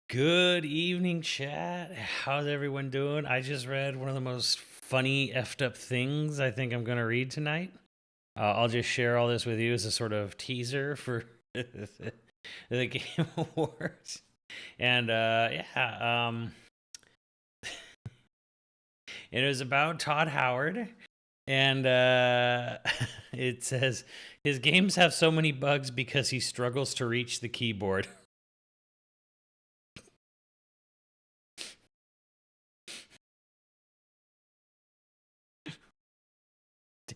Good evening, chat. How's everyone doing? I just read one of the most funny, effed up things I think I'm going to read tonight. I'll just share all this with you as a sort of teaser for the Game Awards. And and it was about Todd Howard. And it says his games have so many bugs because he struggles to reach the keyboard.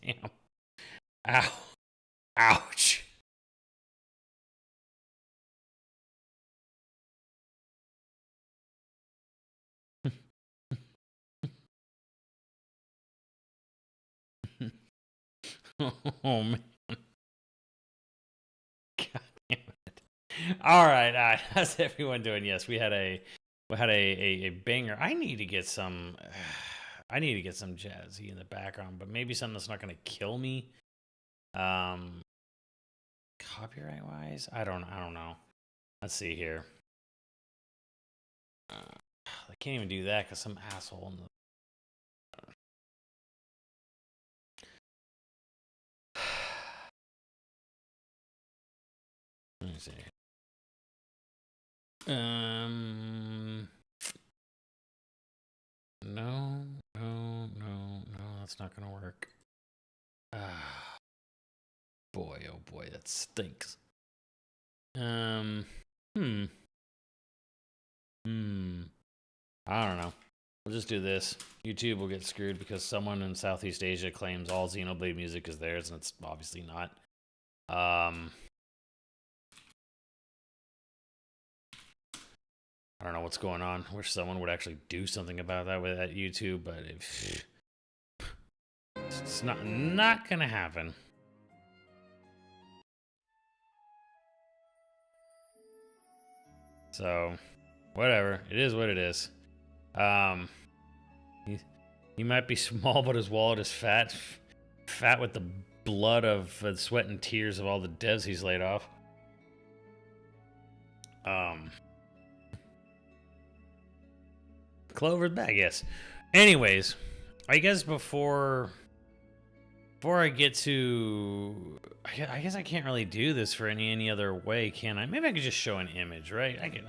Damn. Ow. Ouch. Oh man. God damn it. All right. How's everyone doing? Yes, we had a banger. I need to get some jazzy in the background, but maybe something that's not going to kill me. Copyright wise, I don't know. Let's see here. I can't even do that because some asshole in the let me see. No, that's not gonna work. Boy, oh boy, that stinks. I don't know. We'll just do this. YouTube will get screwed because someone in Southeast Asia claims all Xenoblade music is theirs, and it's obviously not. I don't know what's going on. I wish someone would actually do something about that with that YouTube, but it's not gonna happen. So, whatever. It is what it is. He might be small, but his wallet is fat. Fat with the blood of sweat and tears of all the devs he's laid off. Clover's back, yes. Anyways, I guess before I get to, I guess I can't really do this for any other way, can I? Maybe I could just show an image, right? I can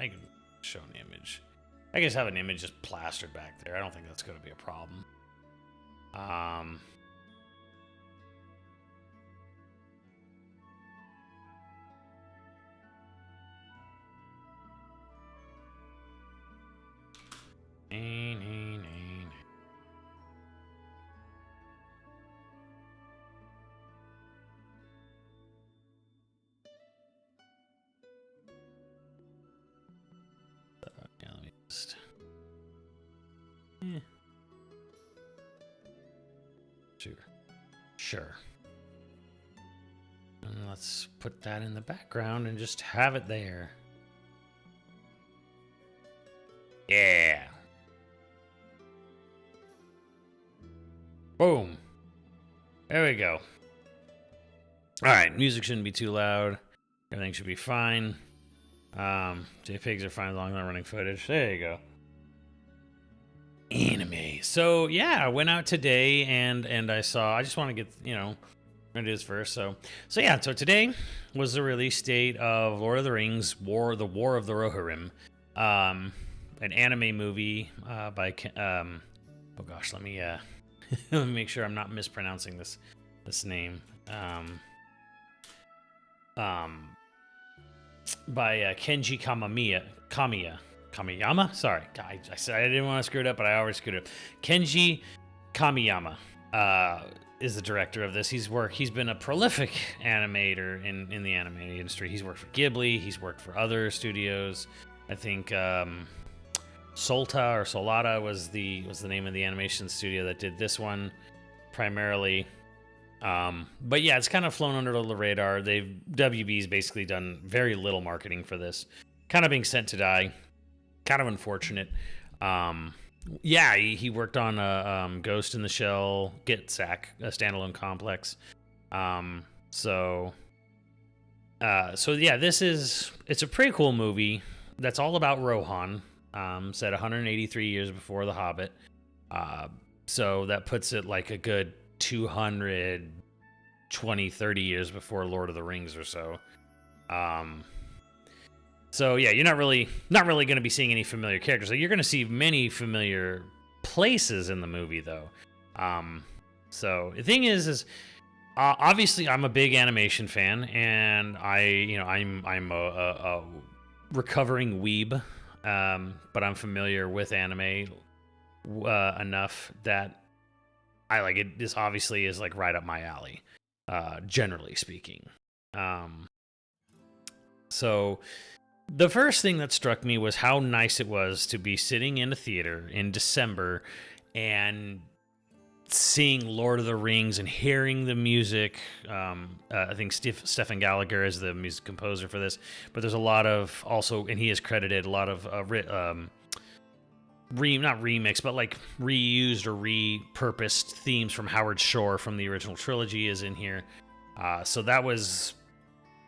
show an image. I guess have an image just plastered back there. I don't think that's going to be a problem. Yeah, let me just... Sure. And let's put that in the background and just have it there. Yeah. Boom. There we go. All right, music shouldn't be too loud. Everything should be fine. JPEGs are fine as long as I'm running footage. There you go. Anime. So yeah, I went out today and I saw. I just want to get, you know, I'm gonna do this first. So yeah. So today was the release date of Lord of the Rings: the War of the Rohirrim, an anime movie by. Oh gosh, let me let me make sure I'm not mispronouncing this name. By Kenji Kamiyama. Sorry, I said I didn't want to screw it up, but I always screwed it up. Kenji Kamiyama is the director of this. He's been a prolific animator in the anime industry. He's worked for Ghibli. He's worked for other studios. I think Solata was the name of the animation studio that did this one primarily. But yeah, it's kind of flown under the radar. WB's basically done very little marketing for this. Kind of being sent to die. Kind of unfortunate. Yeah, he worked on Ghost in the Shell, Get Sack, a standalone complex. So yeah, it's a pretty cool movie that's all about Rohan, set 183 years before The Hobbit. So that puts it like a good 220, 30 years before Lord of the Rings or so. So yeah, you're not really going to be seeing any familiar characters. So you're going to see many familiar places in the movie, though. So the thing is obviously I'm a big animation fan, and I'm a recovering weeb, but I'm familiar with anime enough that I like it. This obviously is like right up my alley, generally speaking. So the first thing that struck me was how nice it was to be sitting in a theater in December and seeing Lord of the Rings and hearing the music. I think Stephen Gallagher is the music composer for this, but there's a lot of also, and he is credited a lot of not remix, but like reused or repurposed themes from Howard Shore from the original trilogy is in here. So that was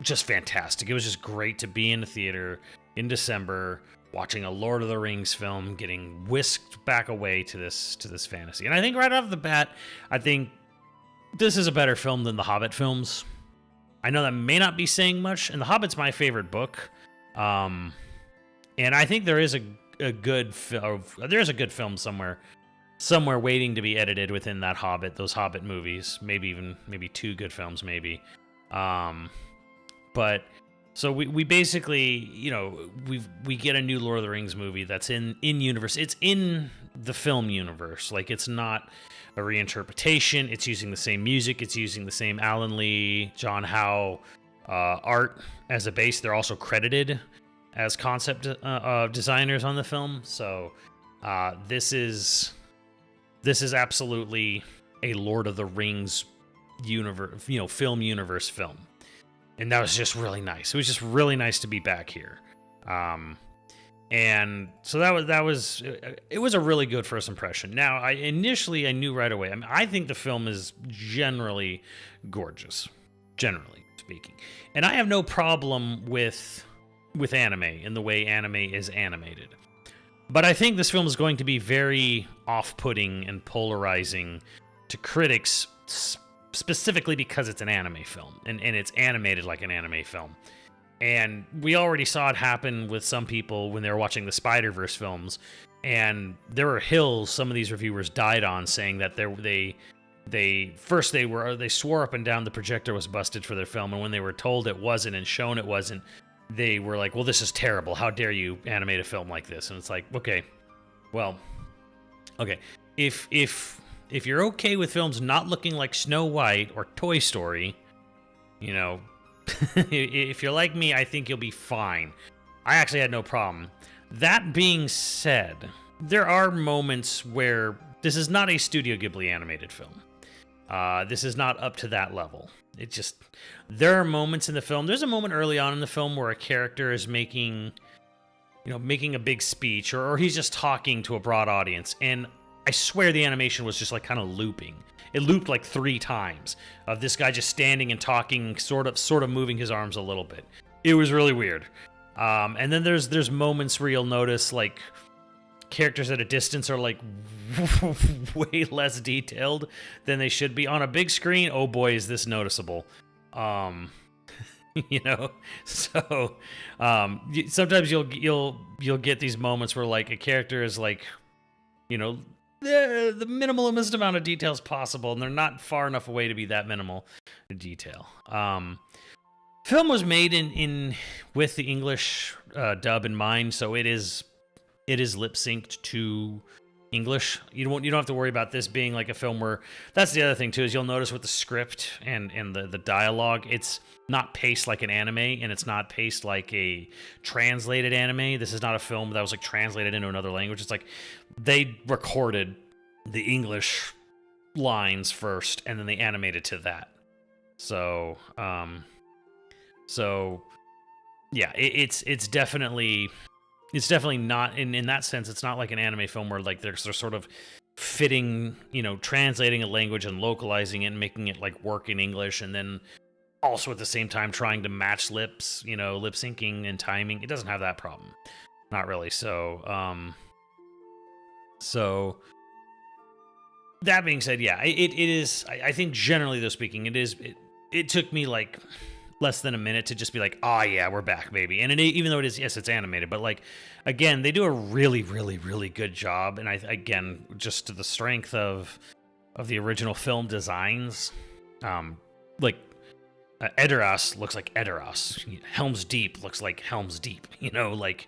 just fantastic. It was just great to be in the theater in December watching a Lord of the Rings film, getting whisked back away to this fantasy. And I think right off the bat, I think this is a better film than the Hobbit films. I know that may not be saying much, and the Hobbit's my favorite book. And I think there is a good film somewhere waiting to be edited within those Hobbit movies. Maybe two good films, maybe. But so we basically, we get a new Lord of the Rings movie that's in universe. It's in the film universe. Like, it's not a reinterpretation. It's using the same music. It's using the same Alan Lee, John Howe art as a base. They're also credited as concept designers on the film. So this is absolutely a Lord of the Rings universe, film universe film. And that was just really nice. It was just really nice to be back here. And so it was a really good first impression. Now, I knew right away. I mean, I think the film is generally gorgeous, generally speaking. And I have no problem with anime and the way anime is animated. But I think this film is going to be very off-putting and polarizing to critics, specifically because it's an anime film and it's animated like an anime film. And we already saw it happen with some people when they were watching the Spider-Verse films, and there were hills some of these reviewers died on, saying that they swore up and down the projector was busted for their film, and when they were told it wasn't and shown it wasn't, they were like, well, this is terrible, how dare you animate a film like this? And it's like, okay, if you're okay with films not looking like Snow White or Toy Story, you know, if you're like me, I think you'll be fine. I actually had no problem. That being said, there are moments where this is not a Studio Ghibli animated film. This is not up to that level. There are moments in the film. There's a moment early on in the film where a character is making a big speech, or he's just talking to a broad audience, and I swear the animation was just like kind of looping. It looped like 3 times of this guy just standing and talking, sort of moving his arms a little bit. It was really weird. And then there's moments where you'll notice like characters at a distance are like way less detailed than they should be on a big screen. Oh boy, is this noticeable. So sometimes you'll get these moments where like a character is like, the minimalist amount of details possible, and they're not far enough away to be that minimal detail. Film was made in with the English dub in mind, so it is lip synced to English. You don't have to worry about this being like a film where, that's the other thing too, is you'll notice with the script and the dialogue, it's not paced like an anime, and it's not paced like a translated anime. This is not a film that was like translated into another language. It's like they recorded the English lines first and then they animated to that. So yeah, it's definitely not in that sense. It's not like an anime film where like they're sort of fitting, translating a language and localizing it and making it like work in English, and then also at the same time trying to match lips, lip syncing and timing. It doesn't have that problem, not really. So that being said, yeah, it is. I think generally though speaking, it took me like less than a minute to just be like, oh yeah, we're back, baby. And even though it is, yes, it's animated, but like, again, they do a really, really, really good job. And again, just to the strength of the original film designs, like Edoras looks like Edoras. Helm's Deep looks like Helm's Deep. Like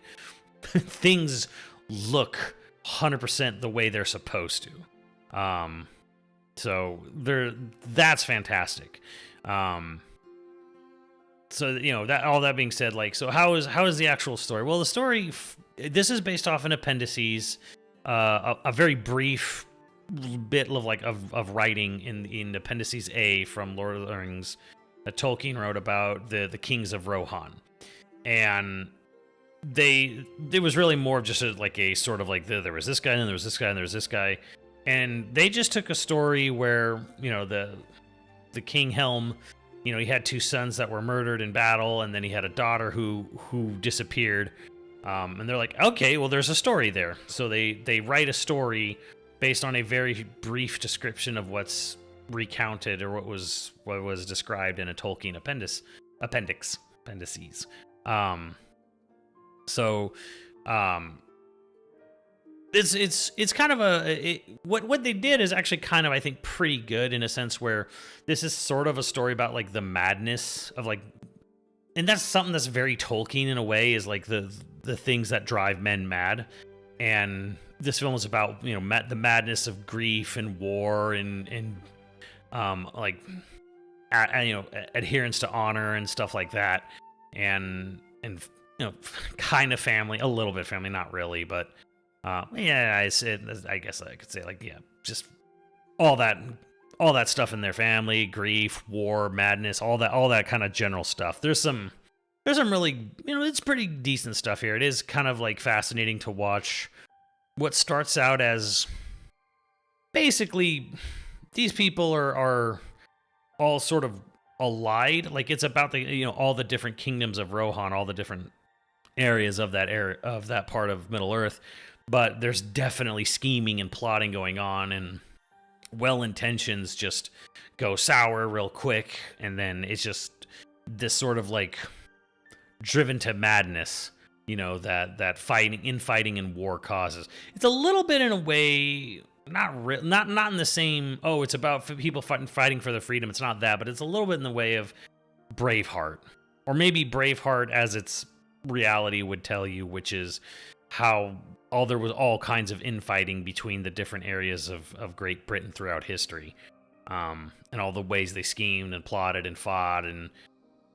things look 100% the way they're supposed to. So that's fantastic. So that, all that being said, like, so how is the actual story? Well, the story, this is based off an appendices, a very brief bit of writing in appendices A from Lord of the Rings that Tolkien wrote about the kings of Rohan, and it was really more of just a sort of like there was this guy and there was this guy and there was this guy, and they just took a story where the King Helm, he had 2 sons that were murdered in battle, and then he had a daughter who disappeared. And they're like, okay, well, there's a story there. So they write a story based on a very brief description of what's recounted, or what was described in a Tolkien appendices. It's kind of what they did is actually kind of, I think, pretty good in a sense where this is sort of a story about like the madness of like, and that's something that's very Tolkien in a way, is like the things that drive men mad. And this film is about the madness of grief and war and like adherence to honor and stuff like that, and kind of family, a little bit family, not really, but yeah, I guess I could say like, yeah, just all that stuff in their family, grief, war, madness, all that kind of general stuff. There's some really, it's pretty decent stuff here. It is kind of like fascinating to watch what starts out as basically these people are all sort of allied. Like, it's about the all the different kingdoms of Rohan, all the different areas of that area, of that part of Middle Earth. But there's definitely scheming and plotting going on, and well-intentions just go sour real quick, and then it's just this sort of like driven to madness, that fighting and war causes. It's a little bit in a way, not in the same, oh, it's about people fighting for their freedom. It's not that, but it's a little bit in the way of Braveheart, or maybe Braveheart as its reality would tell you, which is how there was all kinds of infighting between the different areas of Great Britain throughout history, and all the ways they schemed and plotted and fought and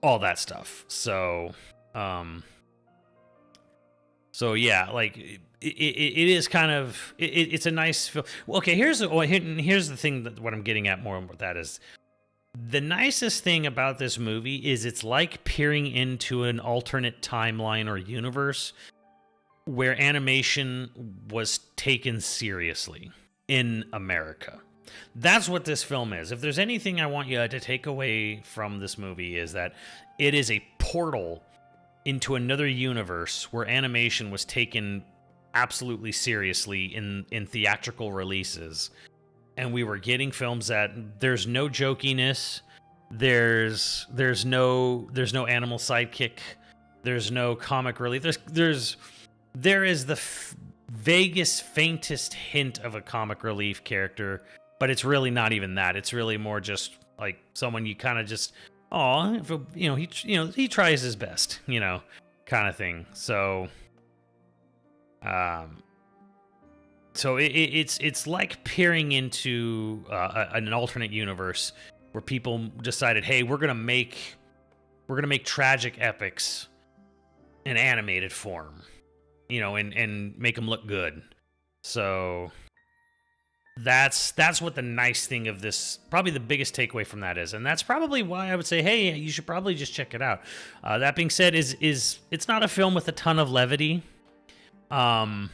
all that stuff. So yeah, like it is kind of it's a nice film. Well, okay, here's the thing that what I'm getting at more with that is the nicest thing about this movie is it's like peering into an alternate timeline or universe where animation was taken seriously in America. That's what this film is. If there's anything I want you to take away from this movie is that it is a portal into another universe where animation was taken absolutely seriously in theatrical releases. And we were getting films that there's no jokiness, there's no animal sidekick, there's no comic relief. There is the vaguest, faintest hint of a comic relief character, but it's really not even that. It's really more just like someone you kind of just, he tries his best, kind of thing. So, it's like peering into an alternate universe where people decided, hey, we're gonna make tragic epics in animated form, and make them look good. So that's what the nice thing of this, probably the biggest takeaway from that is, and that's probably why I would say, hey, you should probably just check it out. That being said, it's not a film with a ton of levity. I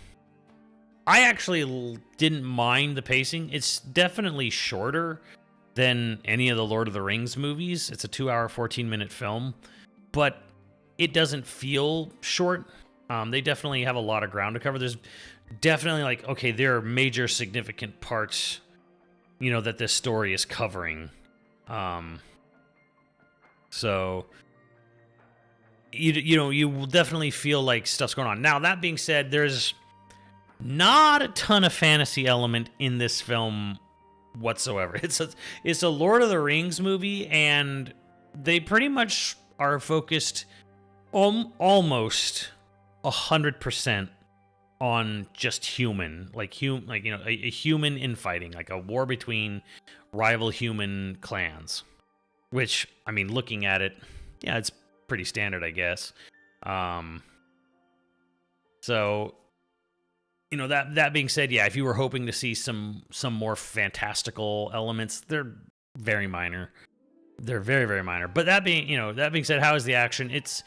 actually didn't mind the pacing. It's definitely shorter than any of the Lord of the Rings movies. It's a 2-hour, 14-minute film, but it doesn't feel short. They definitely have a lot of ground to cover. There's definitely there are major significant parts, that this story is covering. So you will definitely feel like stuff's going on. Now, that being said, there's not a ton of fantasy element in this film whatsoever. It's a Lord of the Rings movie, and they pretty much are focused almost 100% on just human, a human infighting, like a war between rival human clans. Which, I mean, looking at it, yeah, it's pretty standard, I guess. So, that being said, yeah, if you were hoping to see some more fantastical elements, they're very minor. They're very, very minor. But that being said, how is the action? It's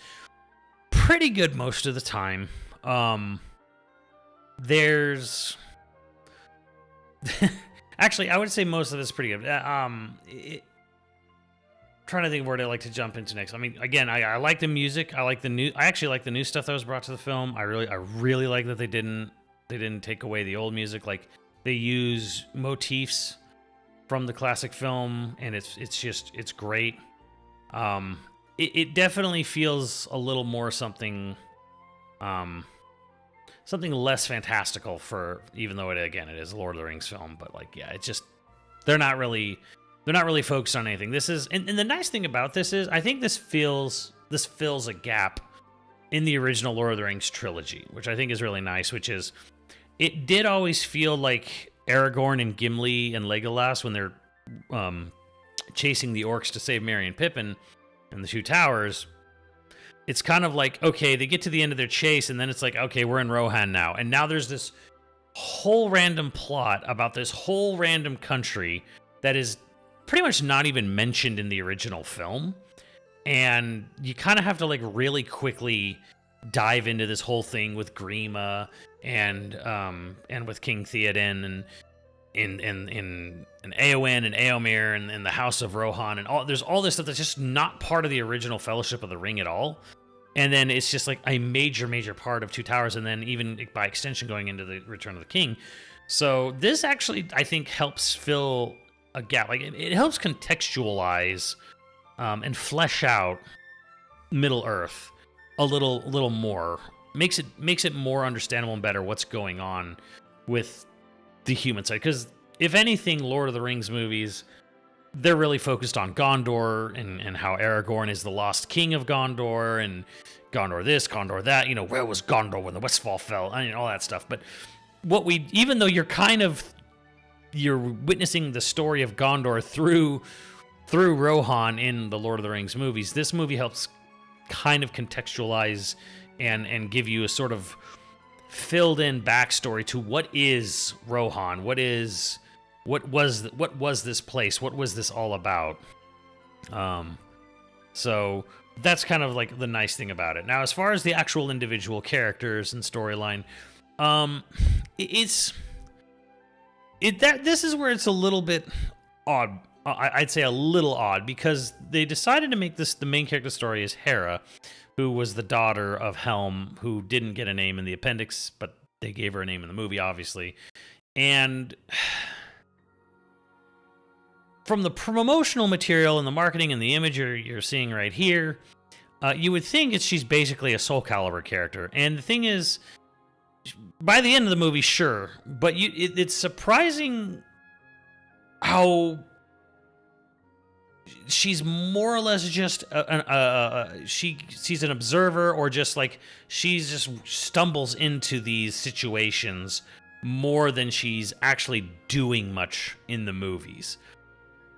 pretty good most of the time. There's actually, I would say most of it's pretty good. Trying to think of where I'd like to jump into next. I mean, again, I like the music. I actually like the new stuff that was brought to the film. I really like that they didn't take away the old music. Like, they use motifs from the classic film, and it's great. It definitely feels a little more something less fantastical, for even though it is a Lord of the Rings film. But it's just they're not really focused on anything. This is, and the nice thing about this is, I think this fills a gap in the original Lord of the Rings trilogy, which I think is really nice. Which is, it did always feel like Aragorn and Gimli and Legolas, when they're chasing the orcs to save Merry and Pippin in the Two Towers, it's kind of like, okay, they get to the end of their chase, and then it's like, okay, we're in Rohan now. And now there's this whole random plot about this whole random country that is pretty much not even mentioned in the original film. And you kind of have to really quickly dive into this whole thing with Grima and with King Theoden and Eowyn and Eomer and the House of Rohan and all. There's all this stuff that's just not part of the original Fellowship of the Ring at all. And then it's just a major part of Two Towers, and then even by extension going into the Return of the King. So this actually, I think, helps fill a gap. It helps contextualize and flesh out Middle Earth a little more, makes it more understandable and better what's going on with the human side. Because if anything, Lord of the Rings movies, they're really focused on Gondor and how Aragorn is the lost king of Gondor, and Gondor this, Gondor that. You know, where was Gondor when the Westfall fell? I mean, all that stuff. But even though you're witnessing the story of Gondor through Rohan in the Lord of the Rings movies, this movie helps kind of contextualize and give you a sort of filled in backstory to what is Rohan, what was this place, what was this all about. So that's kind of like the nice thing about it. Now, as far as the actual individual characters and storyline, this is where it's a little bit odd. I'd say a little odd, because they decided to make this, the main character story is Hera, who was the daughter of Helm, who didn't get a name in the appendix, but they gave her a name in the movie, obviously. And from the promotional material and the marketing and the image you're seeing right here, you would think she's basically a Soul Calibur character. And the thing is, by the end of the movie, sure, but it's surprising how she's more or less just she's an observer, or just like she's just stumbles into these situations more than she's actually doing much in the movies.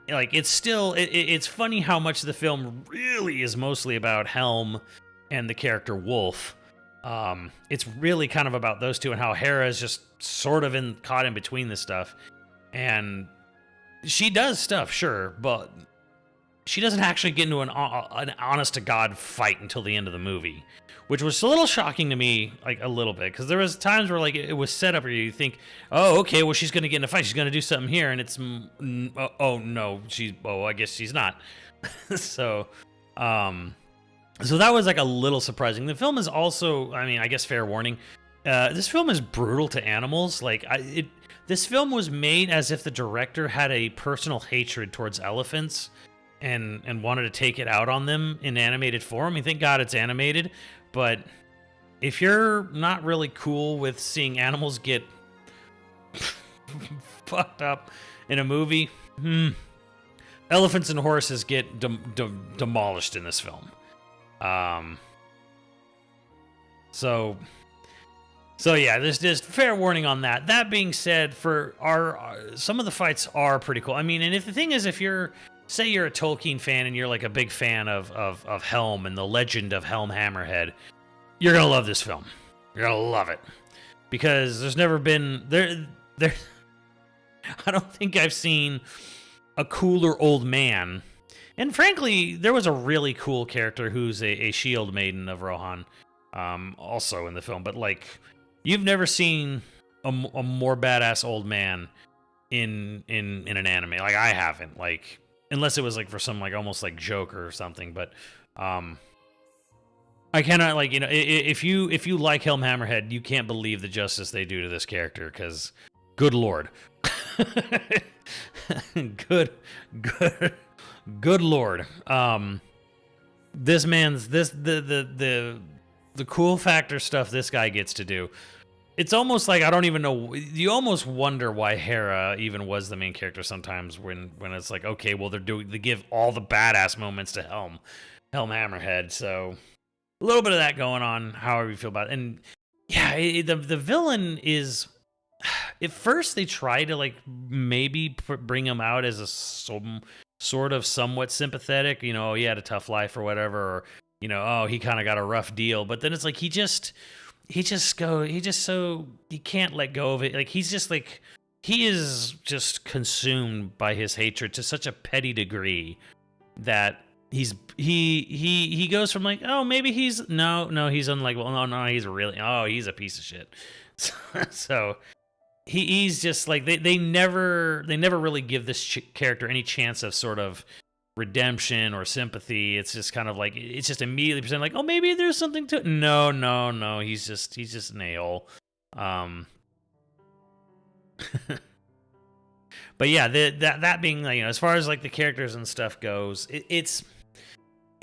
Like, it's still it's funny how much the film really is mostly about Helm and the character Wolf. It's really kind of about those two, and how Hera is just sort of caught in between this stuff, and she does stuff, sure, but she doesn't actually get into an honest-to-God fight until the end of the movie, which was a little shocking to me, like, a little bit, because there was times where, like, it was set up where you think, oh, okay, well, she's going to get in a fight, she's going to do something here, and it's, oh, no, I guess she's not. So that was, like, a little surprising. The film is also, I mean, I guess fair warning, this film is brutal to animals. Like, this film was made as if the director had a personal hatred towards elephants, and wanted to take it out on them in animated form. I mean, thank God it's animated, but if you're not really cool with seeing animals get fucked up in a movie, elephants and horses get demolished in this film. So yeah, there's just fair warning on that. That being said, for some of the fights are pretty cool. I mean, and if the thing is, if say you're a Tolkien fan and you're like a big fan of Helm and the legend of Helm Hammerhead, you're gonna love this film. You're gonna love it, because there's never been there. I don't think I've seen a cooler old man. And frankly, there was a really cool character who's a shield maiden of Rohan, also in the film. But like, you've never seen a more badass old man in an anime. Like, I haven't. Like, unless it was like for some like almost like Joker or something. But I cannot, like, you know, if you like Helm Hammerhead, you can't believe the justice they do to this character, because good lord. good lord. This man's the cool factor stuff this guy gets to do. It's almost like, I don't even know, you almost wonder why Hera even was the main character sometimes, when it's like, okay, well, they give all the badass moments to Helm Hammerhead. So a little bit of that going on, however you feel about it. And yeah, the villain is, at first they try to like maybe bring him out as a sort of somewhat sympathetic, you know, he had a tough life or whatever, or, you know, oh, he kind of got a rough deal. But then it's like, he can't let go of it. Like, he's just like, he is just consumed by his hatred to such a petty degree that he goes from like, oh, maybe he's he's unlikable. No, he's a piece of shit. So he's just like, they never really give this character any chance of sort of redemption or sympathy. It's just kind of like, it's just immediately presented like, oh, maybe there's something to it. No, he's just an a-hole. But yeah, that being, you know, as far as like the characters and stuff goes, it's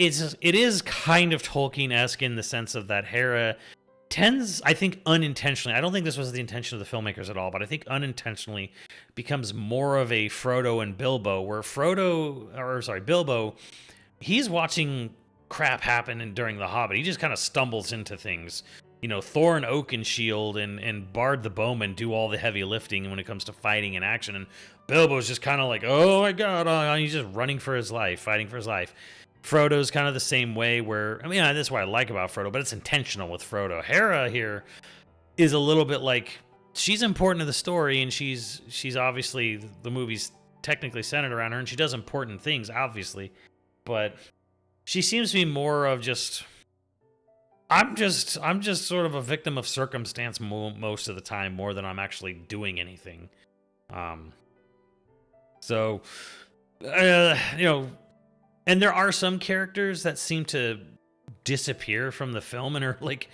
it is kind of Tolkien-esque in the sense of that Hera tends, I think unintentionally, I don't think this was the intention of the filmmakers at all, but I think unintentionally becomes more of a Frodo and Bilbo, where Bilbo, he's watching crap happen during The Hobbit. He just kind of stumbles into things. Thorin Oakenshield and Bard the Bowman do all the heavy lifting when it comes to fighting and action, and Bilbo's just kind of like, oh my god, he's just running for his life, fighting for his life. Frodo's kind of the same way, where, that's what I like about Frodo, but it's intentional with Frodo. Hera here is a little bit like, she's important to the story, and she's obviously, the movie's technically centered around her, and she does important things, obviously, but she seems to be more of just, I'm just sort of a victim of circumstance most of the time, more than I'm actually doing anything. And there are some characters that seem to disappear from the film and are like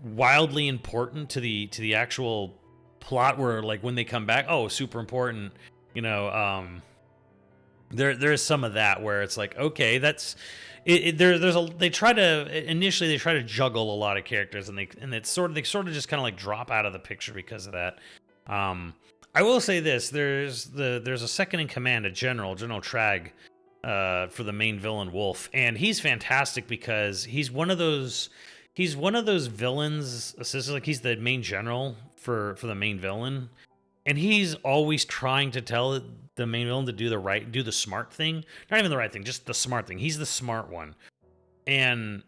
wildly important to the actual plot, where like when they come back, oh, super important. There's some of that where it's like, okay, that's they try to juggle a lot of characters, and they sort of just kind of like drop out of the picture because of that. I will say this: there's a second in command, a General Trag, for the main villain Wolf, and he's fantastic because he's one of those villains, like he's the main general for the main villain, and he's always trying to tell the main villain to do the smart thing, not even the right thing, just the smart thing. He's the smart one, and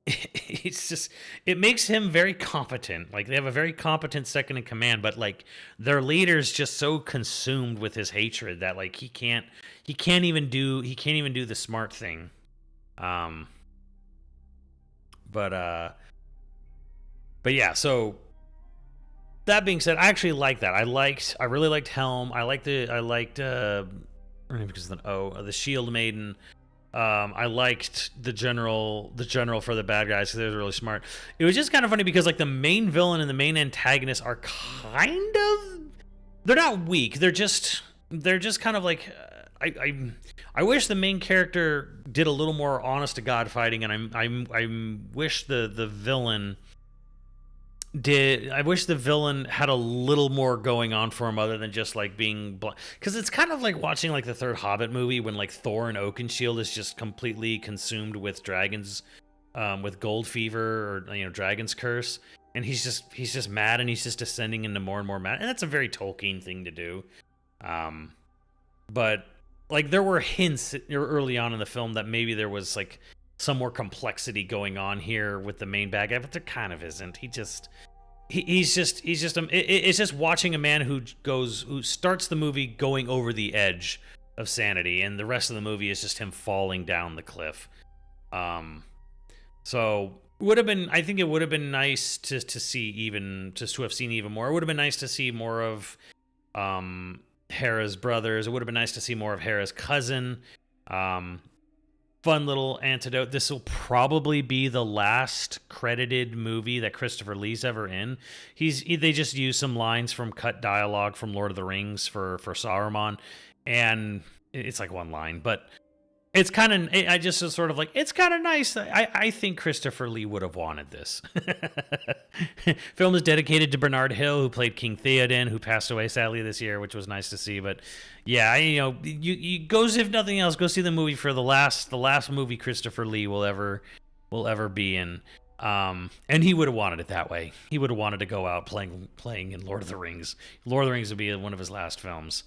it makes him very competent. Like, they have a very competent second in command, but like their leader's just so consumed with his hatred that like he can't even do the smart thing. But yeah, so that being said, I actually like that. I really liked Helm. I liked her name because of the Shield Maiden. I liked the general for the bad guys, because they were really smart. It was just kind of funny because like the main villain and the main antagonist are kind of, they're not weak. They're just kind of like, I wish the main character did a little more honest to God fighting, and I wish the villain did. I wish the villain had a little more going on for him other than just like being, because it's kind of like watching like the third Hobbit movie when like Thorin Oakenshield is just completely consumed with dragons, with gold fever, or dragon's curse, and he's just mad, and he's just descending into more and more mad, and that's a very Tolkien thing to do. But like there were hints early on in the film that maybe there was like some more complexity going on here with the main bad guy, but there kind of isn't. It's just watching a man who starts the movie going over the edge of sanity, and the rest of the movie is just him falling down the cliff. So I think it would have been nice to have seen even more. It would have been nice to see more of Hera's brothers. It would have been nice to see more of Hera's cousin. Fun little antidote. This will probably be the last credited movie that Christopher Lee's ever in. They just use some lines from cut dialogue from Lord of the Rings for Saruman, and it's like one line, but it's kind of, I just was sort of like, it's kind of nice. I think Christopher Lee would have wanted this. Film is dedicated to Bernard Hill, who played King Theoden, who passed away sadly this year, which was nice to see. But yeah, you go, if nothing else, go see the movie for the last movie Christopher Lee will ever be in. And he would have wanted it that way. He would have wanted to go out playing in Lord of the Rings. Lord of the Rings would be one of his last films.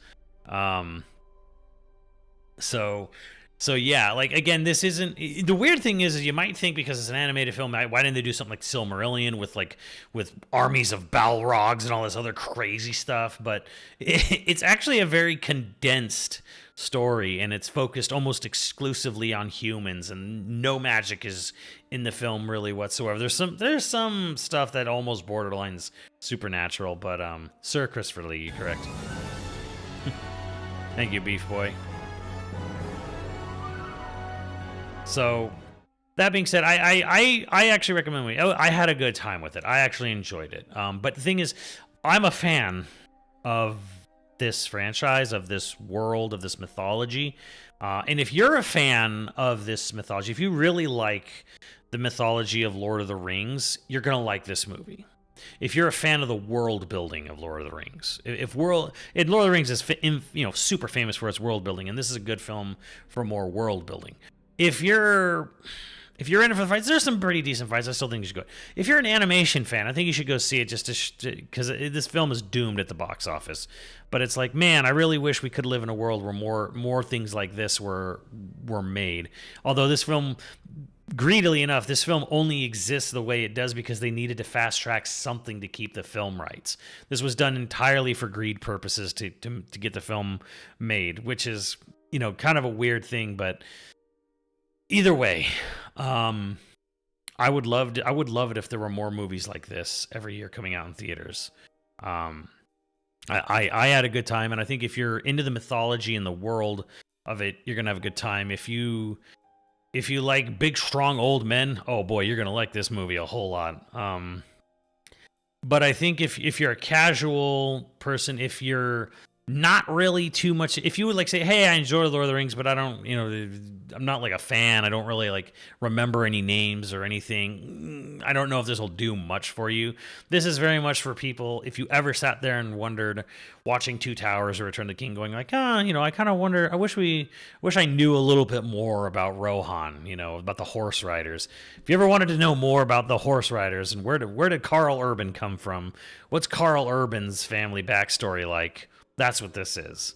So yeah, like again, this isn't, the weird thing is you might think because it's an animated film, why didn't they do something like Silmarillion with armies of Balrogs and all this other crazy stuff? But it's actually a very condensed story, and it's focused almost exclusively on humans, and no magic is in the film really whatsoever. There's some stuff that almost borderlines supernatural, but Sir Christopher Lee, you're correct. Thank you, Beef Boy. So, that being said, I actually recommend it. I had a good time with it. I actually enjoyed it. But the thing is, I'm a fan of this franchise, of this world, of this mythology. And if you're a fan of this mythology, if you really like the mythology of Lord of the Rings, you're going to like this movie. If you're a fan of the world building of Lord of the Rings, Lord of the Rings is super famous for its world building, and this is a good film for more world building. If you're in it for the fights, there's some pretty decent fights. I still think you should go. If you're an animation fan, I think you should go see it just because this film is doomed at the box office. But it's like, man, I really wish we could live in a world where more things like this were made. Although this film, greedily enough, this film only exists the way it does because they needed to fast track something to keep the film rights. This was done entirely for greed purposes to get the film made, which is, kind of a weird thing, but either way, I would love it if there were more movies like this every year coming out in theaters. I had a good time, and I think if you're into the mythology and the world of it, you're gonna have a good time. If you like big, strong old men, oh boy, you're gonna like this movie a whole lot. But I think if you're a casual person, if you're not really too much, if you would say, hey, I enjoy Lord of the Rings, but I don't, I'm not like a fan, I don't really remember any names or anything, I don't know if this will do much for you. This is very much for people, if you ever sat there and wondered, watching Two Towers or Return of the King, going I kind of wonder, I wish I knew a little bit more about Rohan, about the horse riders. If you ever wanted to know more about the horse riders and where did Carl Urban come from, what's Carl Urban's family backstory like, that's what this is.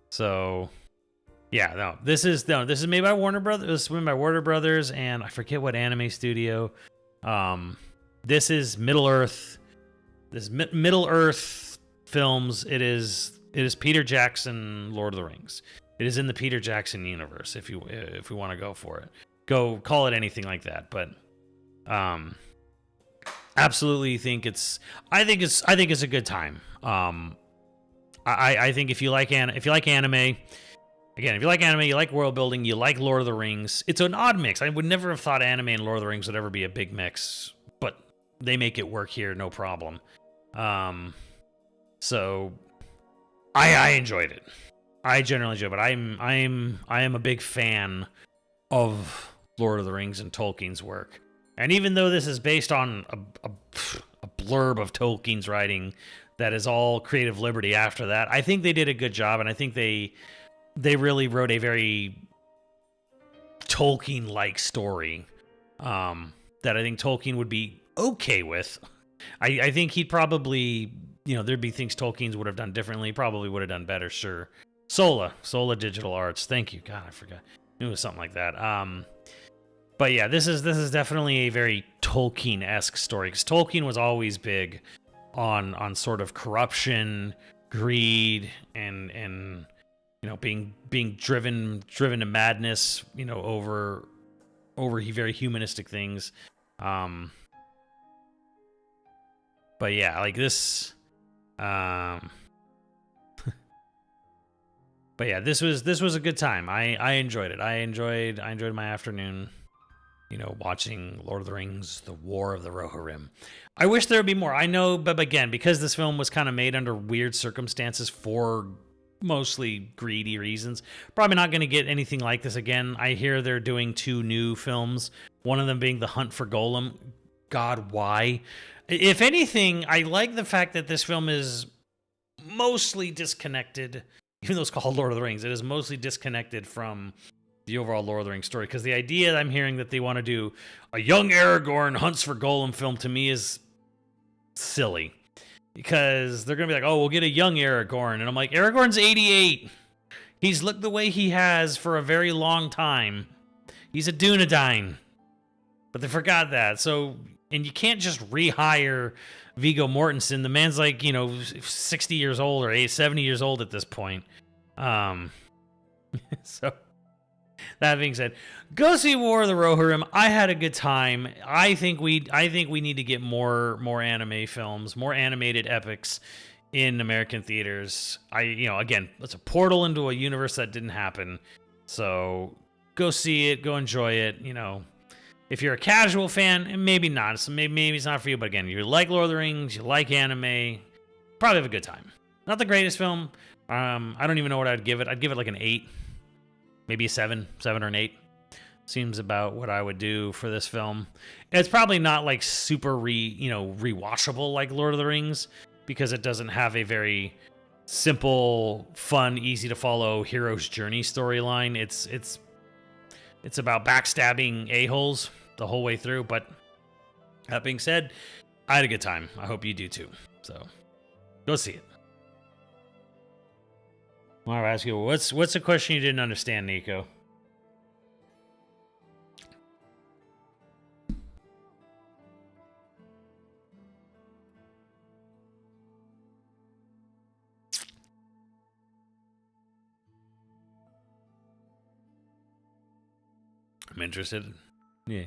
So yeah, this is made by Warner Brothers. This is made by Warner Brothers, and I forget what anime studio. This is Middle Earth. This Middle Earth Films. It is Peter Jackson, Lord of the Rings. It is in the Peter Jackson universe. If we want to go for it, go call it anything like that. But absolutely think it's a good time. I think if you like anime, you like world building, you like Lord of the Rings, it's an odd mix. I would never have thought anime and Lord of the Rings would ever be a big mix, but they make it work here, no problem. So I enjoyed it. I generally enjoyed it. I am a big fan of Lord of the Rings and Tolkien's work. And even though this is based on a blurb of Tolkien's writing that is all creative liberty after that, I think they did a good job, and I think they really wrote a very Tolkien-like story that I think Tolkien would be okay with. I think he'd probably, there'd be things Tolkien would have done differently, probably would have done better, sure. Sola Digital Arts, thank you. God, I forgot. It was something like that. But yeah, this is definitely a very Tolkien-esque story, because Tolkien was always big on sort of corruption, greed, and being driven to madness, over very humanistic things. But yeah, like this. But yeah, this was a good time. I enjoyed it. I enjoyed my afternoon, watching Lord of the Rings, The War of the Rohirrim. I wish there would be more. I know, but again, because this film was kind of made under weird circumstances for mostly greedy reasons, probably not going to get anything like this again. I hear they're doing 2 new films, one of them being The Hunt for Golem. God, why? If anything, I like the fact that this film is mostly disconnected, even though it's called Lord of the Rings, it is mostly disconnected from the overall Lord of the Rings story, because the idea that I'm hearing that they want to do a young Aragorn hunts for Golem film, to me, is silly, because they're gonna be like, oh, we'll get a young Aragorn, and I'm like, Aragorn's 88. He's looked the way he has for a very long time. He's a Dunedain, but they forgot that. So, and you can't just rehire Viggo Mortensen. The man's like 60 years old or 70 years old at this point. So that being said, go see War of the Rohirrim. I had a good time. I think we need to get more anime films, more animated epics in American theaters. Again, it's a portal into a universe that didn't happen. So go see it, go enjoy it. If you're a casual fan, maybe not. So maybe it's not for you. But again, you like Lord of the Rings, you like anime, probably have a good time. Not the greatest film. I don't even know what I'd give it. I'd give it like an 8, maybe a 7 or an 8. Seems about what I would do for this film. It's probably not like super rewatchable like Lord of the Rings, because it doesn't have a very simple, fun, easy to follow hero's journey storyline. It's about backstabbing a-holes the whole way through. But that being said, I had a good time. I hope you do too. So go see it. Well, I'll ask you, what's a question you didn't understand, Nico? I'm interested. Yeah.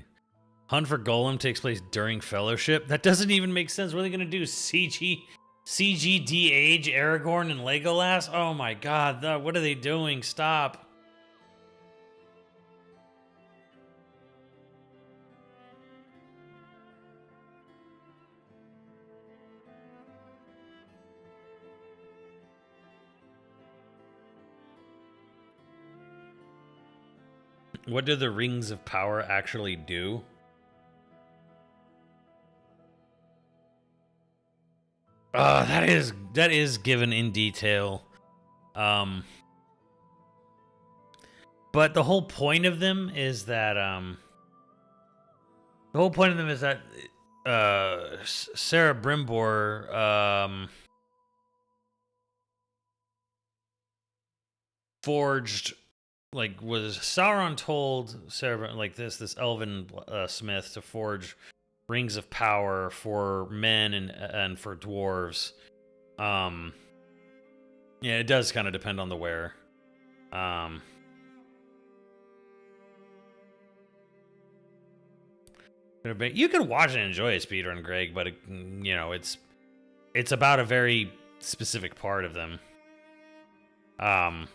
Hunt for Golem takes place during Fellowship. That doesn't even make sense. What are they going to do? CG age Aragorn and Legolas? Oh my god. What are they doing? Stop. What do the Rings of Power actually do? That is given in detail. But the whole point of them is that Sarah Brimbor forged, like, was Sauron told Sarah, like, this elven smith to forge rings of power for men and for dwarves. Yeah, it does kind of depend on the wearer. You can watch and enjoy a speedrun, Greg, but it's about a very specific part of them.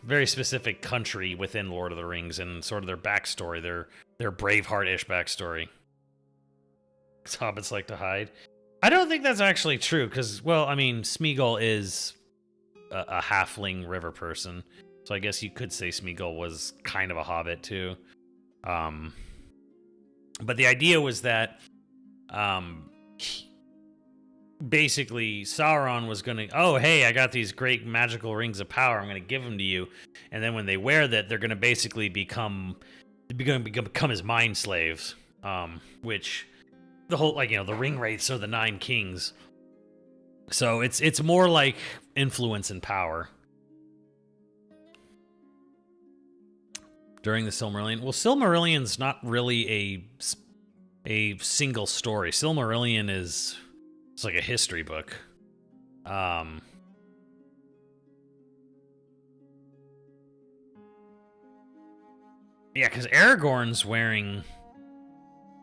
Very specific country within Lord of the Rings and sort of their backstory, their Braveheart-ish backstory. Hobbits like to hide. I don't think that's actually true, because, well, I mean, Smeagol is a halfling river person, so I guess you could say Smeagol was kind of a hobbit too. But the idea was that basically Sauron was going to, oh, hey, I got these great magical rings of power, I'm going to give them to you. And then when they wear that, they're going to basically become his mind slaves, which the whole, like, the ring wraiths are the 9 kings. So it's more like influence and power. During the Silmarillion. Well, Silmarillion's not really a single story. Silmarillion it's like a history book. Yeah, because Aragorn's wearing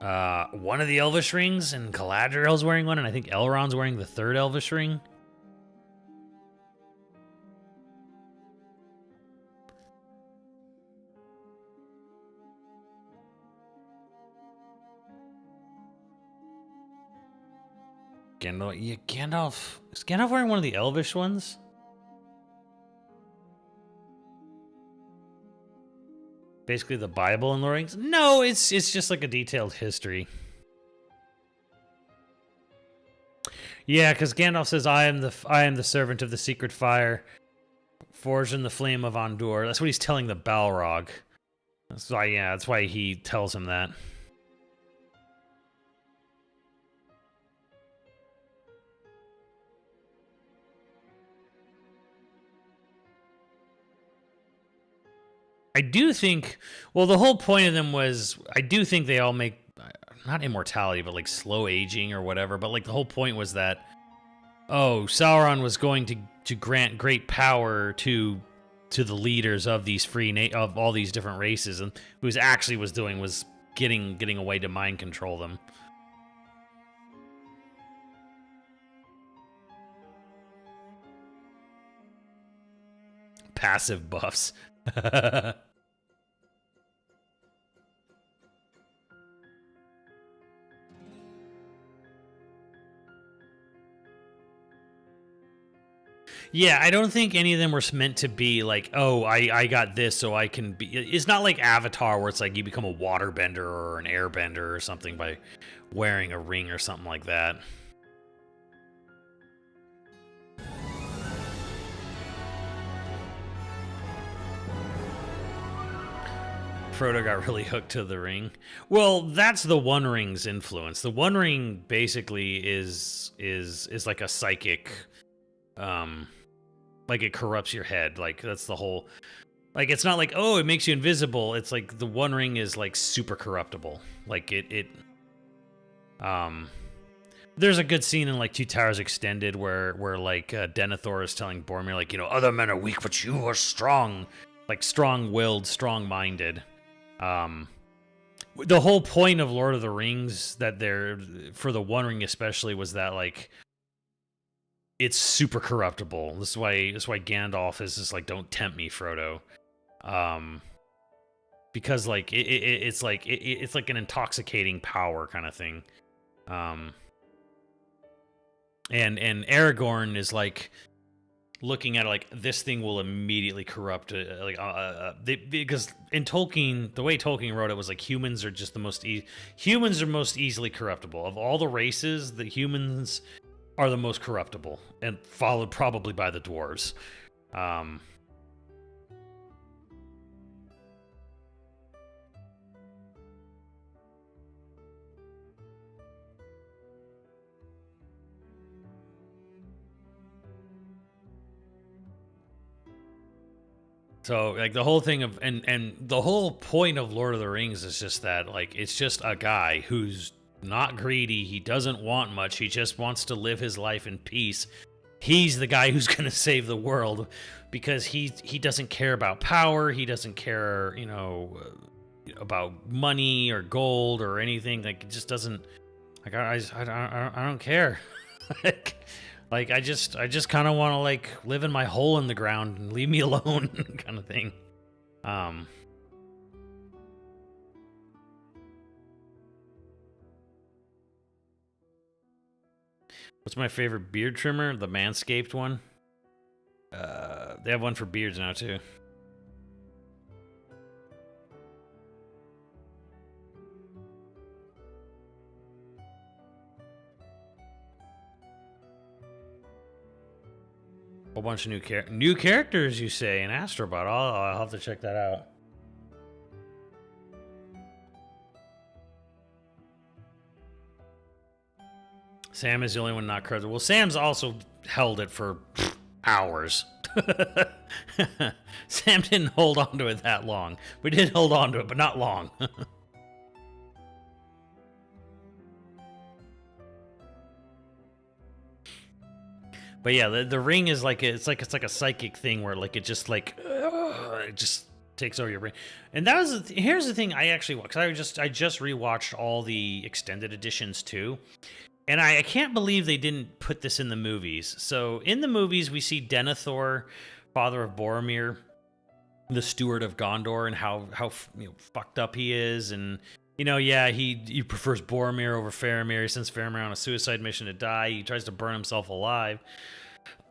one of the Elvish rings, and Galadriel's wearing one, and I think Elrond's wearing the 3rd Elvish ring. Gandalf. Is Gandalf wearing one of the Elvish ones? Basically the Bible and Lord of the Rings? No, it's just like a detailed history. Yeah, because Gandalf says, I am the servant of the secret fire, forged in the flame of Andor. That's what he's telling the Balrog. That's why he tells him that. I do think, well, the whole point of them was, I do think they all make, not immortality, but like slow aging or whatever, but like the whole point was that, oh, Sauron was going to grant great power to the leaders of these of all these different races, and who was doing was getting a way to mind control them. Passive buffs. Yeah, I don't think any of them were meant to be like, oh, I got this, so I can be. It's not like Avatar, where it's like you become a waterbender or an airbender or something by wearing a ring or something like that. Frodo got really hooked to the ring. Well, that's the One Ring's influence. The One Ring basically is like a psychic, like it corrupts your head. Like that's the whole. Like it's not like, oh, it makes you invisible. It's like the One Ring is like super corruptible. Like there's a good scene in like Two Towers Extended where like Denethor is telling Boromir like, other men are weak, but you are strong, like strong-willed, strong-minded. The whole point of Lord of the Rings, that they're for the One Ring especially, was that like it's super corruptible. This is why Gandalf is just like, don't tempt me, Frodo, because like it's like an intoxicating power kind of thing. And Aragorn is like looking at it like, this thing will immediately corrupt because in Tolkien, the way Tolkien wrote it was like humans are just the most humans are most easily corruptible of all the races. The humans are the most corruptible, and followed probably by the dwarves. So like the whole thing of and the whole point of Lord of the Rings is just that like it's just a guy who's not greedy, he doesn't want much, he just wants to live his life in peace. He's the guy who's going to save the world because he doesn't care about power, he doesn't care, about money or gold or anything. Like it just doesn't, like I don't care. Like I just kind of want to like live in my hole in the ground and leave me alone kind of thing. What's my favorite beard trimmer? The Manscaped one. They have one for beards now too. Whole bunch of new characters, you say, in Astrobot. I'll have to check that out. Sam is the only one not credited. Well, Sam's also held it for hours. Sam didn't hold on to it that long. We did hold on to it, but not long. But yeah, the ring is like it's like a psychic thing where like it just like it just takes over your brain. And that was here's the thing I actually, because I just rewatched all the extended editions too, and I can't believe they didn't put this in the movies. So in the movies we see Denethor, father of Boromir, the steward of Gondor, and how fucked up he is, and he prefers Boromir over Faramir. He sends Faramir on a suicide mission to die. He tries to burn himself alive.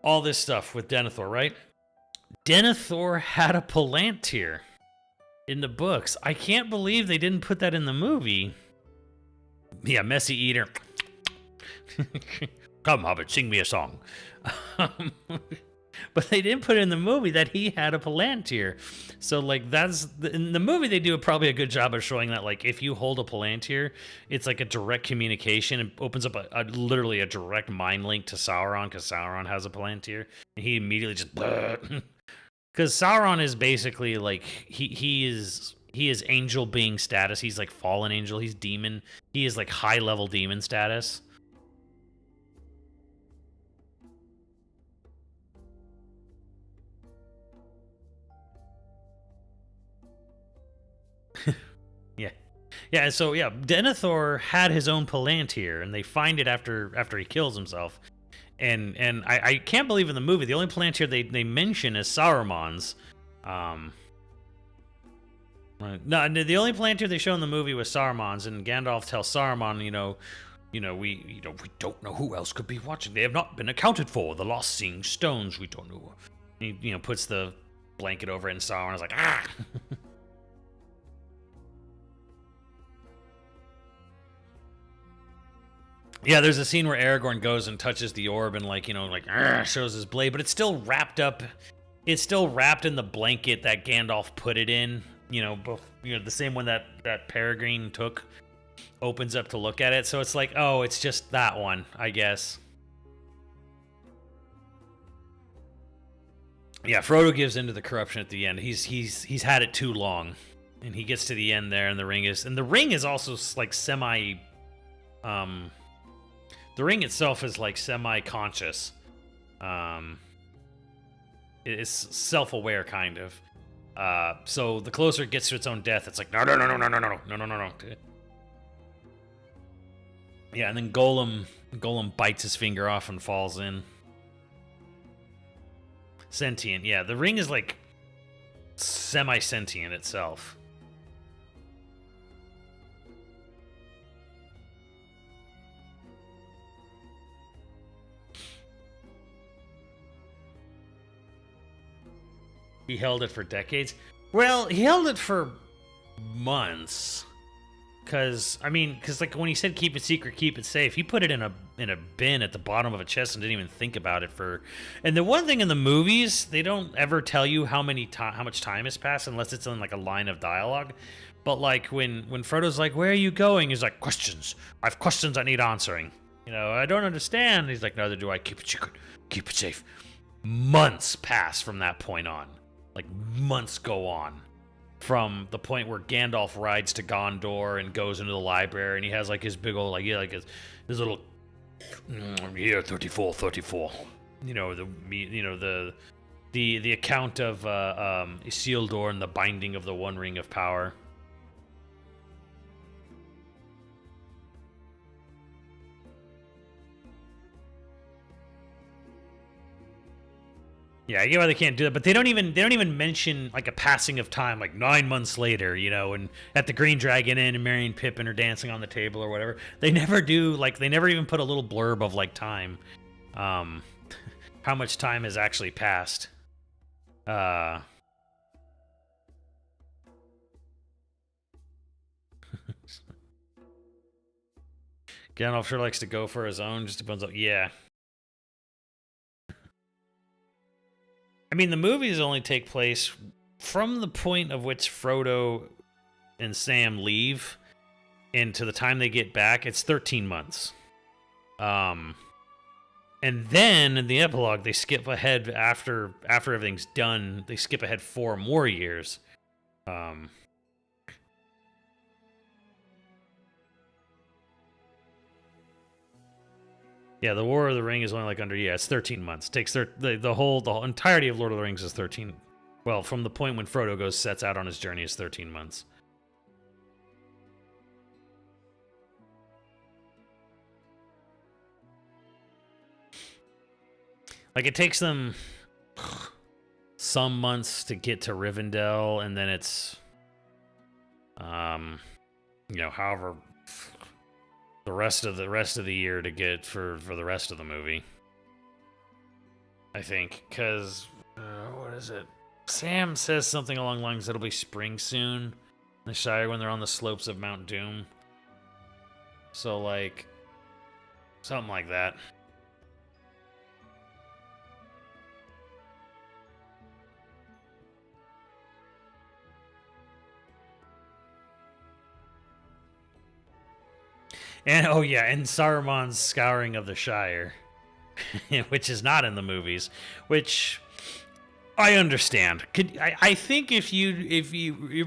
All this stuff with Denethor, right? Denethor had a Palantir in the books. I can't believe they didn't put that in the movie. Yeah, messy eater. Come, Hobbit, sing me a song. But they didn't put it in the movie that he had a Palantir. So, like, in the movie, they do probably a good job of showing that, like, if you hold a Palantir, it's like a direct communication. It opens up literally a direct mind link to Sauron, because Sauron has a Palantir. And he immediately just... Because Sauron is basically, like, he is angel being status. He's, like, fallen angel. He's demon. He is, like, high-level demon status. Yeah, so yeah, Denethor had his own Palantir, and they find it after he kills himself. And I can't believe in the movie the only Palantir they mention is Saruman's. No, the only Palantir they show in the movie was Saruman's, and Gandalf tells Saruman, we don't know who else could be watching. They have not been accounted for. The lost seeing stones. We don't know. He, puts the blanket over it and Sauron is like, ah. Yeah, there's a scene where Aragorn goes and touches the orb and shows his blade, but it's still wrapped up. It's still wrapped in the blanket that Gandalf put it in. The same one that Peregrine took. Opens up to look at it, so it's like, oh, it's just that one, I guess. Yeah, Frodo gives into the corruption at the end. He's had it too long, and he gets to the end there, and the ring is also like semi. The ring itself is like semi-conscious. It's self-aware, kind of. So the closer it gets to its own death, it's like, no. Yeah, and then Gollum bites his finger off and falls in. Sentient, yeah. The ring is like semi-sentient itself. He held it for decades. Well, he held it for months. Because like when he said keep it secret, keep it safe, he put it in a bin at the bottom of a chest and didn't even think about it for. And the one thing in the movies, they don't ever tell you how much time has passed unless it's in like a line of dialogue. But like when Frodo's like, "Where are you going?" He's like, "Questions. I have questions I need answering. I don't understand." He's like, "Neither do I. Keep it secret. Keep it safe." Months pass from that point on. Like months go on. From the point where Gandalf rides to Gondor and goes into the library, and he has like his big old his little year 34. The account of Isildur and the binding of the One Ring of Power. Yeah, I get why they can't do that, but they don't even mention like a passing of time, like 9 months later, and at the Green Dragon Inn and Merry and Pippin are dancing on the table or whatever. They never do, like they never even put a little blurb of like time, how much time has actually passed. Gandalf sure likes to go for his own, just depends on, yeah. The movies only take place from the point of which Frodo and Sam leave into the time they get back. It's 13 months. And then in the epilogue, they skip ahead after everything's done. They skip ahead 4 more years. Yeah, the War of the Ring is only like it's 13 months. It takes the whole entirety of Lord of the Rings is 13. Well, from the point when Frodo sets out on his journey is 13 months. Like it takes them some months to get to Rivendell, and then it's however the rest of the year to get for the rest of the movie. I think, because what is it? Sam says something along the lines it'll be spring soon in the Shire when they're on the slopes of Mount Doom. So like something like that. And and Saruman's scouring of the Shire, which is not in the movies, which I understand. I think if you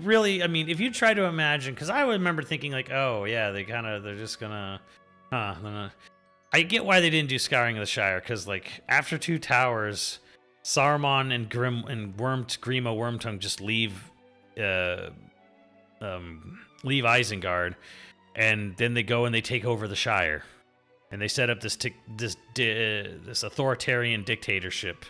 really, if you try to imagine, because I remember thinking like, oh yeah, they're just gonna, I get why they didn't do scouring of the Shire, because like after Two Towers, Saruman and Grima Wormtongue just leave Isengard. And then they go and they take over the Shire, and they set up this authoritarian dictatorship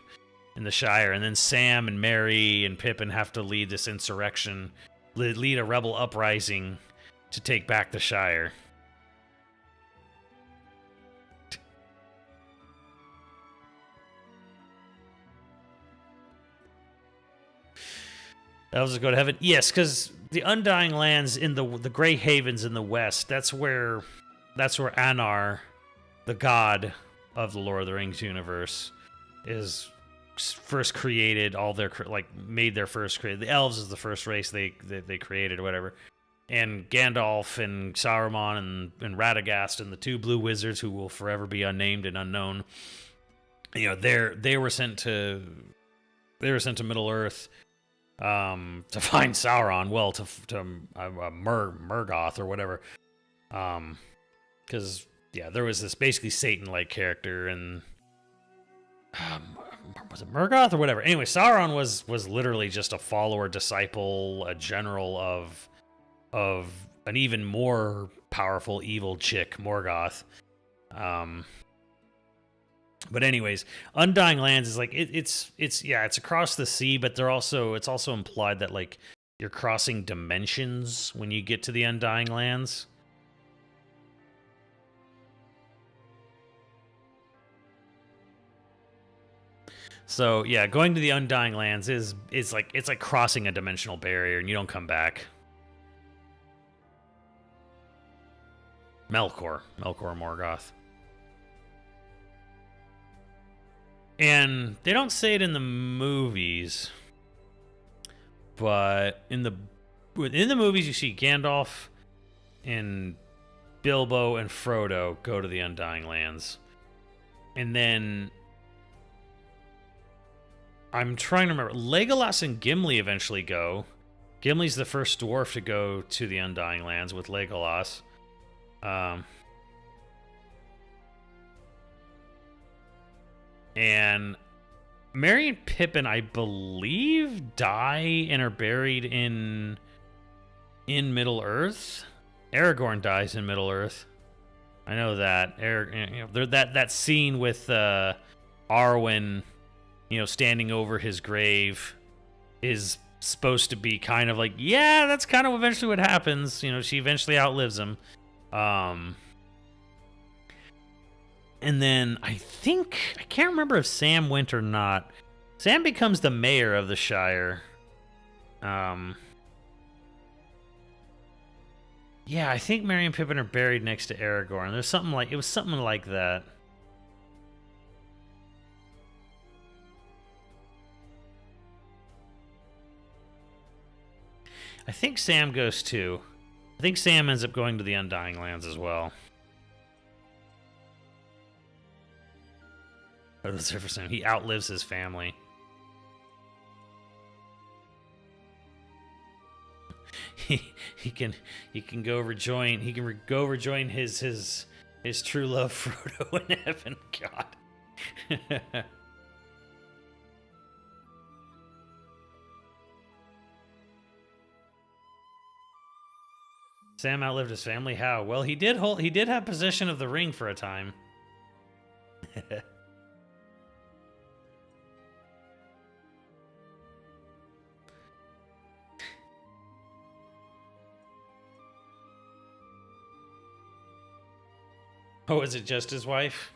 in the Shire. And then Sam and Merry and Pippin have to lead this insurrection, lead a rebel uprising to take back the Shire. Elves go to heaven. Yes, because the Undying Lands in the Grey Havens in the west. That's where Anar, the god of the Lord of the Rings universe, is first created. All their made their first create. The elves is the first race they created or whatever. And Gandalf and Saruman and Radagast and the two blue wizards who will forever be unnamed and unknown. You know, they were sent to Middle Earth to find Sauron. Well, to Murgoth or whatever. Because there was this basically Satan-like character, and was it Murgoth or whatever? Anyway, Sauron was literally just a follower, disciple, a general of an even more powerful evil chick, Morgoth. But anyways, Undying Lands is like it's across the sea, but it's also implied that like you're crossing dimensions when you get to the Undying Lands. So yeah, going to the Undying Lands is like crossing a dimensional barrier, and you don't come back. Melkor Morgoth. And they don't say it in the movies, but in the movies you see Gandalf and Bilbo and Frodo go to the Undying Lands. And then I'm trying to remember, Legolas and Gimli eventually go. Gimli's the first dwarf to go to the Undying Lands with Legolas. And Merry and Pippin, I believe, die and are buried in Middle Earth. Aragorn dies in Middle Earth. I know that. That scene with Arwen, standing over his grave, is supposed to be kind of like, yeah, that's kind of eventually what happens. She eventually outlives him. And then I can't remember if Sam went or not. Sam becomes the mayor of the Shire. Yeah, I think Merry and Pippin are buried next to Aragorn. It was something like that. I think Sam goes too. I think Sam ends up going to the Undying Lands as well. He outlives his family. He can go rejoin his true love Frodo in heaven. God. Sam outlived his family. How? Well, he did have possession of the ring for a time. Oh, is it just his wife?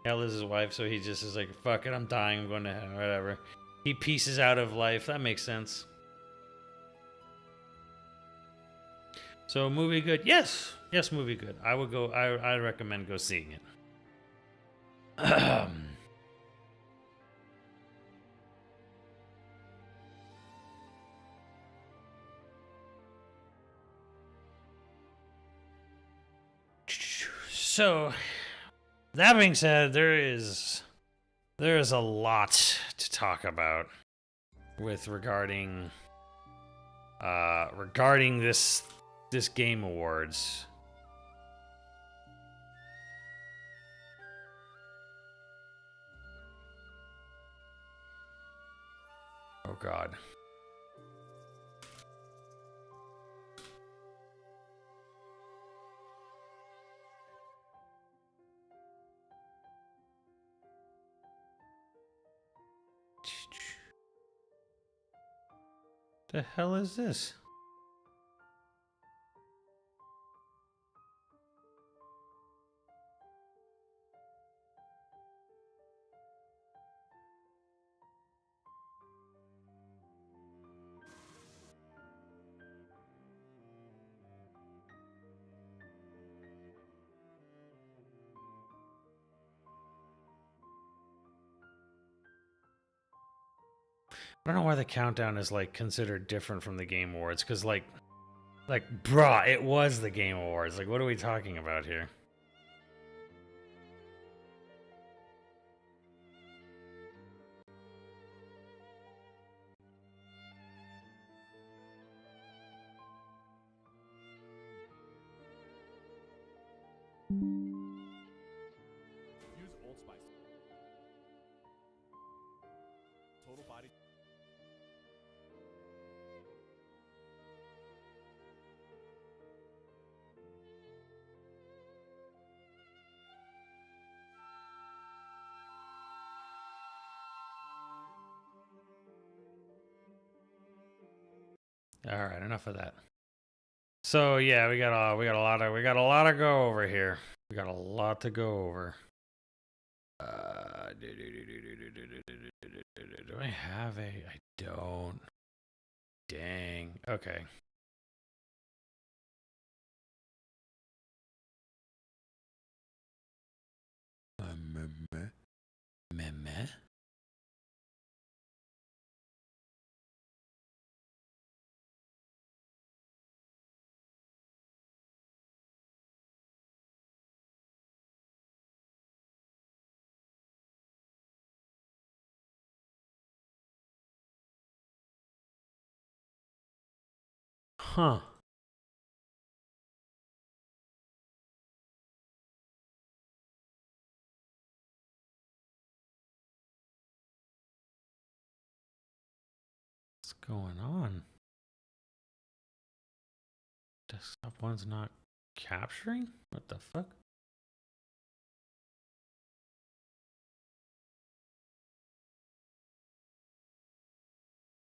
Hell is his wife, so he just is like, fuck it, I'm dying, I'm going to heaven, whatever. He pieces out of life. That makes sense. So, movie good? Yes, movie good. I would go. I recommend go seeing it. So, that being said, there is a lot to talk about regarding this Game Awards. Oh God. The hell is this? I don't know why the countdown is like considered different from the Game Awards, because like bruh, it was the Game Awards. Like, what are we talking about here? Use Old Spice. Total body. All right, enough of that. So yeah, we got a lot to go over here. We got a lot to go over. Do I have a? I don't. Dang. Okay. Meh. Huh. What's going on? Desktop one's not capturing? What the fuck?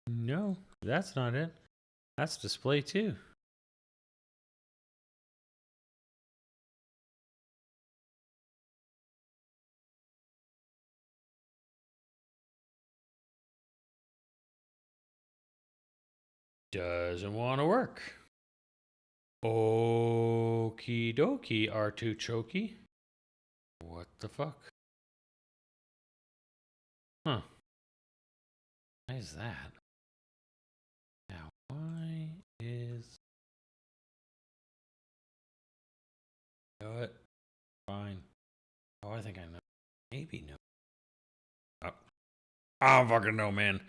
No, that's not it. That's display too. Doesn't want to work. Okie dokie, R2 What the fuck? Huh. Why is that? Now, why is... You know what? Fine. Oh, I think I know. Maybe no. Oh. I don't fucking know, man.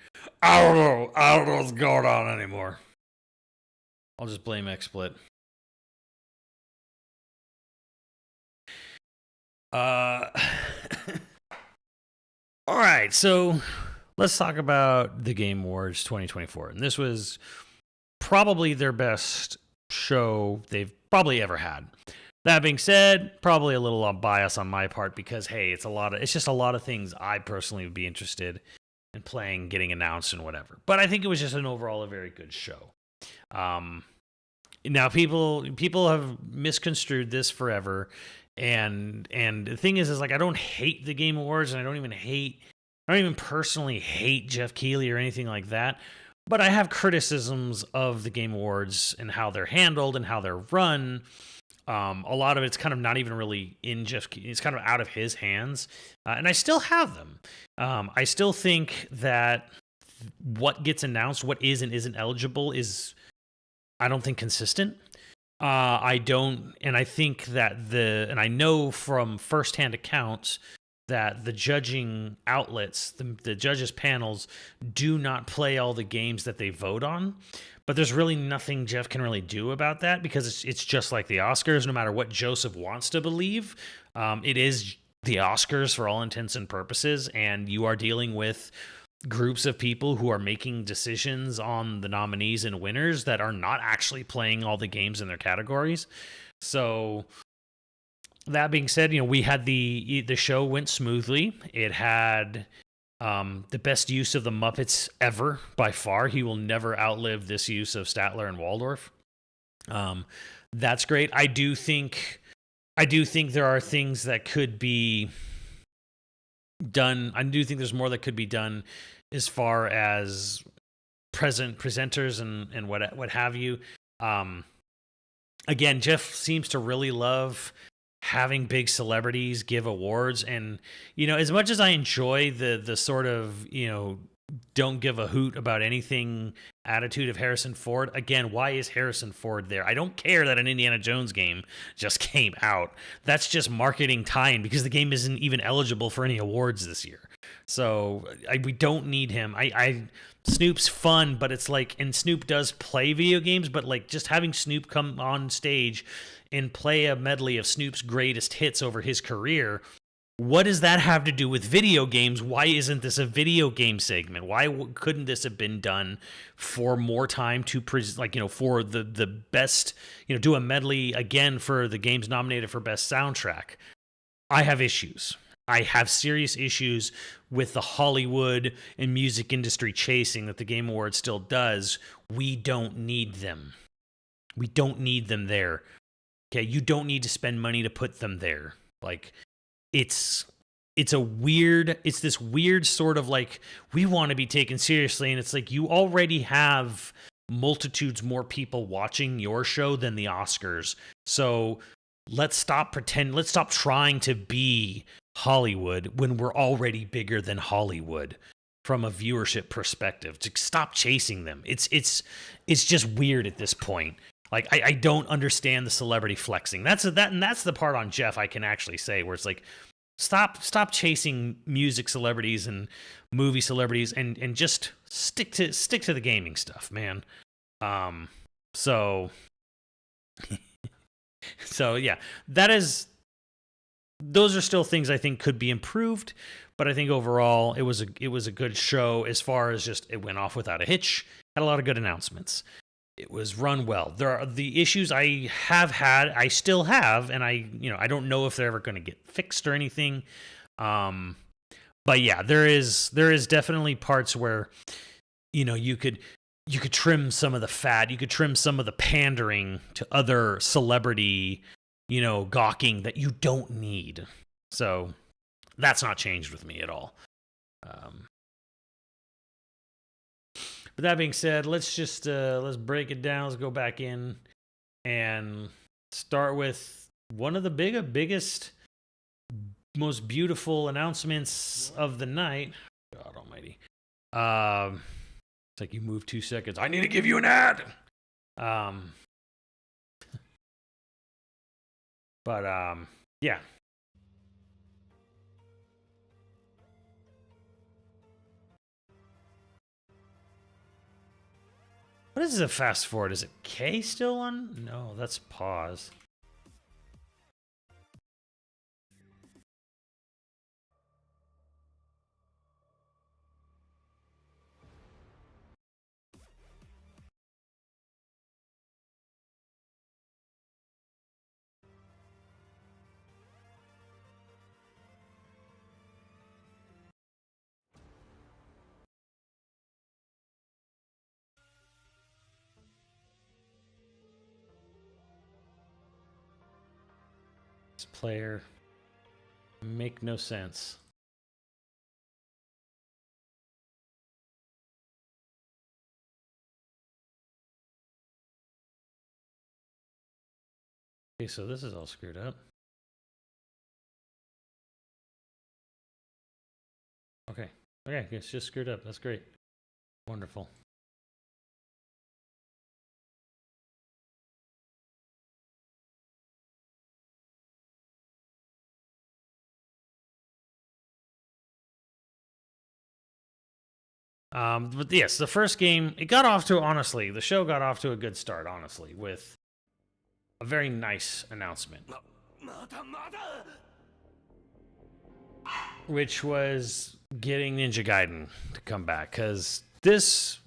I don't know. I don't know what's going on anymore. I'll just blame XSplit. All right, so let's talk about the Game Awards 2024. And this was probably their best show they've probably ever had. That being said, probably a little bias on my part because hey, it's just a lot of things I personally would be interested in playing, getting announced and whatever. But I think it was just an overall a very good show. Now people have misconstrued this forever, and the thing is like I don't hate the Game Awards, and I don't even personally hate Jeff Keighley or anything like that. But I have criticisms of the Game Awards and how they're handled and how they're run. A lot of it's kind of not even really in Jeff. It's kind of out of his hands, and I still have them. I still think that what gets announced, what is and isn't eligible, is I don't think consistent. I don't, and I think that and I know from firsthand accounts that the judging outlets, the judges panels, do not play all the games that they vote on. But there's really nothing Jeff can really do about that because it's just like the Oscars. No matter what Joseph wants to believe, it is the Oscars for all intents and purposes, and you are dealing with groups of people who are making decisions on the nominees and winners that are not actually playing all the games in their categories. So that being said, we had the show went smoothly. It had the best use of the Muppets ever by far. He will never outlive this use of Statler and Waldorf. That's great. I do think there are things that could be done. I do think there's more that could be done as far as presenters and what have you. Again, Jeff seems to really love having big celebrities give awards, and as much as I enjoy the sort of don't give a hoot about anything attitude of Harrison Ford. Again, why is Harrison Ford there? I don't care that an Indiana Jones game just came out. That's just marketing tie-in because the game isn't even eligible for any awards this year. So we don't need him. Snoop's fun, but it's like, and Snoop does play video games, but like just having Snoop come on stage and play a medley of Snoop's greatest hits over his career, what does that have to do with video games? Why isn't this a video game segment? Why couldn't this have been done for more time to for the best, do a medley again for the games nominated for best soundtrack? I have issues. I have serious issues with the Hollywood and music industry chasing that the Game Awards still does. We don't need them. We don't need them there. Okay, you don't need to spend money to put them there. Like, it's this weird sort of like, we want to be taken seriously, and it's like, you already have multitudes more people watching your show than the Oscars. So let's stop trying to be Hollywood when we're already bigger than Hollywood from a viewership perspective. To stop chasing them. It's just weird at this point. Like, I don't understand the celebrity flexing. That's the part on Jeff I can actually say, where it's like, stop chasing music celebrities and movie celebrities and just stick to the gaming stuff, man. So yeah, those are still things I think could be improved, but I think overall it was a good show as far as just it went off without a hitch, had a lot of good announcements. It was run well. There are the issues I still have, and I don't know if they're ever going to get fixed or anything. But yeah, there is definitely parts where, you could trim some of the fat, you could trim some of the pandering to other celebrity, gawking that you don't need. So that's not changed with me at all. But that being said, let's just let's break it down. Let's go back in and start with one of the biggest, most beautiful announcements of the night. God almighty. It's like you moved 2 seconds. I need to give you an ad. Yeah. What is a fast forward? Is it K still on? No, that's pause. This player make no sense. Okay, so this is all screwed up. Okay, it's just screwed up. That's great. Wonderful. But yes, the first game, the show got off to a good start, honestly, with a very nice announcement, which was getting Ninja Gaiden to come back. Because this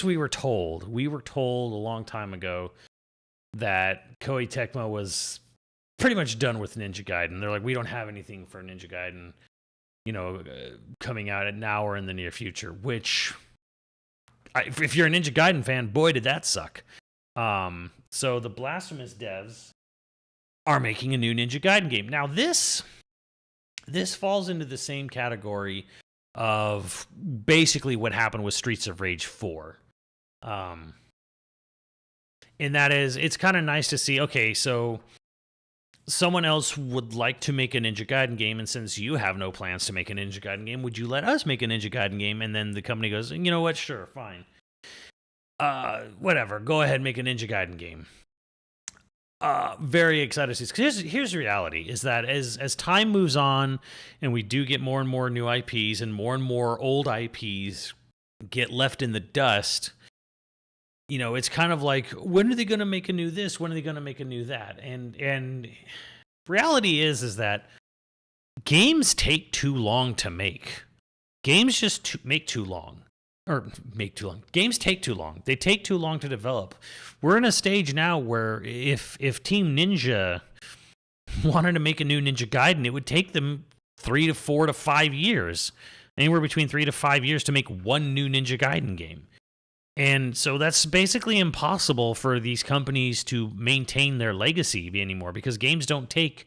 we were told a long time ago that Koei Tecmo was pretty much done with Ninja Gaiden. They're like, we don't have anything for Ninja Gaiden, coming out now or in the near future, which, if you're a Ninja Gaiden fan, boy, did that suck. So the Blasphemous devs are making a new Ninja Gaiden game. Now, this falls into the same category of basically what happened with Streets of Rage 4. And that is, it's kind of nice to see, okay, so someone else would like to make a Ninja Gaiden game, and since you have no plans to make a Ninja Gaiden game, would you let us make a Ninja Gaiden game? And then the company goes, you know what, sure, fine. Whatever, go ahead, make a Ninja Gaiden game. Very excited to see. Here's the reality: is that as time moves on, and we do get more and more new IPs, and more old IPs get left in the dust. You know, it's kind of like, when are they going to make a new this? When are they going to make a new that? And reality is that games take too long to make. Games just make too long. Games take too long. They take too long to develop. We're in a stage now where if Team Ninja wanted to make a new Ninja Gaiden, it would take them 3 to 4 to 5 years. Anywhere between 3 to 5 years to make one new Ninja Gaiden game. And so that's basically impossible for these companies to maintain their legacy anymore, because games don't take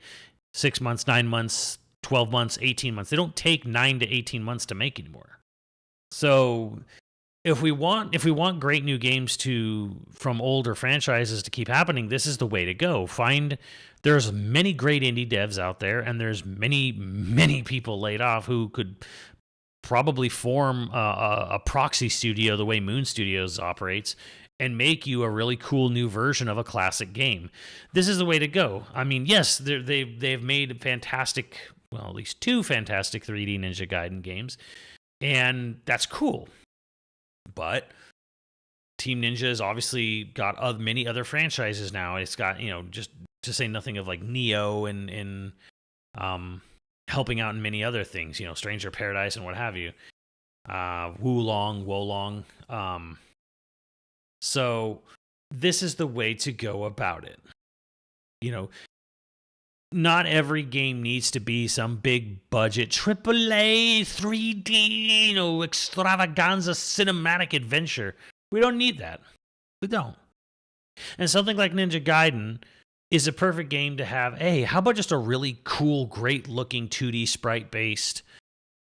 6 months, 9 months, 12 months, 18 months. They don't take 9 to 18 months to make anymore. So if we want great new games from older franchises to keep happening, this is the way to go. There's many great indie devs out there, and there's many people laid off who could probably form a proxy studio the way Moon Studios operates and make you a really cool new version of a classic game. This is the way to go. I mean, yes, they've made fantastic, well, at least 2 fantastic 3D Ninja Gaiden games, and that's cool. But Team Ninja has obviously got many other franchises now. It's got, just to say nothing of like Neo and helping out in many other things, Stranger Paradise and what have you. Wolong. So this is the way to go about it. Not every game needs to be some big budget AAA 3D, extravaganza cinematic adventure. We don't need that. We don't. And something like Ninja Gaiden is a perfect game to have. Hey, how about just a really cool, great-looking 2D sprite-based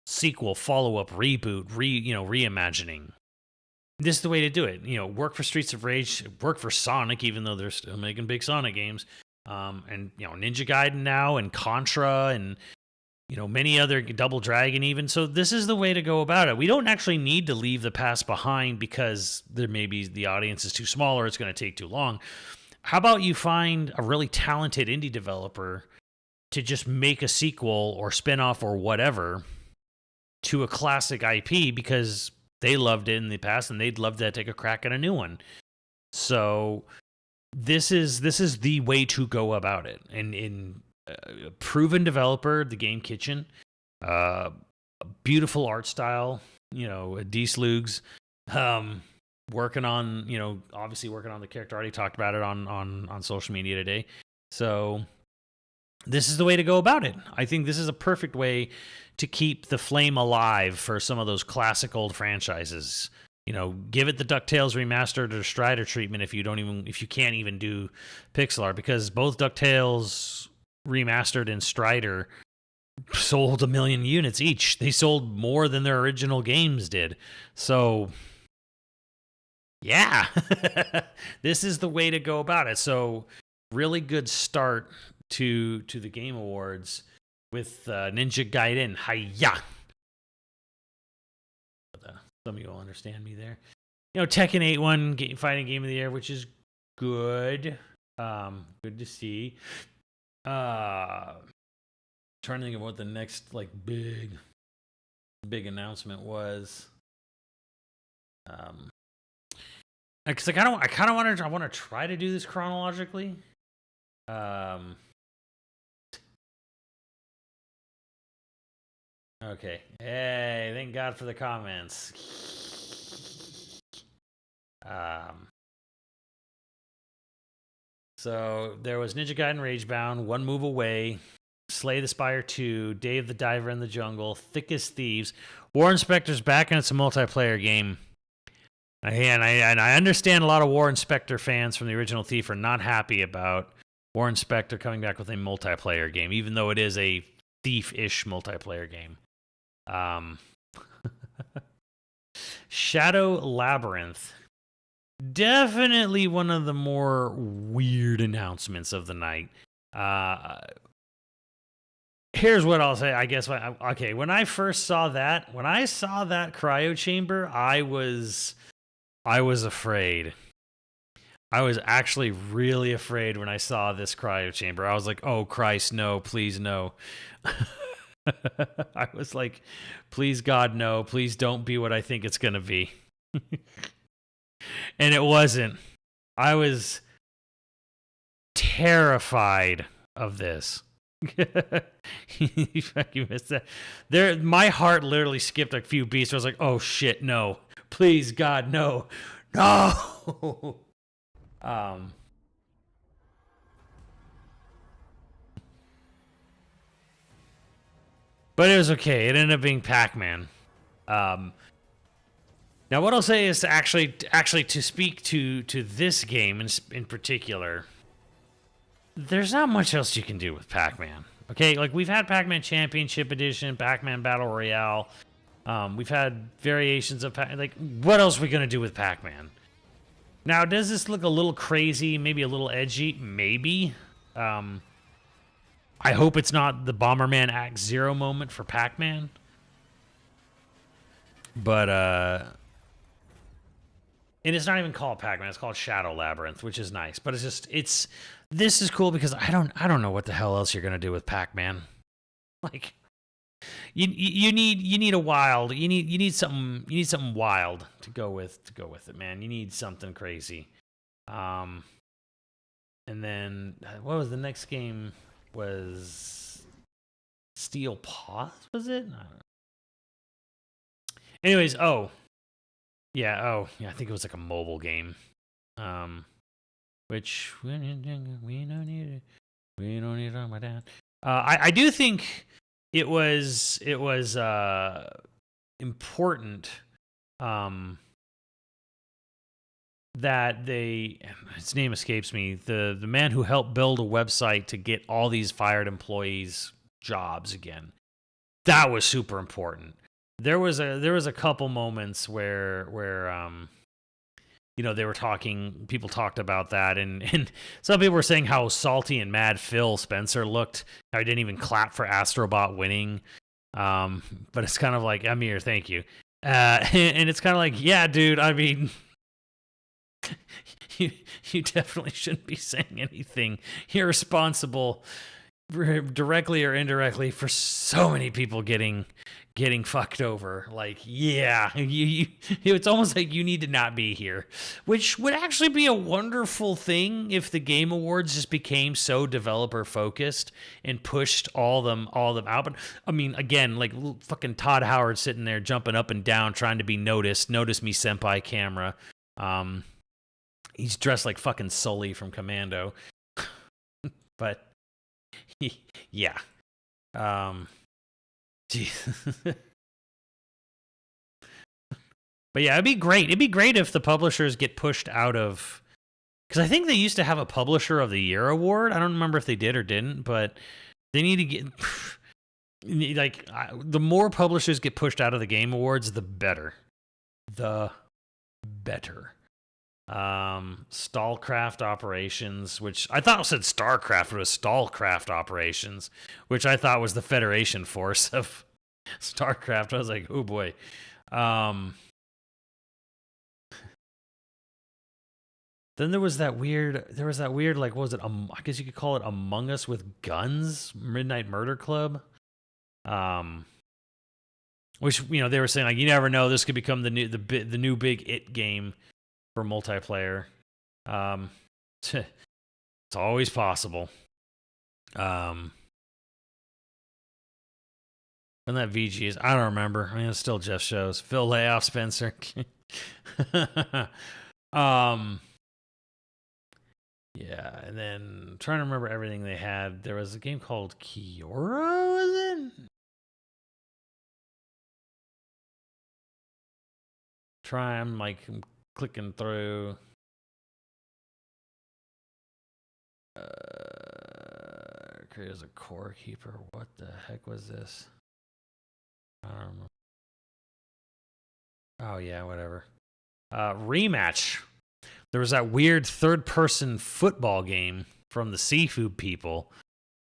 sequel, follow-up, reboot, reimagining? This is the way to do it. Work for Streets of Rage, work for Sonic, even though they're still making big Sonic games. And Ninja Gaiden now, and Contra, and many other, Double Dragon even. So this is the way to go about it. We don't actually need to leave the past behind because there maybe the audience is too small or it's going to take too long. How about you find a really talented indie developer to just make a sequel or spin-off or whatever to a classic IP because they loved it in the past and they'd love to take a crack at a new one. So this is the way to go about it. And in a proven developer, the Game Kitchen, a beautiful art style, D-Slugs, working on, obviously working on the character. I already talked about it on social media today. So this is the way to go about it. I think this is a perfect way to keep the flame alive for some of those classic old franchises. Give it the DuckTales remastered or Strider treatment if you can't even do pixel art, because both DuckTales remastered and Strider sold 1 million units each. They sold more than their original games did. So yeah, this is the way to go about it. So really good start to the Game Awards with Ninja Gaiden. Hi-ya! Some of you will understand me there. Tekken 8 won Fighting Game of the Year, which is good. Good to see. Trying to think of what the next big announcement was. Because I want to try to do this chronologically. Okay. Hey, thank God for the comments. So there was Ninja Gaiden Ragebound, One Move Away, Slay the Spire 2, Dave the Diver in the Jungle, Thick as Thieves. War Inspector's back and it's a multiplayer game. And I understand a lot of War Inspector fans from the original Thief are not happy about War Inspector coming back with a multiplayer game, even though it is a Thief-ish multiplayer game. Shadow Labyrinth. Definitely one of the more weird announcements of the night. Here's what I'll say. I guess when I first saw that, cryo chamber, I was afraid. I was actually really afraid when I saw this cryo chamber. I was like, "Oh Christ, no, please no." I was like, "Please God, no. Please don't be what I think it's going to be." And it wasn't. I was terrified of this. You fucking missed that. My heart literally skipped a few beats. I was like, "Oh shit, no! Please, God, no, no!" But it was okay. It ended up being Pac-Man. Now, what I'll say is actually to speak to this game in particular. There's not much else you can do with Pac-Man. Okay, like we've had Pac-Man Championship Edition, Pac-Man Battle Royale. We've had variations of like what else are we gonna do with Pac-Man? Now, does this look a little crazy? Maybe a little edgy? Maybe. I hope it's not the Bomberman Act Zero moment for Pac-Man. But and it's not even called Pac-Man. It's called Shadow Labyrinth, which is nice. But this is cool because I don't know what the hell else you're gonna do with Pac-Man. Like, you need a wild. You need something wild to go with it, man. You need something crazy. And then what was the next game? Was Steel Paws? Was it? I don't know. Anyways, I think it was like a mobile game. Which we don't need to talk about that. I do think it was important that his name escapes me, the man who helped build a website to get all these fired employees jobs again. That was super important. There was a couple moments where they were talking, people talked about that, and some people were saying how salty and mad Phil Spencer looked. How he didn't even clap for Astrobot winning. But it's kind of like, Amir, thank you. And it's kind of like, yeah, dude, I mean, you definitely shouldn't be saying anything irresponsible, directly or indirectly, for so many people getting fucked over. Like, yeah, it's almost like you need to not be here, which would actually be a wonderful thing if the Game Awards just became so developer focused and pushed all them out. But I mean, again, like fucking Todd Howard sitting there jumping up and down trying to be noticed. Notice me, senpai camera. He's dressed like fucking Sully from Commando. But yeah. But yeah, it'd be great. It'd be great if the publishers get pushed out of, because I think they used to have a Publisher of the Year award. I don't remember if they did or didn't, but they need to get like the more publishers get pushed out of the Game Awards, the better. The better. Stallcraft Operations, which I thought said Starcraft, but it was Stallcraft Operations, which I thought was the Federation force of Starcraft. I was like, oh boy. Then there was that weird, like, what was it? I guess you could call it Among Us with Guns, Midnight Murder Club. Which, they were saying, like, you never know, this could become the new big It game for multiplayer. It's always possible. And that VG is, I don't remember. I mean, it's still Jeff shows. Phil layoff Spencer. Yeah, and then I'm trying to remember everything they had. There was a game called Kiora, was it? I'm clicking through. Here's a Core Keeper. What the heck was this? I don't remember. Oh yeah, whatever. Rematch. There was that weird third-person football game from the Seafood people.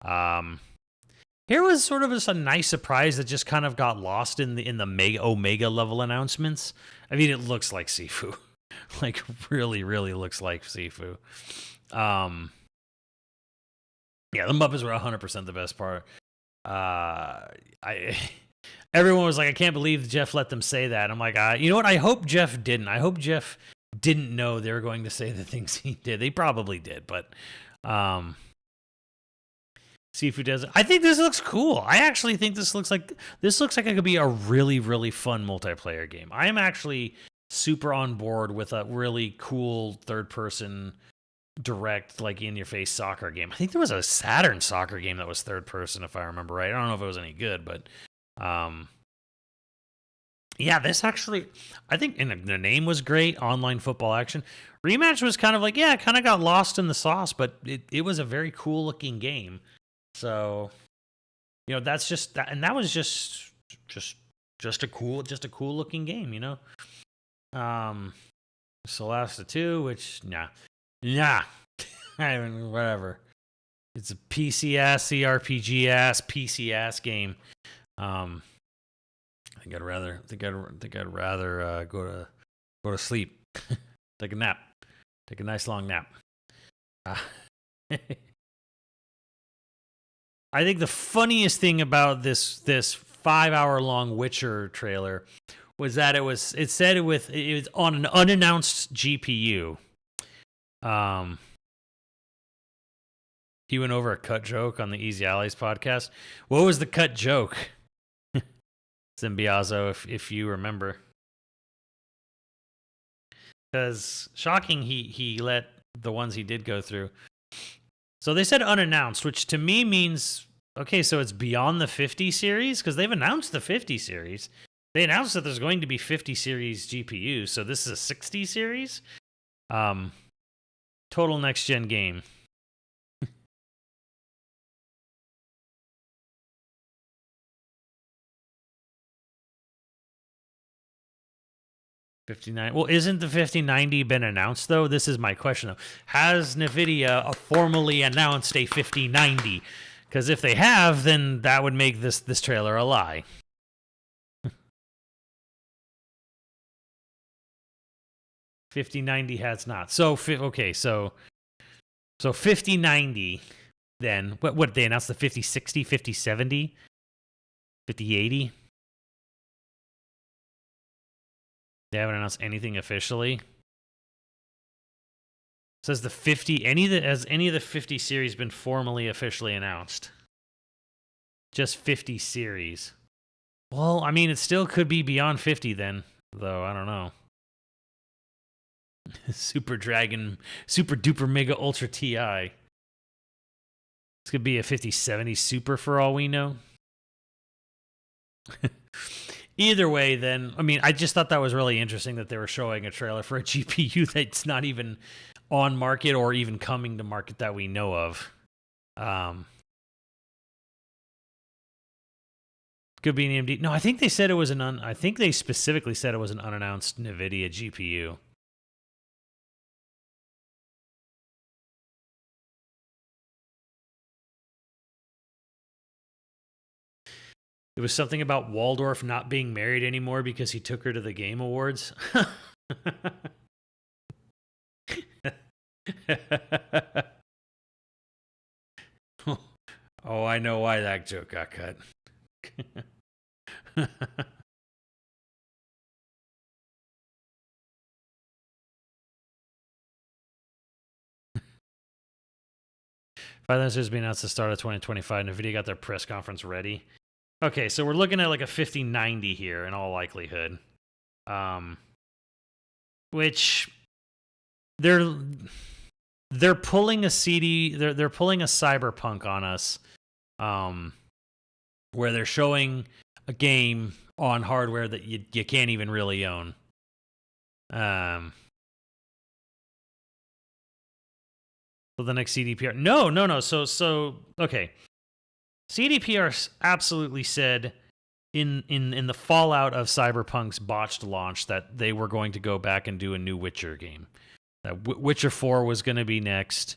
Here was sort of just a nice surprise that just kind of got lost in the mega Omega level announcements. I mean, it looks like Sifu, like really, really looks like Sifu. Yeah, the Muppets were 100% the best part. Everyone was like, I can't believe Jeff let them say that. I'm like, you know what? I hope Jeff didn't. I hope Jeff didn't know they were going to say the things he did. They probably did, but Sifu does it. I think this looks cool. I actually think this looks like it could be a really, really fun multiplayer game. I am actually super on board with a really cool third-person direct, like in-your-face soccer game. I think there was a Saturn soccer game that was third-person, if I remember right. I don't know if it was any good, but yeah, this actually, I think, and the name was great. Online football action. Rematch was kind of like, yeah, it kind of got lost in the sauce, but it was a very cool-looking game. So, you know, that's just that, and that was just a cool looking game, you know. Celeste 2, which nah, I mean, whatever. It's a PC-ass, CRPG ass, PC ass game. I think I'd rather go to sleep, take a nap, take a nice long nap. I think the funniest thing about this 5-hour long Witcher trailer was that it said it was on an unannounced GPU. He went over a cut joke on the Easy Allies podcast. What was the cut joke? Zimbiazo, if you remember. Because shocking, he let the ones he did go through. So they said unannounced, which to me means, okay, so it's beyond the 50 series? Because they've announced the 50 series. They announced that there's going to be 50 series GPUs, so this is a 60 series? Total next-gen game. $59. Well, isn't the 5090 been announced, though? This is my question, though. Has NVIDIA formally announced a 5090? Because if they have, then that would make this trailer a lie. $5090 has not. So, okay, so 5090, then, what they announced the 5060, 5070, 5080? They haven't announced anything officially. It says the 50. Has any of the 50 series been formally officially announced? Just 50 series. Well, I mean, it still could be beyond 50 then, though. I don't know. Super Dragon, Super Duper Mega Ultra TI. This could be a 5070 Super for all we know. Either way, then, I mean, I just thought that was really interesting that they were showing a trailer for a GPU that's not even on market or even coming to market that we know of. Could be an AMD. No, I think they said it was I think they specifically said it was an unannounced NVIDIA GPU. It was something about Waldorf not being married anymore because he took her to the Game Awards. Oh, I know why that joke got cut. Finance has been announced at the start of 2025. NVIDIA got their press conference ready. Okay, so we're looking at like a 5090 here in all likelihood. Which they're pulling a they're pulling a cyberpunk on us, where they're showing a game on hardware that you can't even really own. So the next CDPR, no. So okay. CDPR absolutely said in the fallout of Cyberpunk's botched launch that they were going to go back and do a new Witcher game. That Witcher 4 was going to be next.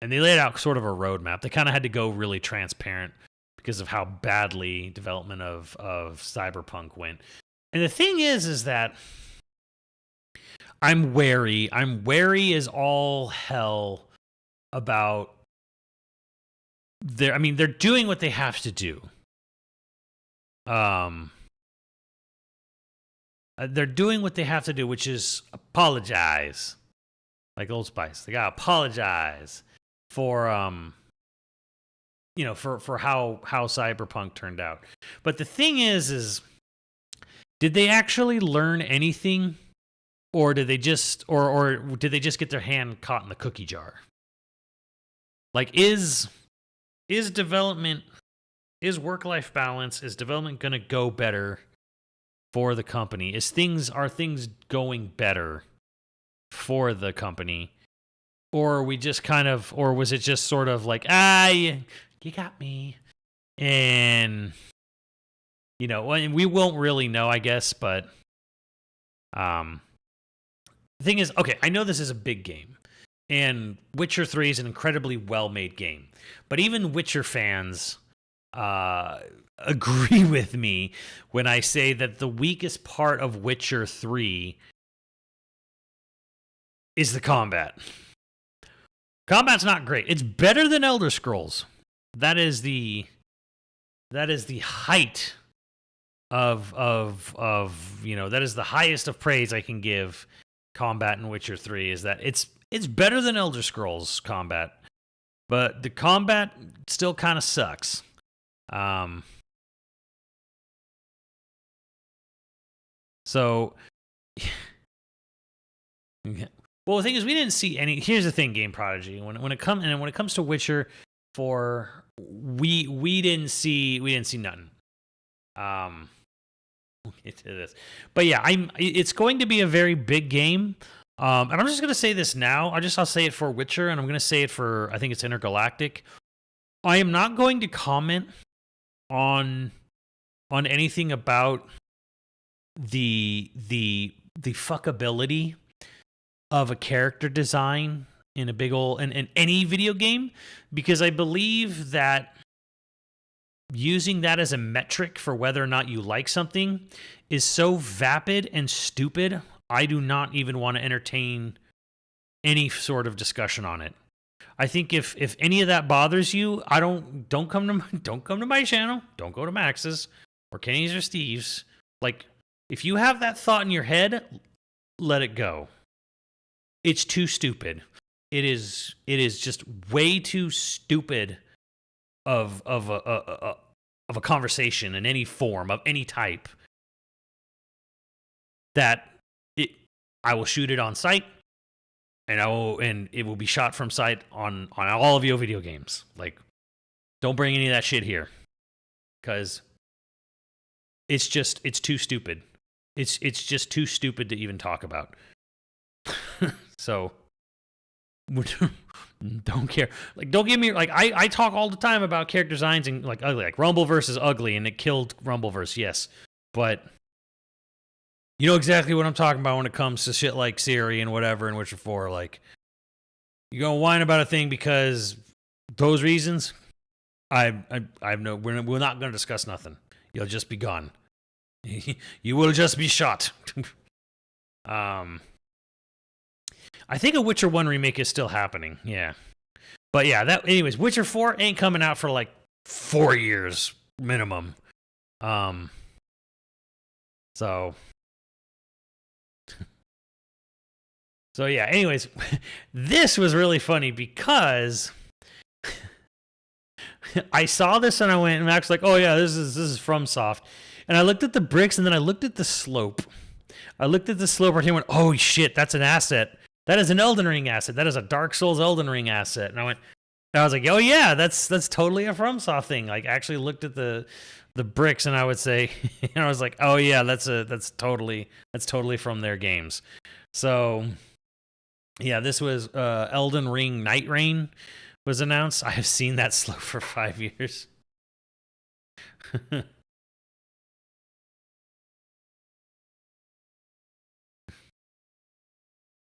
and they laid out sort of a roadmap. They kind of had to go really transparent because of how badly development of Cyberpunk went. And the thing is that I'm wary. I'm wary as all hell about they're doing what they have to do. They're doing what they have to do, which is apologize. Like Old Spice. They gotta apologize for for how Cyberpunk turned out. But the thing is did they actually learn anything? Or did they just or did they just get their hand caught in the cookie jar? Like is development, is work-life balance, is development going to go better for the company? Are things going better for the company? Or are we just or was it just sort of like, you got me? And we won't really know, I guess, but the thing is, okay, I know this is a big game. And Witcher 3 is an incredibly well-made game. But even Witcher fans agree with me when I say that the weakest part of Witcher 3 is the combat. Combat's not great. It's better than Elder Scrolls. That is the height of that is the highest of praise I can give combat in Witcher 3, is that it's better than Elder Scrolls combat, but the combat still kind of sucks. So, well, the thing is, we didn't see any. Here's the thing, Game Prodigy. When it comes to Witcher 4, we didn't see nothing. We'll get to this, but yeah, it's going to be a very big game. And I'm just going to say this now. I'll say it for Witcher, and I'm going to say it for, I think it's Intergalactic. I am not going to comment on anything about the fuckability of a character design in a big ol' in any video game, because I believe that using that as a metric for whether or not you like something is so vapid and stupid. I do not even want to entertain any sort of discussion on it. I think if any of that bothers you, don't come to my channel. Don't go to Max's or Kenny's or Steve's. Like, if you have that thought in your head, let it go. It's too stupid. It is just way too stupid of a conversation in any form of any type that I will shoot it on site, and it will be shot from site on all of your video games. Like, don't bring any of that shit here, because it's too stupid. It's just too stupid to even talk about. So don't care. Like, don't give me, like, I talk all the time about character designs and like ugly, like Rumbleverse is ugly and it killed Rumbleverse, yes, but you know exactly what I'm talking about when it comes to shit like Siri and whatever in Witcher 4. Like, you gonna whine about a thing because those reasons? We're not gonna discuss nothing. You'll just be gone. You will just be shot. I think a Witcher 1 remake is still happening. Yeah. But yeah, anyways, Witcher 4 ain't coming out for like 4 years minimum. So yeah, anyways, this was really funny because I saw this and I went, and Max was like, "Oh yeah, this is FromSoft." And I looked at the bricks and then I looked at the slope. I looked at the slope right here and went, "Oh shit, that's an asset. That is an Elden Ring asset. That is a Dark Souls Elden Ring asset." And I was like, "Oh yeah, that's totally a FromSoft thing." Like, I actually looked at the bricks and I would say, and I was like, "Oh yeah, that's totally from their games." So yeah, this was Elden Ring Night Rain was announced. I have seen that slope for 5 years.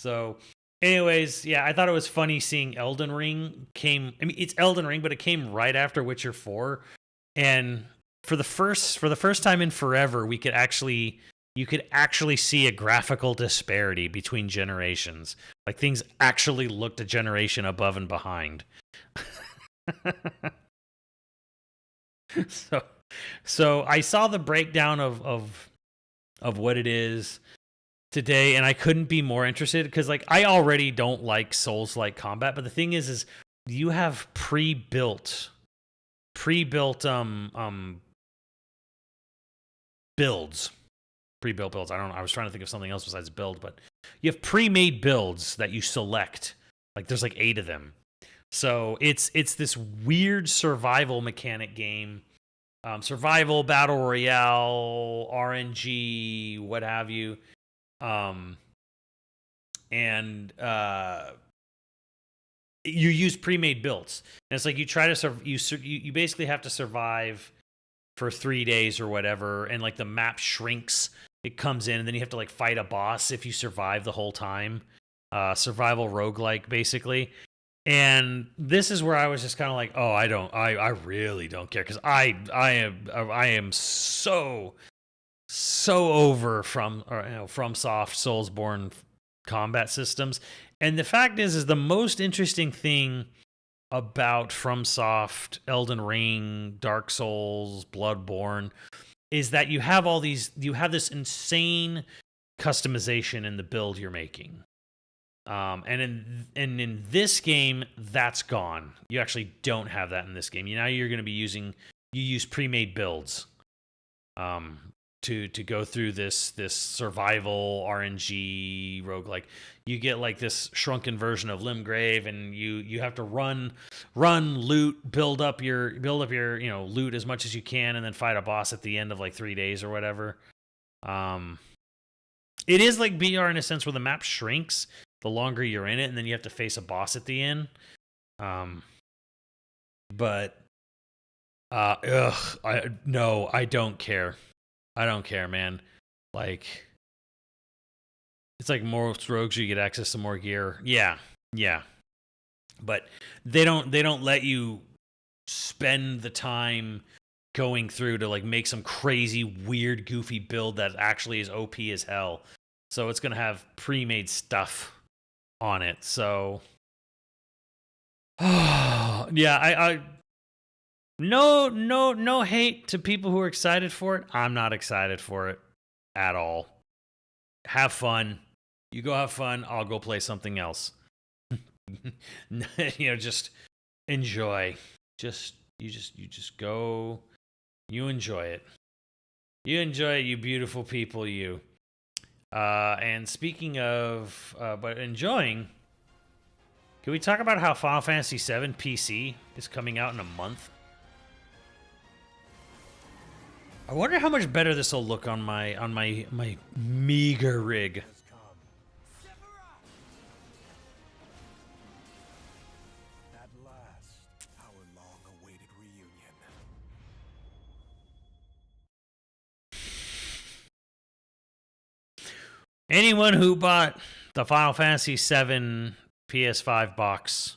So Anyways, yeah, I thought it was funny seeing Elden Ring came. I mean, it's Elden Ring, but it came right after Witcher 4, and for the first time in forever, you could actually see a graphical disparity between generations. Like things actually looked a generation above and behind. so so I saw the breakdown of what it is today, and I couldn't be more interested because like I already don't like Souls like combat, but the thing is you have pre-built builds. Pre-built builds. I was trying to think of something else besides build, but you have pre-made builds that you select. Like there's like 8 of them. So it's this weird survival mechanic game. Survival, battle royale, RNG, what have you. And you use pre-made builds. And it's like you try to you basically have to survive for 3 days or whatever, and like the map shrinks. It comes in, and then you have to like fight a boss if you survive the whole time. Survival roguelike, basically. And this is where I was just kind of like, oh, I really don't care, because I am so over from soft Soulsborne combat systems. And the fact is the most interesting thing about FromSoft, Elden Ring, Dark Souls, Bloodborne is that you have this insane customization in the build you're making. And in this game, that's gone. You actually don't have that in this game. Now you're going to be you use pre-made builds to go through this survival RNG roguelike. You get like this shrunken version of Limgrave, and you have to run, loot, build up your loot as much as you can, and then fight a boss at the end of like 3 days or whatever. It is like BR in a sense where the map shrinks the longer you're in it, and then you have to face a boss at the end. But I don't care. I don't care, man. Like, it's like most rogues, you get access to more gear. Yeah. But they don't let you spend the time going through to like make some crazy, weird, goofy build that actually is OP as hell. So it's gonna have pre-made stuff on it. So yeah, I no hate to people who are excited for it. I'm not excited for it at all. Have fun. You go have fun. I'll go play something else. Just enjoy. You just go. You enjoy it. You enjoy it, you beautiful people, you. And speaking of, but enjoying, can we talk about how Final Fantasy VII PC is coming out in a month? I wonder how much better this will look on my meager rig. At last, our long-awaited reunion. Anyone who bought the Final Fantasy VII PS5 box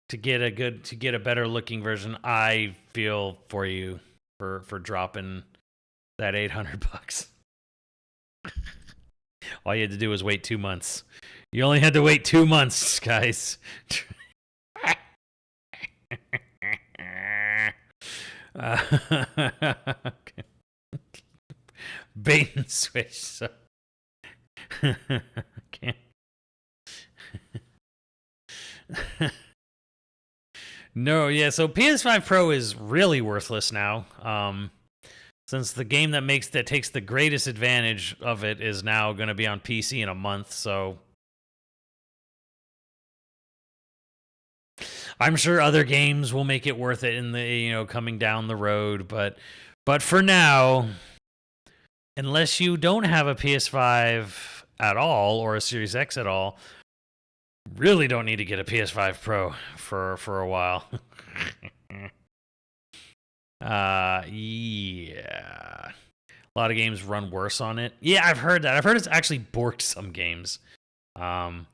to get a better looking version, I feel for you for dropping that $800. All you had to do was wait 2 months. You only had to wait 2 months, guys. Bait and switch. So. Okay. No, yeah, so PS5 Pro is really worthless now. Since the game that takes the greatest advantage of it is now going to be on PC in a month, so I'm sure other games will make it worth it in the coming down the road, but for now, unless you don't have a PS5 at all or a Series X at all, really don't need to get a PS5 Pro for a while. Yeah. A lot of games run worse on it. Yeah, I've heard that. I've heard it's actually borked some games. I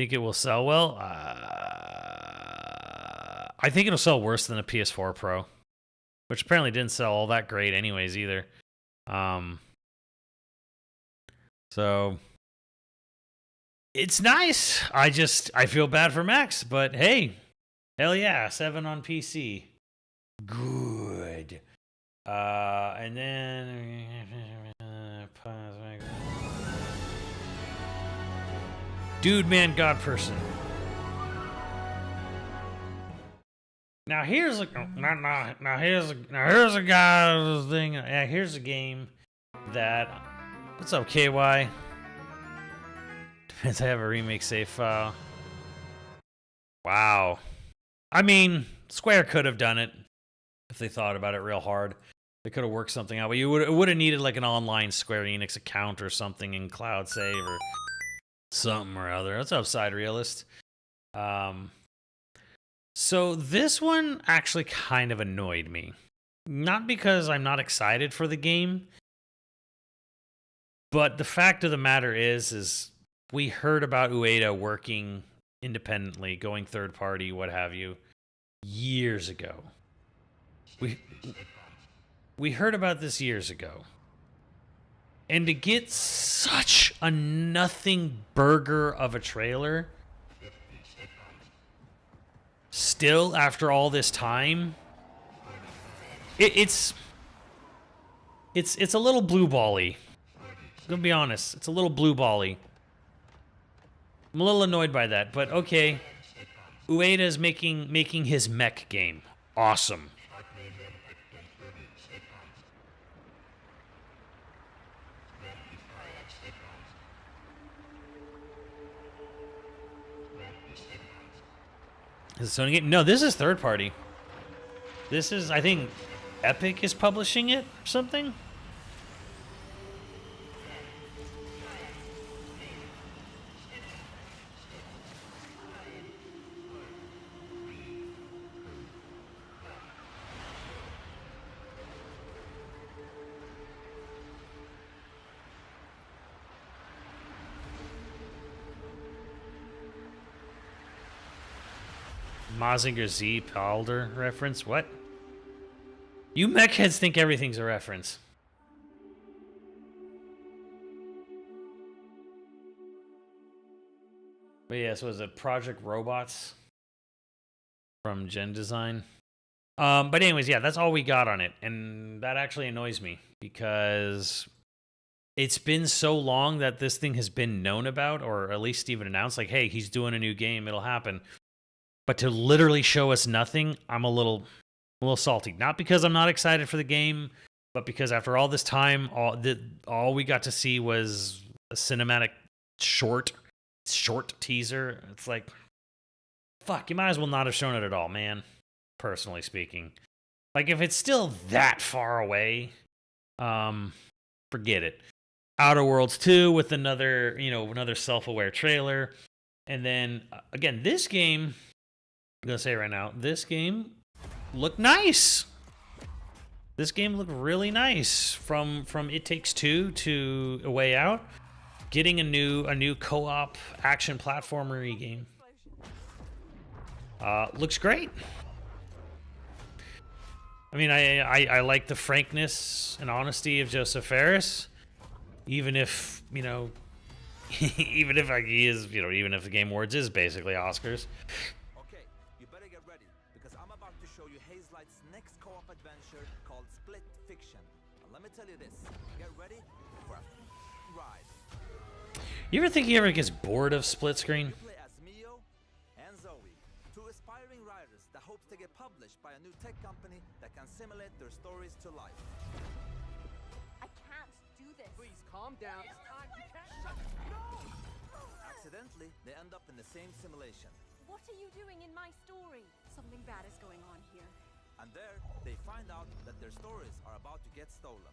Think it will sell well? I think it'll sell worse than a PS4 Pro, which apparently didn't sell all that great anyways either. So it's nice. I feel bad for Max, but hey, hell yeah, 7 on PC. Good. And then Dude, Man, God Person. Now here's a here's a guy thing. Yeah, here's a game that. What's up, KY? Depends. I have a remake save file. Wow. I mean, Square could have done it if they thought about it real hard. They could have worked something out, but it would have needed like an online Square Enix account or something in Cloud Save or something or other. What's up, Side Realist? So this one actually kind of annoyed me. Not because I'm not excited for the game, but the fact of the matter is we heard about Ueda working independently, going third party, what have you, years ago. We heard about this years ago. And to get such a nothing burger of a trailer still after all this time, it's a little blue bally. I'm gonna be honest, it's a little blue bally. I'm a little annoyed by that, but okay. Ueda is making his mech game. Awesome. Is it Sony game? No, this is third party. This is, I think, Epic is publishing it or something. Mazinger Z Palder reference? What? You mech heads think everything's a reference. But yeah, so was it Project Robots from Gen Design? But anyways, yeah, that's all we got on it. And that actually annoys me because it's been so long that this thing has been known about, or at least even announced, like, hey, he's doing a new game, it'll happen. But to literally show us nothing, I'm a little salty. Not because I'm not excited for the game, but because after all this time, all we got to see was a cinematic short teaser. It's like, fuck, you might as well not have shown it at all, man. Personally speaking. Like, if it's still that far away, forget it. Outer Worlds 2 with another self-aware trailer. And then, again, this game, I'm going to say right now, this game looked nice. This game looked really nice. From It Takes Two to A Way Out. Getting a new co-op action platformer game. Looks great. I mean, I like the frankness and honesty of Joseph Fares. Even if, even if he is, even if the Game Awards is basically Oscars. Okay, you better get ready, because I'm about to show you Hazelight's next co-op adventure called Split Fiction. And let me tell you this, get ready for a ride. You ever think he ever gets bored of split screen? You play as Mio and Zoe, two aspiring writers that hopes to get published by a new tech company that can simulate their stories to life. I can't do this. Please calm down. It's time. You can't shut. No! Accidentally, they end up in the same simulation. What are you doing in my story? Something bad is going on here. And there, they find out that their stories are about to get stolen.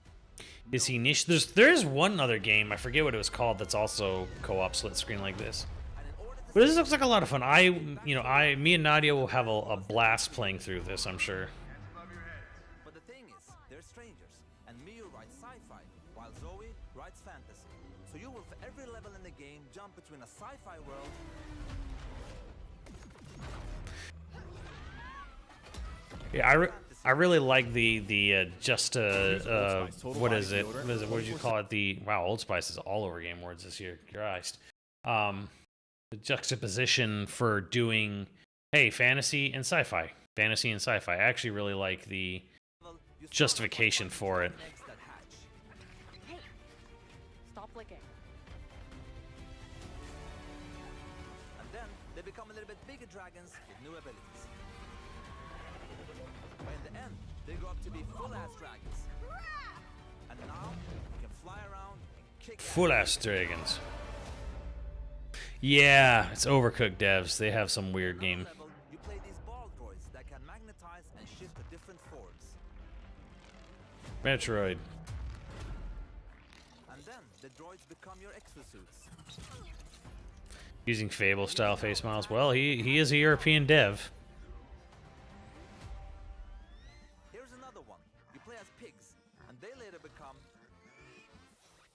Is he niche? There's one other game, I forget what it was called, that's also co-op split screen like this. And in order to But this looks like a lot of fun. Me and Nadia will have a blast playing through this, I'm sure. But the thing is, they're strangers, and Mio writes sci-fi, while Zoe writes fantasy. So you will forever level in the game jump between a sci-fi world Yeah, I really like the just what is it? What is it? What did you call it? The wow, Old Spice is all over Game Awards this year. Christ. The juxtaposition for doing fantasy and sci-fi. Fantasy and sci-fi. I actually really like the justification for it. eggs that hatch. Hey, stop licking. And then they become a little bit bigger dragons with new abilities. But in the end, they grow up to be full-ass dragons. And now you can fly around and kick Full ass dragons. Yeah, it's Overcooked devs. They have some weird game. level, you play these ball droids that can magnetize and shift to different forms. Metroid. And then the droids become your exosuits. Using Fable style face models. Well, he is a European dev. Here's another one. You play as pigs, and they later become...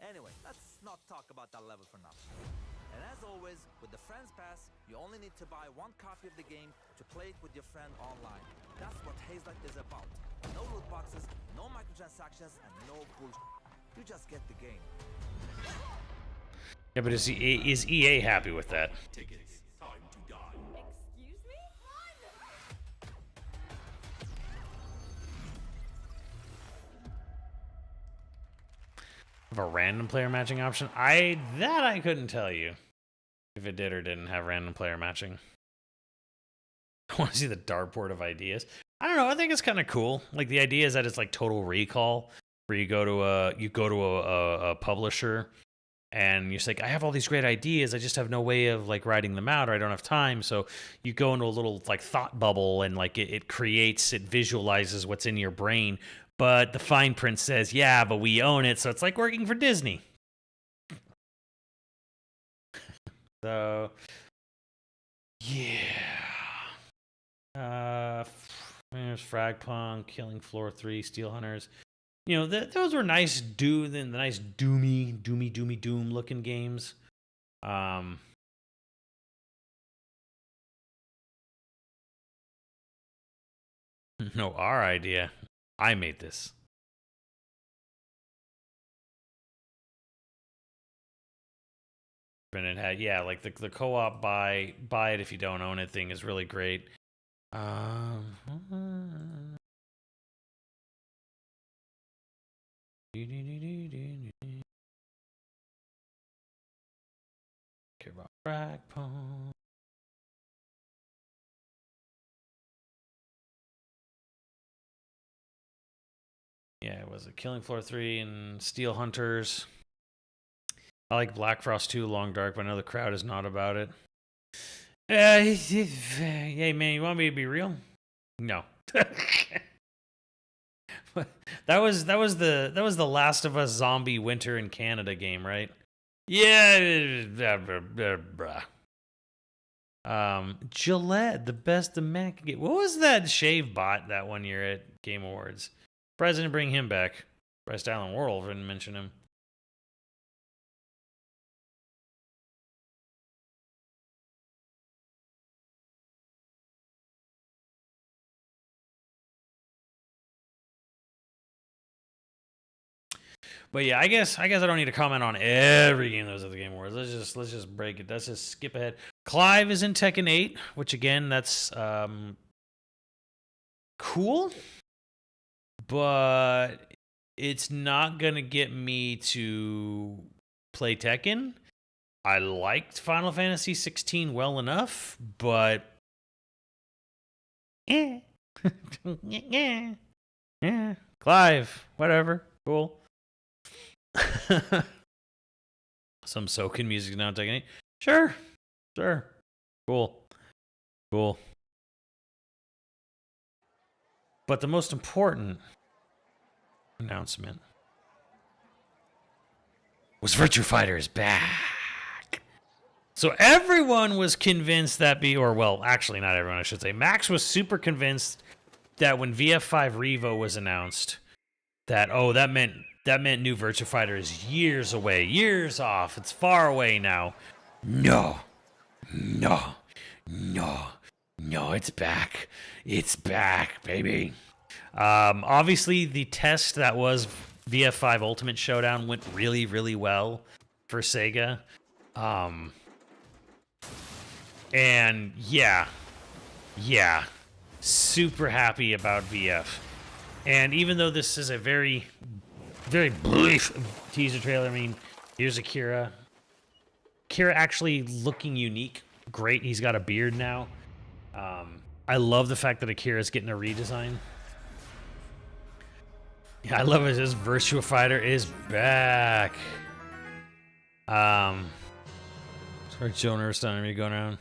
Anyway, let's not talk about that level for now. And as always, with the Friends Pass, you only need to buy one copy of the game to play it with your friend online. That's what Hazelight is about. No loot boxes, no microtransactions, and no bullshit. You just get the game. Yeah, but is EA happy with that? Tickets. Time to die. Excuse me? Have a random player matching option? I couldn't tell you if it did or didn't have random player matching. I want to see the dartboard of ideas. I don't know. I think it's kind of cool. Like the idea is that it's like Total Recall, where you go to a publisher, and you're just like, I have all these great ideas. I just have no way of like writing them out, or I don't have time. So you go into a little like thought bubble, and like it visualizes what's in your brain. But the fine print says, yeah, but we own it. So it's like working for Disney. So, yeah. There's Fragpunk, Killing Floor 3, Steel Hunters. You know, those were nice, the nice doomy doom looking games. No, our idea. I made this. And it had, yeah, like the co-op buy it if you don't own it thing is really great. Okay, about Fragpunk. Yeah, it was a Killing Floor 3 and Steel Hunters. I like Black Frost 2, Long Dark, but I know the crowd is not about it. Hey man, you want me to be real? No. that was the Last of Us zombie winter in Canada game, right? Yeah. Gillette, the best the Mac can get. What was that shave bot that one year at Game Awards? President, bring him back. Bryce Allen Worrell didn't mention him. But yeah, I guess I don't need to comment on every game that was at the Game Awards. Let's just break it. Let's just skip ahead. Clive is in Tekken 8, which again, that's cool, but it's not gonna get me to play Tekken. I liked Final Fantasy 16 well enough, but yeah, Clive, whatever, cool. Some Soken music now taking it. Sure. Cool. But the most important announcement was Virtua Fighter is back. So everyone was convinced that actually not everyone, I should say. Max was super convinced that when VF5 Revo was announced, that meant that meant new Virtua Fighter is years away, years off. It's far away now. No, no, no, no, it's back. It's back, baby. Obviously, the test that was VF5 Ultimate Showdown went really, really well for Sega. And yeah, super happy about VF. And even though this is a very, very brief teaser trailer, I mean, here's Akira. Akira actually looking unique. Great, he's got a beard now. I love the fact that Akira's getting a redesign. Yeah, I love it. This Virtua Fighter is back. Sorry, Joe Nurse on me going around.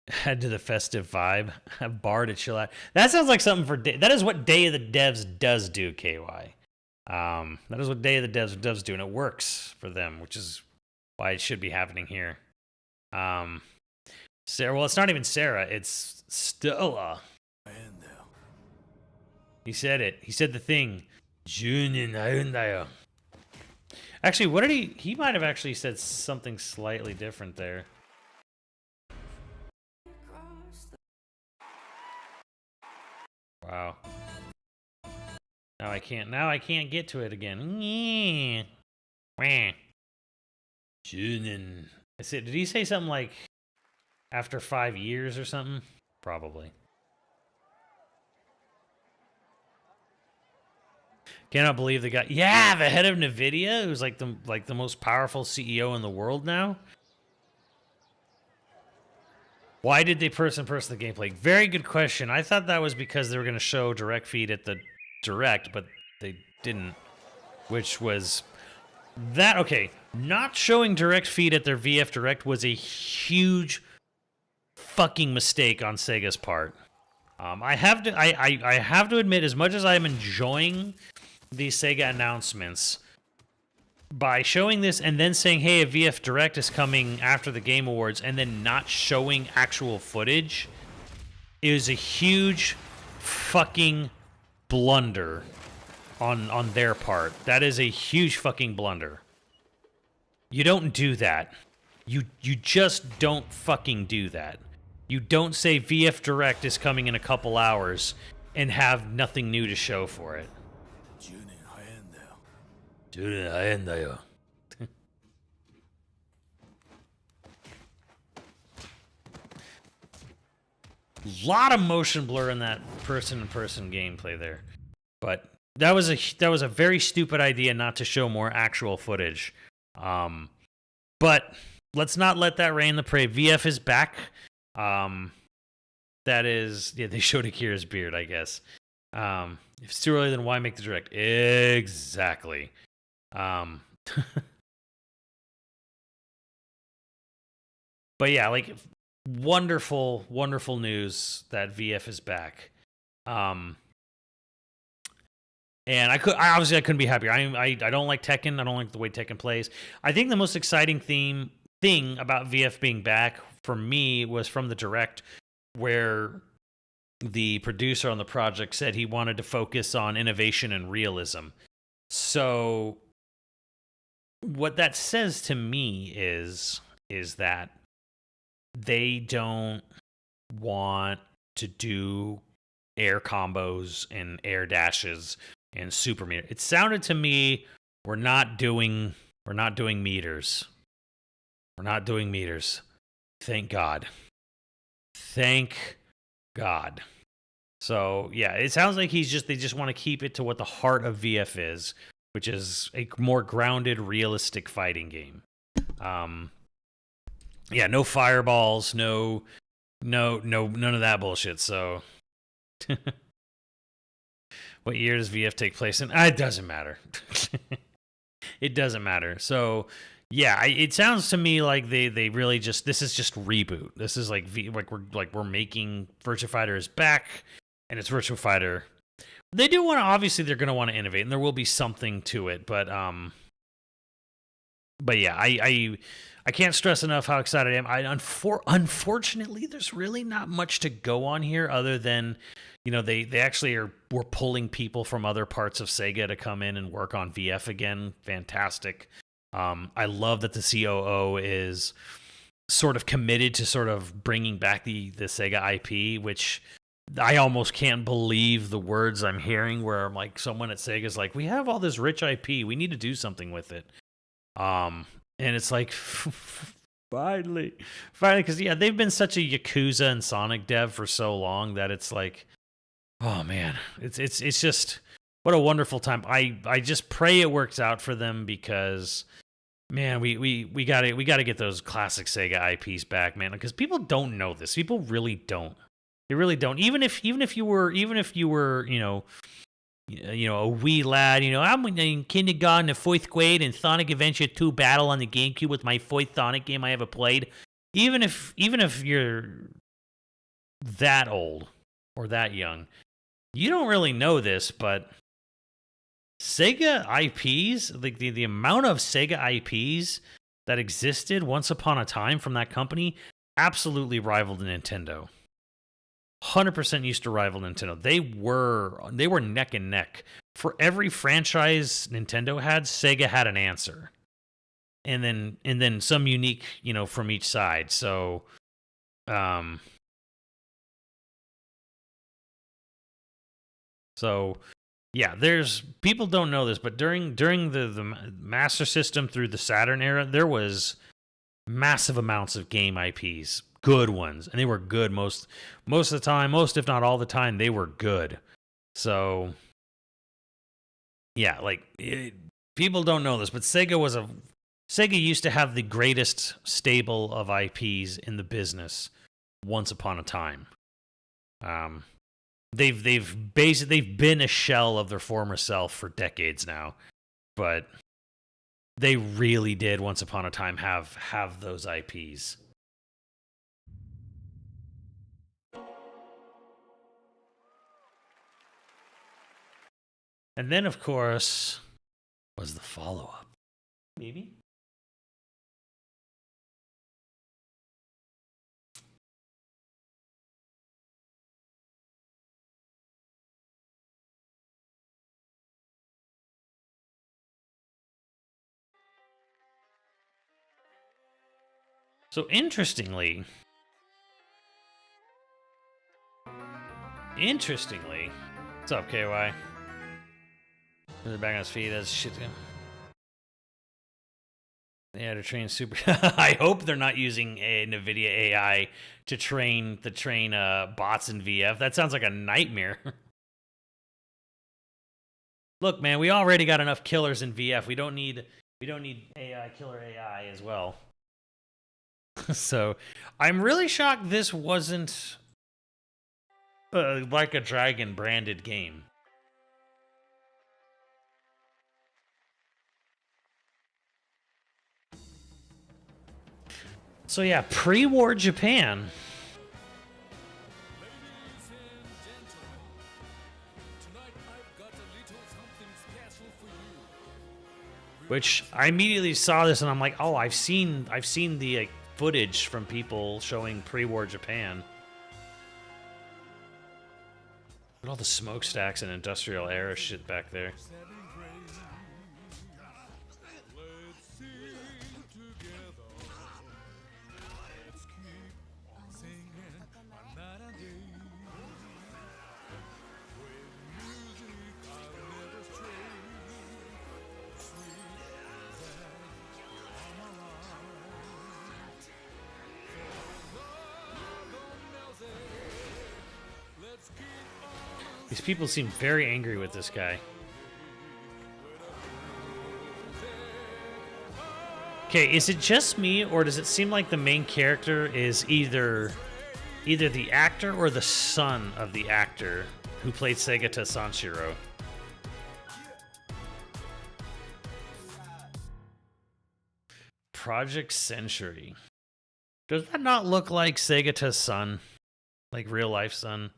Head to the festive vibe. Have bar to chill out. That sounds like something for that is what Day of the Devs does do, KY. That is what Day of the Devs does do, and it works for them, which is why it should be happening here. Sarah, well, it's not even Sarah, it's Stella. He said it. He said the thing. Actually, what did he might have actually said something slightly different there. Wow. Now I can't get to it again. I said, did he say something like after 5 years or something? Probably. Cannot believe the guy. Yeah, the head of NVIDIA, who's like the most powerful CEO in the world now. Why did they person the gameplay? Very good question. I thought that was because they were going to show direct feed at the direct, but they didn't. Which was that okay? Not showing direct feed at their VF Direct was a huge fucking mistake on Sega's part. I have to admit, as much as I'm enjoying these Sega announcements, by showing this and then saying, hey, a VF Direct is coming after the Game Awards, and then not showing actual footage is a huge fucking blunder on their part. That is a huge fucking blunder. You don't do that. You just don't fucking do that. You don't say VF Direct is coming in a couple hours and have nothing new to show for it. Lot of motion blur in that person-to-person gameplay there, but that was a very stupid idea not to show more actual footage. But let's not let that rain the parade. VF is back. That is, yeah, they showed Akira's beard, I guess. If it's too early, then why make the direct? Exactly. But yeah, like wonderful news that VF is back. And I couldn't be happier. I don't like Tekken. I don't like the way Tekken plays. I think the most exciting thing about VF being back for me was from the direct, where the producer on the project said he wanted to focus on innovation and realism. So what that says to me is that they don't want to do air combos and air dashes and super meter. It sounded to me we're not doing meters. We're not doing meters. Thank God. Thank God. So yeah, it sounds like they just want to keep it to what the heart of VF is, which is a more grounded, realistic fighting game. Yeah, no fireballs, no, none of that bullshit. So, what year does VF take place in? It doesn't matter. It doesn't matter. So, yeah, it sounds to me like they really just, this is just reboot. This is like we're making Virtua Fighter is back, and it's Virtua Fighter. They do want to, obviously they're going to want to innovate, and there will be something to it, but yeah, I can't stress enough how excited I am. Unfortunately, there's really not much to go on here other than they actually were pulling people from other parts of Sega to come in and work on VF again. Fantastic. I love that the COO is sort of committed to sort of bringing back the Sega IP, which I almost can't believe the words I'm hearing where I'm like, someone at Sega's like, we have all this rich IP, we need to do something with it. And it's like, finally, because they've been such a Yakuza and Sonic dev for so long that it's like, oh man, it's just what a wonderful time. I just pray it works out for them because, man, we gotta get those classic Sega IPs back, man. Because people don't know this. People really don't. They really don't. Even if you were, a wee lad, I'm in kindergarten, the fourth grade, and Sonic Adventure 2 Battle on the GameCube was my fourth Sonic game I ever played. Even if you're that old or that young, you don't really know this, but Sega IPs, like the amount of Sega IPs that existed once upon a time from that company, absolutely rivaled Nintendo. 100% used to rival Nintendo. They were neck and neck. For every franchise Nintendo had, Sega had an answer. And then some unique, from each side. So yeah, there's people don't know this, but during the Master System through the Saturn era, there was massive amounts of game IPs, good ones, and they were good most of the time, most if not all the time, they were good. So yeah, people don't know this, but Sega used to have the greatest stable of IPs in the business once upon a time. They've been a shell of their former self for decades now, but they really did once upon a time have those IPs. And then, of course, was the follow-up. Maybe? So interestingly, what's up, KY? They're back on his feet as shit. Yeah, to train super. I hope they're not using a NVIDIA AI to train bots in VF. That sounds like a nightmare. Look, man, we already got enough killers in VF. We don't need killer AI as well. So, I'm really shocked this wasn't like a Dragon branded game. So yeah, pre-war Japan. Which I immediately saw this and I'm like, oh, I've seen the footage from people showing pre-war Japan. Look at all the smokestacks and industrial era shit back there. These people seem very angry with this guy. Okay, is it just me, or does it seem like the main character is either the actor or the son of the actor who played Segata Sanshiro? Project Century. Does that not look like Segata's son? Like real life son?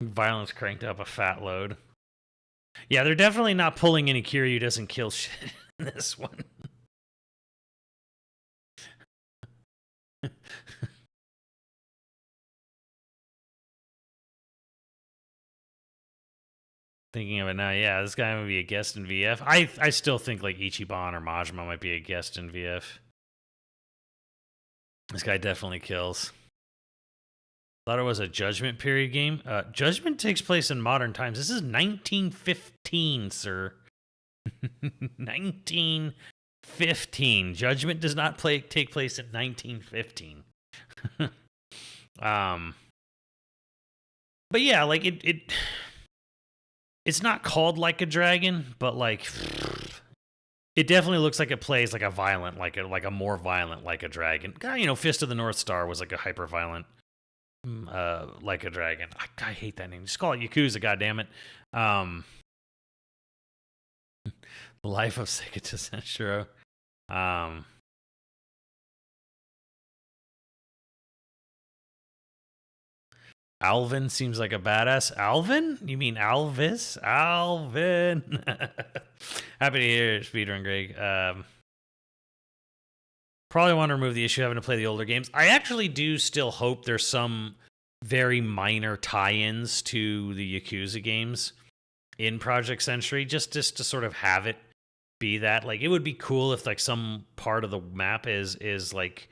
Violence cranked up a fat load. Yeah, they're definitely not pulling any Kiryu doesn't kill shit in this one. Thinking of it now, yeah, this guy might be a guest in VF. I still think like Ichiban or Majima might be a guest in VF. This guy definitely kills. Thought it was a Judgment period game. Judgment takes place in modern times. This is 1915, sir. 1915. Judgment does not take place in 1915. But yeah, like it's not called Like a Dragon, but like it definitely looks like it plays like a violent, like a more violent Like a Dragon. You know, Fist of the North Star was like a hyper violent Like a Dragon. I hate that name. Just call it Yakuza, goddammit. The Life of Sekita Senshiro. Alvin seems like a badass. Alvin? You mean Alvis? Alvin. Happy to hear it, Speedrun Greg. Probably want to remove the issue having to play the older games. I actually do still hope there's some very minor tie-ins to the Yakuza games in Project Century, just to sort of have it be that. Like, it would be cool if like some part of the map is like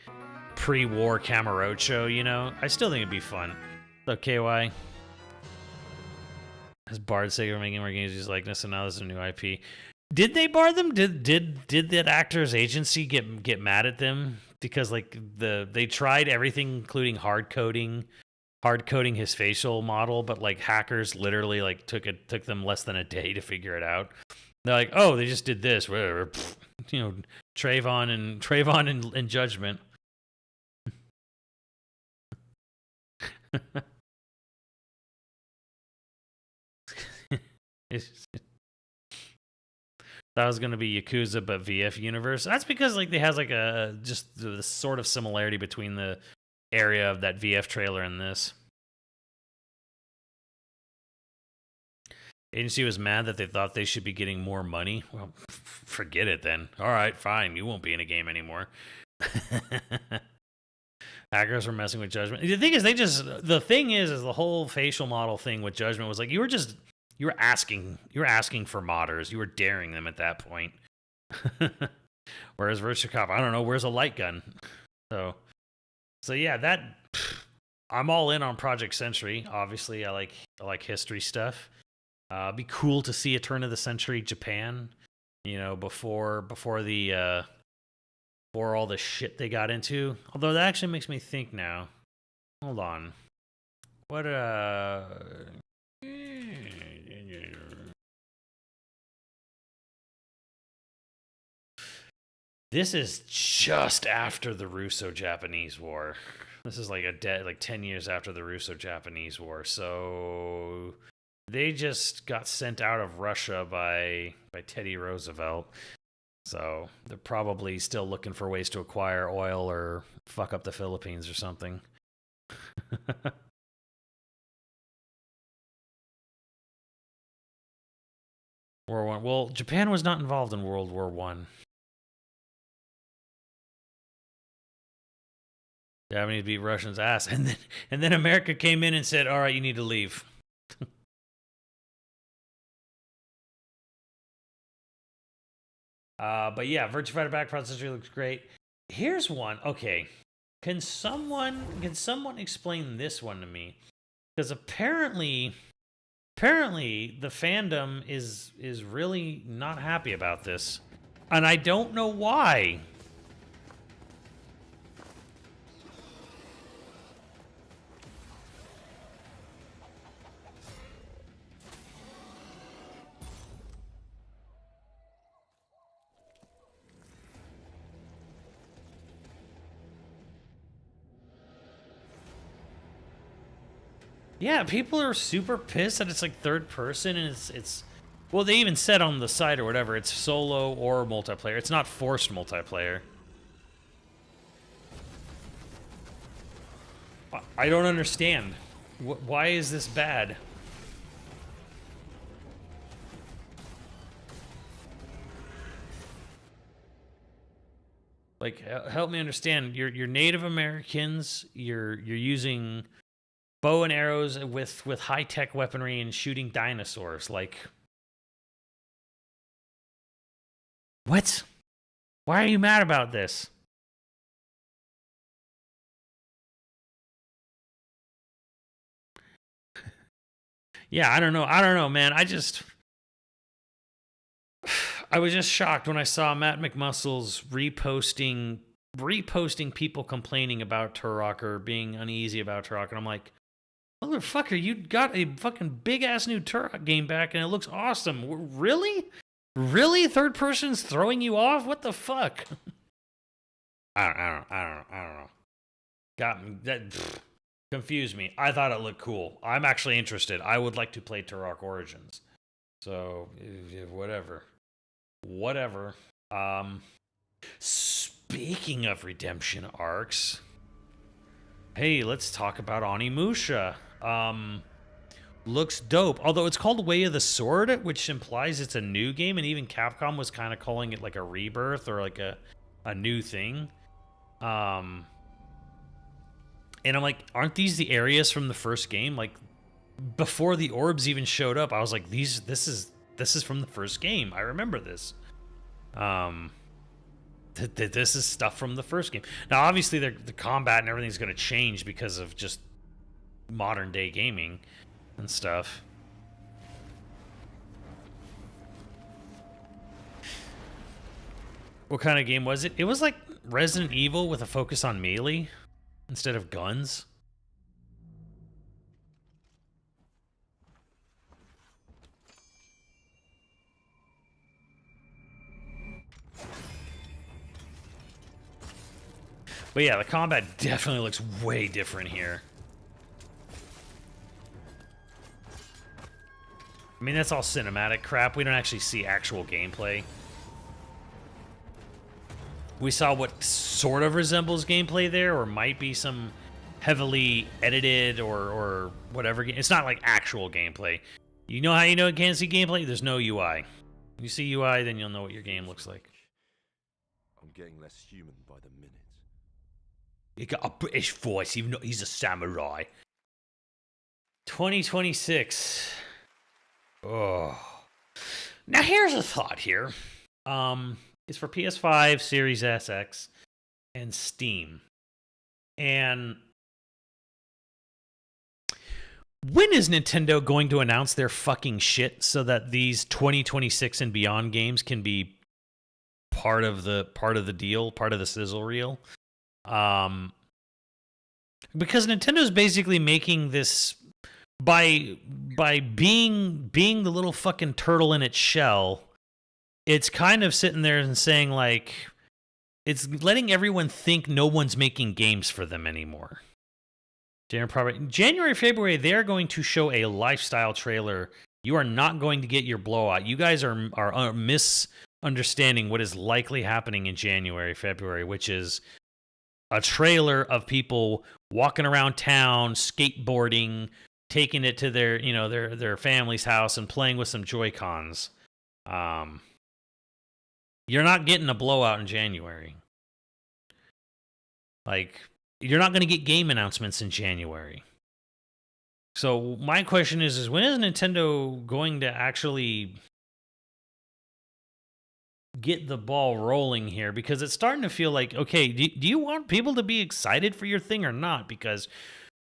pre-war Kamurocho, you know? I still think it'd be fun. What's up, KY? Has Bard Sega making more games use likeness, and now there's a new IP. Did they bar them? Did that actor's agency get mad at them because like they tried everything, including hard coding his facial model, but like hackers literally like took them less than a day to figure it out. They're like, oh, they just did this, whatever. You know, Trayvon and Judgment. That was going to be Yakuza but VF universe. That's because like they has like a just the sort of similarity between the area of that VF trailer and this. Agency was mad that they thought they should be getting more money. Well, forget it then. All right, fine. You won't be in a game anymore. Hackers were messing with Judgment. The thing is, the thing is the whole facial model thing with Judgment was like you were asking for modders. You were daring them at that point. Whereas Virtua Cop, I don't know, where's a light gun? So yeah, I'm all in on Project Century. Obviously, I like history stuff. Be cool to see a turn of the century Japan, you know, before all the shit they got into. Although that actually makes me think now. Hold on. What this is just after the Russo-Japanese War. This is like 10 years after the Russo-Japanese War. So they just got sent out of Russia by Teddy Roosevelt. So they're probably still looking for ways to acquire oil or fuck up the Philippines or something. World War I. Well, Japan was not involved in World War I. Japanese beat Russians' ass, and then America came in and said, "All right, you need to leave." But yeah, Virtua Fighter Back Processor looks great. Here's one. Okay, can someone explain this one to me? Because apparently the fandom is really not happy about this, and I don't know why. Yeah, people are super pissed that it's like third person and it's well, they even said on the site or whatever, it's solo or multiplayer. It's not forced multiplayer. I don't understand. Why is this bad? Like, help me understand. You're Native Americans. You're using bow and arrows with high-tech weaponry and shooting dinosaurs. Like, what? Why are you mad about this? Yeah, I don't know, man. I was just shocked when I saw Matt McMuscles reposting people complaining about Turok or being uneasy about Turok, and I'm like, motherfucker, you got a fucking big ass new Turok game back, and it looks awesome. Really? Really? Third person's throwing you off? What the fuck? I don't know. Got me. Confused me. I thought it looked cool. I'm actually interested. I would like to play Turok Origins. So, whatever. Speaking of redemption arcs, hey, let's talk about Onimusha. Looks dope. Although it's called Way of the Sword, which implies it's a new game, and even Capcom was kind of calling it like a rebirth or like a new thing. And I'm like, aren't these the areas from the first game? Like, before the orbs even showed up, I was like, this is from the first game. I remember this. This is stuff from the first game. Now, obviously, the combat and everything's going to change because of just modern day gaming and stuff. What kind of game was it? It was like Resident Evil with a focus on melee instead of guns. But yeah, the combat definitely looks way different here. I mean, that's all cinematic crap. We don't actually see actual gameplay. We saw what sort of resembles gameplay there, or might be some heavily edited or whatever. It's not like actual gameplay. You know how you know you can't see gameplay? There's no UI. You see UI, then you'll know what your game looks like. I'm getting less human by the minute. He got a British voice, even though he's a samurai. 2026. Oh. Now here's a thought here. It's for PS5, Series SX, and Steam. And when is Nintendo going to announce their fucking shit so that these 2026 and beyond games can be part of the deal, part of the sizzle reel? Because Nintendo's basically making this by being the little fucking turtle in its shell. It's kind of sitting there and saying, like, it's letting everyone think no one's making games for them anymore. January, February, they're going to show a lifestyle trailer. You are not going to get your blowout. You guys are misunderstanding what is likely happening in January, February, which is a trailer of people walking around town, skateboarding, taking it to their family's house and playing with some Joy-Cons. You're not getting a blowout in January. Like, you're not going to get game announcements in January. So my question is when is Nintendo going to actually get the ball rolling here? Because it's starting to feel like, okay, do you want people to be excited for your thing or not? Because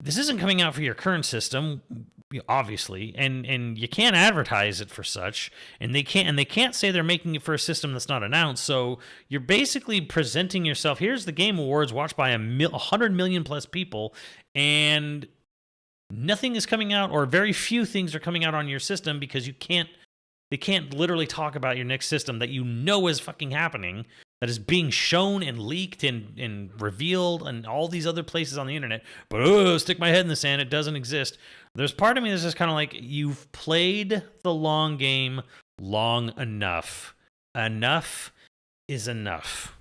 this isn't coming out for your current system, obviously, and you can't advertise it for such, and they can't say they're making it for a system that's not announced. So you're basically presenting yourself. Here's the Game Awards watched by 100 million plus people, and nothing is coming out, or very few things are coming out on your system because they can't literally talk about your next system that you know is fucking happening, that is being shown and leaked and revealed and all these other places on the internet. But stick my head in the sand, it doesn't exist. There's part of me that's just kind of like, you've played the long game long enough. Enough is enough.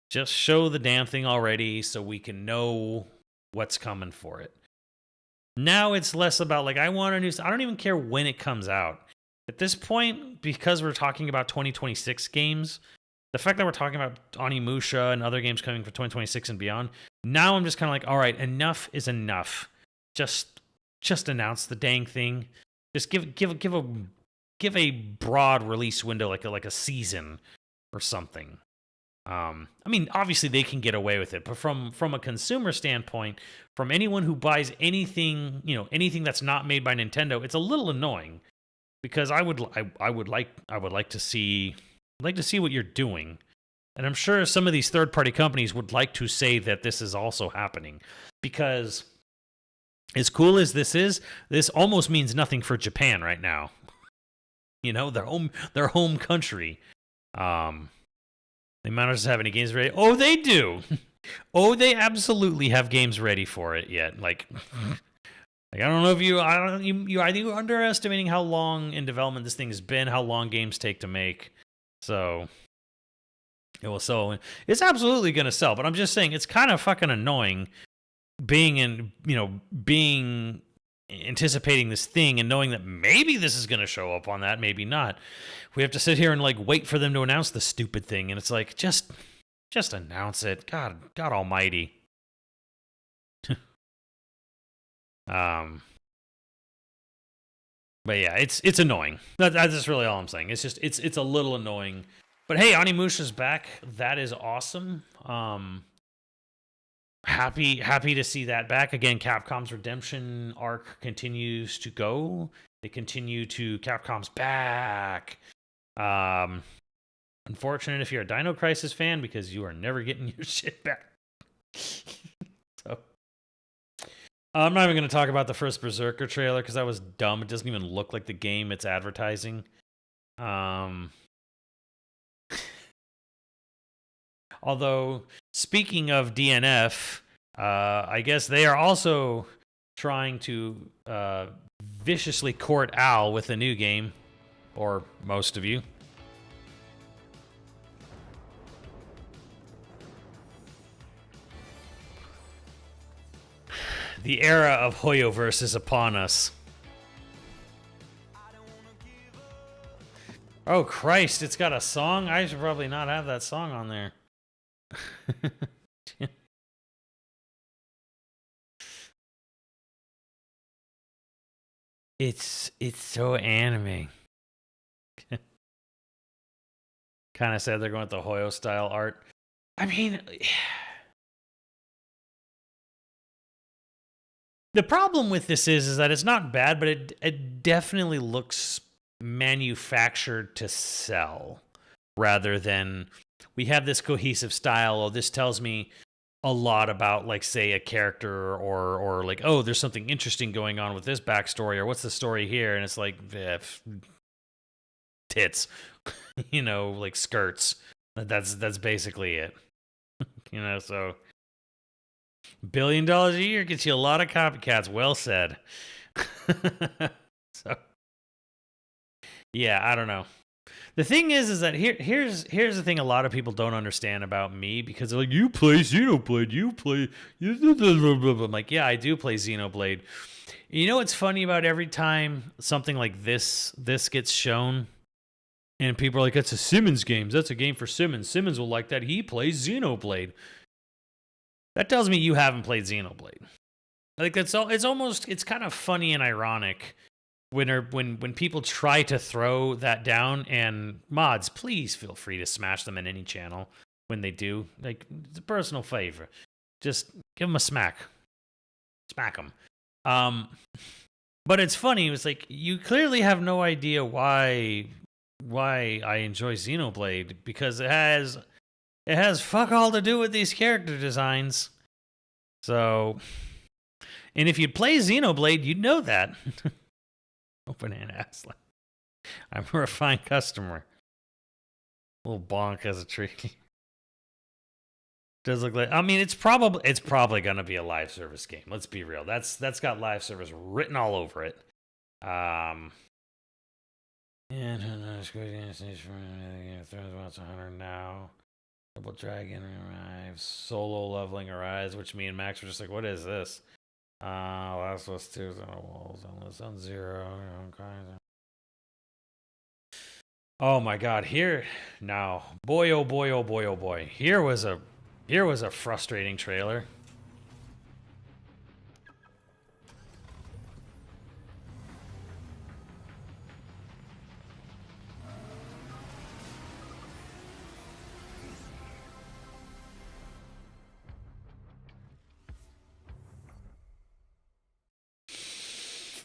Just show the damn thing already so we can know what's coming for it. Now it's less about, like, I want a new... I don't even care when it comes out. At this point, because we're talking about 2026 games, the fact that we're talking about Onimusha and other games coming for 2026 and beyond, now I'm just kind of like, all right, enough is enough. just announce the dang thing. Just give a broad release window, like a season or something. I mean, obviously they can get away with it, but from a consumer standpoint, from anyone who buys anything, anything that's not made by Nintendo, it's a little annoying because I would like to see what you're doing. And I'm sure some of these third-party companies would like to say that this is also happening, because as cool as this is, this almost means nothing for Japan right now. Their home country. They might not just have any games ready. Oh, they do. Oh, they absolutely have games ready for it yet. Like I don't know if you I think you're underestimating how long in development this thing has been, how long games take to make. So it's absolutely going to sell, but I'm just saying it's kind of fucking annoying being anticipating this thing and knowing that maybe this is going to show up on that, maybe not. We have to sit here and like wait for them to announce the stupid thing, and it's like just announce it. God almighty. But yeah, it's annoying. That's really all I'm saying. It's just it's a little annoying. But hey, Onimusha's back. That is awesome. Happy to see that back again. Capcom's redemption arc continues to go. They continue to Capcom's back. Unfortunate if you're a Dino Crisis fan, because you are never getting your shit back. So I'm not even going to talk about the first Berserker trailer because that was dumb. It doesn't even look like the game it's advertising. Although, speaking of DNF, I guess they are also trying to viciously court Al with a new game, or most of you. The era of Hoyoverse is upon us. Oh, Christ, it's got a song? I should probably not have that song on there. It's so anime. Kind of said they're going with the Hoyo style art. I mean, the problem with this is that it's not bad, but it definitely looks manufactured to sell rather than we have this cohesive style. Oh, this tells me a lot about, like, say, a character, or like, oh, there's something interesting going on with this backstory, or what's the story here? And it's like, tits, like skirts. That's basically it. So $1 billion a year gets you a lot of copycats. Well said. So yeah, I don't know. The thing is that here's the thing a lot of people don't understand about me, because they're like, you play Xenoblade, I'm like, yeah, I do play Xenoblade. You know what's funny about every time something like this gets shown, and people are like, that's a Simmons game. That's a game for Simmons. Simmons will like that. He plays Xenoblade. That tells me you haven't played Xenoblade. Like, it's kind of funny and ironic when people try to throw that down, and mods, please feel free to smash them in any channel when they do. Like, it's a personal favor. Just give them a smack. Smack them. But it's funny. It's like, you clearly have no idea why I enjoy Xenoblade, because it has fuck all to do with these character designs. So, and if you'd play Xenoblade, you'd know that. Open hand ass. I'm a refined customer. Little bonk as a tree. Does look like, I mean, it's probably gonna be a live service game. Let's be real. That's got live service written all over it. And throws about 100 now. Double Dragon arrives. Solo leveling arrives, which me and Max were just like, what is this? Last of Us 2 is on the walls. On 0. Oh my god, here now. Boy, oh boy, oh boy, oh boy. Here was a frustrating trailer.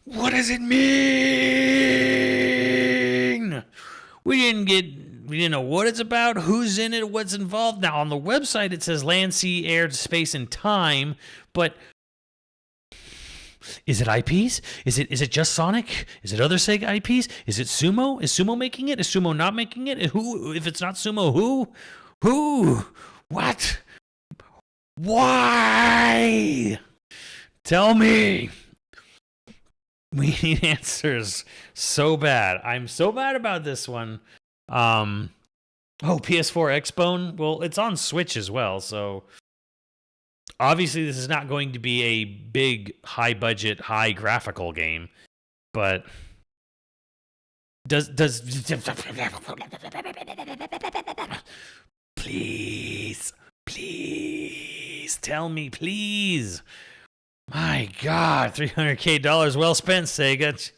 What does it mean? We didn't know what it's about, who's in it, what's involved. Now on the website it says land, sea, air, space, and time, but is it IPs? Is it just Sonic? Is it other Sega IPs? Is it Sumo? Is Sumo making it? Is Sumo not making it? Who? If it's not Sumo, who? Who? What? Why? Tell me. We need answers so bad. I'm so mad about this one. PS4 Xbone. Well, it's on Switch as well, so obviously this is not going to be a big, high budget, high graphical game, but does please tell me, please. My God, $300K well spent, Sega.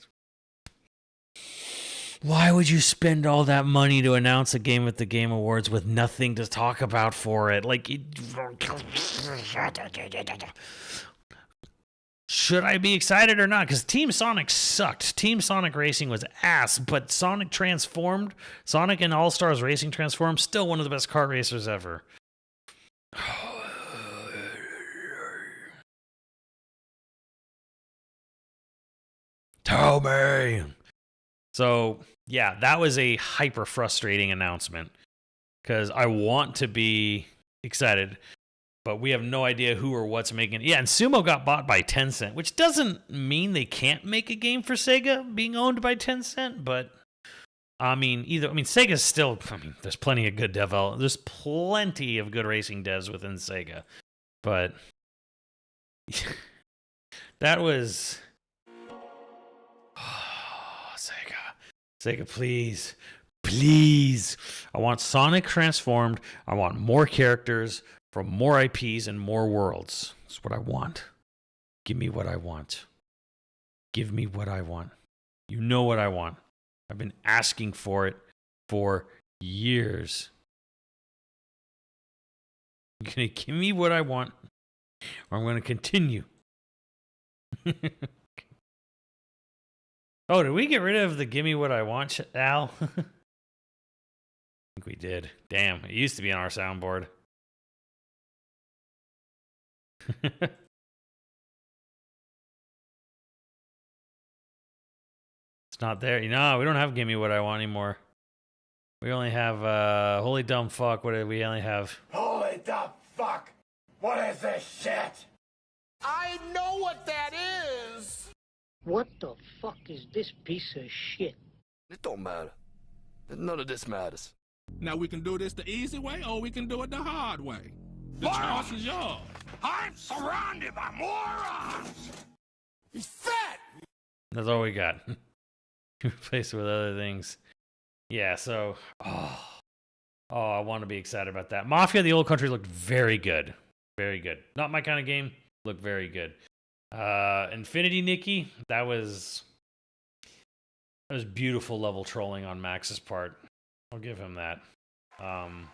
Why would you spend all that money to announce a game at the Game Awards with nothing to talk about for it? Should I be excited or not? Because Team Sonic sucked. Team Sonic Racing was ass, but Sonic Transformed, Sonic and All-Stars Racing Transformed, still one of the best kart racers ever. Tell me. So, yeah, that was a hyper frustrating announcement because I want to be excited, but we have no idea who or what's making it. Yeah, and Sumo got bought by Tencent, which doesn't mean they can't make a game for Sega being owned by Tencent, but Sega's still, there's plenty of good there's plenty of good racing devs within Sega, but that was... Sega, please. I want Sonic transformed. I want more characters from more IPs and more worlds. That's what I want. Give me what I want. Give me what I want. You know what I want. I've been asking for it for years. You're going to give me what I want, or I'm going to continue. Oh, did we get rid of the gimme what I want, Al? I think we did. Damn, it used to be on our soundboard. It's not there. We don't have gimme what I want anymore. We only have holy dumb fuck. What did we only have? Holy the fuck! What is this shit? I know what that is! What the fuck is this piece of shit? It don't matter. None of this matters. Now we can do this the easy way, or we can do it the hard way. The choice is yours. I'm surrounded by morons! He's fat! That's all we got. Replace it with other things. Yeah, so... Oh, I want to be excited about that. Mafia: The Old Country looked very good. Very good. Not my kind of game. Looked very good. Infinity Nikki, that was beautiful level trolling on Max's part. I'll give him that. And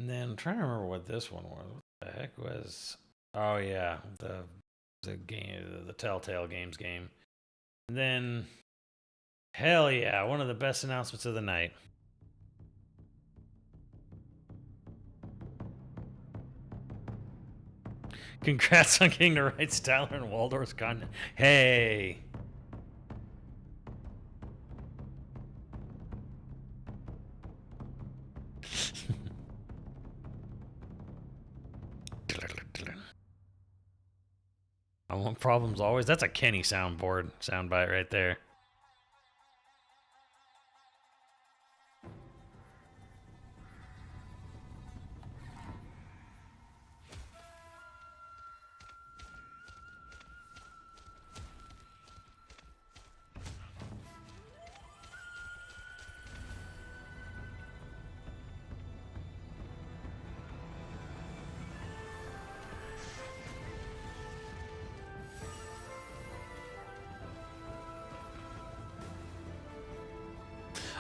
then I'm trying to remember what this one was. What the heck was? Oh yeah, the game, the Telltale Games game. And then, hell yeah, one of the best announcements of the night. Congrats on getting the rights to Tyler and Waldorf's content. Hey. I want problems always. That's a Kenny soundbite right there.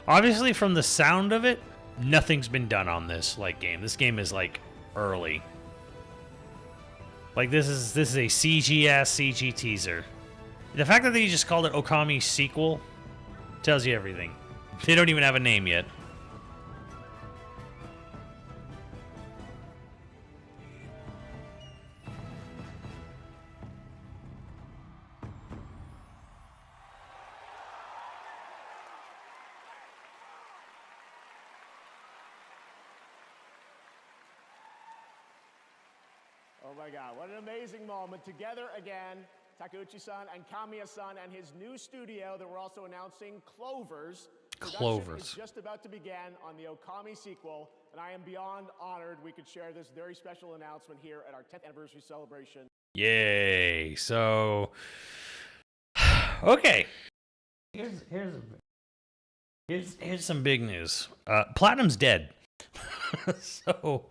Obviously, from the sound of it, nothing's been done on this game. This game is early. This is a CG-ass CG teaser. The fact that they just called it Okami sequel tells you everything. They don't even have a name yet. Oh my God, what an amazing moment. Together again, Takeuchi-san and Kamiya-san and his new studio that we're also announcing, Clovers. Production is just about to begin on the Okami sequel, and I am beyond honored we could share this very special announcement here at our 10th anniversary celebration. Yay. So, okay. Here's some big news. Platinum's dead. So,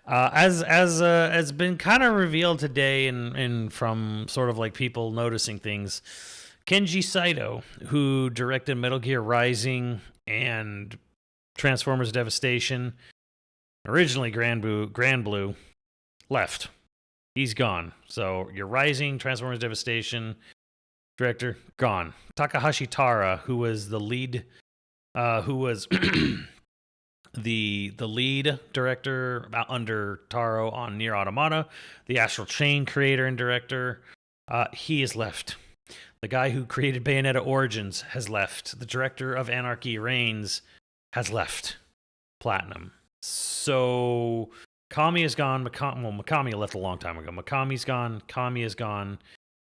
as been kind of revealed today, and from sort of like people noticing things, Kenji Saito, who directed Metal Gear Rising and Transformers Devastation, originally Grand Blue, left. He's gone. So your Rising, Transformers Devastation director, gone. Takahashi Tara, who was the lead, the lead director under Taro on Nier Automata, the Astral Chain creator and director, he is left. The guy who created Bayonetta Origins has left. The director of Anarchy Reigns has left Platinum. So Kami is gone. Mikami left a long time ago. Mikami's gone. Kami is gone.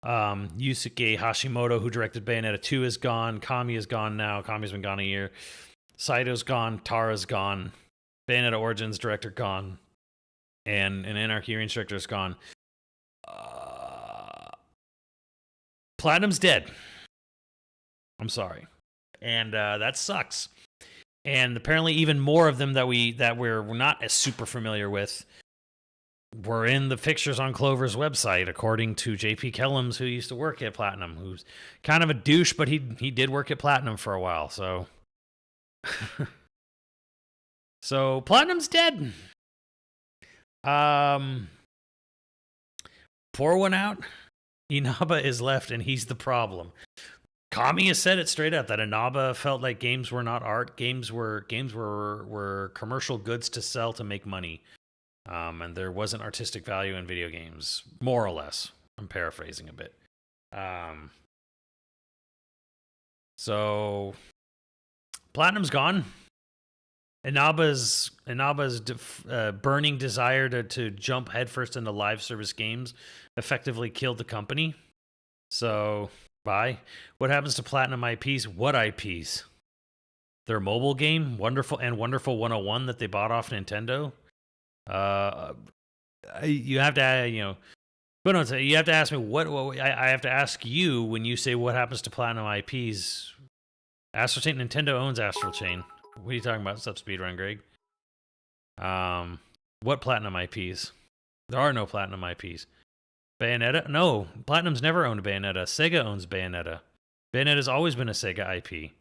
Yusuke Hashimoto, who directed Bayonetta 2, is gone. Kami is gone now. Kami's been gone a year. Saito's gone. Tara's gone. Bayonetta Origins director gone. And an Anarchy Reigns director is gone. Platinum's dead. I'm sorry. And that sucks. And apparently even more of them that we're not as super familiar with were in the pictures on Clover's website, according to JP Kellums, who used to work at Platinum, who's kind of a douche, but he did work at Platinum for a while, so so Platinum's dead. Pour one out. Inaba is left, and he's the problem. Kami has said it straight up that Inaba felt like games were not art. Games were commercial goods to sell to make money, and there wasn't artistic value in video games, more or less. I'm paraphrasing a bit. So Platinum's gone. Inaba's burning desire to jump headfirst into live service games effectively killed the company. So, bye. What happens to Platinum IPs? What IPs? Their mobile game, Wonderful 101 that they bought off Nintendo. You have to, you have to ask me what I have to ask you when you say what happens to Platinum IPs. Astral Chain. Nintendo owns Astral Chain. What are you talking about? Stop speedrun, Greg. What Platinum IPs? There are no Platinum IPs. Bayonetta? No, Platinum's never owned Bayonetta. Sega owns Bayonetta. Bayonetta's always been a Sega IP.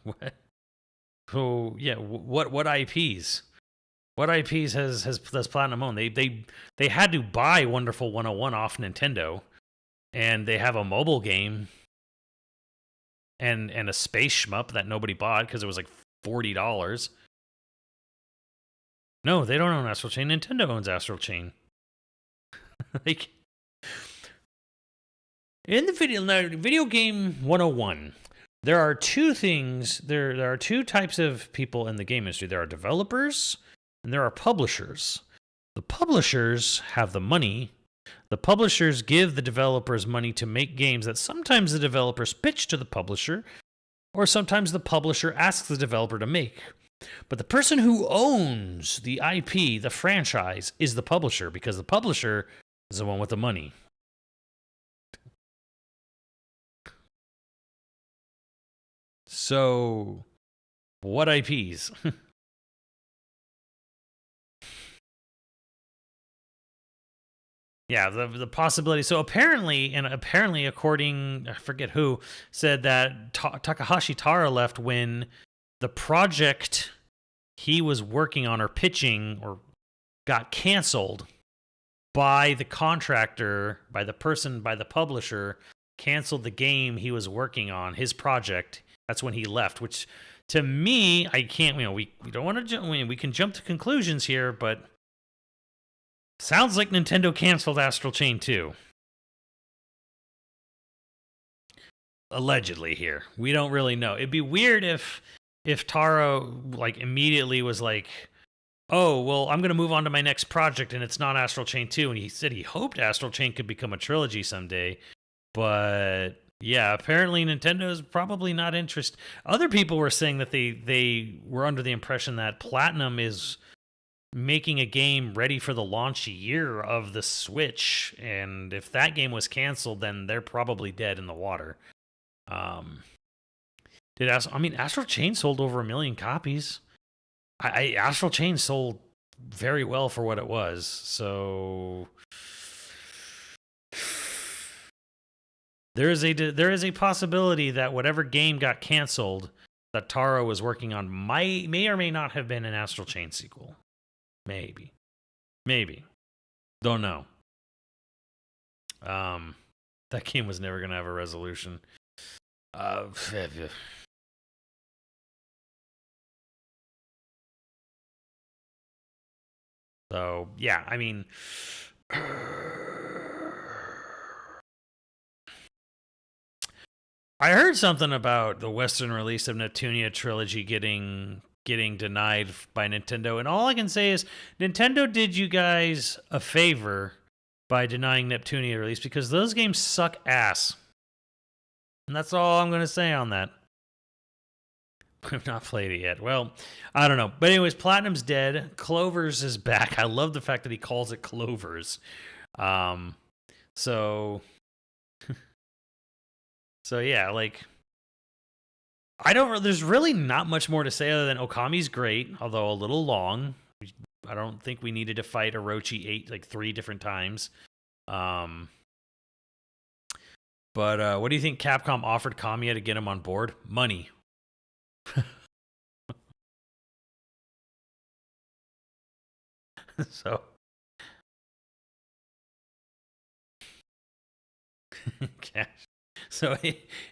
What? So yeah, what IPs? What IPs has Platinum owned? They had to buy Wonderful 101 off Nintendo. And they have a mobile game and a space shmup that nobody bought because it was like $40. No, they don't own Astral Chain. Nintendo owns Astral Chain. Like in the video game 101, there are two things. There are two types of people in the game industry. There are developers and there are publishers. The publishers have the money. The publishers give the developers money to make games that sometimes the developers pitch to the publisher, or sometimes the publisher asks the developer to make. But the person who owns the IP, the franchise, is the publisher, because the publisher is the one with the money. So, what IPs? Yeah, the possibility. So apparently, according, I forget who, said that Takahashi Tara left when the project he was working on or pitching or got canceled by the contractor, by the publisher, canceled the game he was working on, his project. That's when he left, which to me, I can't, we don't want to, we can jump to conclusions here, but sounds like Nintendo canceled Astral Chain 2. Allegedly here. We don't really know. It'd be weird if Taro like immediately was like, oh, well, I'm going to move on to my next project and it's not Astral Chain 2. And he said he hoped Astral Chain could become a trilogy someday. But yeah, apparently Nintendo is probably not interested. Other people were saying that they were under the impression that Platinum is making a game ready for the launch year of the Switch. And if that game was canceled, then they're probably dead in the water. Astral Chain sold over 1 million copies. Astral Chain sold very well for what it was. So there is a possibility that whatever game got canceled that Taro was working on may or may not have been an Astral Chain sequel. Maybe. Don't know. That game was never going to have a resolution. So, yeah, I mean, I heard something about the Western release of Neptunia Trilogy getting denied by Nintendo, and all I can say is Nintendo did you guys a favor by denying Neptunia release because those games suck ass. And that's all I'm going to say on that. I've not played it yet. Well, I don't know. But anyways, Platinum's dead. Clovers is back. I love the fact that he calls it Clovers. So yeah, like there's really not much more to say other than Okami's great, although a little long. I don't think we needed to fight Orochi 3 different times. But what do you think Capcom offered Kamiya to get him on board? Money. So cash. So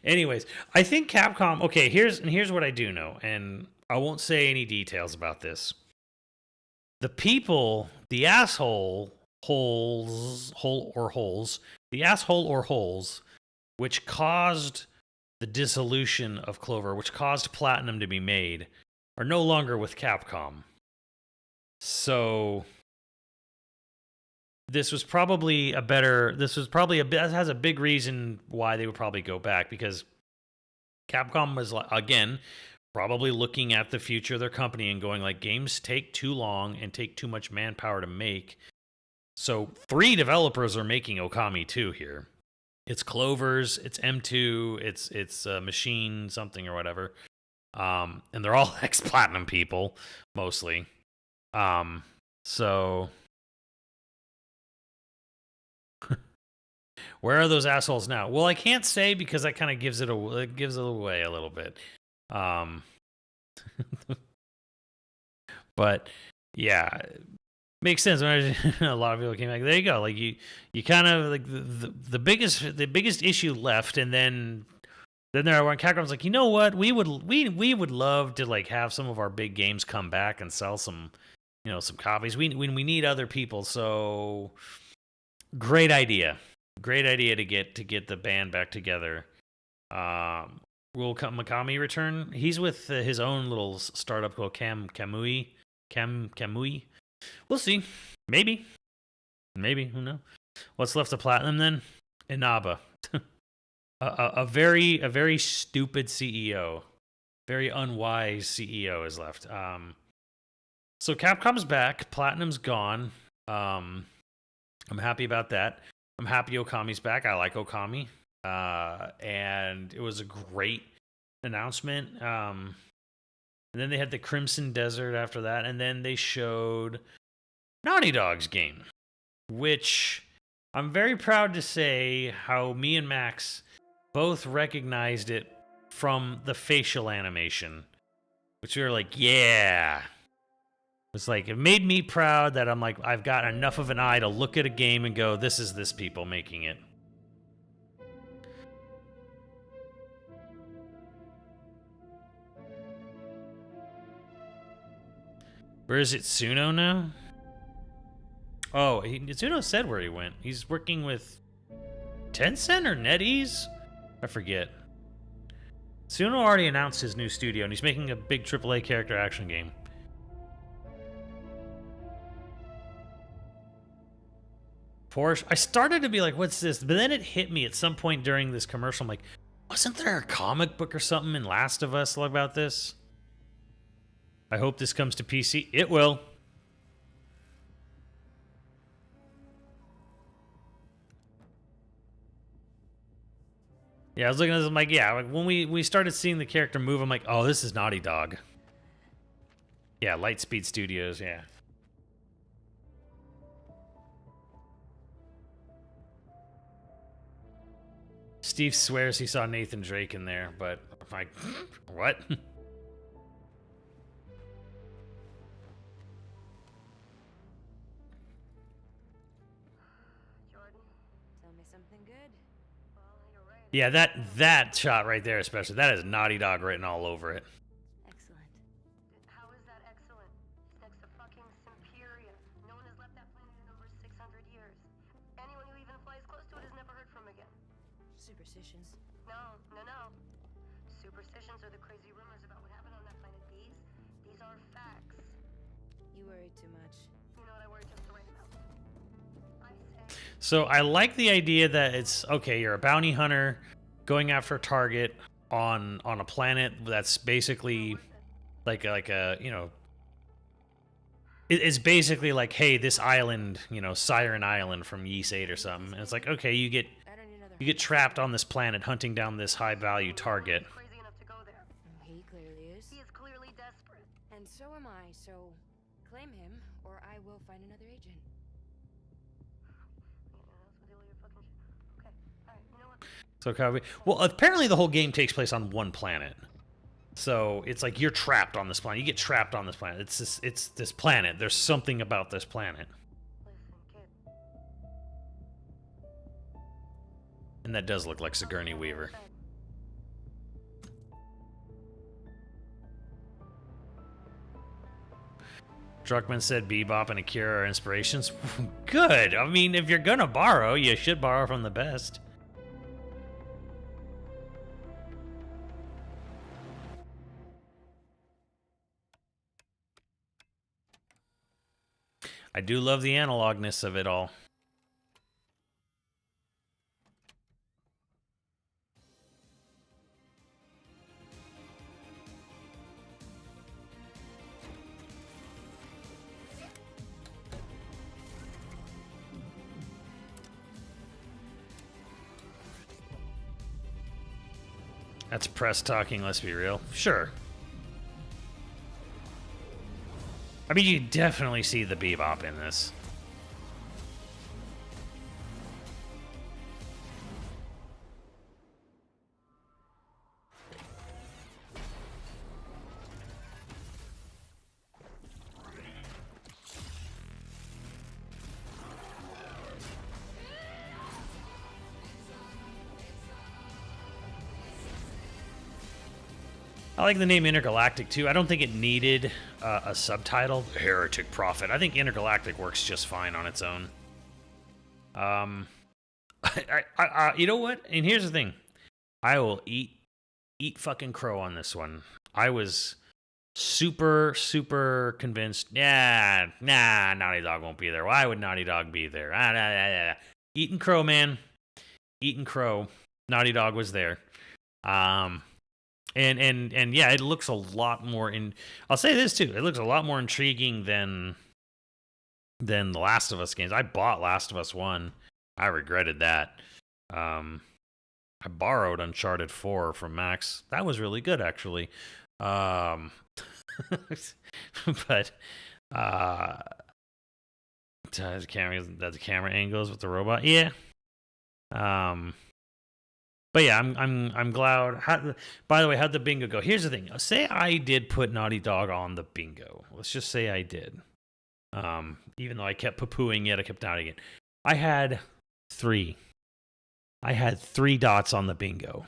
anyways, I think Capcom, okay, here's what I do know, and I won't say any details about this. The people, the asshole holes, which caused the dissolution of Clover, which caused Platinum to be made, are no longer with Capcom. So this has a big reason why they would probably go back, because Capcom was, again, probably looking at the future of their company and going like, games take too long and take too much manpower to make. So 3 developers are making Okami 2 here. It's Clovers, it's M2, it's Machine something or whatever. And they're all ex-Platinum people, mostly. So where are those assholes now? Well, I can't say because that kind of gives it away a little bit. But yeah, makes sense. A lot of people came back. There you go. Like you kind of like the biggest issue left, and then there when Capcom's like, you know what? We would love to like have some of our big games come back and sell some copies. We need other people. So great idea to get the band back together. Will Mikami return? He's with his own little startup called Kamui. We'll see. Maybe. Who knows? What's left of Platinum then? Inaba. a very stupid CEO. Very unwise CEO is left. So Capcom's back. Platinum's gone. I'm happy about that. I'm happy Okami's back. I like Okami. And it was a great announcement. And then they had the Crimson Desert after that, and then they showed Naughty Dog's game, which I'm very proud to say how me and Max both recognized it from the facial animation, which we were like, yeah, It's like, it made me proud that I'm like, I've got enough of an eye to look at a game and go, this is this people making it. Where is it, Tsuno now? Oh, Tsuno said where he went. He's working with Tencent or NetEase? I forget. Tsuno already announced his new studio, and he's making a big AAA character action game. Porsche. I started to be like, what's this? But then it hit me at some point during this commercial. I'm like, wasn't there a comic book or something in Last of Us about this? I hope this comes to PC. It will. Yeah, I was looking at this, I'm like, yeah, like when we started seeing the character move, I'm like, oh, this is Naughty Dog. Yeah, Lightspeed Studios, yeah. Steve swears he saw Nathan Drake in there, but I'm like, what? Yeah, that shot right there, especially, that is Naughty Dog written all over it. Excellent. How is that excellent? He's next to fucking Superior. No one has left that planet in over 600 years. Anyone who even flies close to it is never heard from again. Superstitions? No. Superstitions are the crazy rumors about what happened on that planet. These are facts. You worry too much. You know what I worry just the right amount. So I like the idea that it's, okay, you're a bounty hunter going after a target on a planet that's basically like a you know, it's basically like, hey, this island, you know, Siren Island from Ys 8 or something. And it's like, okay, you get trapped on this planet hunting down this high value target. Crazy enough to go there. He clearly is. He is clearly desperate. And so am I, so claim him or I will find another agent. So, well, apparently the whole game takes place on one planet. So it's like you're trapped on this planet. You get trapped on this planet. It's this planet. There's something about this planet. And that does look like Sigourney Weaver. Druckmann said Bebop and Akira are inspirations. Good. I mean, if you're gonna borrow, you should borrow from the best. I do love the analogness of it all. That's press talking, let's be real. Sure. I mean, you definitely see the Bebop in this. I like the name Intergalactic, too. I don't think it needed a subtitle. Heretic Prophet. I think Intergalactic works just fine on its own. You know what? And here's the thing. I will eat fucking crow on this one. I was super convinced. Yeah, nah, Naughty Dog won't be there. Why would Naughty Dog be there? Eating crow, man. Eating crow. Naughty Dog was there. And yeah, it looks a lot more I'll say this too, it looks a lot more intriguing than the Last of Us games. I bought Last of Us 1. I regretted that. I borrowed Uncharted 4 from Max. That was really good, actually. But the camera angles with the robot. Yeah. But yeah, I'm glad. By the way, how'd the bingo go? Here's the thing. Say I did put Naughty Dog on the bingo. Let's just say I did. Even though I kept poo-pooing it, I kept doubting it. I had 3. I had 3 dots on the bingo.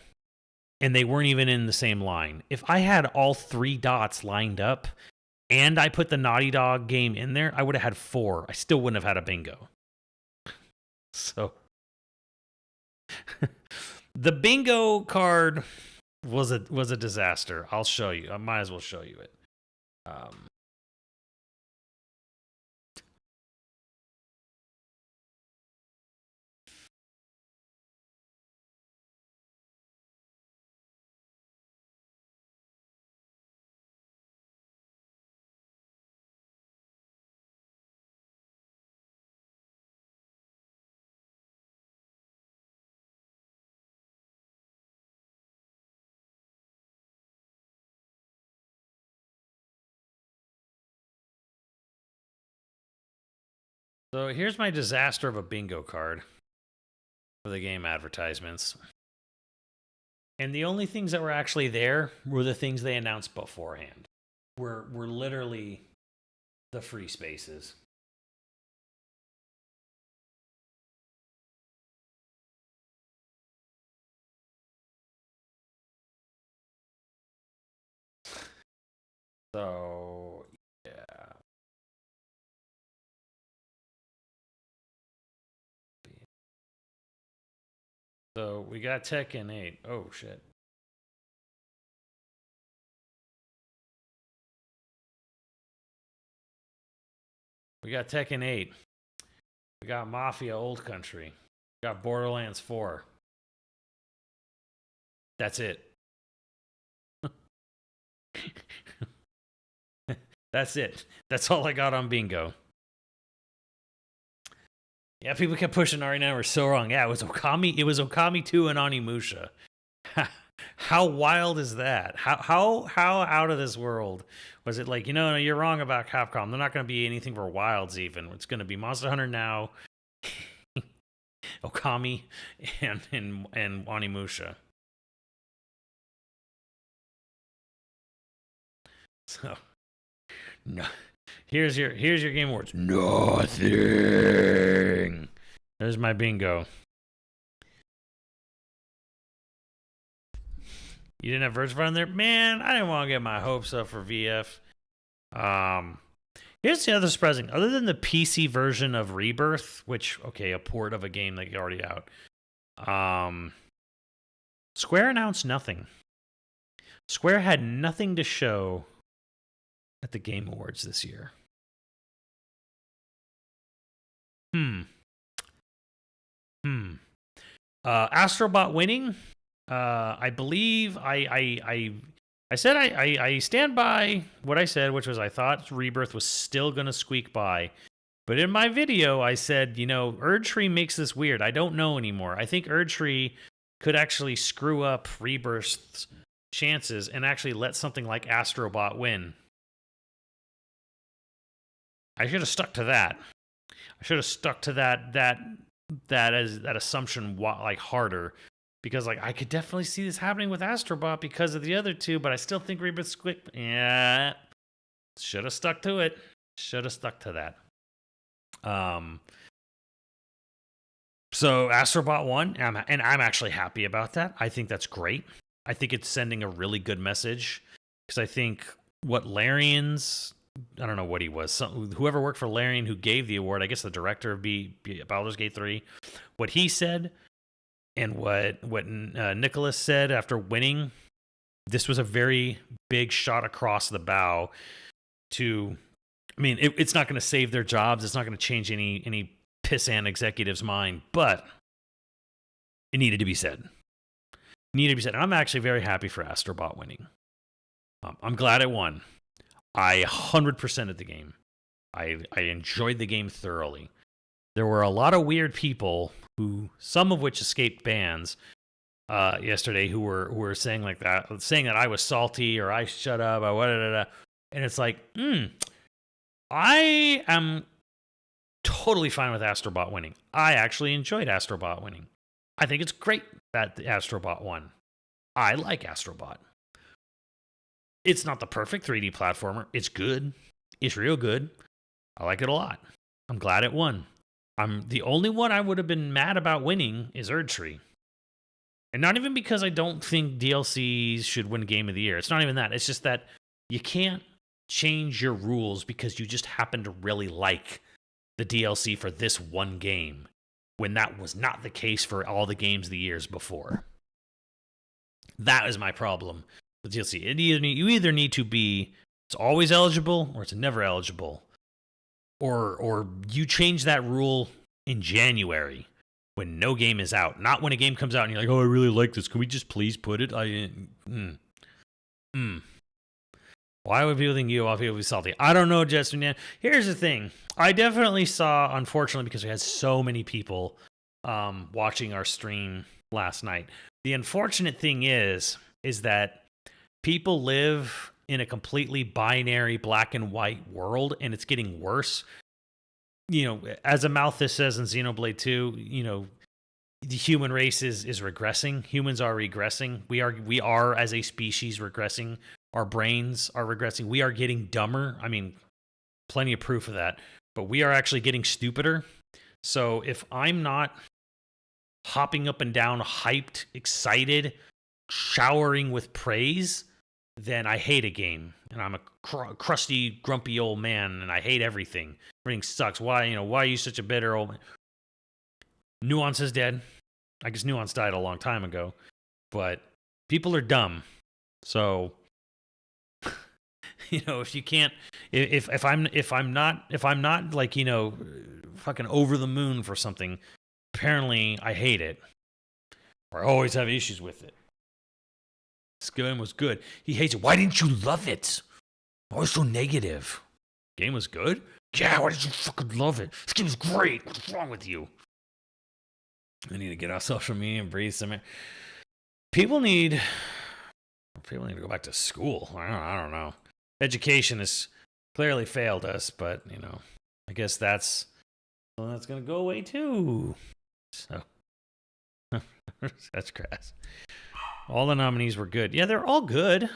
And they weren't even in the same line. If I had all 3 dots lined up and I put the Naughty Dog game in there, I would have had 4. I still wouldn't have had a bingo. So the bingo card was a disaster. I'll show you. I might as well show you it. So here's my disaster of a bingo card for the game advertisements. And the only things that were actually there were the things they announced beforehand. Were literally the free spaces. So, yeah. So we got Tekken 8. Oh, shit. We got Tekken 8. We got Mafia Old Country. We got Borderlands 4. That's it. That's it. That's all I got on bingo. Yeah, people kept pushing Ari9. We're so wrong. Yeah, it was Okami. It was Okami 2 and Onimusha. How wild is that? How out of this world was it? Like, no, you're wrong about Capcom. They're not going to be anything for Wilds even. It's going to be Monster Hunter now, Okami, and Onimusha. So, no. Here's your Game Awards. Nothing. There's my bingo. You didn't have Virtua Fighter on there? Man, I didn't want to get my hopes up for VF. Here's the other surprising. Other than the PC version of Rebirth, which, okay, a port of a game that's already out. Square announced nothing. Square had nothing to show at the Game Awards this year. Astrobot winning. I believe I said I stand by what I said, which was I thought Rebirth was still gonna squeak by. But in my video, I said, Erdtree makes this weird. I don't know anymore. I think Erdtree could actually screw up Rebirth's chances and actually let something like Astrobot win. I should have stuck to that. I should have stuck to that assumption like harder, because like I could definitely see this happening with Astrobot because of the other two, but I still think Rebirth's quick. Yeah, should have stuck to it. Should have stuck to that. So Astrobot won, and I'm actually happy about that. I think that's great. I think it's sending a really good message, because I think what Larian's, I don't know what he was, whoever worked for Larian who gave the award, I guess the director of Baldur's Gate 3, what he said and what Nicholas said after winning, this was a very big shot across the bow to, I mean, it's not going to save their jobs. It's not going to change any pissant executive's mind, but it needed to be said. And I'm actually very happy for Astrobot winning. I'm glad it won. I 100%ed the game. I enjoyed the game thoroughly. There were a lot of weird people who, some of which escaped bans yesterday, who were saying like that, saying that I was salty or I shut up, and it's like, I am totally fine with Astrobot winning. I actually enjoyed Astrobot winning. I think it's great that Astrobot one. I like Astrobot. It's not the perfect 3D platformer. It's good. It's real good. I like it a lot. I'm glad it won. The only one I would have been mad about winning is Erdtree. And not even because I don't think DLCs should win Game of the Year. It's not even that. It's just that you can't change your rules because you just happen to really like the DLC for this one game, when that was not the case for all the games the years before. That is my problem with DLC. You either need to be, it's always eligible or it's never eligible. Or you change that rule in January when no game is out. Not when a game comes out and you're like, oh, I really like this. Can we just please put it? Why would people think you? Why people be salty? I don't know, Justin. Here's the thing. I definitely saw, unfortunately, because we had so many people watching our stream last night. The unfortunate thing is that people live in a completely binary black and white world, and it's getting worse. You know, as Amalthus says in Xenoblade 2, you know, the human race is regressing. Humans are regressing. We are as a species regressing. Our brains are regressing. We are getting dumber. I mean, plenty of proof of that. But we are actually getting stupider. So if I'm not hopping up and down, hyped, excited, showering with praise, then I hate a game. And I'm a crusty, grumpy old man, and I hate everything. Everything sucks. Why are you such a bitter old man? Nuance is dead. I guess Nuance died a long time ago. But people are dumb. So, you know, if you can't, if I'm not like, you know, fucking over the moon for something, apparently I hate it. Or I always have issues with it. This game was good. He hates it. Why didn't you love it? Why was so negative? Game was good? Yeah, why did you fucking love it? This game was great. What's wrong with you? I need to get off social media and breathe some air. People need to go back to school. I don't know. Education has clearly failed us, but, you know, I guess that's going to go away too. So, that's crass. All the nominees were good. Yeah, they're all good.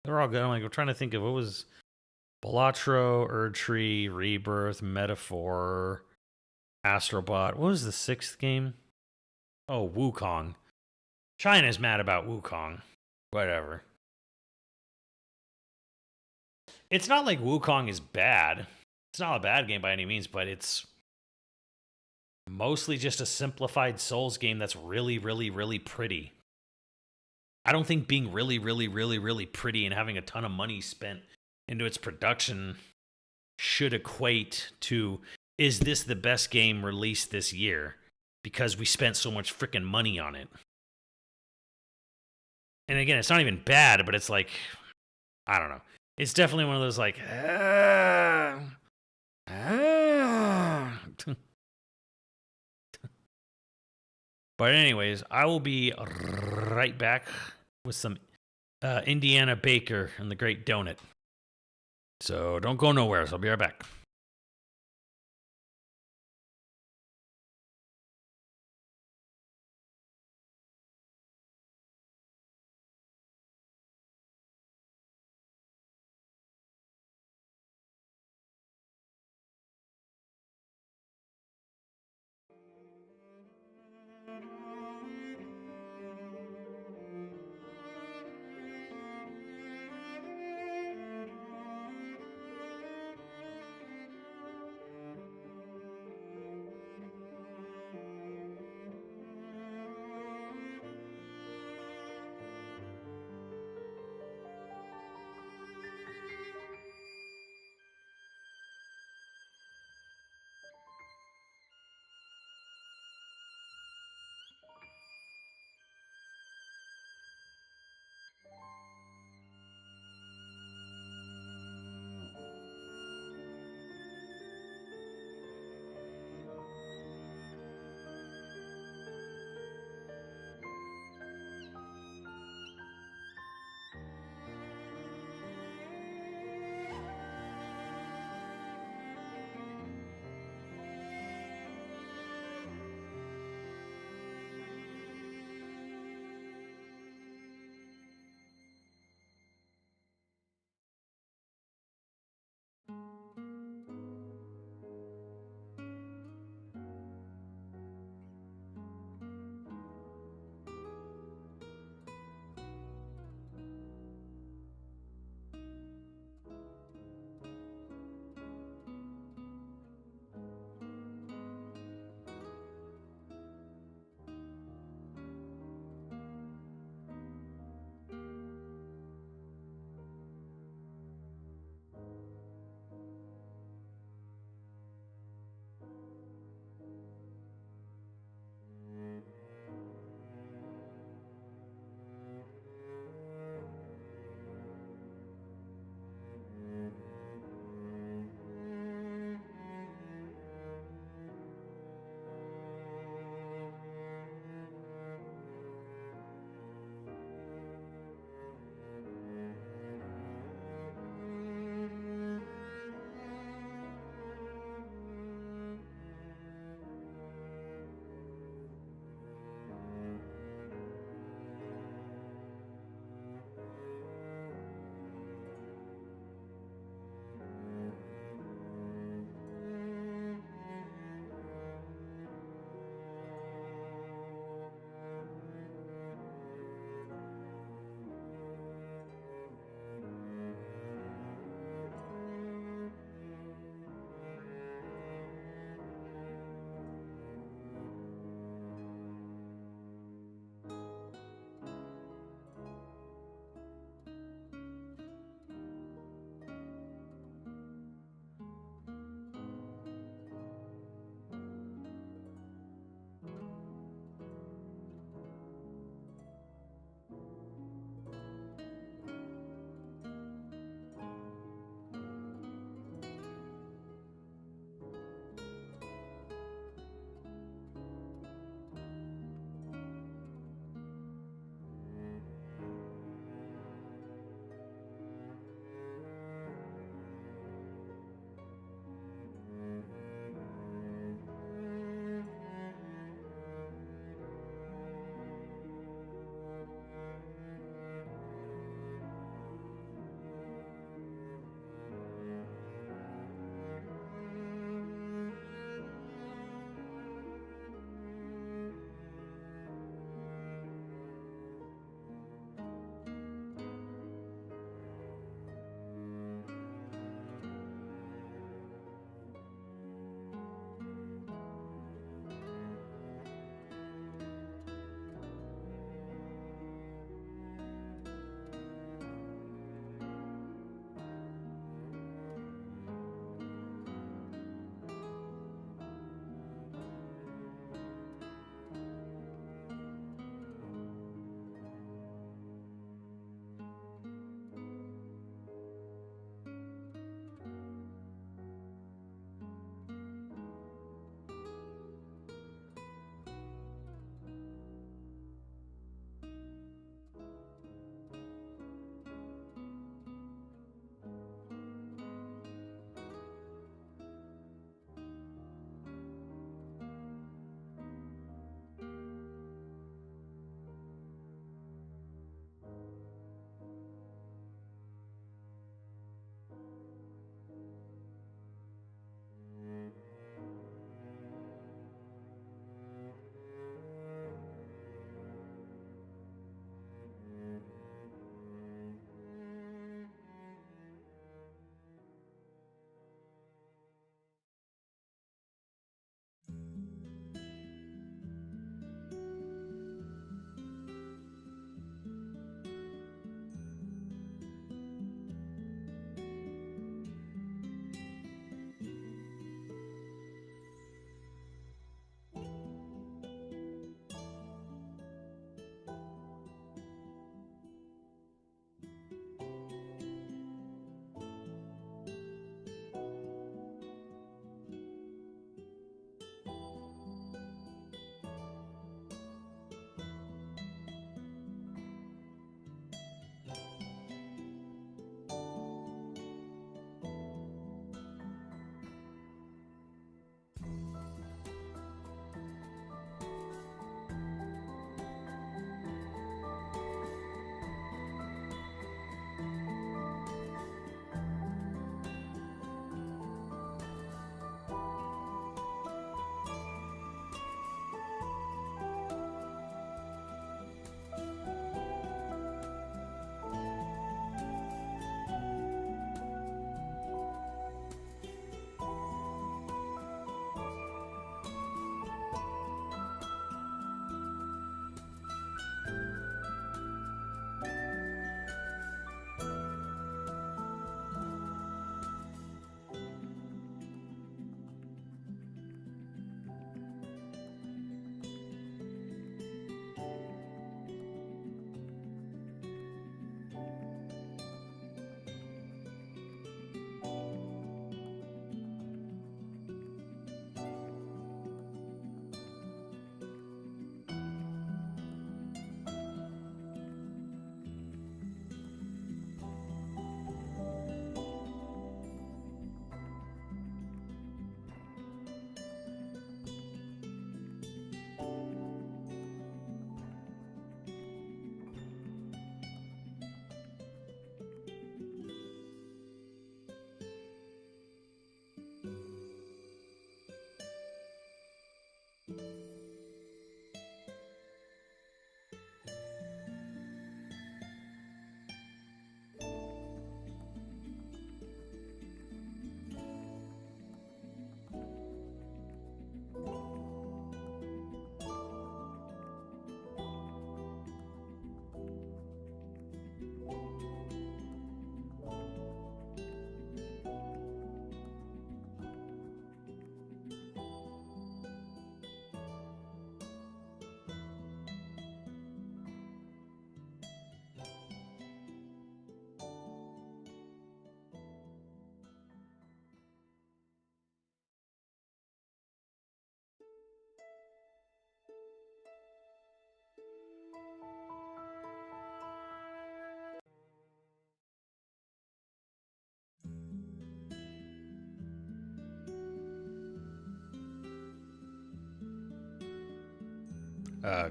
They're all good. I'm trying to think of what was Balatro, Erdtree, Rebirth, Metaphor, Astrobot. What was the sixth game? Oh, Wukong. China's mad about Wukong. Whatever. It's not like Wukong is bad. It's not a bad game by any means, but it's mostly just a simplified Souls game that's really, really, really pretty. I don't think being really, really, really, really pretty and having a ton of money spent into its production should equate to, is this the best game released this year? Because we spent so much freaking money on it. And again, it's not even bad, but it's like, I don't know. It's definitely one of those like, But anyways, I will be right back with some Indiana Baker and the Great Donut. So don't go nowhere. So I'll be right back.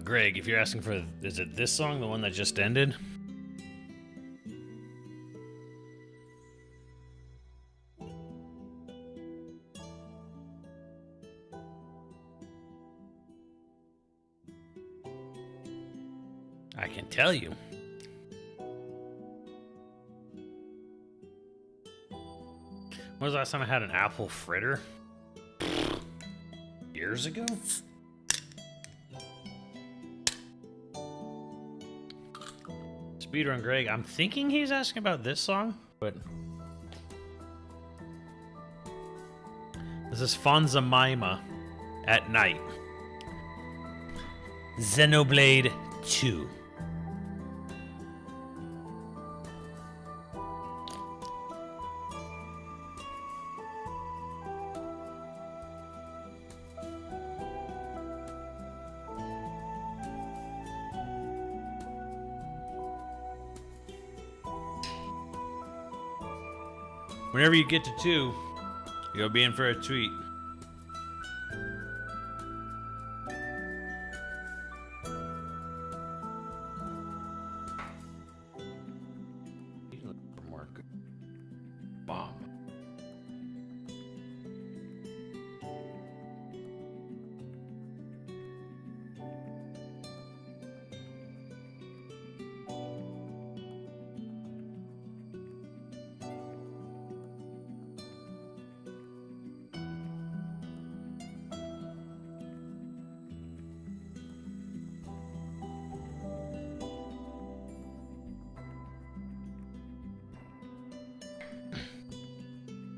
Greg, if you're asking for, is it this song, the one that just ended? I can tell you. When was the last time I had an apple fritter? Years ago? Speedrun Greg, I'm thinking he's asking about this song, but this is Fonza Mima at Night. Xenoblade 2. Whenever you get to 2, you'll be in for a treat. Bomb.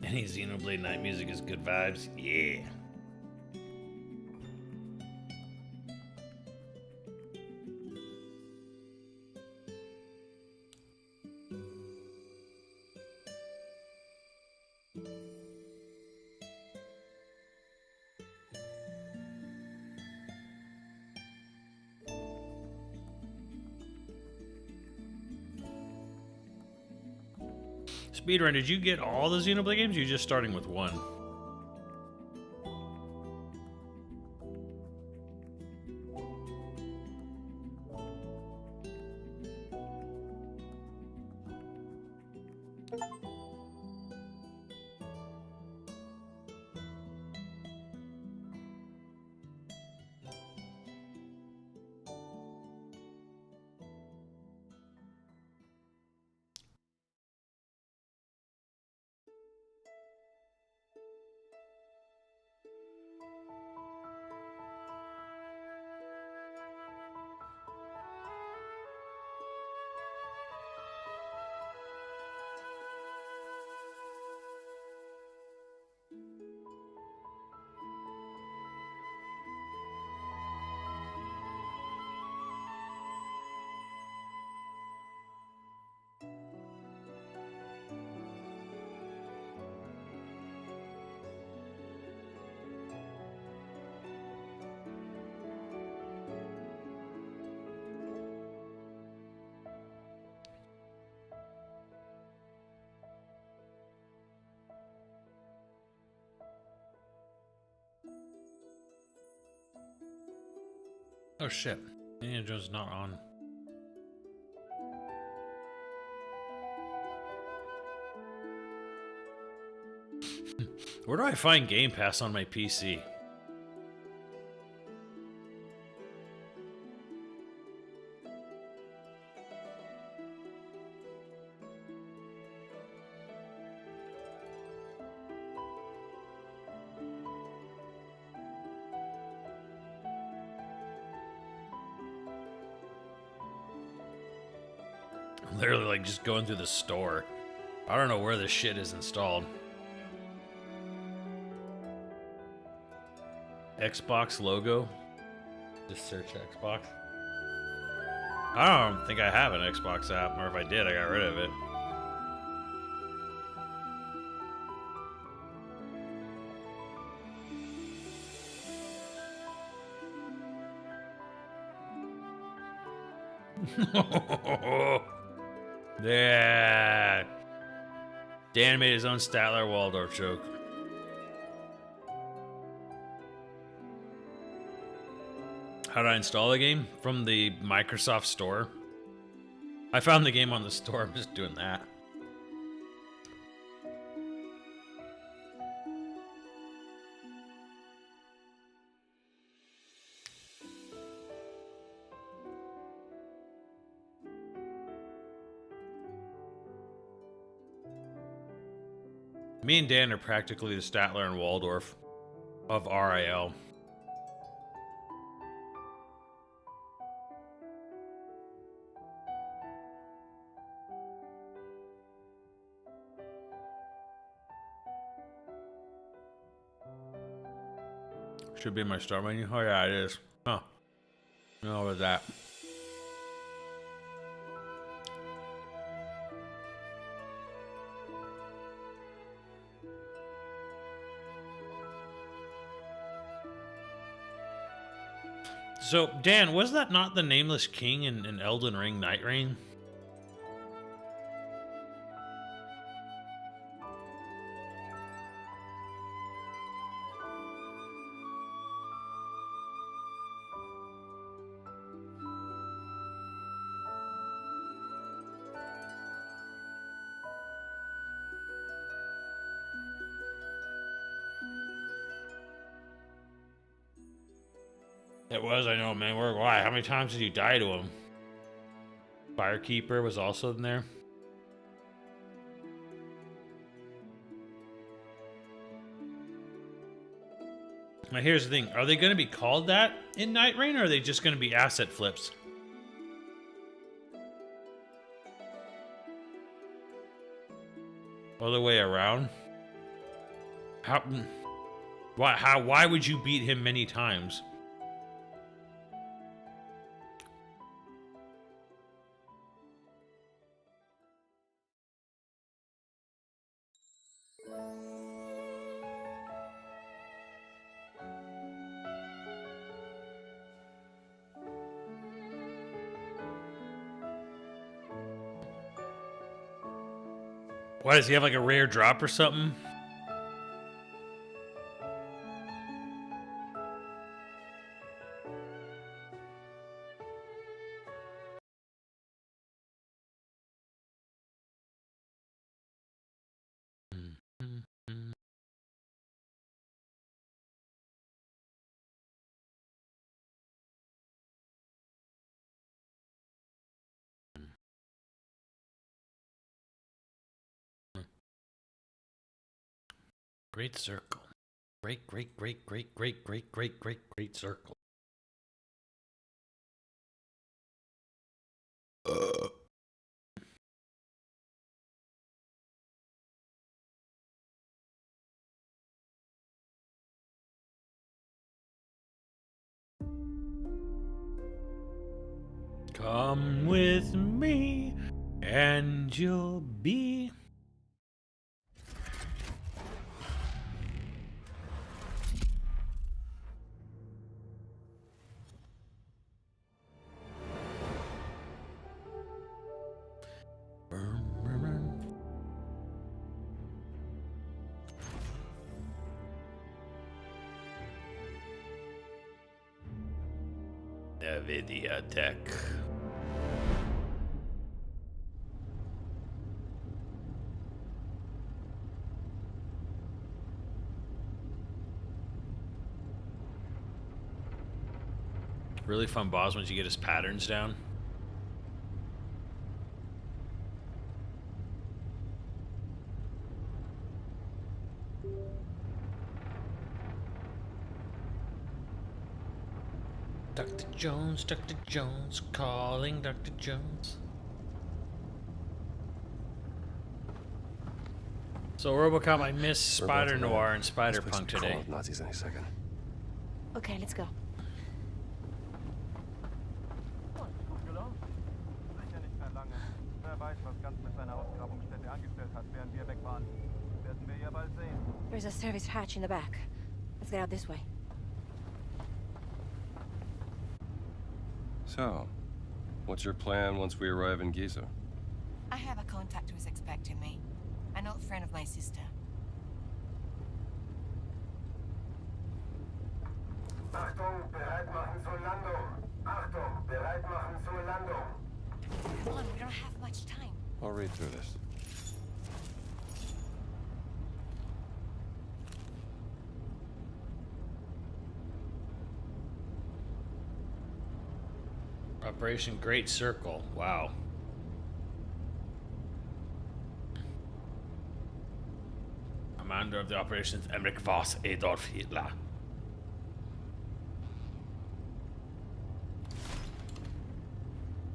Any Xenoblade Night music is good vibes. Yeah. Speedrun, did you get all the Xenoblade games? Or are you just starting with one? Oh shit. Indiana Jones is not on. Where do I find Game Pass on my PC? Literally like just going through the store. I don't know where this shit is installed. Xbox logo. Just search Xbox. I don't think I have an Xbox app, or if I did, I got rid of it. Yeah. Dan made his own Statler Waldorf joke. How do I install the game? From the Microsoft Store. I found the game on the store. I'm just doing that. Me and Dan are practically the Statler and Waldorf of RIL. Should be in my start menu. Oh yeah, it is. Huh. No, with that. So, Dan, was that not the Nameless King in Elden Ring Night Rain? It was, I know, man. Why? How many times did you die to him? Firekeeper was also in there. Now, here's the thing. Are they going to be called that in Night Rain, or are they just going to be asset flips? Other way around? How? Why would you beat him many times? Why, does he have like a rare drop or something? Great circle. Great circle. Come with me and you'll be... NVIDIA Tech. Really fun boss once you get his patterns down. Dr. Jones, calling Dr. Jones. So RoboCop, I miss Spider Noir and Spider Punk today. Nazis any second. Okay, let's go. There's a service hatch in the back. Let's get out this way. So, what's your plan once we arrive in Giza? I have a contact who is expecting me. An old friend of my sister. Achtung, bereit machen zur Landung. Achtung, bereit machen zur Landung. Come on, we don't have much time. I'll read through this. Operation Great Circle. Wow. Commander of the operations, Emmerich Voss Adolf Hitler.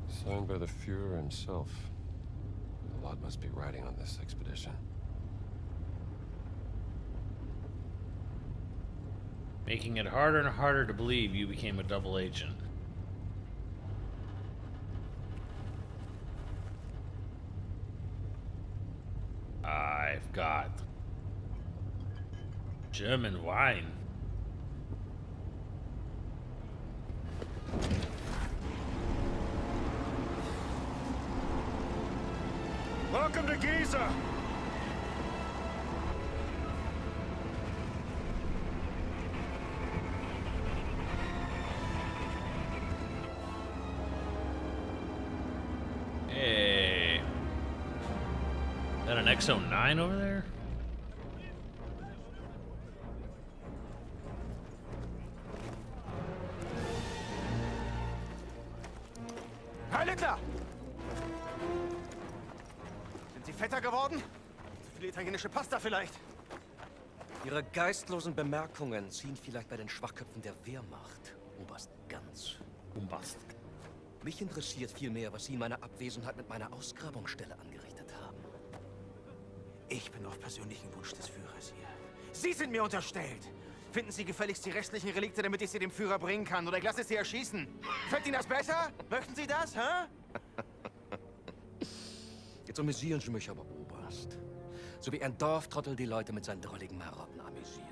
Signed by the Führer himself. A lot must be riding on this expedition. Making it harder and harder to believe you became a double agent. I've got German wine. Welcome to Giza! Hey. Is that an X-09 over there? Heil Hitler! Sind Sie fetter geworden? Zu viel italienische Pasta vielleicht? Ihre geistlosen Bemerkungen ziehen vielleicht bei den Schwachköpfen der Wehrmacht, Oberst Ganz. Bombast. Mich interessiert vielmehr, was Sie in meiner Abwesenheit mit meiner Ausgrabungsstelle angerichtet haben. Ich bin auf persönlichen Wunsch des Führers hier. Sie sind mir unterstellt! Finden Sie gefälligst die restlichen Relikte, damit ich sie dem Führer bringen kann, oder ich lasse Sie erschießen. Fällt Ihnen das besser? Möchten Sie das, hä? Jetzt amüsieren Sie mich aber, Oberst. So wie ein Dorftrottel die Leute mit seinen drolligen Marotten amüsiert.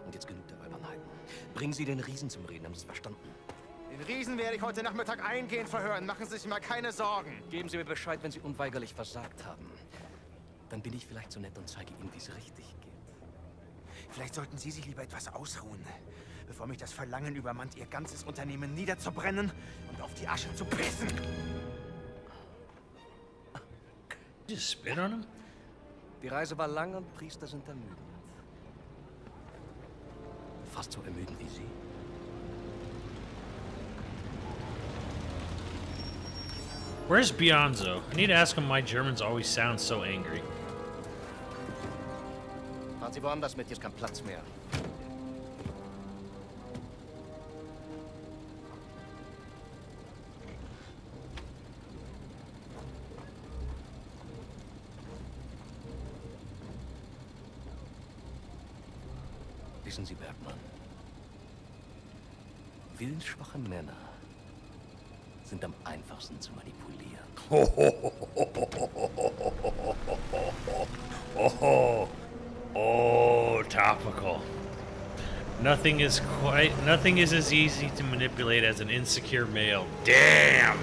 Und jetzt genug der Albernheiten. Bringen Sie den Riesen zum Reden, haben Sie es verstanden? Den Riesen werde ich heute Nachmittag eingehend verhören. Machen Sie sich mal keine Sorgen. Geben Sie mir Bescheid, wenn Sie unweigerlich versagt haben. Dann bin ich vielleicht so nett und zeige Ihnen, wie es richtig geht. Vielleicht sollten Sie sich lieber etwas ausruhen, bevor mich das Verlangen übermannt, Ihr ganzes Unternehmen niederzubrennen und auf die Asche zu pissen. Just spit on him? Die Reise war lang und Priester sind ermüdend. Fast so ermüdend wie Sie. Where's Bionzo? I need to ask him why Germans always sound so angry. Fahren Sie woanders mit, hier ist kein Platz mehr. Wissen Sie, Bergmann, willensschwache Männer sind am einfachsten zu manipulieren. Oh, topical. Nothing is as easy to manipulate as an insecure male. Damn.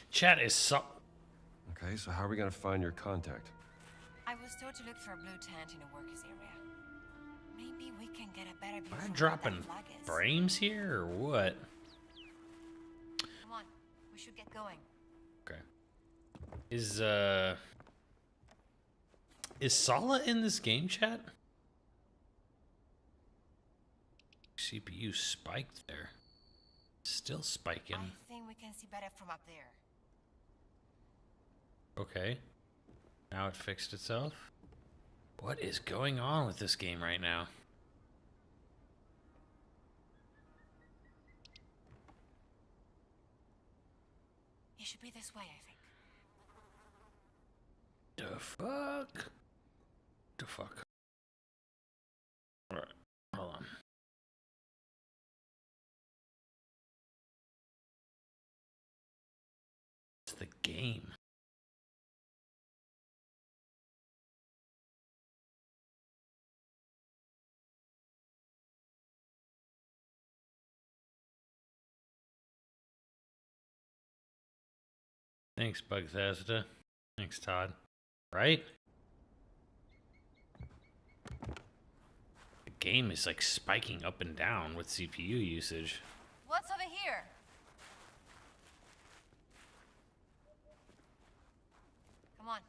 Chat is so... Okay, so how are we gonna find your contact? I was told to look for a blue tent in a workers area. Maybe we can get a better view Am I from where dropping that flag is. frames here or what? Come on, we should get going. Okay. Is Is Sala in this game, chat? CPU spiked there. Still spiking. I think we can see better from up there. Okay. Now it fixed itself. What is going on with this game right now? It should be this way, I think. The fuck? The fuck? Alright, hold on. It's the game. Thanks, Bugthesda. Thanks, Todd. Right? The game is like spiking up and down with CPU usage. What's over here? Come on,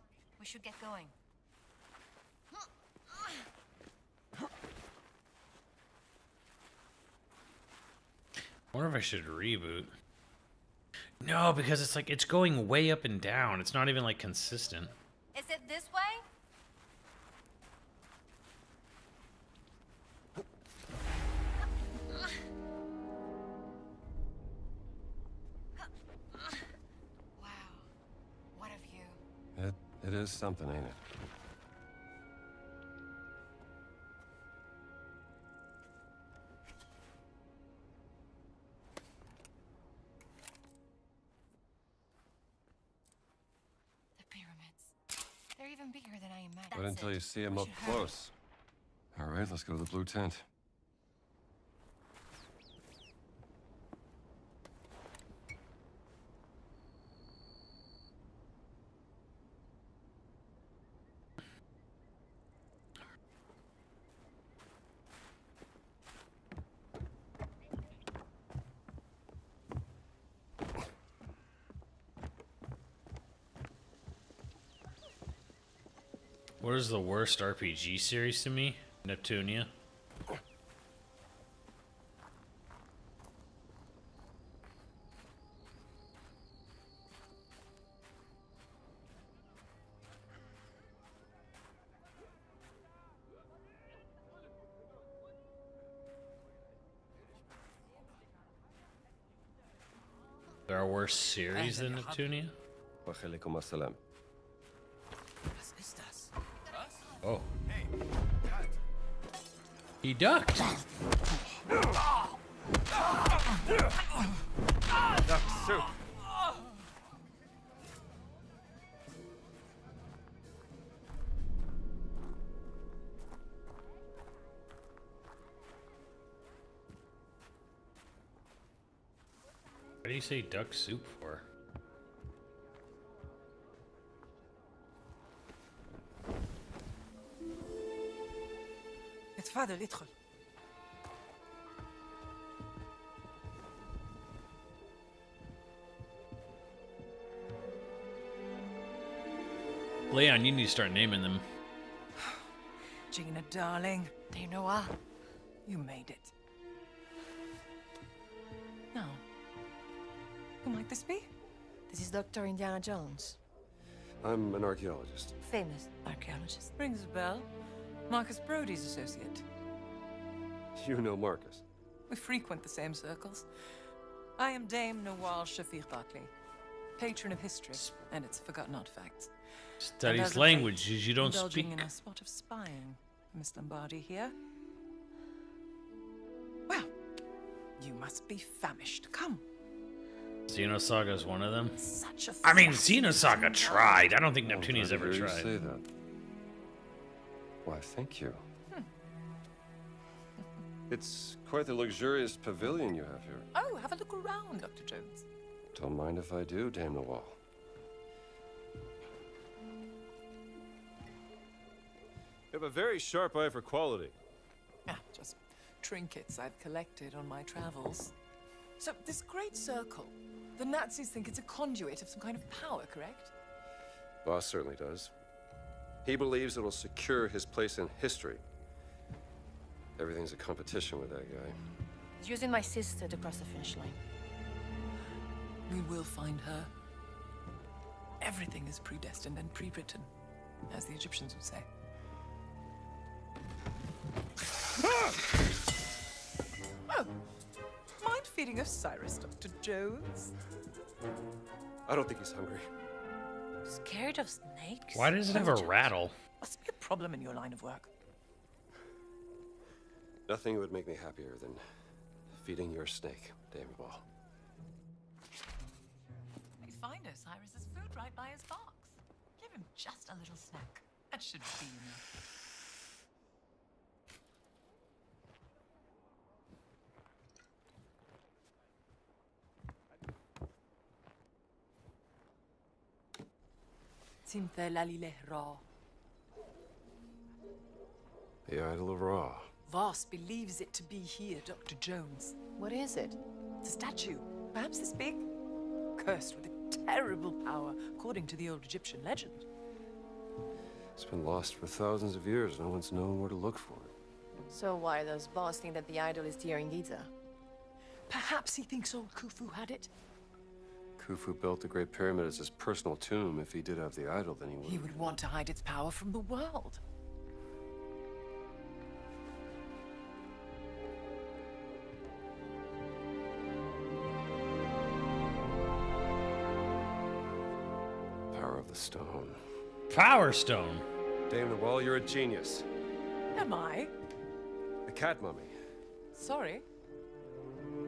we should get going. I wonder if I should reboot. No, because it's like it's going way up and down. It's not even like consistent. Is it this way? Wow, what a view. It is something, ain't it? They're even bigger than I imagined. But until you see him up close. All right, let's go to the blue tent. What is the worst RPG series to me? Neptunia. There are worse series than Neptunia? Oh. He ducked. Duck soup. What do you say duck soup for? اتفضل ادخل. Leon, you need to start naming them. Gina, darling. Do you know what? You made it. Now, who might this be? This is Dr. Indiana Jones. I'm an archaeologist. Famous archaeologist. Rings a bell. Marcus Brody's associate. You know Marcus. We frequent the same circles. I am Dame Nawal Shafiq Barkley, patron of history and its forgotten artifacts. Studies languages you don't speak. Indulging in a spot of spying, Miss Lombardi here. Well, you must be famished. Come. Xenosaga is one of them. Such a I mean, Xenosaga tried. I don't think Neptunia's ever You tried. say that. Why, thank you. It's quite the luxurious pavilion you have here. Oh, have a look around, Dr. Jones. Don't mind if I do, Dame Nawal. You have a very sharp eye for quality. Ah, just trinkets I've collected on my travels. So, this great circle, the Nazis think it's a conduit of some kind of power, correct? Boss certainly does. He believes it'll secure his place in history. Everything's a competition with that guy. He's using my sister to cross the finish line. We will find her. Everything is predestined and pre-written, as the Egyptians would say. Oh, mind feeding Osiris, Dr. Jones? I don't think he's hungry. Scared of snakes? Why does it have a rattle? Must be a problem in your line of work. Nothing would make me happier than feeding your snake, Dame Wall. We find Osiris's food right by his box. Give him just a little snack. That should be enough. The Idol of Ra. Voss believes it to be here, Dr. Jones. What is it? It's a statue, perhaps this big, cursed with a terrible power, according to the old Egyptian legend. It's been lost for thousands of years. No one's known where to look for it. So why does Boss think that the idol is here in Giza? Perhaps he thinks old Khufu had it. Khufu built the Great Pyramid as his personal tomb. If he did have the idol, then he would. He would want to hide its power from the world. Power of the stone. Power Stone. Dame Nawal, you're a genius. Am I? The cat mummy. Sorry.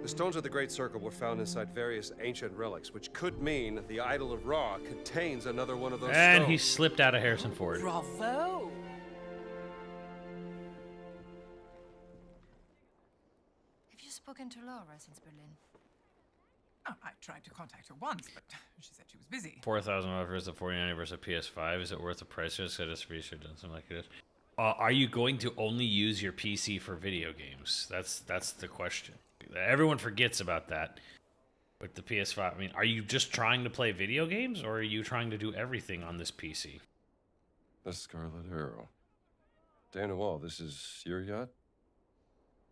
The stones of the Great Circle were found inside various ancient relics, which could mean the Idol of Ra contains another one of those And stones. he slipped out of Harrison Ford. Bravo! Have you spoken to Laura since Berlin? Oh, I tried to contact her once, but she said she was busy. $4,000 versus the $49 versus PS5. Is it worth the price? Just said it's free. Should done something like this. Are you going to only use your PC for video games? That's the question. Everyone forgets about that. With the PS5, I mean, are you just trying to play video games, or are you trying to do everything on this PC? The Scarlet Arrow. Dame Nawal, this is your yacht?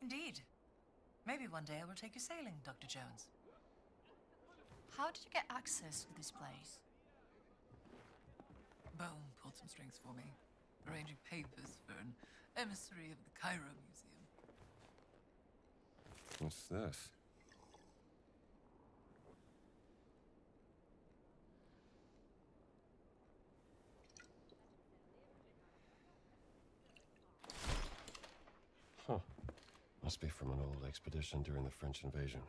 Indeed. Maybe one day I will take you sailing, Dr. Jones. How did you get access to this place? Bone pulled some strings for me, arranging papers for an emissary of the Cairo Museum. What's this? Huh. Must be from an old expedition during the French invasion.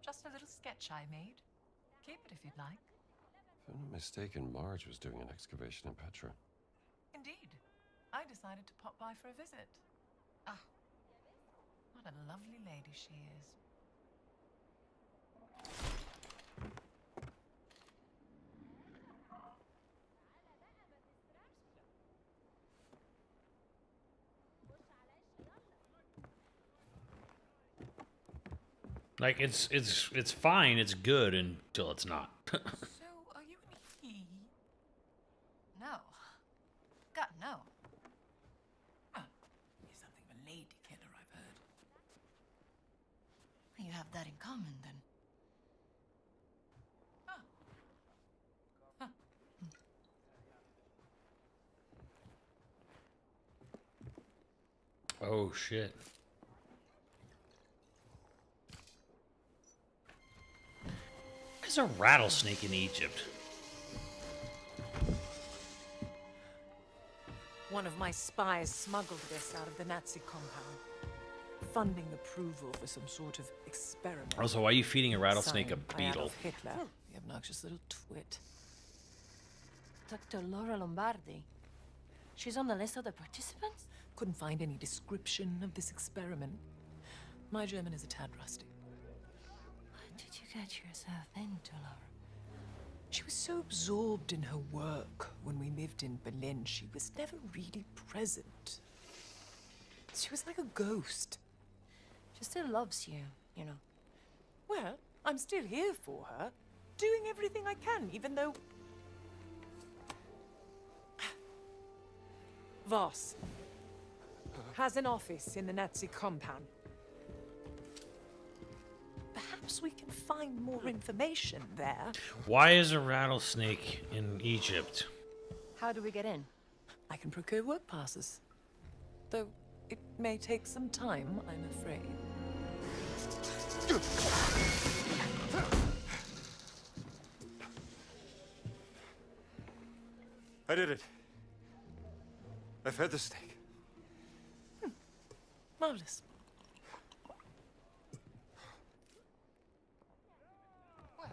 Just a little sketch I made. Keep it if you'd like. If I'm not mistaken, Marge was doing an excavation in Petra. Indeed. I decided to pop by for a visit. Ah, what a lovely lady she is. Like it's fine. It's good until it's not. So, are you and he? No. God, no. Ah, you're something of a lady killer, I've heard. You have that in common, then. Oh shit. There's a rattlesnake in Egypt. One of my spies smuggled this out of the Nazi compound, funding approval for some sort of experiment. Also, why are you feeding a rattlesnake a Signed by beetle? Adolf Hitler, the obnoxious little twit. Dr. Laura Lombardi. She's on the list of the participants? Couldn't find any description of this experiment. My German is a tad rusty. What did you get yourself into, Laura? She was so absorbed in her work when we lived in Berlin, she was never really present. She was like a ghost. She still loves you, you know. Well, I'm still here for her, doing everything I can, even though... Voss has an office in the Nazi compound. Perhaps we can find more information there. Why is a rattlesnake in Egypt? How do we get in? I can procure work passes. Though it may take some time, I'm afraid. I did it. I fed the snake. Marvelous. Well,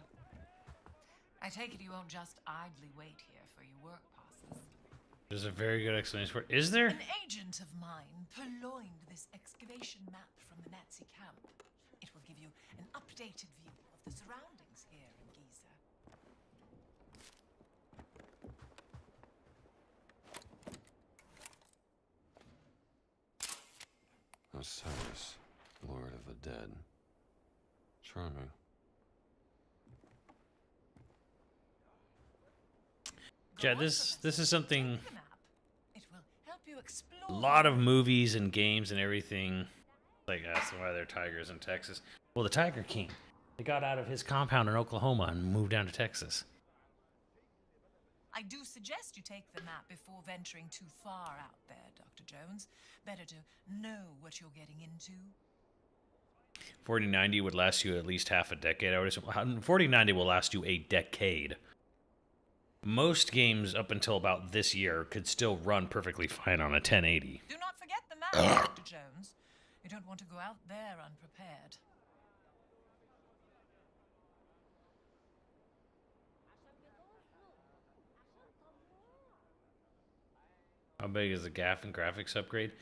I take it you won't just idly wait here for your work passes. There's a very good explanation for it. Is there? An agent of mine purloined this excavation map from the Nazi camp. It will give you an updated view of the surroundings here in Giza. Osiris, Lord of the Dead. Charming. Yeah, this is something. It will help you explore. A lot of movies and games and everything. Like, that's why there are tigers in Texas. Well, the Tiger King. They got out of his compound in Oklahoma and moved down to Texas. I do suggest you take the map before venturing too far out there, Dr. Jones. Better to know what you're getting into. 4090 would last you at least half a decade. I would assume 4090 will last you a decade. Most games up until about this year could still run perfectly fine on a 1080. Do not forget the map, Dr. Jones. You don't want to go out there unprepared. How big is the gap and graphics upgrade?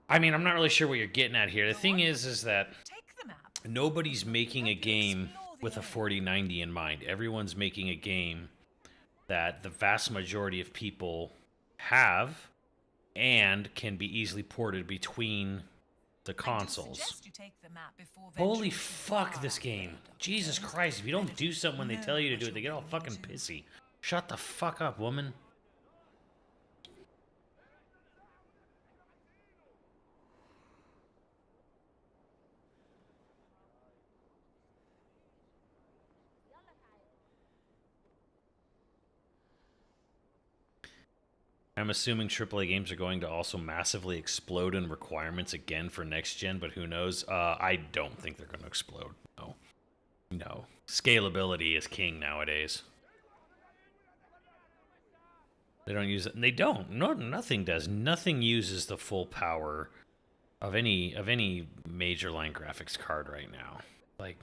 I mean, I'm not really sure what you're getting at here. The thing is that nobody's making a game with a 4090 in mind. Everyone's making a game that the vast majority of people have and can be easily ported between the consoles. Holy fuck, this game. Jesus Christ, if you don't do something when they tell you to do it, they get all fucking pissy. Shut the fuck up, woman. I'm assuming AAA games are going to also massively explode in requirements again for next gen, but who knows? I don't think they're going to explode. No. No. Scalability is king nowadays. They don't use it. And they don't. No, nothing does. Nothing uses the full power of any major line graphics card right now. Like,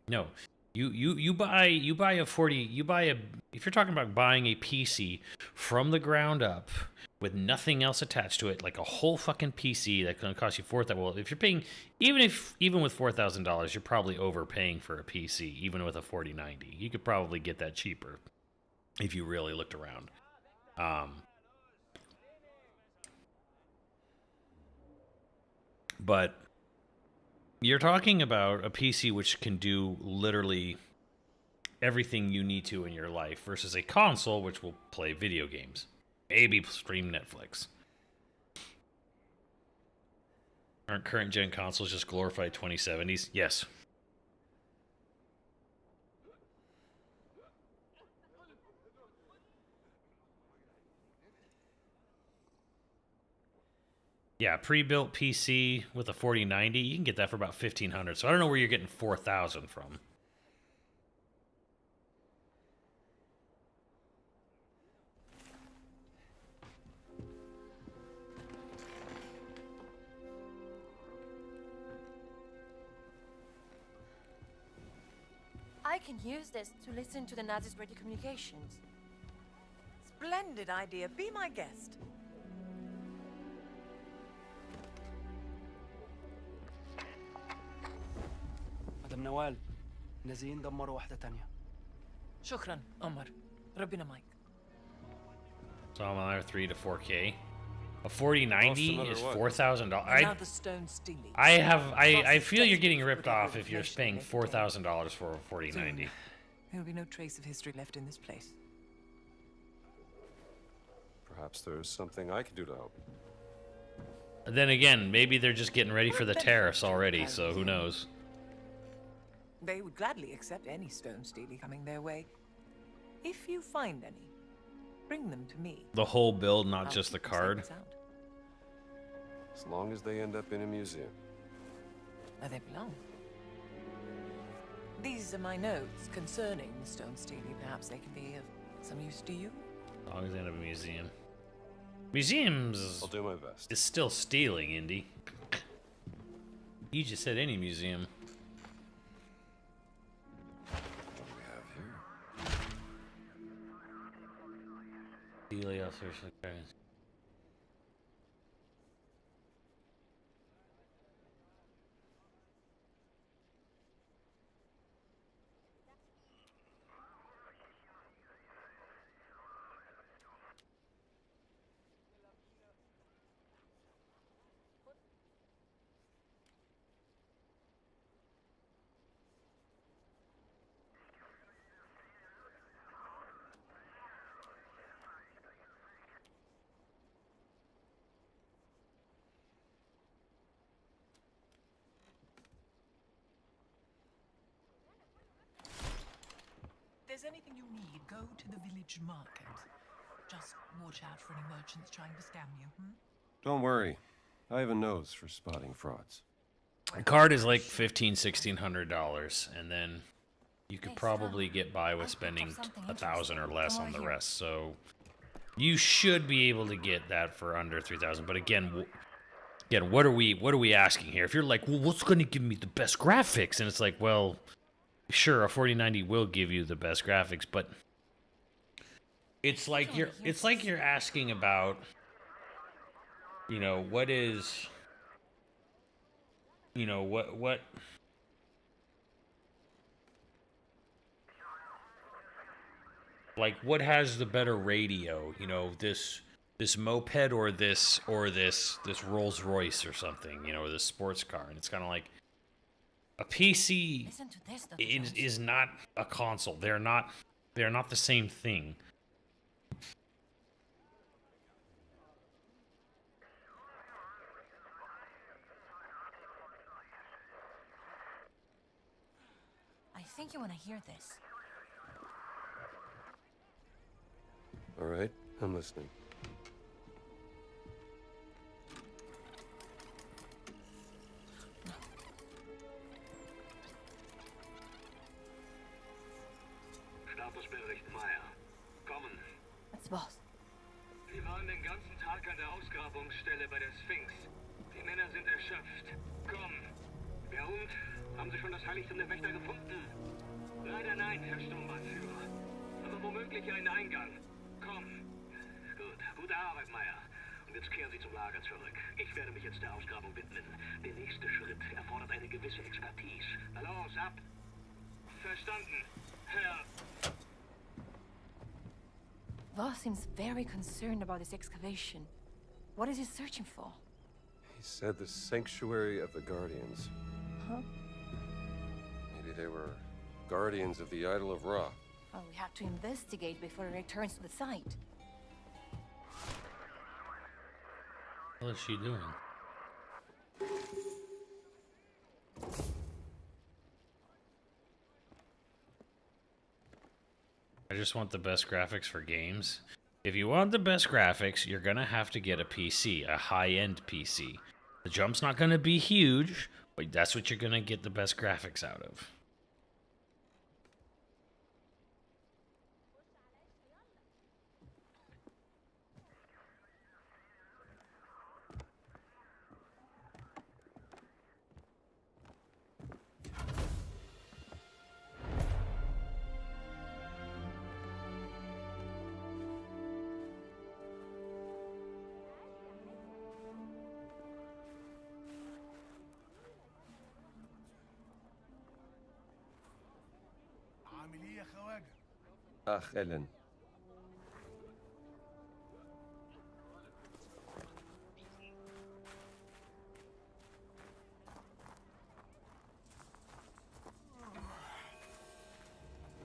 no. You buy a 40, if you're talking about buying a PC from the ground up with nothing else attached to it, like a whole fucking PC that's going to cost you $4,000. Well, if you're paying, even with $4,000, you're probably overpaying for a PC, even with a 4090. You could probably get that cheaper if you really looked around. But you're talking about a PC which can do literally everything you need to in your life versus a console which will play video games. Maybe stream Netflix. Aren't current gen consoles just glorified 2070s? Yes. Yeah, pre-built PC with a 4090, you can get that for about $1,500. So I don't know where you're getting $4,000 from. I can use this to listen to the Nazis' radio communications. Splendid idea. Be my guest. مدام نوال نازلين دمروا واحدة تانية. شكرا عمر. ربنا معك. So I'm on 3 to 4K. A 4090 is $4,000. I feel you're getting ripped off if you're paying $4,000 for a 4090. There'll be no trace of history left in this place. Perhaps there's something I can do to help. Then again, maybe they're just getting ready for the tariffs already, so who knows? They would gladly accept any stone steely coming their way. If you find any, bring them to me. The whole build, not I'll just the keep them card. safe and sound. As long as they end up in a museum. Where they belong. These are my notes concerning the stone steely. Perhaps they can be of some use to you. As long as they end up in a museum. Museums. I'll do my best. Is still stealing, Indy. You just said any museum. What do we have here? Helios or something. If there's anything you need, go to the village market. Just watch out for any merchants trying to scam you, Don't worry. I have a nose for spotting frauds. A card is like $1,500, and then you could probably get by with spending $1,000 or less on the rest. So you should be able to get that for under $3,000. But again, what are we asking here? If you're like, well, what's going to give me the best graphics? And it's like, well, sure, a 4090 will give you the best graphics, but it's like you're asking about, you know, what is, you know, what like what has the better radio, you know, this moped or this Rolls Royce or something, you know, or this sports car. And it's kind of like a PC is not a console. They're not the same thing. I think you want to hear this. All right, I'm listening. Statusbericht Meier. Kommen. That's Boss. Wir waren den ganzen Tag an der Ausgrabungsstelle bei der Sphinx. Die Männer sind erschöpft. Komm. Wer und? Haben Sie schon das Heiligtum der Wächter gefunden? Leider nein, Herr Sturmbannführer. Aber womöglich einen Eingang. Komm. Gut. Gute Arbeit, Meier. Und jetzt kehren Sie zum Lager zurück. Ich werde mich jetzt der Ausgrabung widmen. Der nächste Schritt erfordert eine gewisse Expertise. Na los, ab. Verstanden, Herr. Voss seems very concerned about this excavation. What is he searching for? He said the sanctuary of the Guardians. Huh? Maybe they were guardians of the idol of Ra. Oh, we have to investigate before he returns to the site. What is she doing? I just want the best graphics for games. If you want the best graphics, you're gonna have to get a PC, a high-end PC. The jump's not gonna be huge, but that's what you're gonna get the best graphics out of. Ach, Ellen.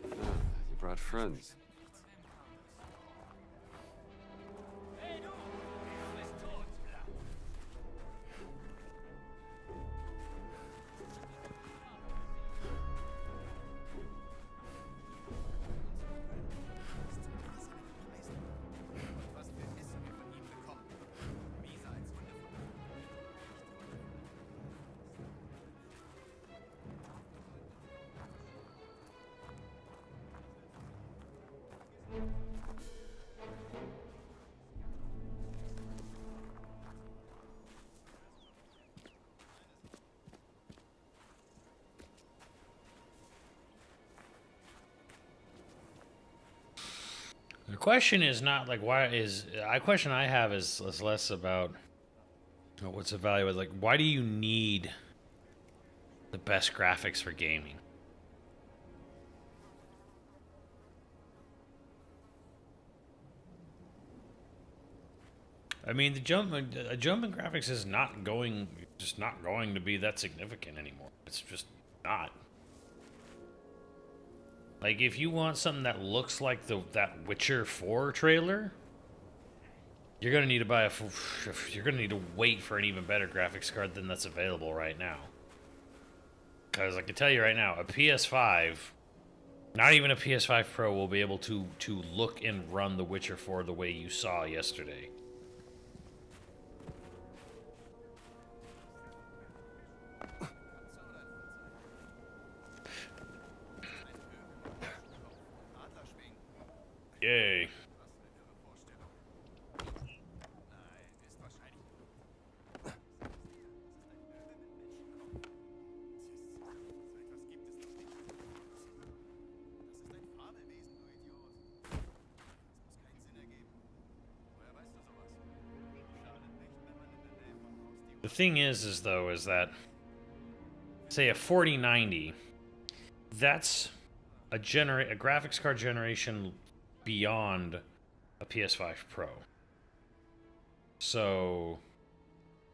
You brought friends. The question is not like why is question I have is less about what's the value of, like, why do you need the best graphics for gaming? I mean, a jump in graphics is just not going to be that significant anymore. It's just not. Like, if you want something that looks like that Witcher 4 trailer, you're gonna need to you're gonna need to wait for an even better graphics card than that's available right now. Because I can tell you right now, a PS5, not even a PS5 Pro, will be able to look and run The Witcher 4 the way you saw yesterday. Yay. The thing is that, say, a 4090, that's a graphics card generation beyond a PS5 Pro. So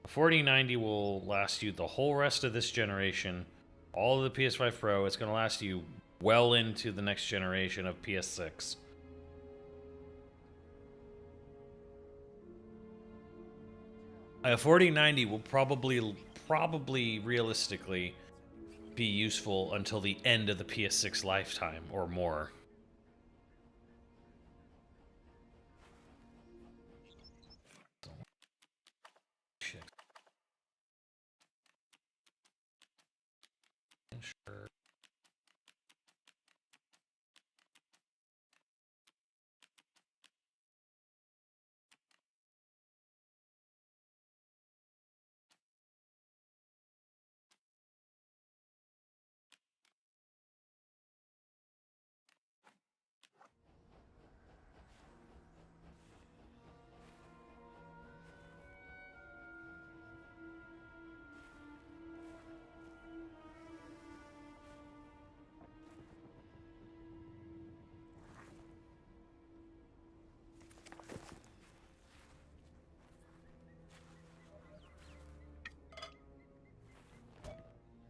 a 4090 will last you the whole rest of this generation, all of the PS5 Pro. It's going to last you well into the next generation of PS6. A 4090 will probably realistically be useful until the end of the PS6 lifetime or more. Shit. Sure.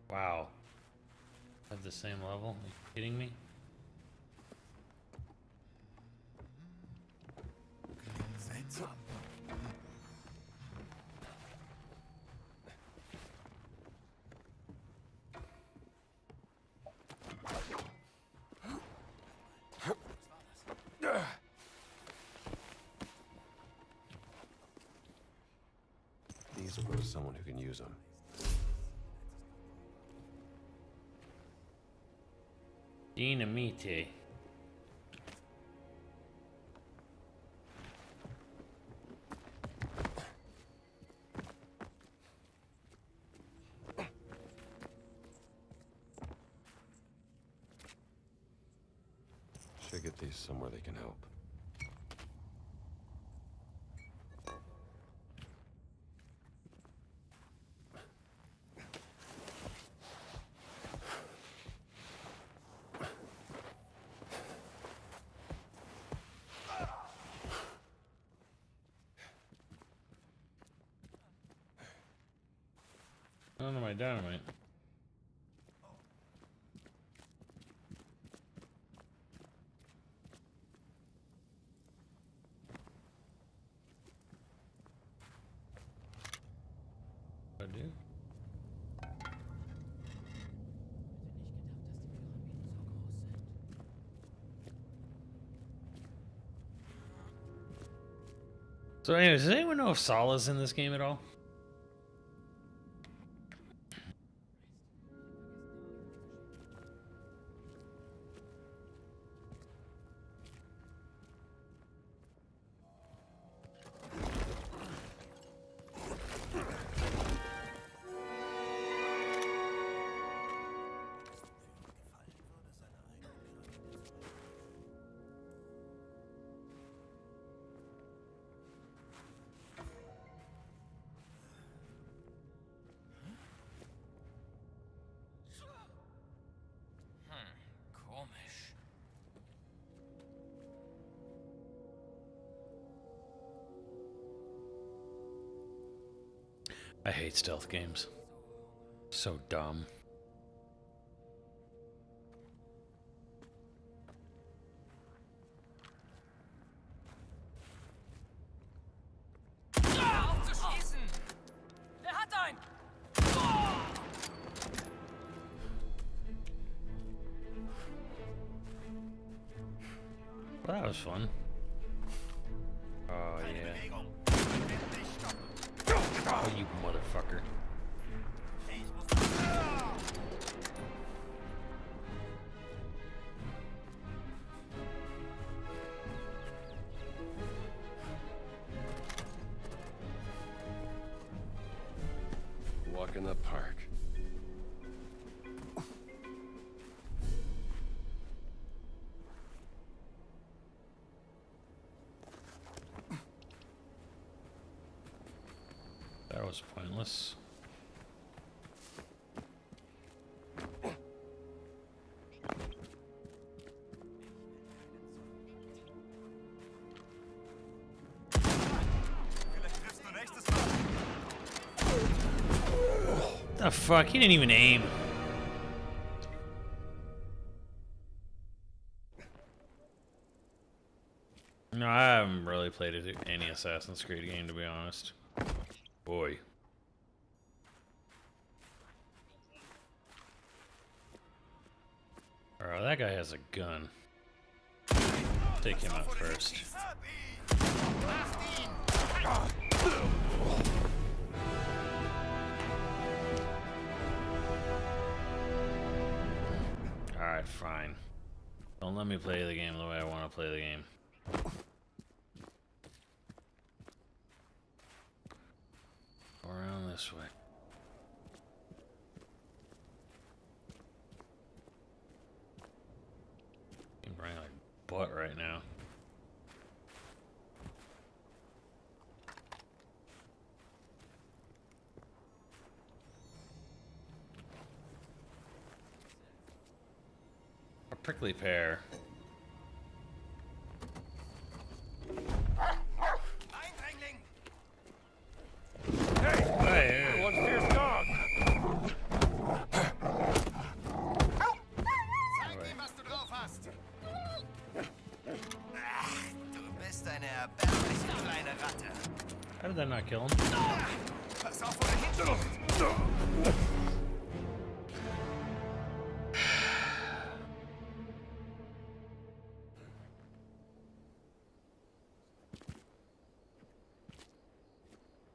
Wow. At the same level? Are you kidding me? Seltsam. These will go to someone who can use them. Dynamite. Should get these somewhere they can help. None of my dynamite. I do. So anyways, does anyone know if Sala's in this game at all? I hate stealth games. So dumb. Aufzuschießen! Er hat einen! Well, that was fun. Oh yeah. Oh, you motherfucker. Walk in the park. That was pointless. The fuck? He didn't even aim. No, I haven't really played any Assassin's Creed game, to be honest. Boy. Oh, that guy has a gun. Take him out first. Alright, fine. Don't let me play the game the way I want to play the game. Go around this way. I'm running like butt right now. A prickly pear. Hey, one fierce dog. Zeig ihm, was du drauf hast. Ach, du bist eine erbärmliche kleine Ratte. How did that not kill him? Pass auf, wo du hinschubst.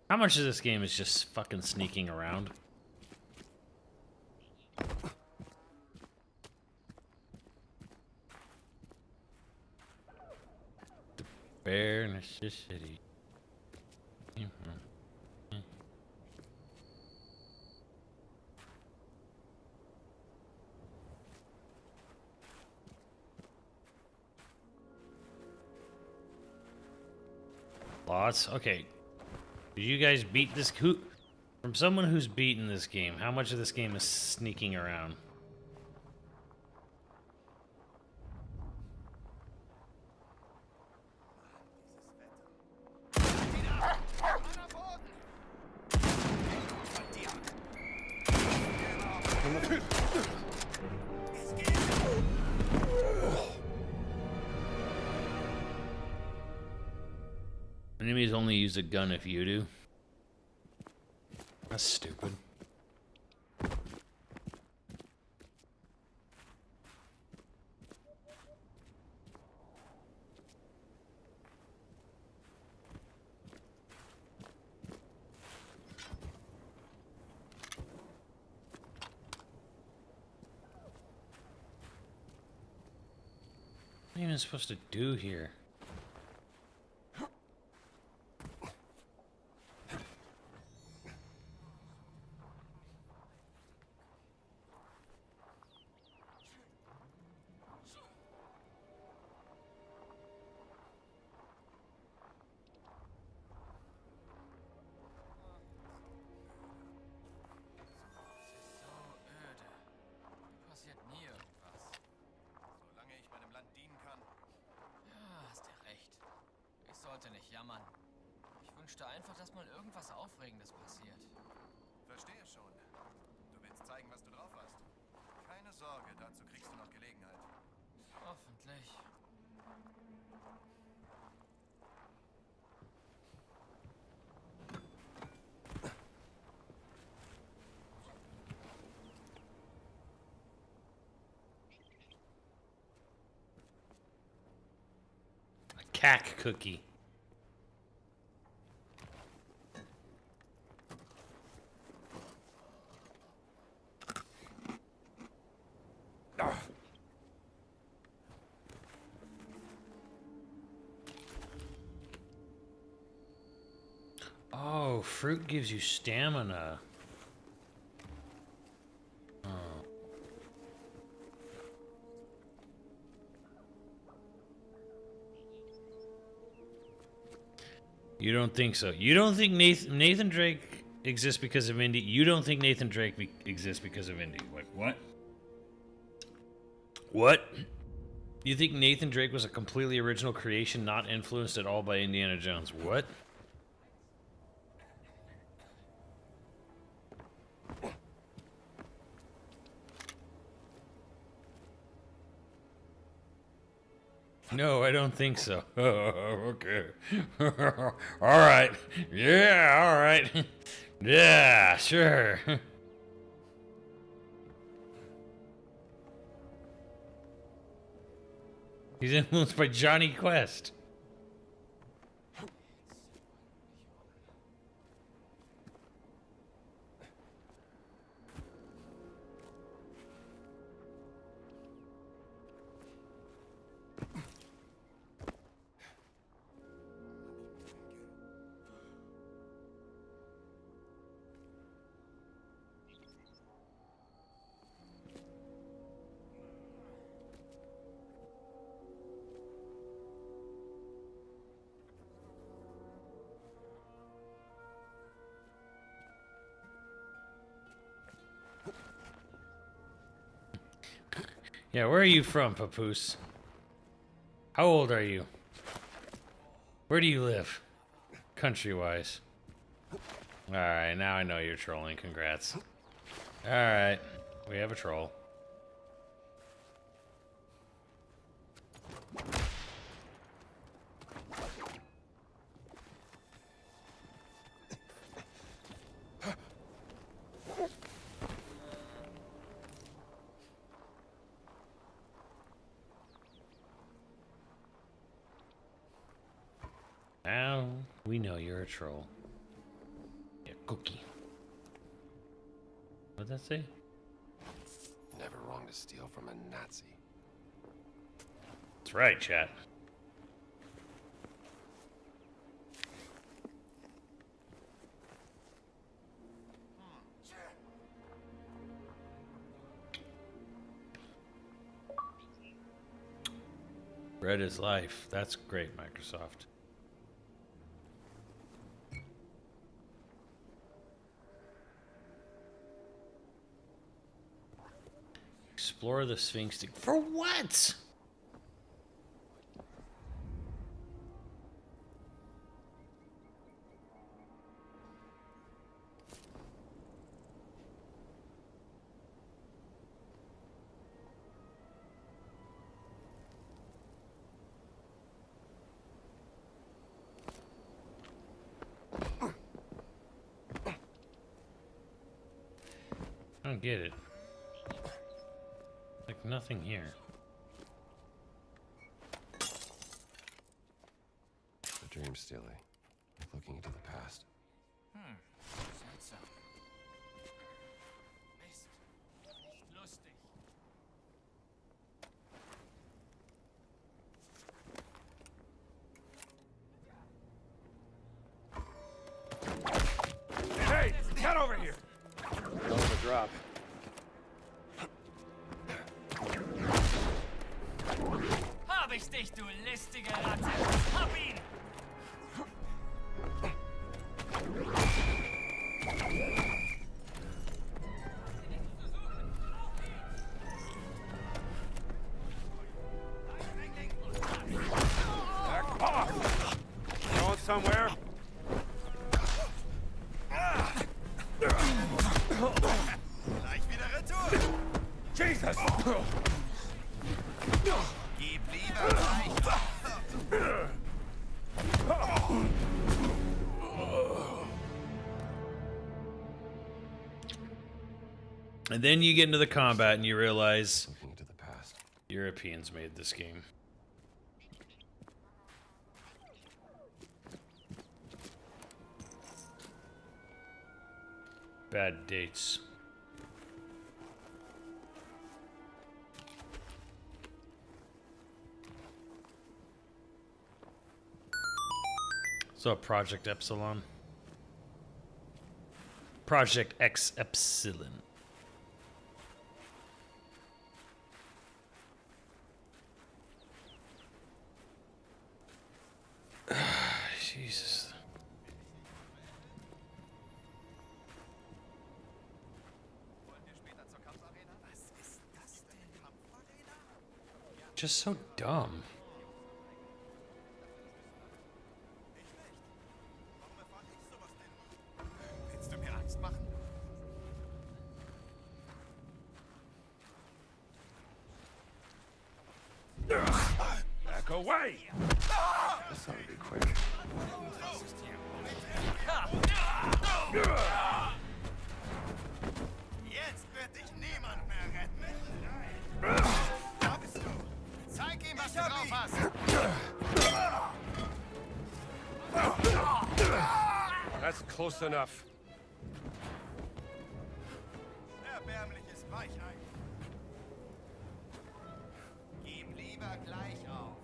How much of this game is just fucking sneaking around? The bear necessity. Lots? Okay. Did you guys beat this? From someone who's beaten this game, how much of this game is sneaking around? Enemies only use a gun if you do. That's stupid. What am I even supposed to do here? Nicht jammern. Ich wünschte einfach, dass mal irgendwas Aufregendes passiert. Verstehe schon. Du willst zeigen, was du drauf hast. Keine Sorge, dazu kriegst du noch Gelegenheit. Hoffentlich. Cack cookie. Oh, fruit gives you stamina. Oh. You don't think so? You don't think Nathan Drake exists because of Indy? You don't think Nathan Drake exists because of Indy? Like what? What? You think Nathan Drake was a completely original creation, not influenced at all by Indiana Jones? What? No, I don't think so. Oh, okay. All right. Yeah, all right. Yeah, sure. He's influenced by Johnny Quest. Yeah, where are you from, Papoose? How old are you? Where do you live? Country-wise. Alright, now I know you're trolling. Congrats. Alright, we have a troll. Now we know you're a troll. Yeah, cookie. What'd that say? Never wrong to steal from a Nazi. That's right, chat. Bread is life. That's great, Microsoft. Explore the Sphinx. For what? I don't get it. Like nothing here. The dream stealing. Like looking into the past. Seltsam. Mist. Nicht lustig. Hey, get over here! Hell of a drop. Hab ich dich, du listige Ratte! Hab ihn! Back off! Going somewhere? Gib lieber gleich auf. And then you get into the combat and you realize Europeans made this game. Bad dates. So Project Epsilon. Project X Epsilon. Jesus. Just so dumb. Willst du mir Angst machen? Back away! This ought to be quick. Jetzt wird dich niemand mehr retten. Da bist du. Zeig ihm, was du drauf hast. That's close enough. Erbärmliches Weichei. Gib lieber gleich auf.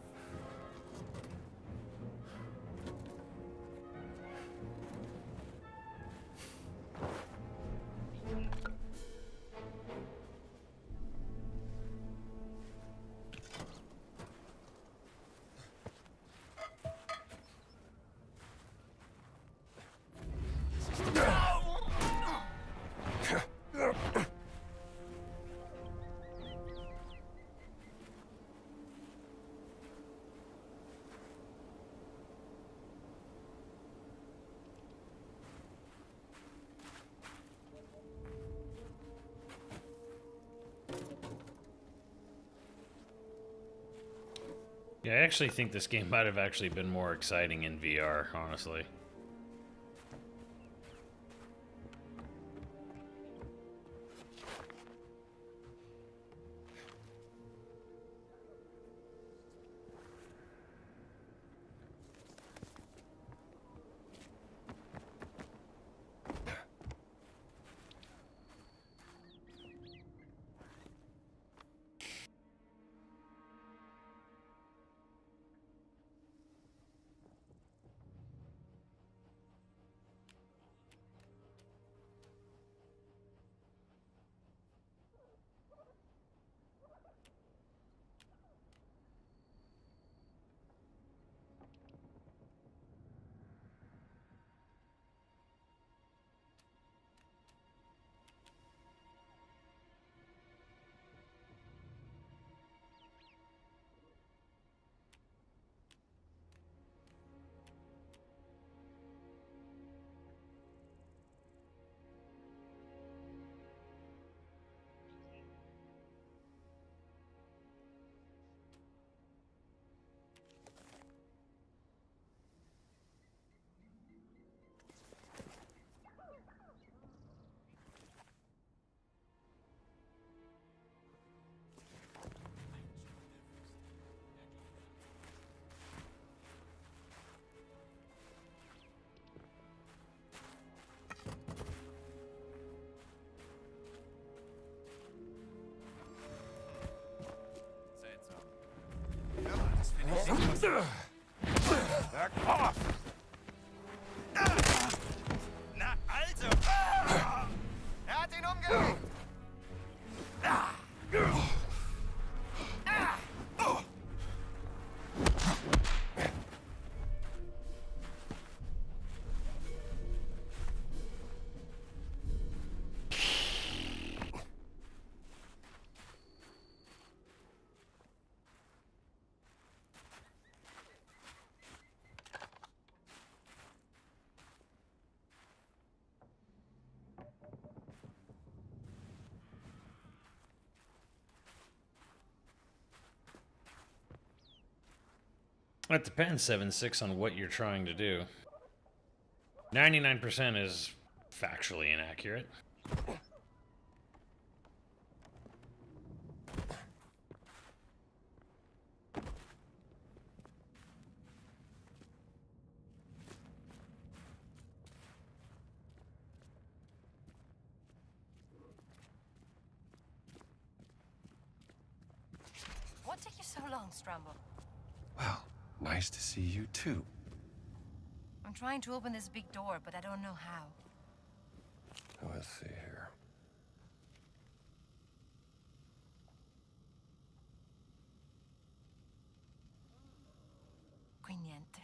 Yeah, I actually think this game might have actually been more exciting in VR, honestly. Back off! Na also! Hat ihn umgelegt! It depends, 7-6, on what you're trying to do. 99% is factually inaccurate. What took you so long, Stramble? Well, nice to see you too. I'm trying to open this big door, but I don't know how. Let's see here. Qui niente.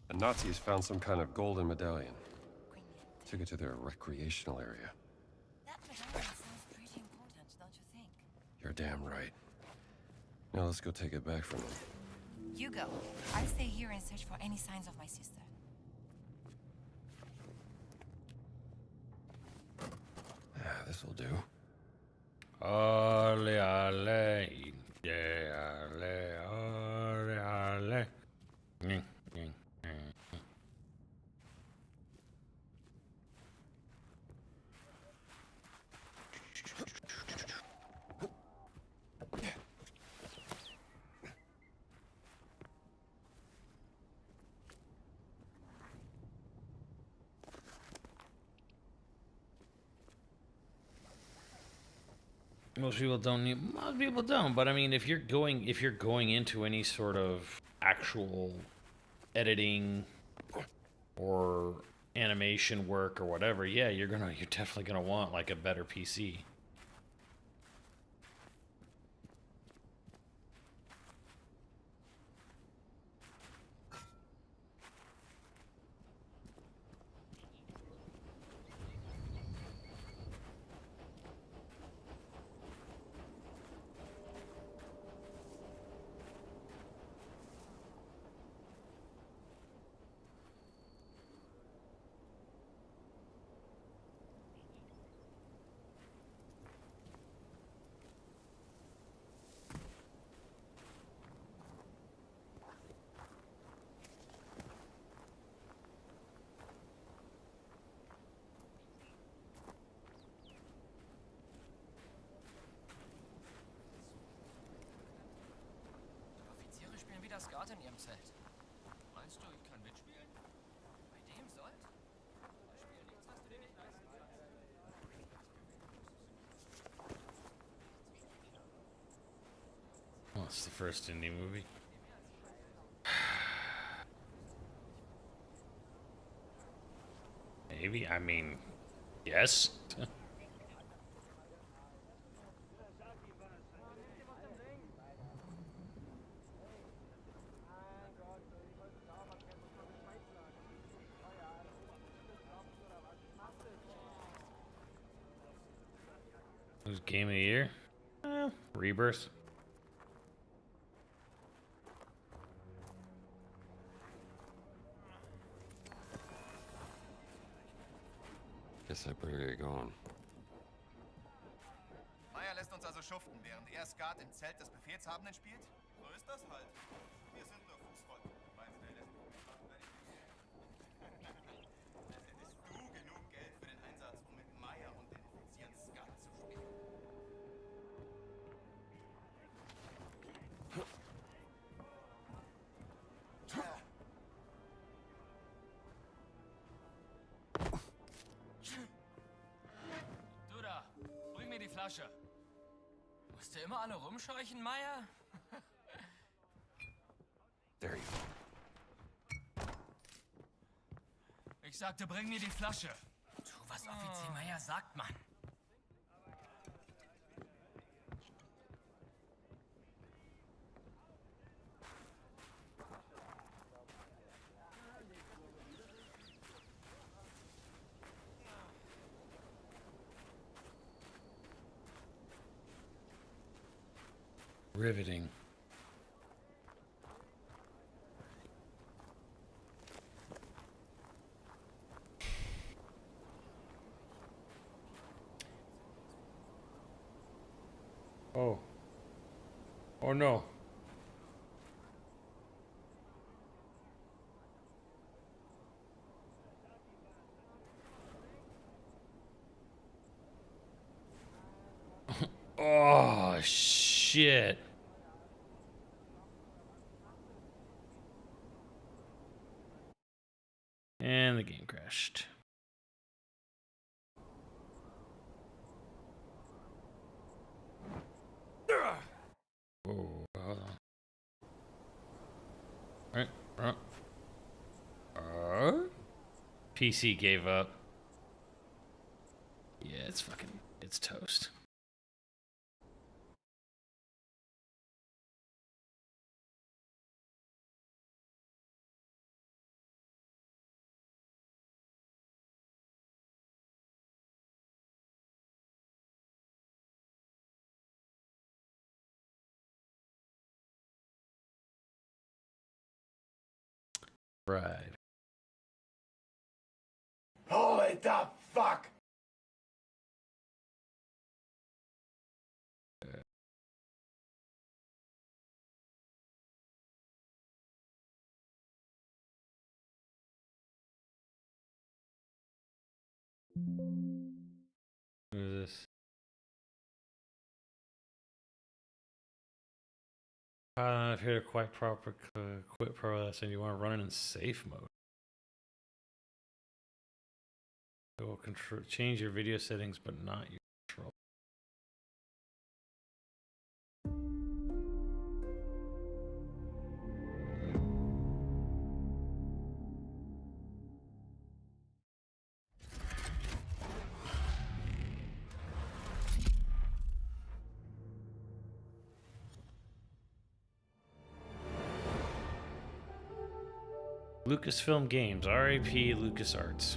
The Nazis found some kind of golden medallion. Took it to their recreational area. That medallion sounds pretty important, don't you think? You're damn right. Now let's go take it back from them. You go. I'll stay here and search for any signs of my sister. This'll do. Ale, ale, yeah, ale, ale, ale. Most people don't need. Most people don't, but I mean, if you're going into any sort of actual editing or animation work or whatever, yeah, you're definitely gonna want like a better PC. Offiziere spielen wieder Skat in ihrem Zelt. Meinst du, ich kann mitspielen? Bei dem Sold? Das Spiel nichts, was du dir nicht leisten kannst. Well, it's the first indie movie. Maybe. I mean, yes. Who's game of the year? Rebirth. Guess I better get going. Meyer lässt uns also schuften, während er Skat im Zelt des Befehlshabenden spielt? So ist das halt. Wir sind nur Fußvolk. Meinst du, er lässt mich machen, wenn ich nicht... Als hättest du genug Geld für den Einsatz, um mit Meyer und den Offizieren Skat zu spielen. Du da, bring mir die Flasche. Musst du immer alle rumscheuchen, Meier? There you go. Ich sagte, bring mir die Flasche. Tu, was Offizier Meier sagt, Mann. Riveting. Oh. Oh no. Oh shit. And the game crashed. Oh, hold on. PC gave up. Yeah, it's toast. Right. Holy the fuck! What is this? If you're quite proper quit pro and you want to run it in safe mode. It will change your video settings, but not your control. Lucasfilm Games, RAP LucasArts.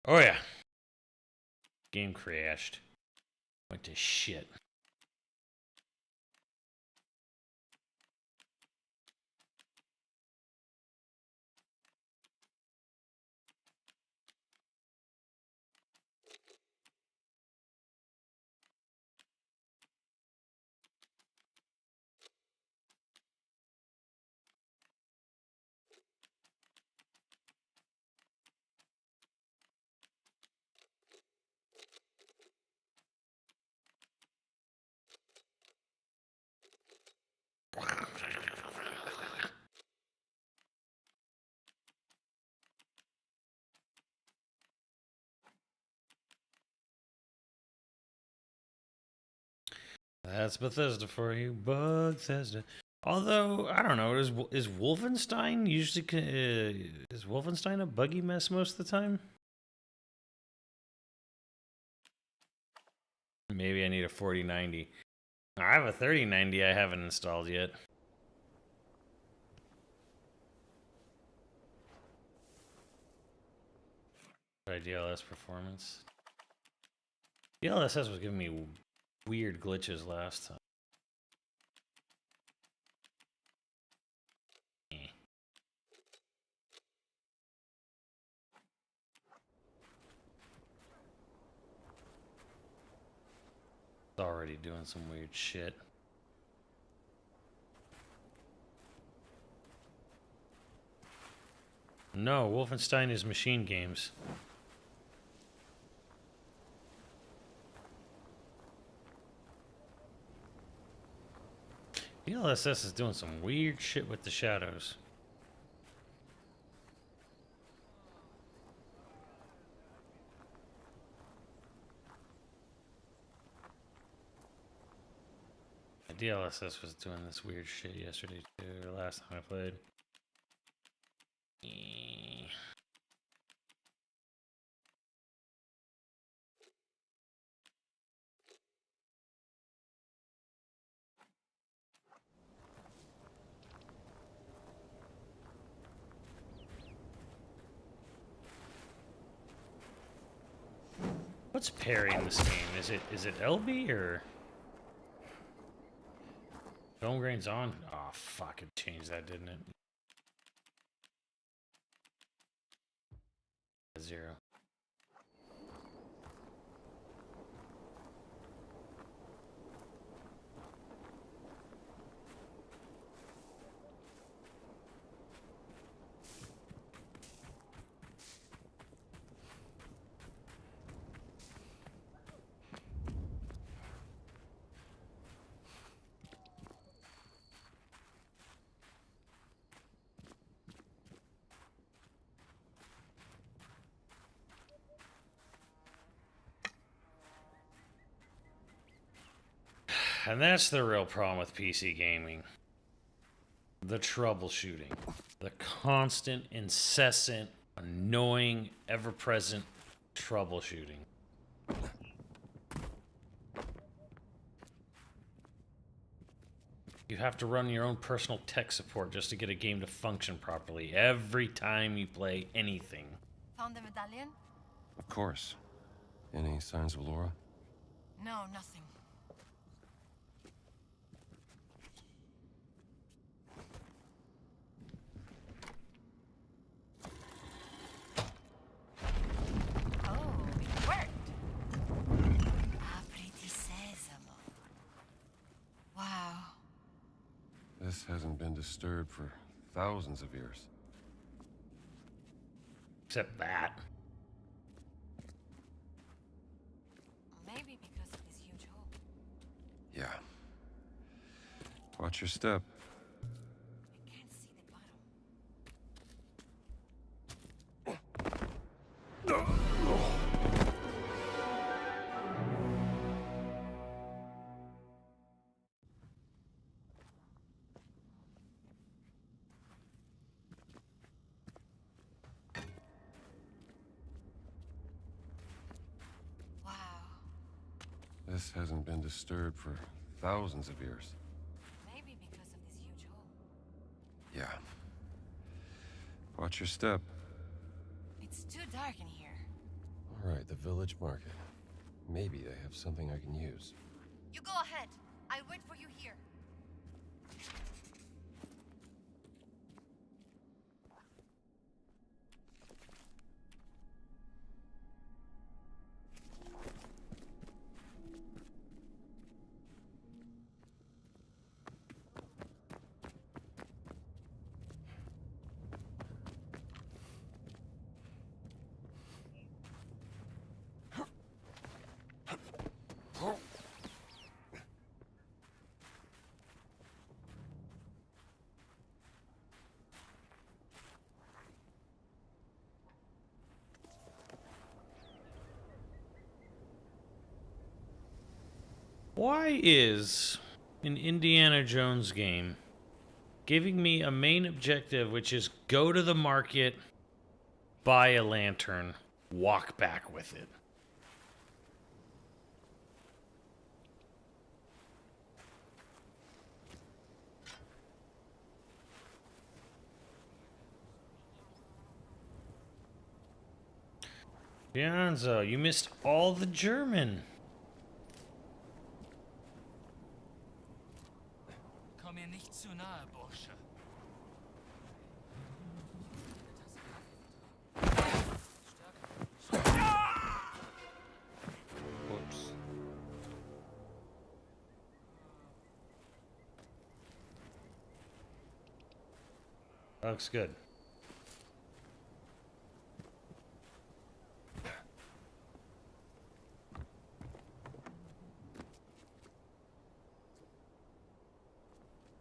Oh yeah. Game crashed. Went to shit. That's Bethesda for you, Bethesda. Although I don't know, is Wolfenstein usually is Wolfenstein a buggy mess most of the time? Maybe I need a 4090. I have a 3090 I haven't installed yet. Try DLS performance. DLSS was giving me weird glitches last time. It's already doing some weird shit. No, Wolfenstein is Machine Games. DLSS is doing some weird shit with the shadows. The DLSS was doing this weird shit yesterday too, or last time I played. What's parry in this game? Is it LB or Film Grain's on? Oh fuck, it changed that, didn't it? 0. And that's the real problem with PC gaming. The troubleshooting. The constant, incessant, annoying, ever-present troubleshooting. You have to run your own personal tech support just to get a game to function properly every time you play anything. Found the medallion? Of course. Any signs of Laura? No, nothing. This hasn't been disturbed for thousands of years. Except that. Maybe because of this huge hole. Yeah. Watch your step. I can't see the bottom. This hasn't been disturbed for thousands of years. Maybe because of this huge hole. Yeah. Watch your step. It's too dark in here. All right, the village market. Maybe they have something I can use. You go ahead. I'll wait for you here. Why is an Indiana Jones game giving me a main objective, which is go to the market, buy a lantern, walk back with it? Bionzo, you missed all the German. Komm mir nicht zu nahe, Bursche. Whoops. That looks good.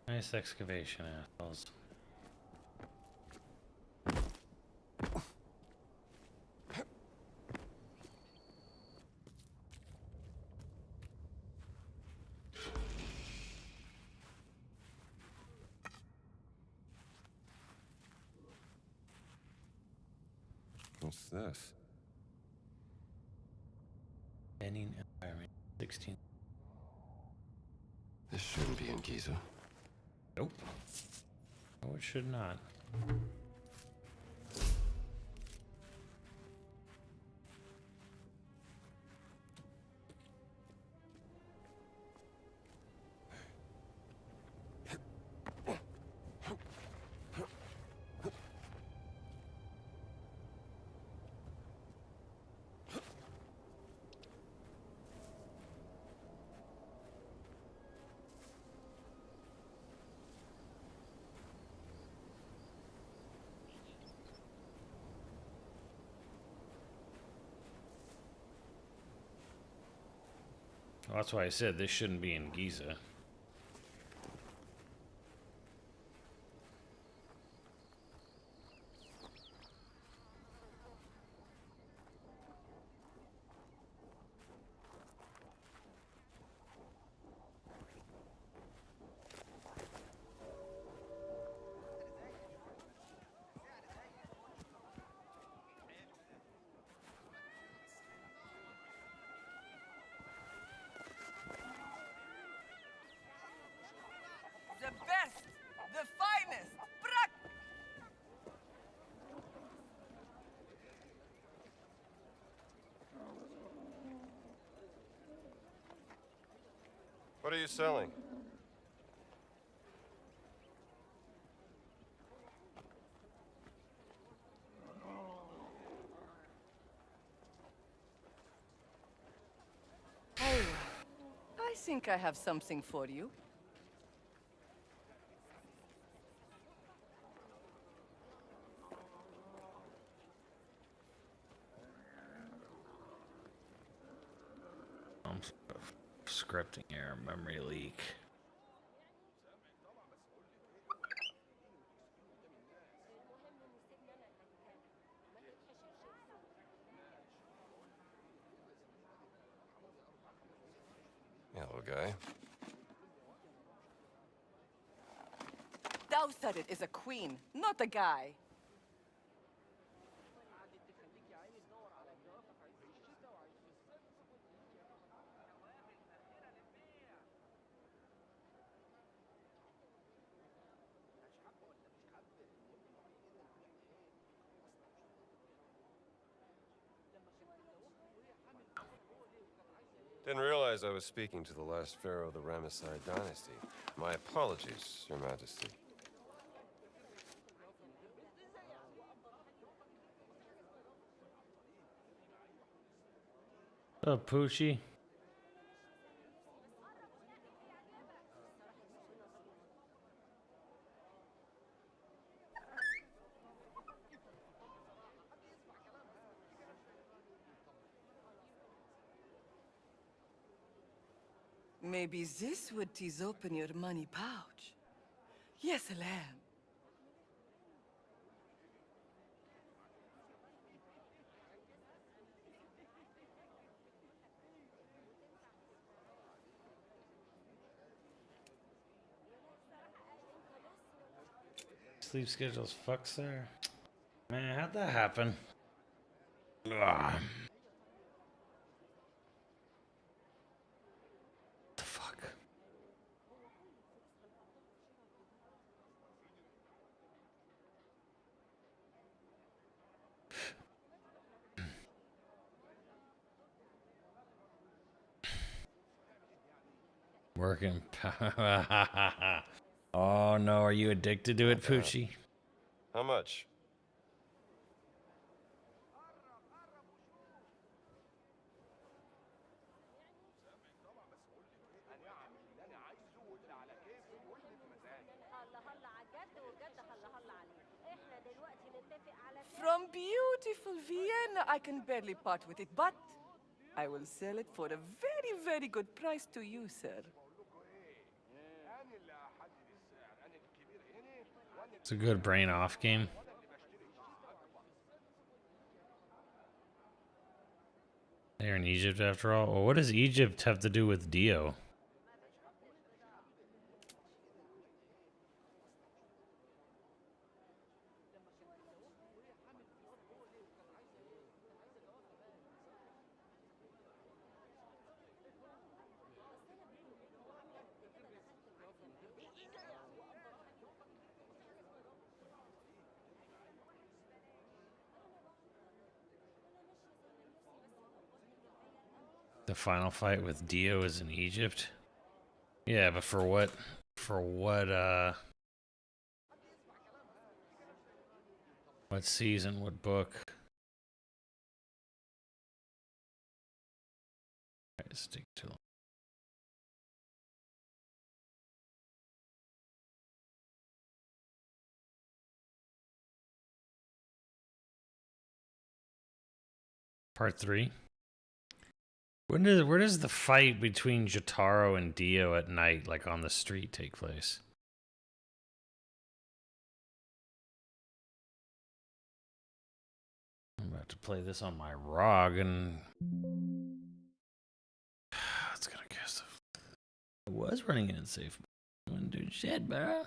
Nice excavation, assholes. What's this? Bending environment 16. This shouldn't be in Giza. Nope. No, it should not. Well, that's why I said this shouldn't be in Giza. The best! The finest! Brak! What are you selling? I think I have something for you. Scripting error, memory leak. Hello, guy. Thou said it is a queen, not a guy. Didn't realize I was speaking to the last pharaoh of the Ramesside dynasty. My apologies, Your Majesty. What's up, Poochie? Maybe this would tease open your money pouch. Yes, lamb. Sleep schedules fuck, sir. Man, how'd that happen? Ugh. The fuck? Working. Oh no, are you addicted to it, Poochie? How much? From beautiful Vienna, I can barely part with it, but I will sell it for a very, very good price to you, sir. It's a good brain off game. They're in Egypt after all. Well, what does Egypt have to do with Dio? The final fight with Dio is in Egypt. Yeah, but for what? For what? What season? What book? Alright, stick to. Part 3. Where does the fight between Jotaro and Dio at night, like on the street, take place? I'm about to play this on my ROG and it's gonna cast. I was running it in safe. I wasn't doing shit, bro.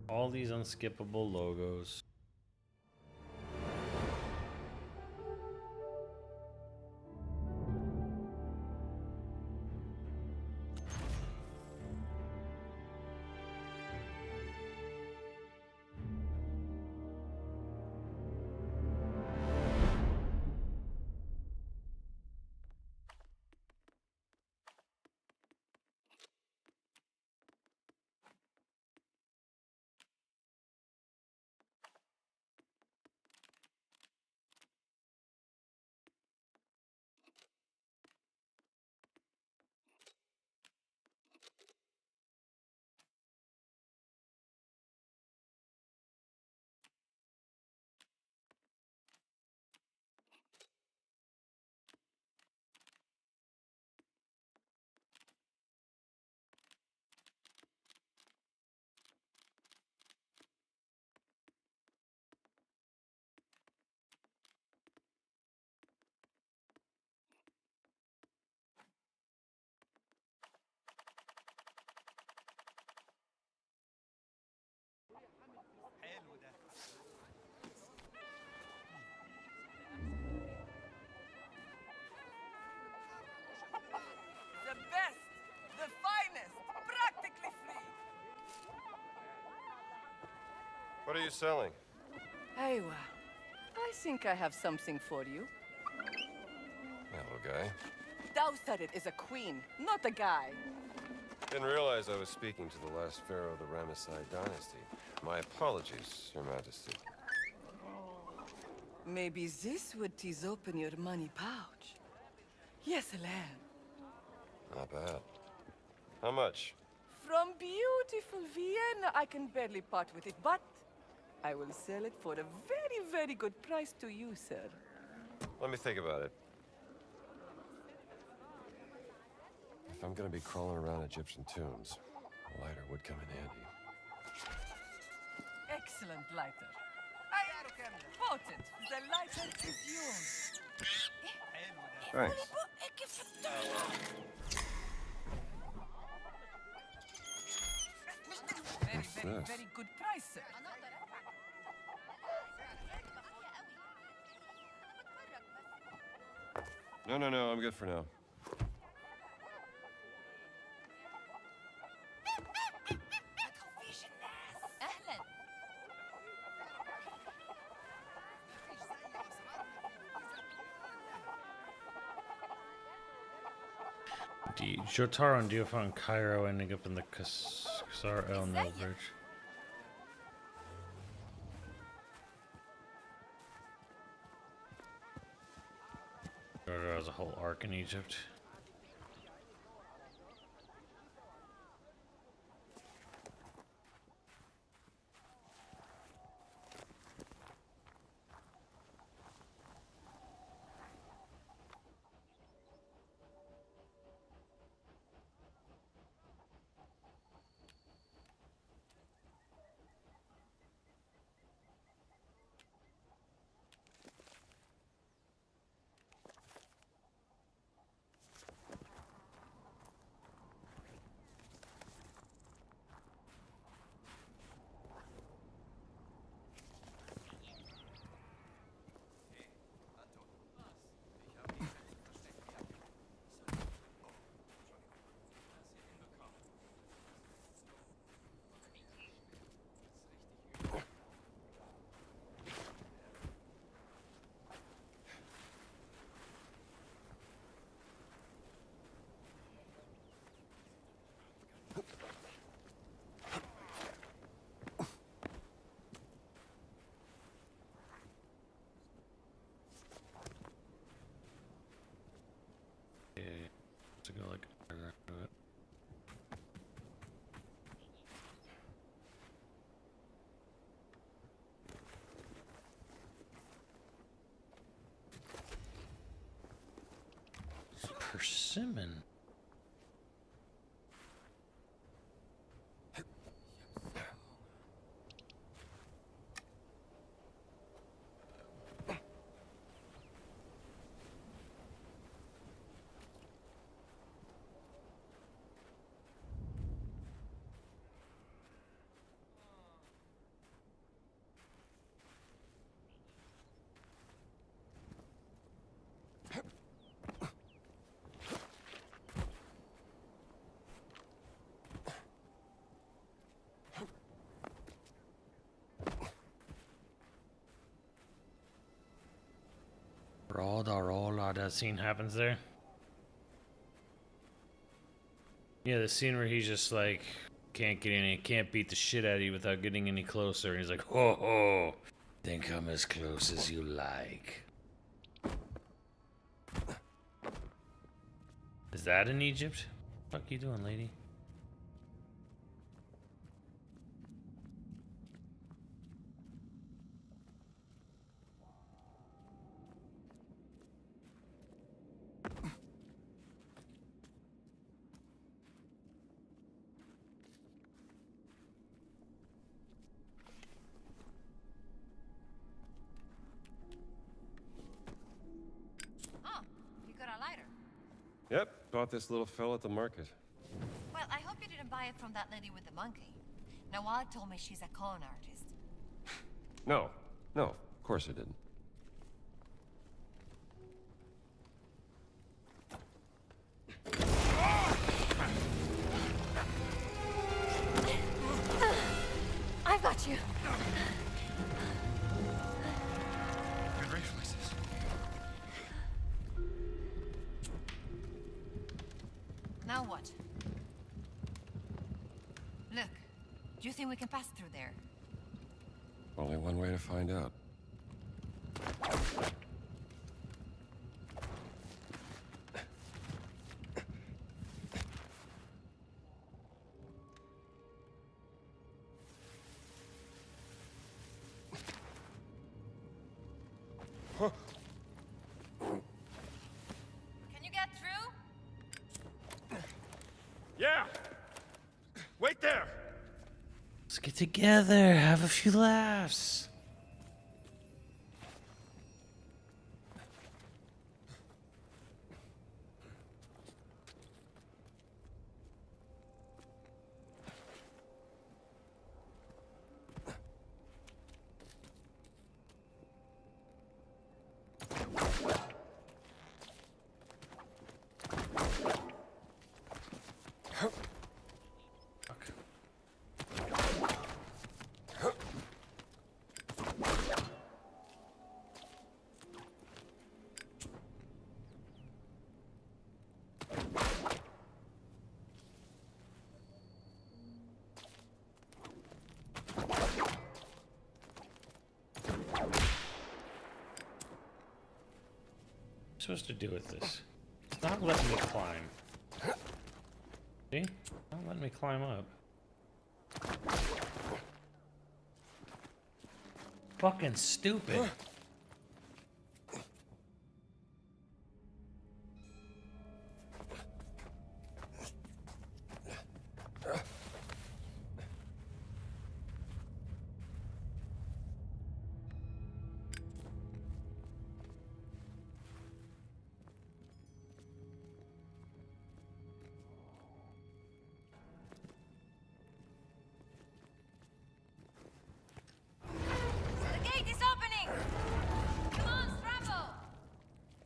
All these unskippable logos. The best, the finest, practically free. What are you selling? Aywa, I think I have something for you. Hello, guy. Thou said it is a queen, not a guy. Didn't realize I was speaking to the last pharaoh of the Ramesside dynasty. My apologies, Your Majesty. Maybe this would tease open your money pouch. Yes, Alan. Not bad. How much? From beautiful Vienna, I can barely part with it, but I will sell it for a very, very good price to you, sir. Let me think about it. If I'm gonna be crawling around Egyptian tombs, a lighter would come in handy. Excellent lighter. Potent. The lighter is yours. Thanks. Very good price, sir. No, I'm good for now. Jotaro and Dio found Cairo ending up in the Kasar El Nil Bridge. Jotaro has a whole arc in Egypt. persimmon. Rolla, that scene happens there. Yeah, the scene where he's just like, can't beat the shit out of you without getting any closer. And he's like, ho ho, then come as close as you like. Is that in Egypt? What the fuck you doing, lady? Yep, bought this little fella at the market. Well, I hope you didn't buy it from that lady with the monkey. Nawal told me she's a con artist. No, of course I didn't. I've got you. Good reflexes. Now what? Look, do you think we can pass through there? Only one way to find out. Can you get through? Yeah! Wait there! Let's get together, have a few laughs. Supposed to do with this? It's not letting me climb. See? Not letting me climb up. Fucking stupid.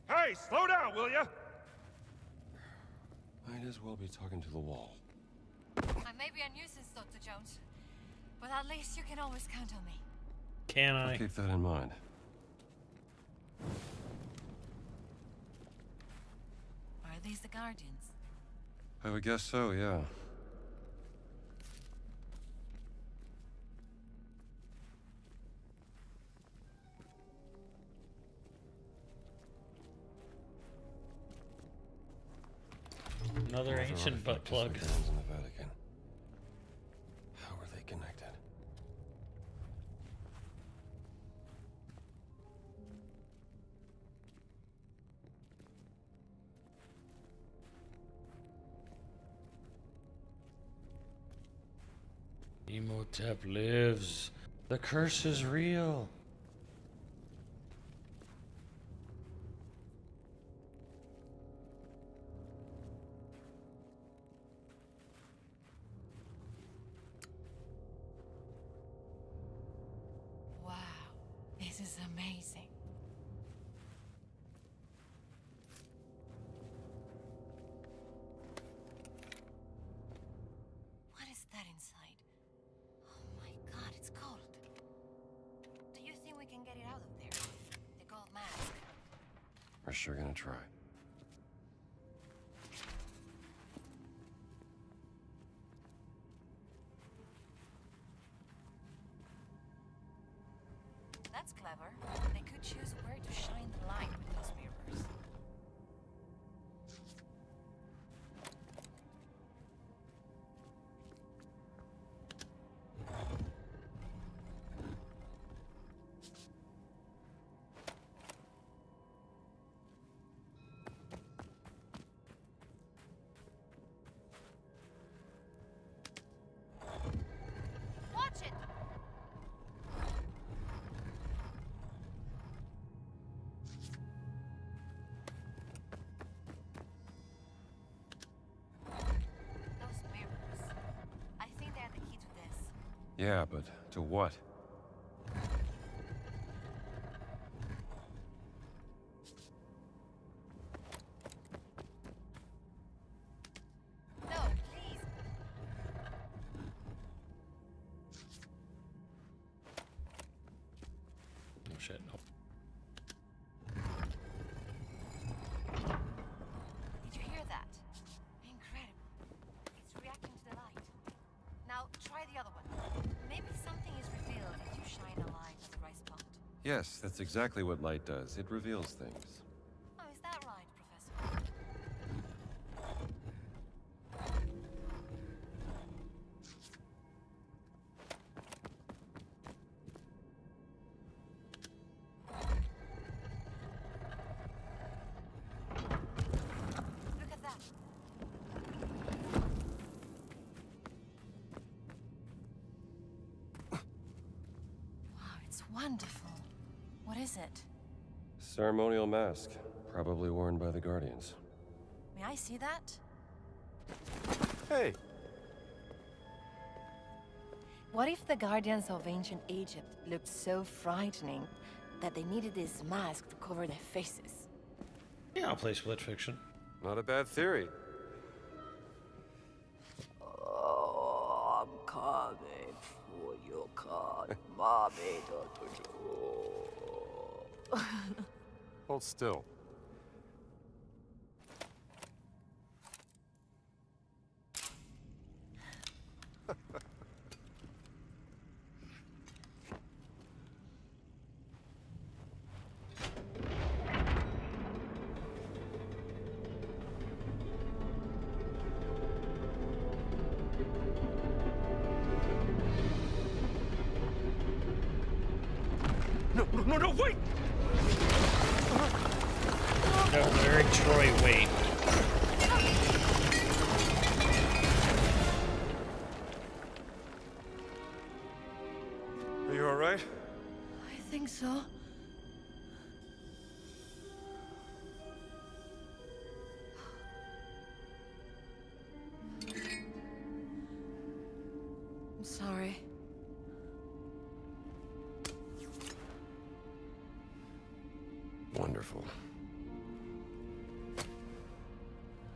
Hey, slow down, will ya? Might as well be talking to the wall. I may be a nuisance, Dr. Jones, but at least you can always count on me. Can I? I'll keep that in mind. Are these the Guardians? I would guess so, yeah. Another ancient butt plug. In the Vatican. How are they connected? Imhotep lives. The curse is real. Wow, this is amazing. What is that inside? Oh my god, it's cold. Do you think we can get it out of there? The gold mask. We're sure gonna try. That's clever. They could choose where to shine the light with those mirrors. Watch it! Those mirrors. I think they're the key to this. Yeah, but to what? No, please. Oh shit. Nope. Did you hear that? Incredible. It's reacting to the light. Now try the other one. Maybe something is revealed if you shine a light at the right spot. Yes, that's exactly what light does. It reveals things. Oh, is that right, Professor? Look at that. Wow, it's wonderful. What is it? Ceremonial mask, probably worn by the Guardians. May I see that? Hey! What if the Guardians of ancient Egypt looked so frightening that they needed this mask to cover their faces? Yeah, I'll play split fiction. Not a bad theory. Oh, I'm coming for your card, mommy, Dr. Joe. Hold still. No, wait! No, very Troy, wait. Are you alright? I think so. I'm sorry. Wonderful.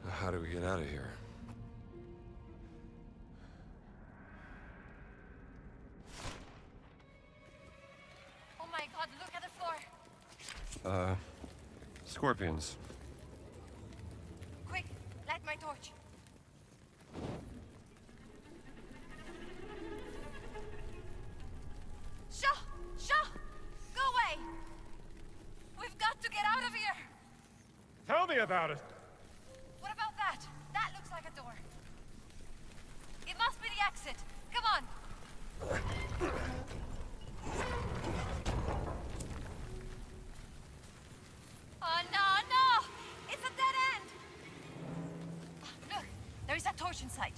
How do we get out of here? Oh my god, look at the floor! Scorpions. Quick, light my torch. Shaw! Go away! We've got to get out of here! Tell me about it. What about that? That looks like a door. It must be the exit. Come on! Oh no! It's a dead end! Look, there is a torch in sight.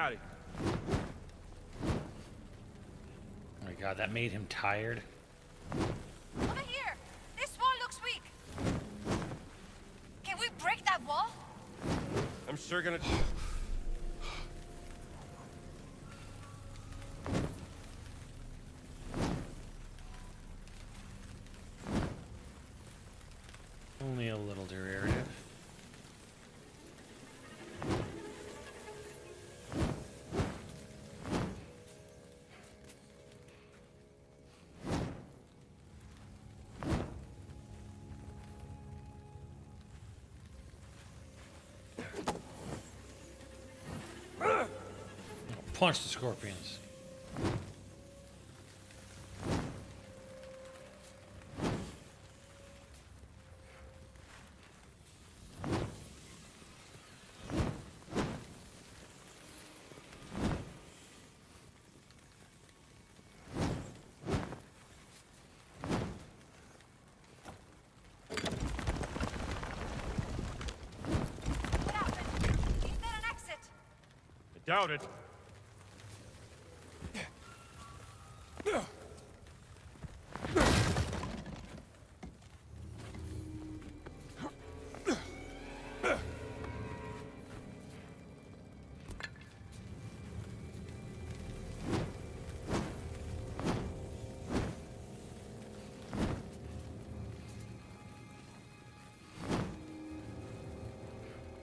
out of here. Oh my god, that made him tired. Over here! This wall looks weak! Can we break that wall? I'm sure gonna... Only a little derivative. Punch the scorpions. I doubt it.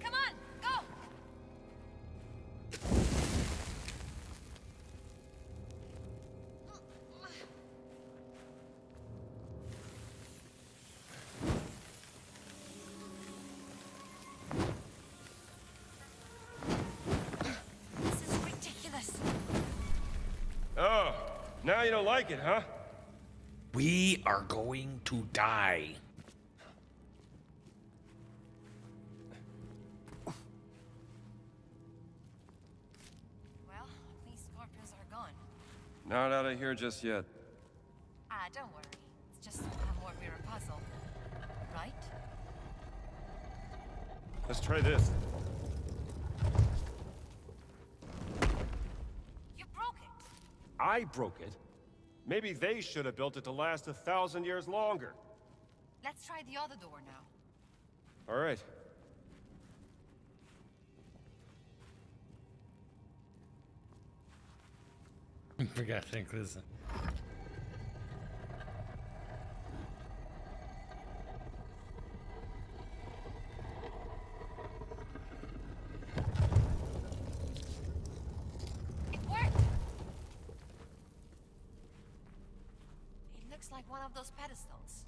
Come on, go! This is ridiculous. Oh, now you don't like it, huh? We are going to die. Well, these scorpions are gone. Not out of here just yet. Ah, don't worry. It's just a more mirror puzzle. Right? Let's try this. You broke it. I broke it. Maybe they should have built it to last 1,000 years longer. Let's try the other door now. All right. Forgot to include this. It worked. It looks like one of those pedestals.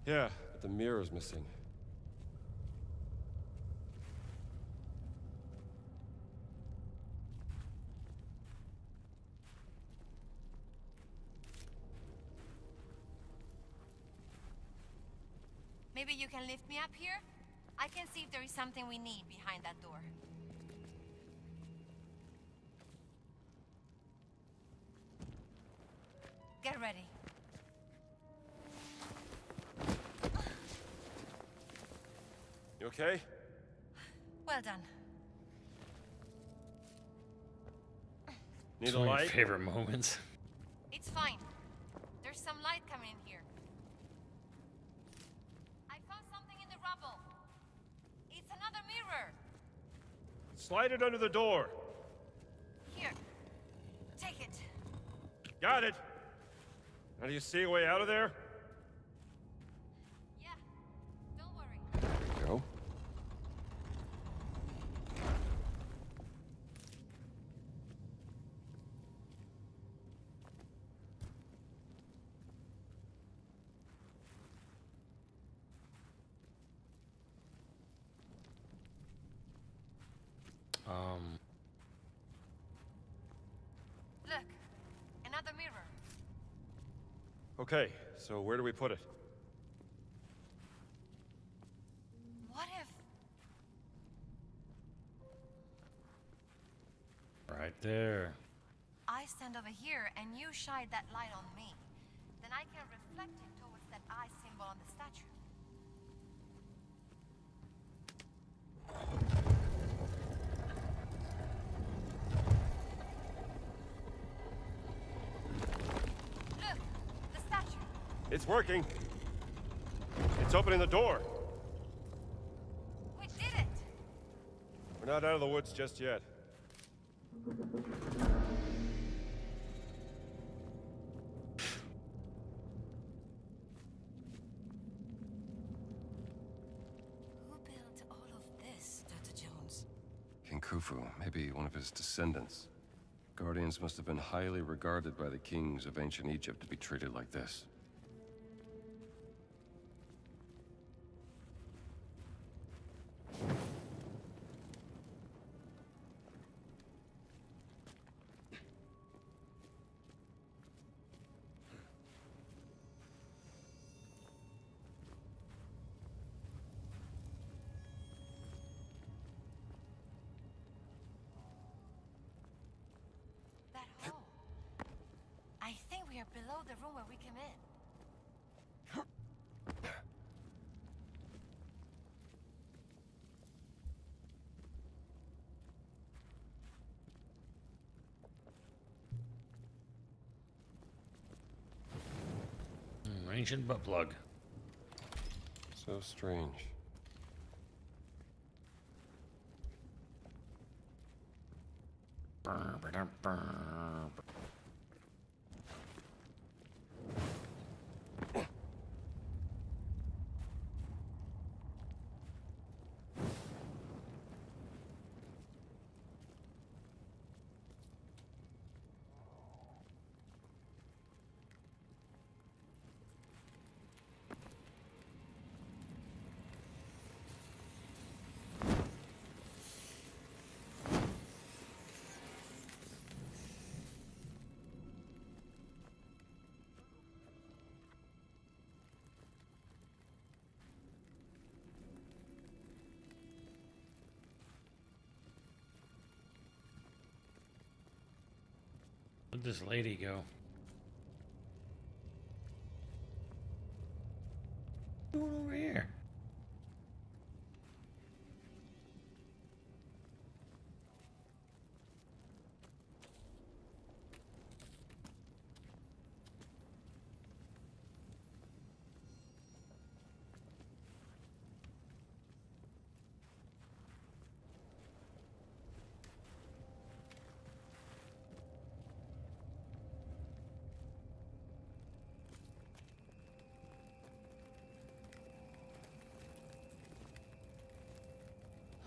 Yeah, but the mirror's missing. Maybe you can lift me up here? I can see if there is something we need behind that door. Get ready. You okay? Well done. Need It's a one of my light? favorite moments. It's fine. There's some light coming in here. I found something in the rubble. It's another mirror. Slide it under the door. Here. Take it. Got it. Now do you see a way out of there? Yeah. Don't worry. There we go. Look. Another mirror. Okay, so where do we put it? What if... Right there. I stand over here and you shine that light on me? Then I can reflect it towards that eye symbol on the statue. It's working. It's opening the door. We did it! We're not out of the woods just yet. Who built all of this, Dr. Jones? King Khufu, maybe one of his descendants. Guardians must have been highly regarded by the kings of ancient Egypt to be treated like this. That hole. I think we are below the room where we came in. Ancient butt plug. So strange. Where'd this lady go? What's going over here?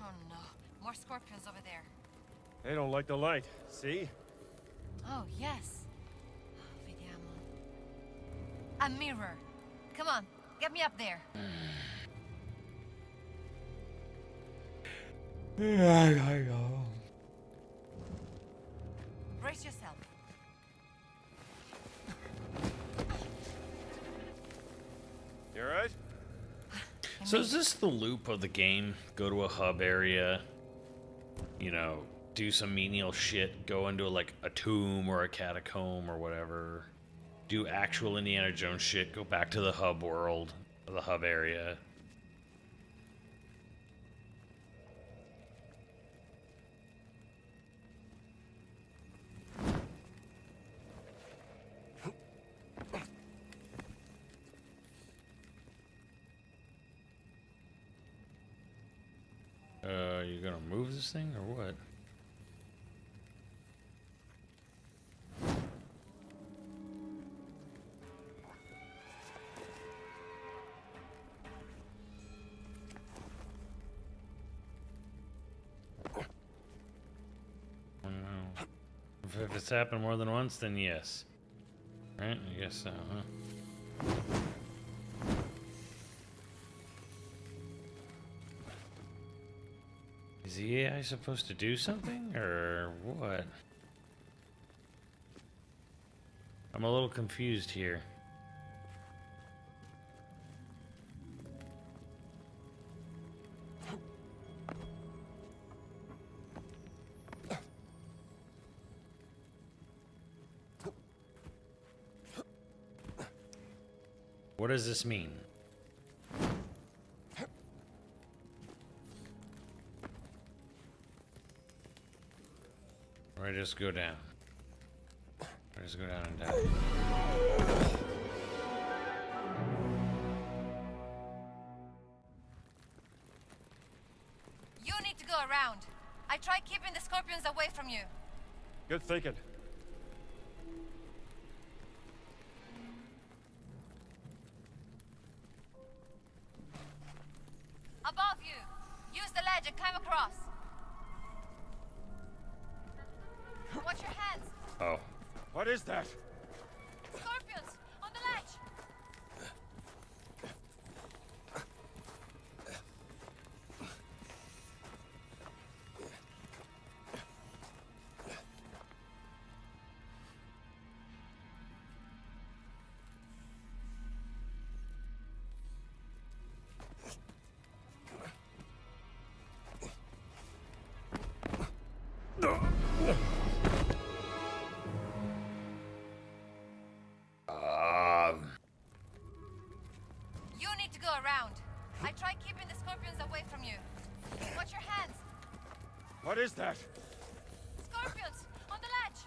Oh no, more scorpions over there. They don't like the light. See? Oh, yes. Vediamo. A mirror. Come on, get me up there. Brace yourself. You alright? So is this the loop of the game? Go to a hub area, you know, do some menial shit, go into like a tomb or a catacomb or whatever, do actual Indiana Jones shit, go back to the hub world, the hub area. You gonna move this thing or what? I don't know. If it's happened more than once, then yes. Right? I guess so, huh? Is the AI supposed to do something, or what? I'm a little confused here. What does this mean? Or I just go down. Or I just go down and die. to go around. I tried keeping the scorpions away from you. Good thinking. Above you. Use the ledge and climb across. Watch your hands. Oh. What is that? Scorpions on the ledge. You need to go around. I tried keeping the scorpions away from you. Watch your hands. What is that? Scorpions on the ledge.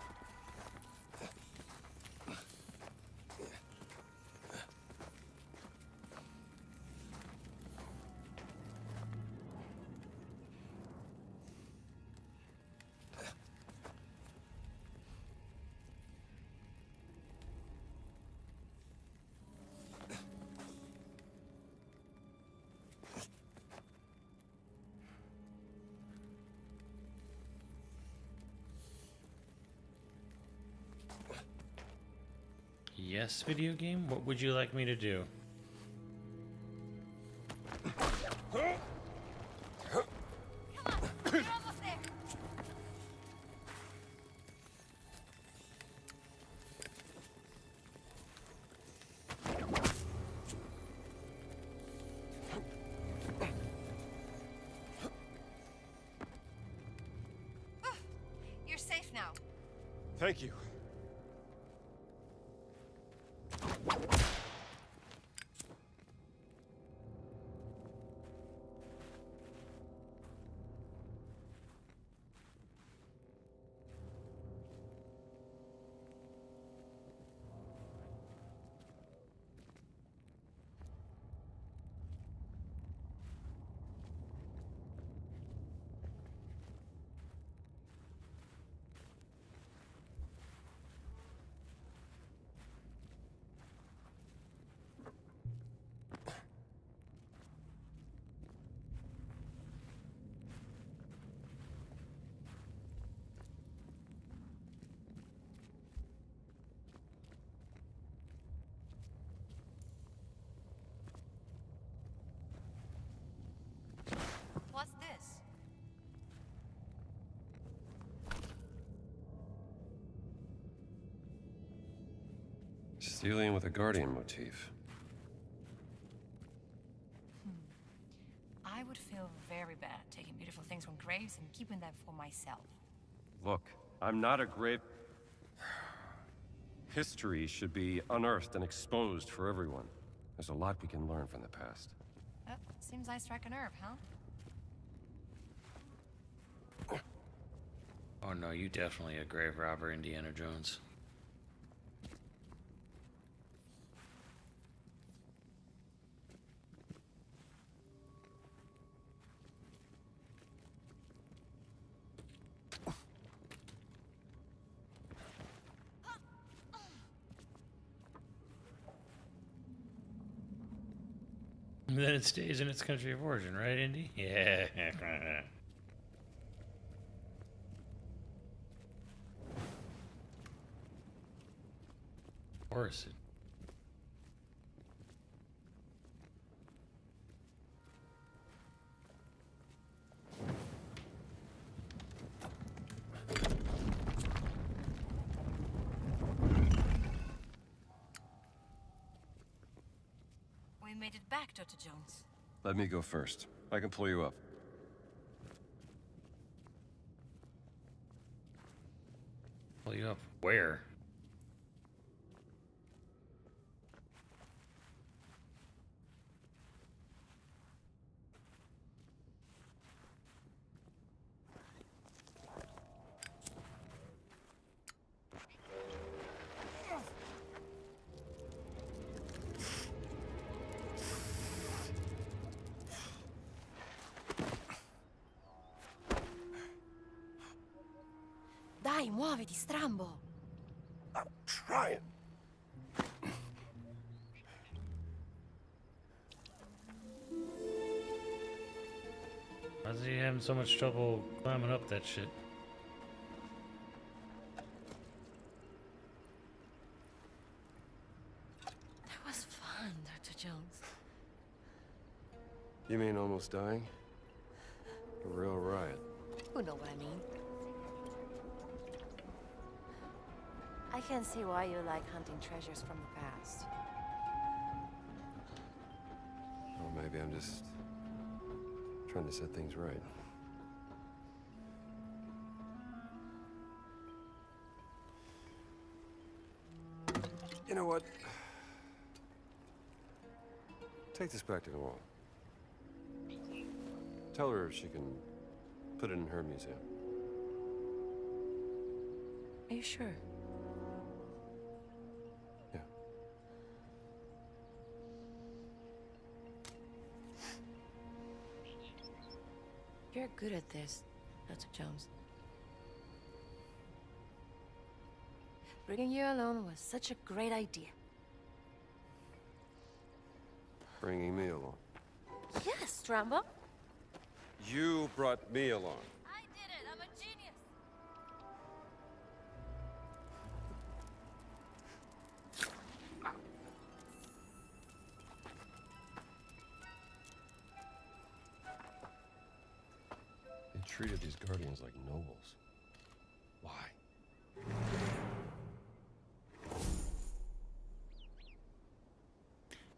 Yes, video game? What would you like me to do? You're almost there. You're safe now. Thank you. What's this? Stealing with a guardian motif. I would feel very bad taking beautiful things from graves and keeping them for myself. Look, I'm not a grave... History should be unearthed and exposed for everyone. There's a lot we can learn from the past. Oh, seems I struck a nerve, huh? Oh no, you definitely a grave robber, Indiana Jones. And then it stays in its country of origin, right, Indy? Yeah. Of course. We made it back, Dr. Jones. Let me go first. I can pull you up. Pull you up where? Dai, muoviti, strambo. I'm trying. Why's he having so much trouble climbing up that shit? That was fun, Dr. Jones. You mean almost dying? A real riot. You know what I mean. I can see why you like hunting treasures from the past. Or maybe I'm just trying to set things right. You know what? Take this back to the wall. Tell her she can put it in her museum. Are you sure? Yeah. You're good at this, Dr. Jones. Bringing you along was such a great idea. Bringing me along. Yes, Strambo. You brought me along. I did it. I'm a genius. They treated these guardians like nobles. Why?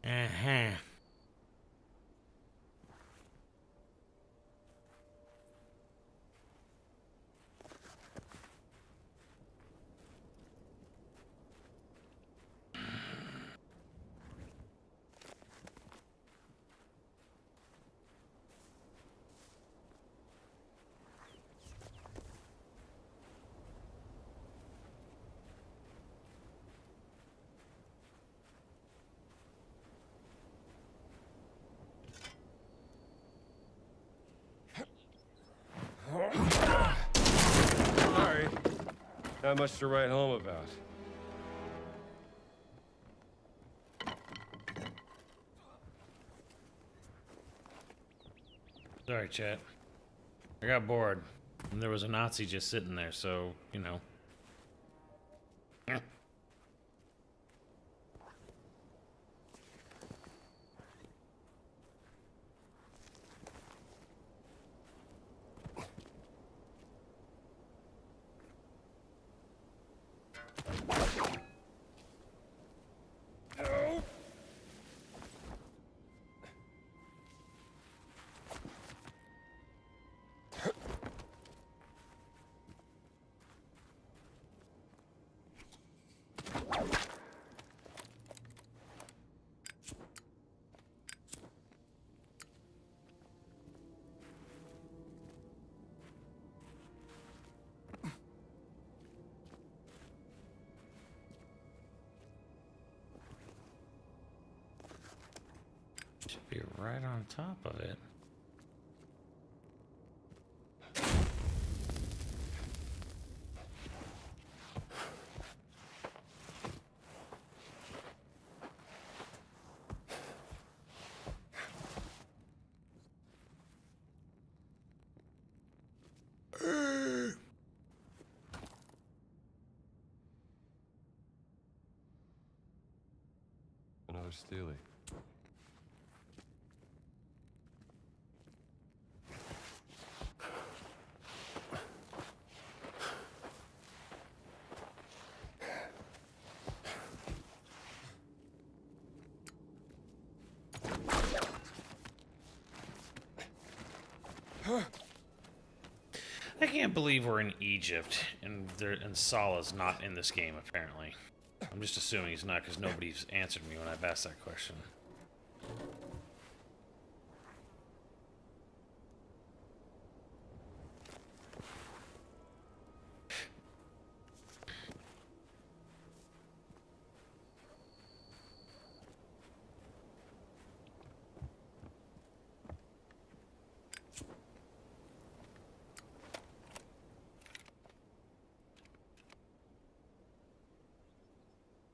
Uh-huh. Sorry. Not much to write home about. Sorry, chat. I got bored. And there was a Nazi just sitting there, so, you know. Should be right on top of it. Another Steely. I can't believe we're in Egypt and Salah's not in this game, apparently. I'm just assuming he's not because nobody's answered me when I've asked that question.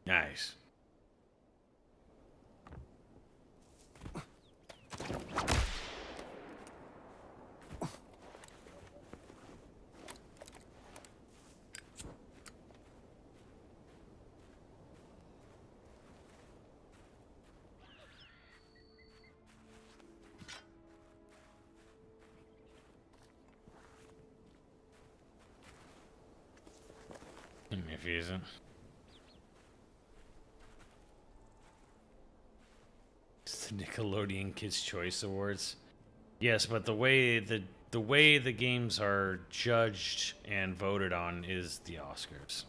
Nice. If he isn't. It's the Nickelodeon Kids' Choice Awards. Yes, but the way the games are judged and voted on is the Oscars.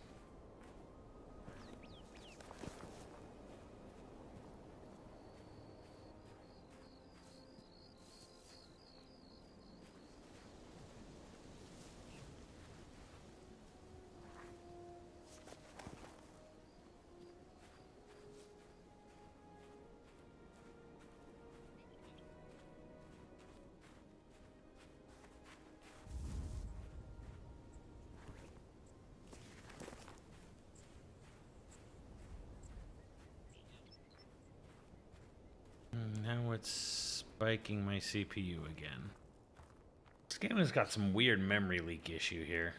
Now it's spiking my CPU again. This game has got some weird memory leak issue here.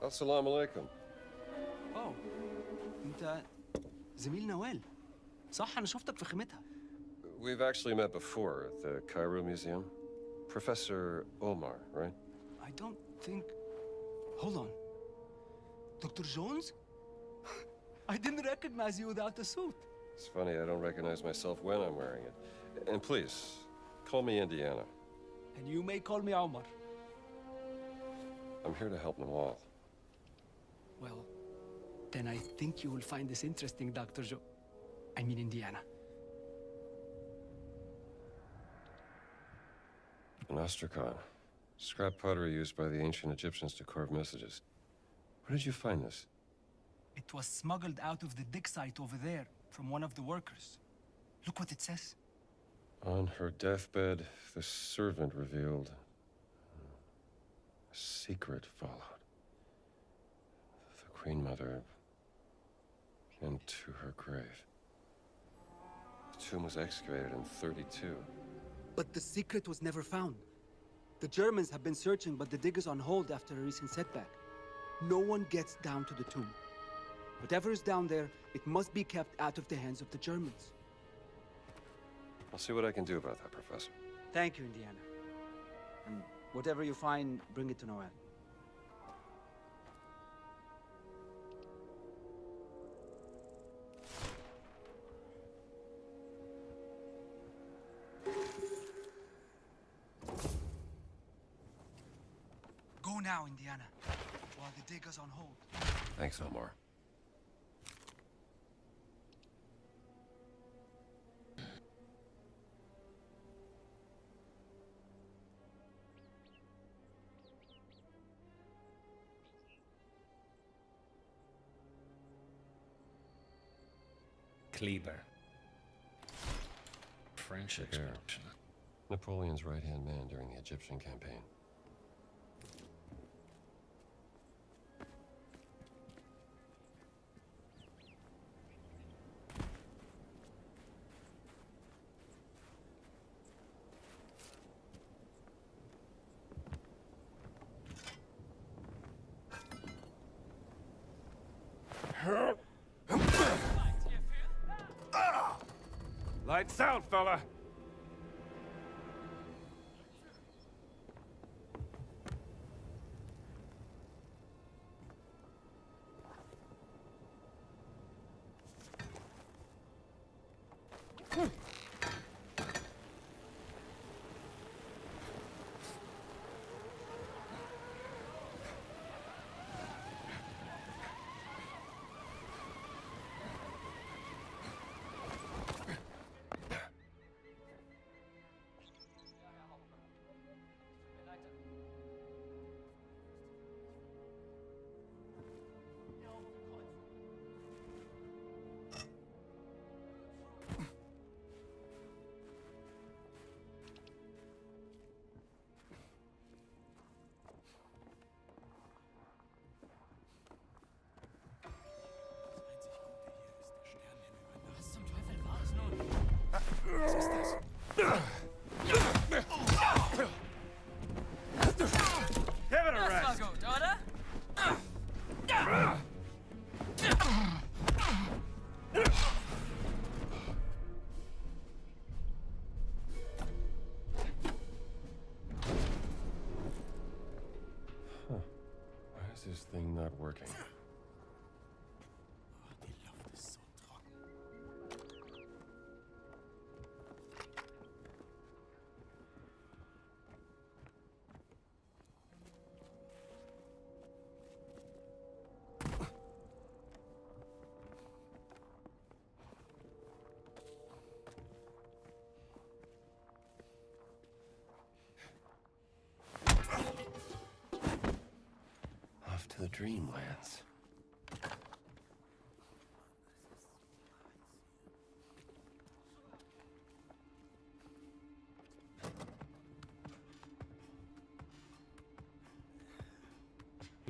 Assalamu alaikum. اوه انت زميل نوال صح انا شفتك في خيمتها. We've actually met before at the Cairo Museum. Professor Omar, right? I don't think. Hold on. Dr. Jones? I didn't recognize you without the suit. It's funny, I don't recognize myself when I'm wearing it. And please, call me Indiana. And you may call me Omar. I'm here to help Nawal. Well, then I think you will find this interesting, Dr. I mean, Indiana. An ostracon. Scrap pottery used by the ancient Egyptians to carve messages. Where did you find this? It was smuggled out of the dig site over there from one of the workers. Look what it says. On her deathbed, the servant revealed a secret followed. The Queen Mother into her grave. The tomb was excavated in 32. But the secret was never found. The Germans have been searching, but the dig is on hold after a recent setback. No one gets down to the tomb. Whatever is down there, it must be kept out of the hands of the Germans. I'll see what I can do about that, Professor. Thank you, Indiana. And whatever you find, bring it to Noel. Go now, Indiana, while the dig is on hold. Thanks, Omar. Kleber. French expedition. Napoleon's right-hand man during the Egyptian campaign. Lights out, fella. Something not working. Off to the dreamlands.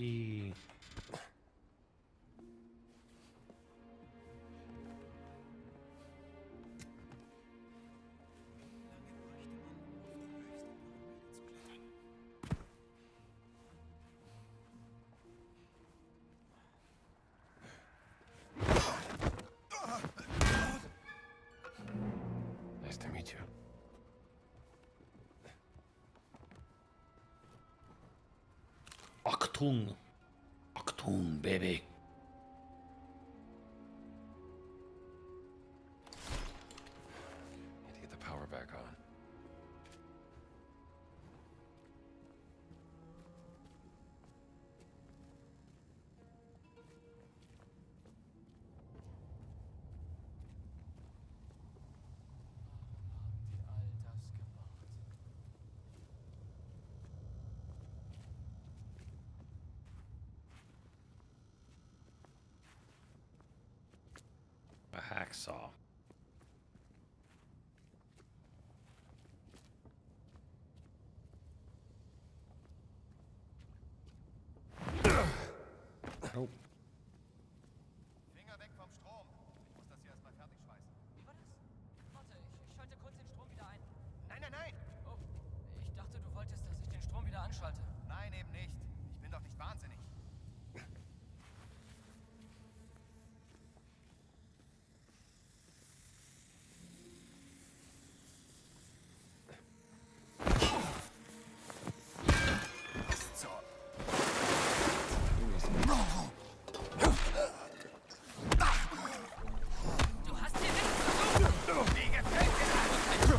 E. Nice to meet you. Achtung. Achtung, baby. Need to get the power back on. A hacksaw. Nope. Finger weg vom Strom. Ich muss das hier erstmal fertig schweißen. Wie war das? Warte, ich schalte kurz den Strom wieder ein. Nein, nein, nein! Oh, ich dachte, du wolltest, dass ich den Strom wieder anschalte. Nein, eben nicht. Ich bin doch nicht wahnsinnig. Du hast hier nichts zu tun! Wie gefällt dir das?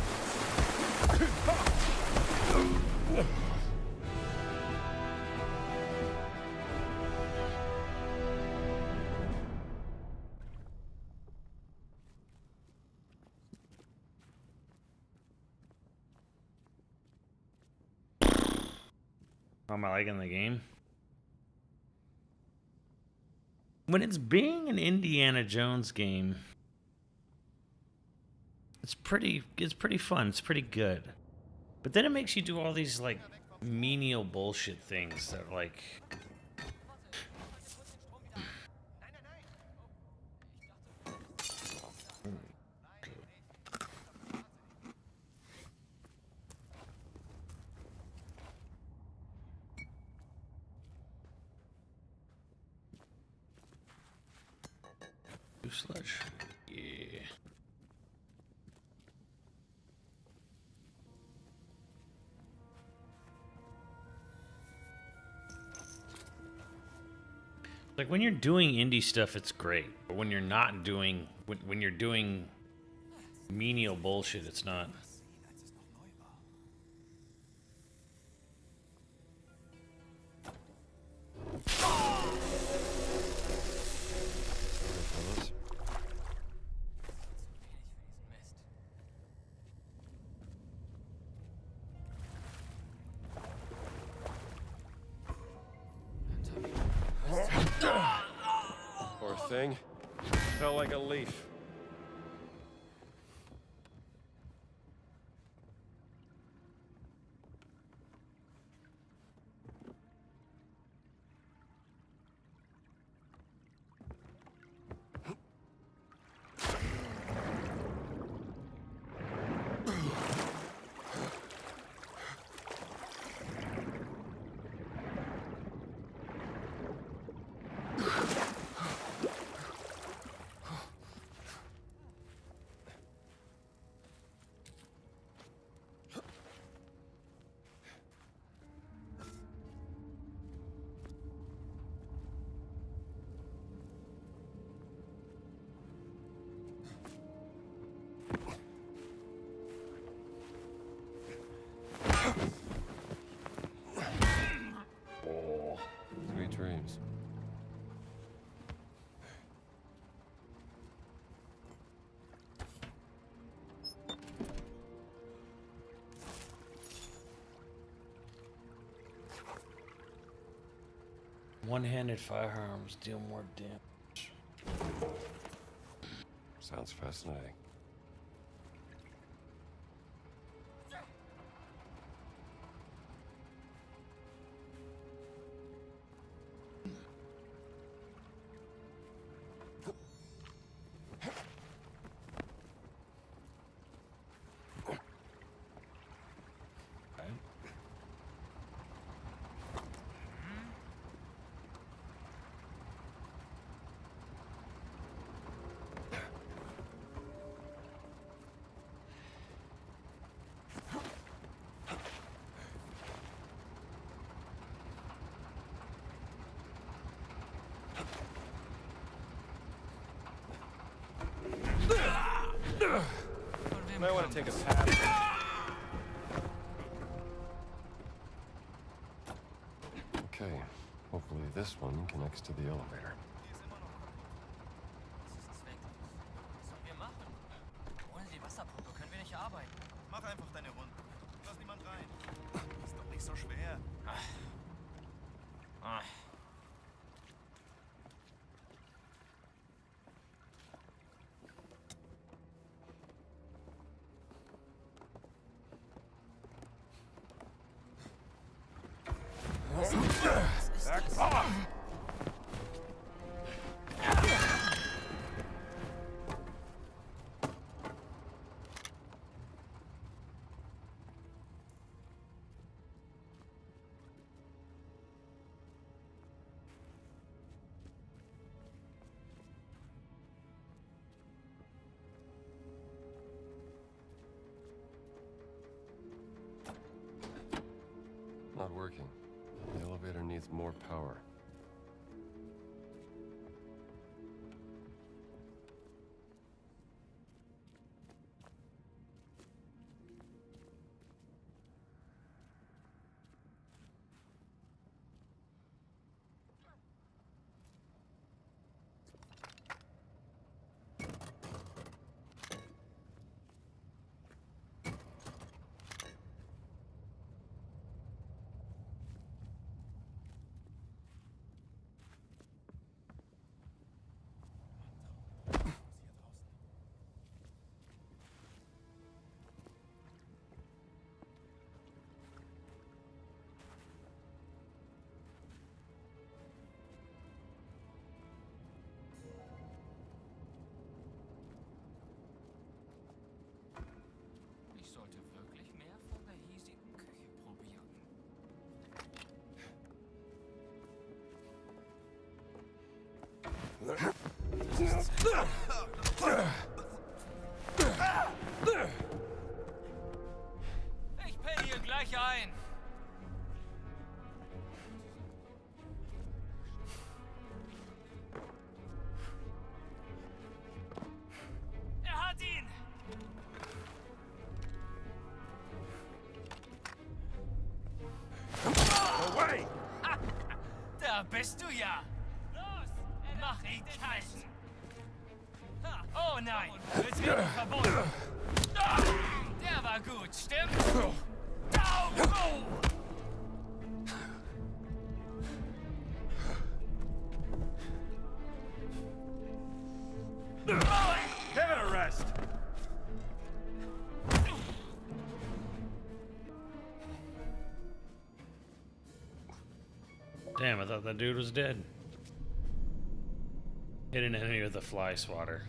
Am I liking the game? When it's being an Indiana Jones game, it's pretty fun. It's pretty good. But then it makes you do all these like menial bullshit things that like sludge. Yeah. Like when you're doing indie stuff, it's great. But when you're not doing, when you're doing menial bullshit, it's not. Poor thing. Felt like a leaf. One-handed firearms deal more damage. Sounds fascinating. Might want to take a pass. Okay, hopefully this one connects to the elevator. Was sollen wir machen? Ohne die Wasserpumpe können wir nicht arbeiten. Mach einfach deine Runden. Lass niemand rein. Ist doch nicht so schwer. Not working. The elevator needs more power. Ich sollte wirklich mehr von der hiesigen Küche probieren. Ich penne hier gleich ein. Er hat ihn! Away! Da bist du ja! Los! Mach ihn kalt! Oh nein! Betreten verboten! Der war gut, stimmt? Au! Oh! Give it a rest! Damn, I thought that dude was dead. Hit an enemy with a fly swatter.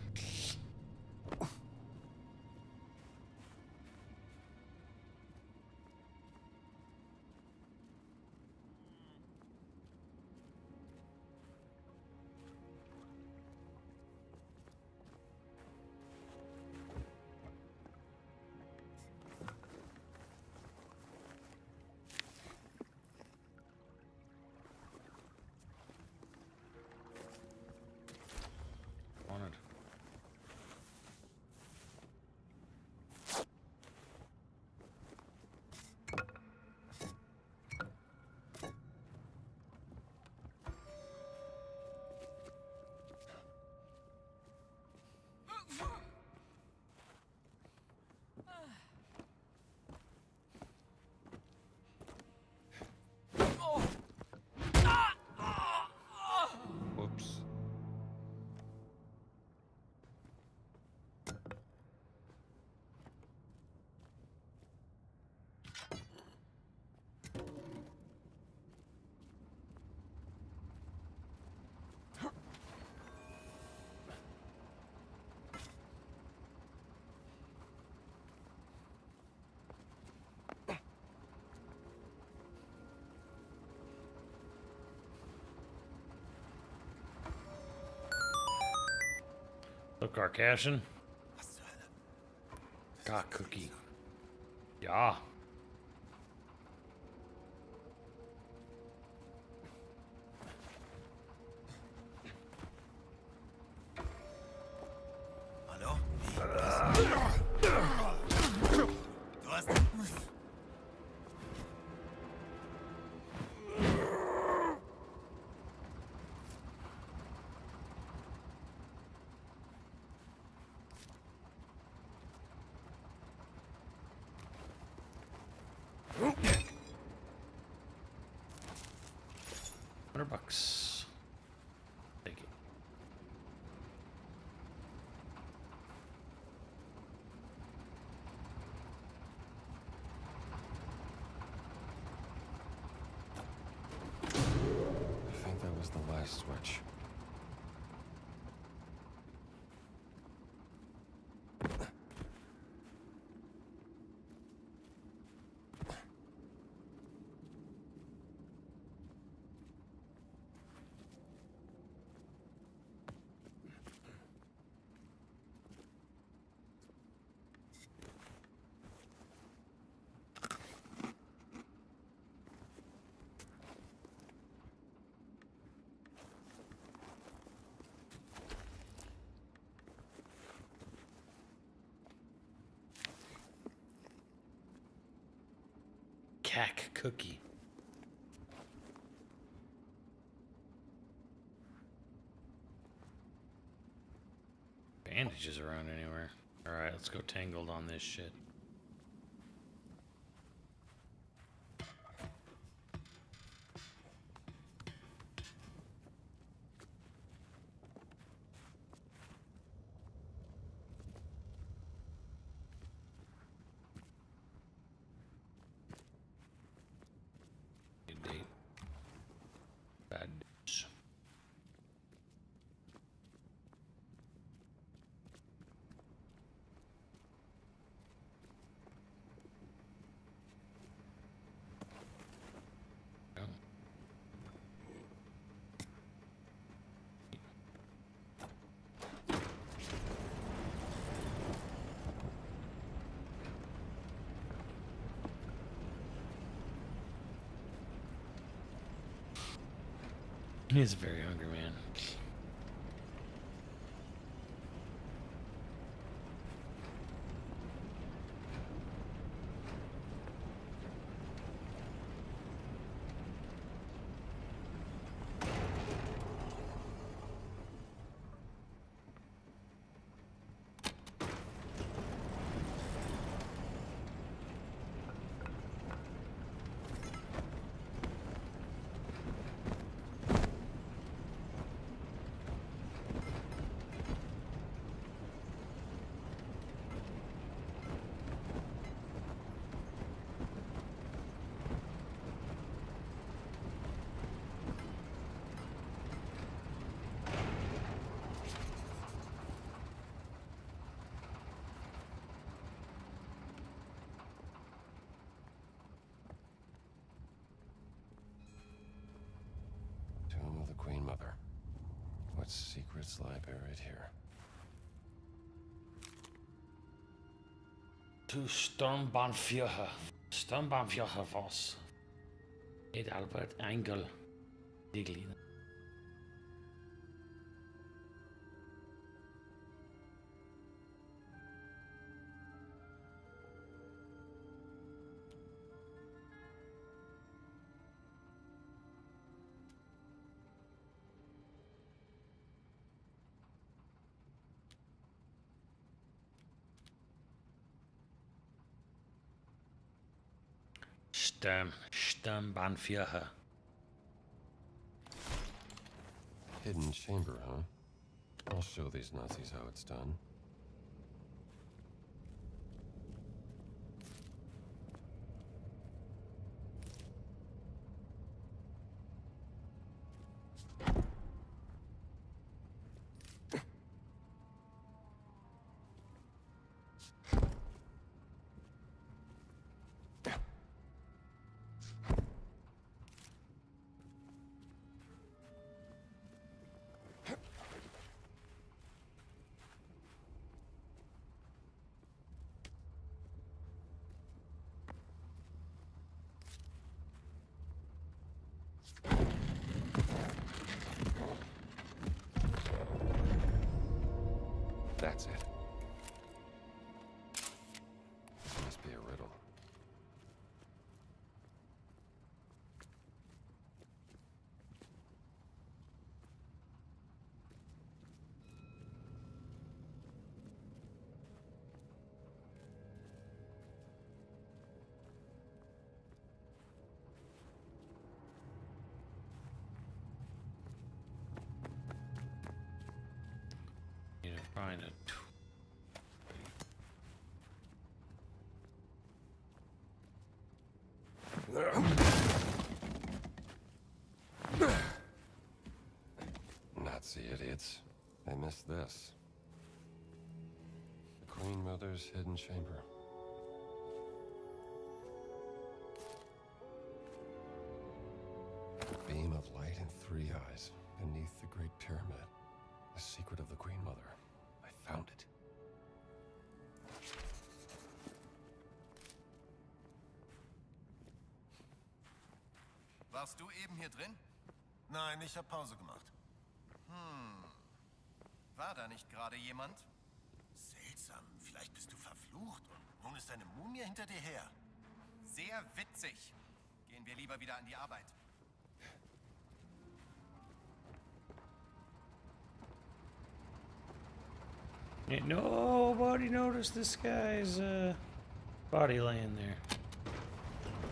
Look, Arcashin. God, Cookie. Ja. Hallo? Du hast... $100. Take it. I think that was the last switch. Cack Cookie. Bandages around anywhere. Alright, let's go Tangled on this shit. Good date. Bad news. He's a very hungry man. Tomb of the Queen Mother. What secrets lie buried here? To Stormbahnführer. Stormbahnführer was? Ed Albert Engel. Digley. Sturmbahnführer. Hidden chamber, huh? I'll show these Nazis how it's done. That's it. This must be a riddle. Need to find it. Nazi idiots. They missed this. The Queen Mother's hidden chamber. A beam of light in 3 eyes beneath the Great Pyramid. The secret of the Queen Mother. I found it. Warst du eben hier drin? Nein, ich habe Pause gemacht. War da nicht gerade jemand? Seltsam. Vielleicht bist du verflucht und nun ist eine Mumie hinter dir her. Sehr witzig. Gehen wir lieber wieder an die Arbeit. Ain't nobody noticed this guy's body laying there.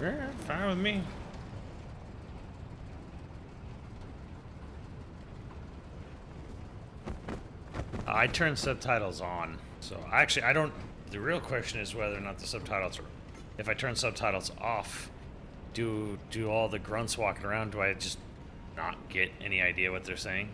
Yeah, fine with me. I turned subtitles on, so actually I don't. The real question is whether or not the subtitles are. If I turn subtitles off, do all the grunts walking around? Do I just not get any idea what they're saying?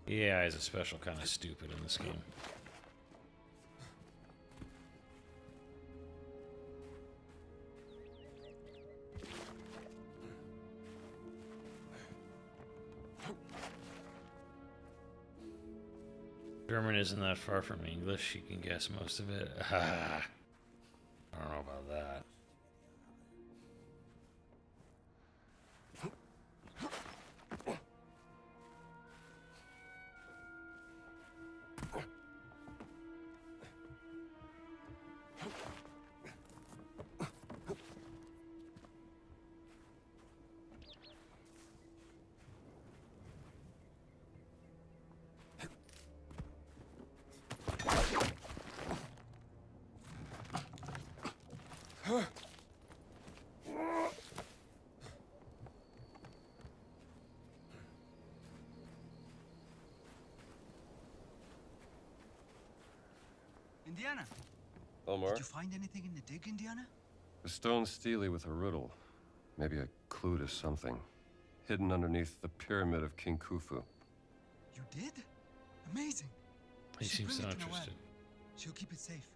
Yeah, he's a special kind of stupid in this game. German isn't that far from English. You can guess most of it. I don't know about that. Indiana. Omar? Did you find anything in the dig, Indiana? A stone stele with a riddle. Maybe a clue to something. Hidden underneath the pyramid of King Khufu. You did? Amazing. He seems so interested. Noelle. She'll keep it safe.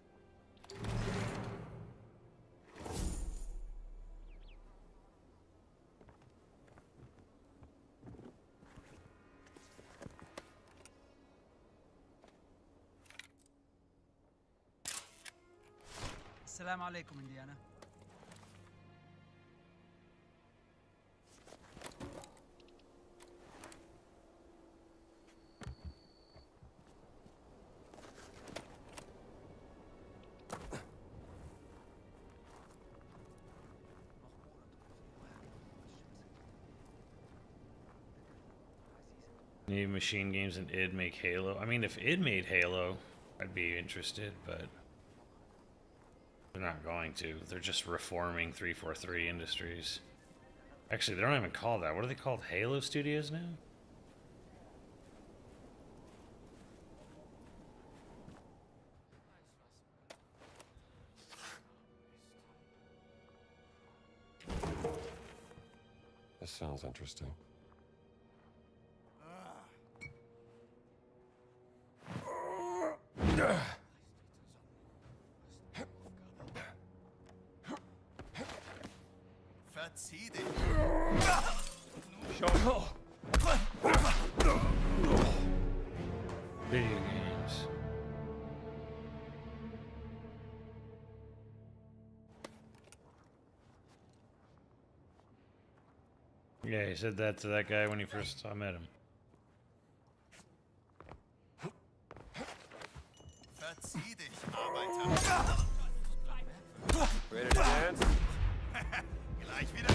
Assalamu alaikum, Indiana. Need machine games and id make Halo. I mean, if id made Halo, I'd be interested, but they're not going to. They're just reforming 343 Industries. Actually, they don't even call that. What are they called? Halo Studios now? This sounds interesting. Verzieh dich. Video games. Yeah, he said that to that guy when he first met him. Verzieh dich, Arbeiter. Ready to dance? Gleich wieder.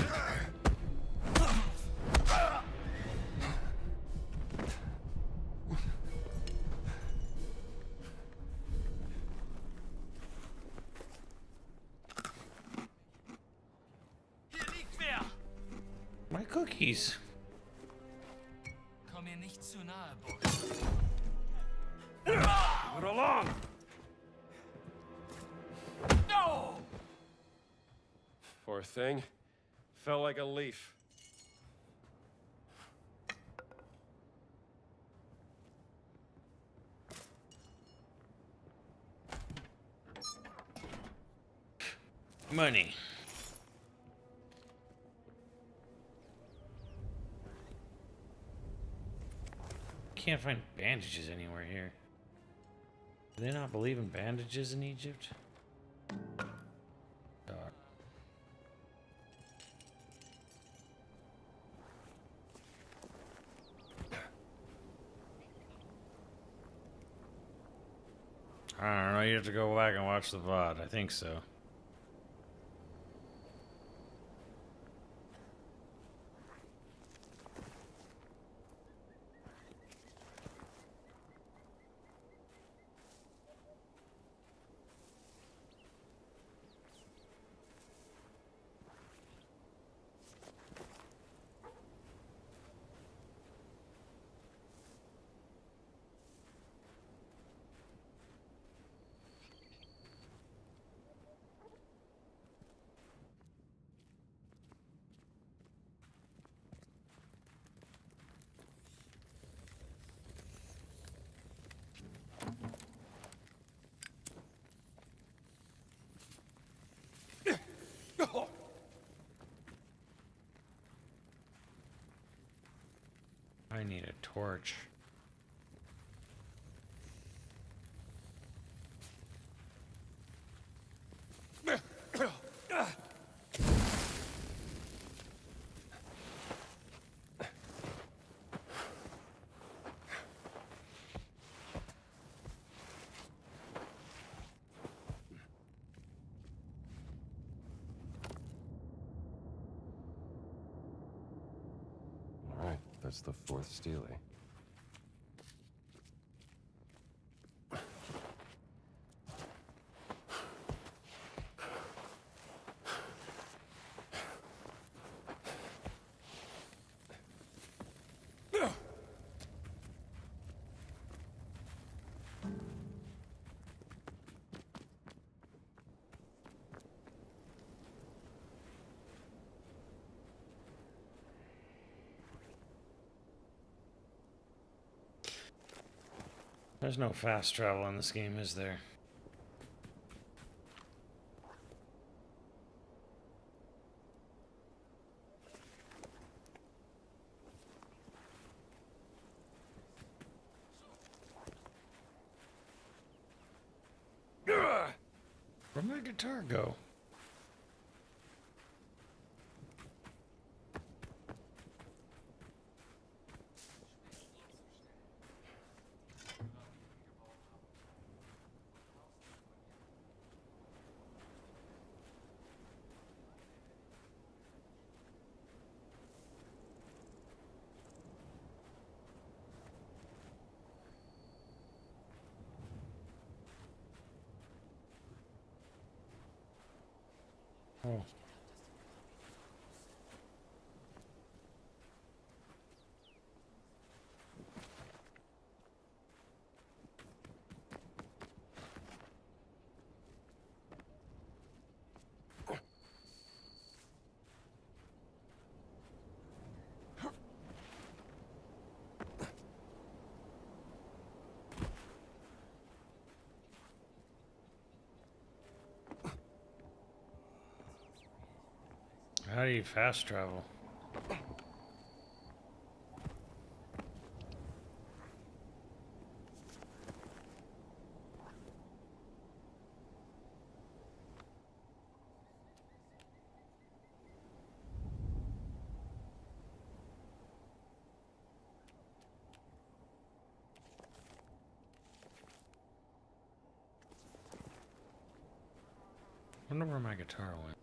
Hier liegt wer! My cookies. Komm mir nicht zu nahe, Bock. Move it along! No! Poor thing. Fell like a leaf. Money. Can't find bandages anywhere here. Do they not believe in bandages in Egypt? I don't know, you have to go back and watch the VOD. I think so. I need a torch. Alright, that's the fourth Steely. There's no fast travel in this game, is there? Where'd my guitar go? Oh. How do you fast travel? I wonder where my guitar went.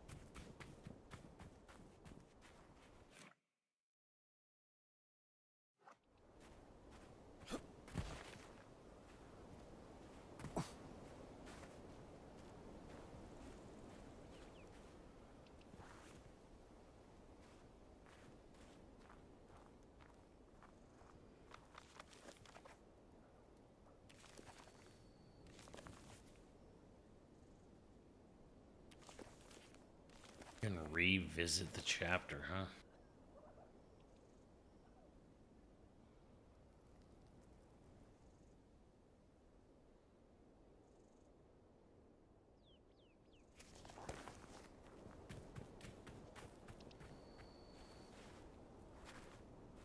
You can revisit the chapter, huh?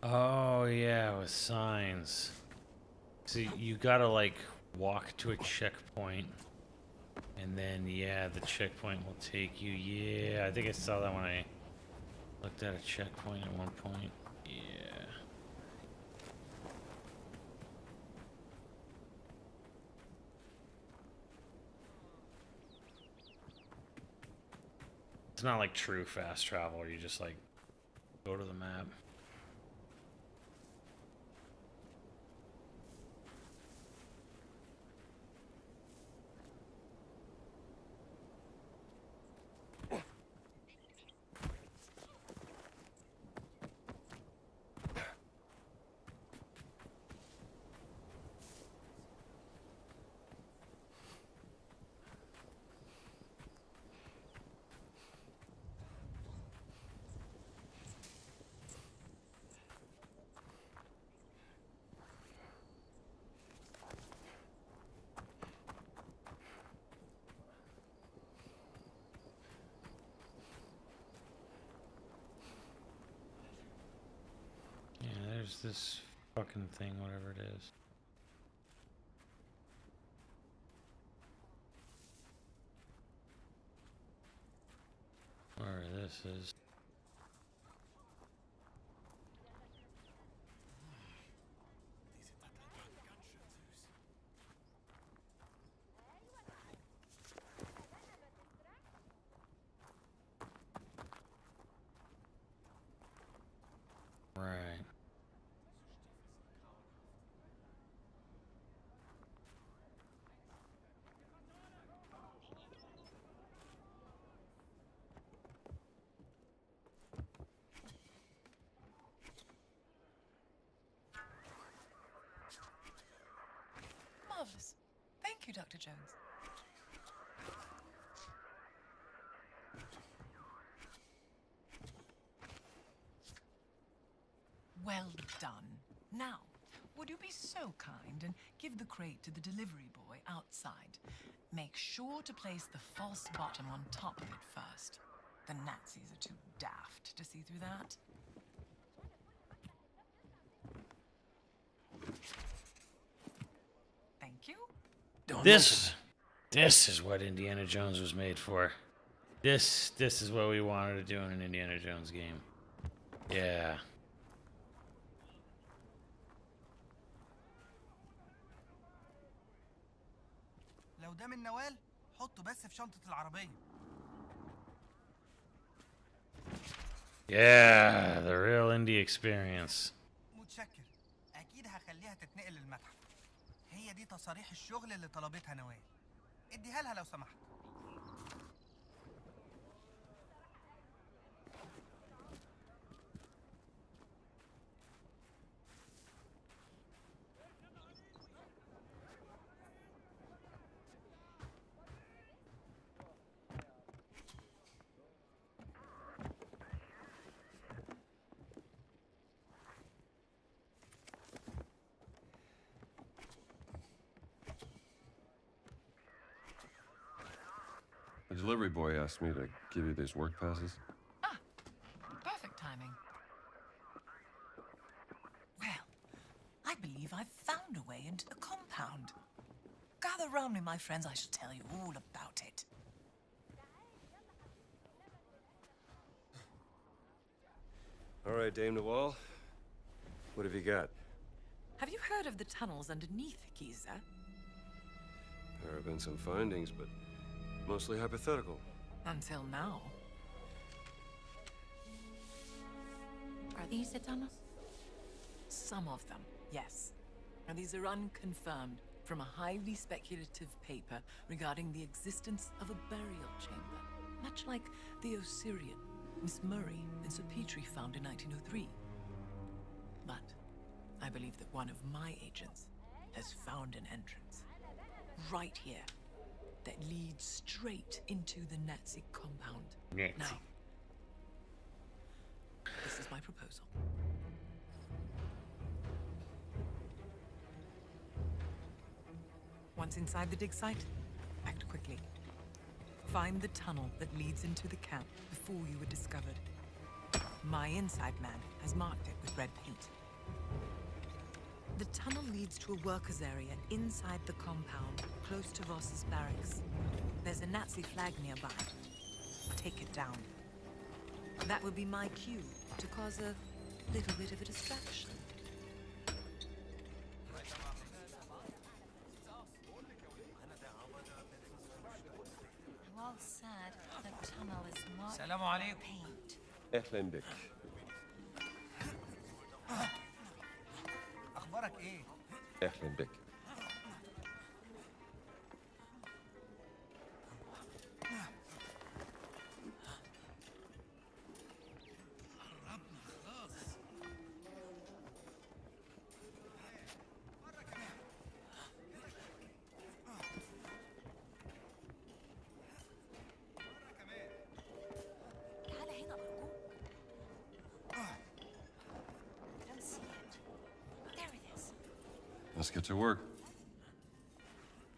Oh yeah, with signs. So you gotta like walk to a checkpoint, and then yeah, the checkpoint will take you. Yeah, I think I saw that when I looked at a checkpoint at one point. Yeah. It's not like true fast travel where you just like go to the map. Yeah, there's this fucking thing, whatever it is. Where this is. Right. Marvelous. Thank you, Dr. Jones. Well done. Now, would you be so kind and give the crate to the delivery boy outside? Make sure to place the false bottom on top of it first. The Nazis are too daft to see through that. Thank you. This is what Indiana Jones was made for. This is what we wanted to do in an Indiana Jones game. Yeah. لو ده من نوال حطه بس في شنطة العربية. Yeah, the real indie experience. متشكر. أكيد هخليها تتنقل للمتحف. هي دي تصاريح الشغل اللي طلبتها نوال. اديها لها لو سمحت. The delivery boy asked me to give you these work passes. Ah, my friends, I shall tell you all about it. All right, Dame Nawal. What have you got? Have you heard of the tunnels underneath Giza? There have been some findings, but mostly hypothetical. Until now. Are these the tunnels? Some of them, yes. And these are unconfirmed from a highly speculative paper regarding the existence of a burial chamber, much like the Osirian Miss Murray and Sir Petrie found in 1903. But I believe that one of my agents has found an entrance right here that leads straight into the Nazi compound. Nazi. Now, this is my proposal. Once inside the dig site, act quickly. Find the tunnel that leads into the camp before you were discovered. My inside man has marked it with red paint. The tunnel leads to a workers' area inside the compound, close to Voss's barracks. There's a Nazi flag nearby. Take it down. That would be my cue to cause a little bit of a distraction. Well said. The tunnel is marked Salam alaikum. paint. أهلا بك. اخبارك ايه؟ أهلا بك. تعال هنا أرجوك. I don't see it. There it is. Let's get to work.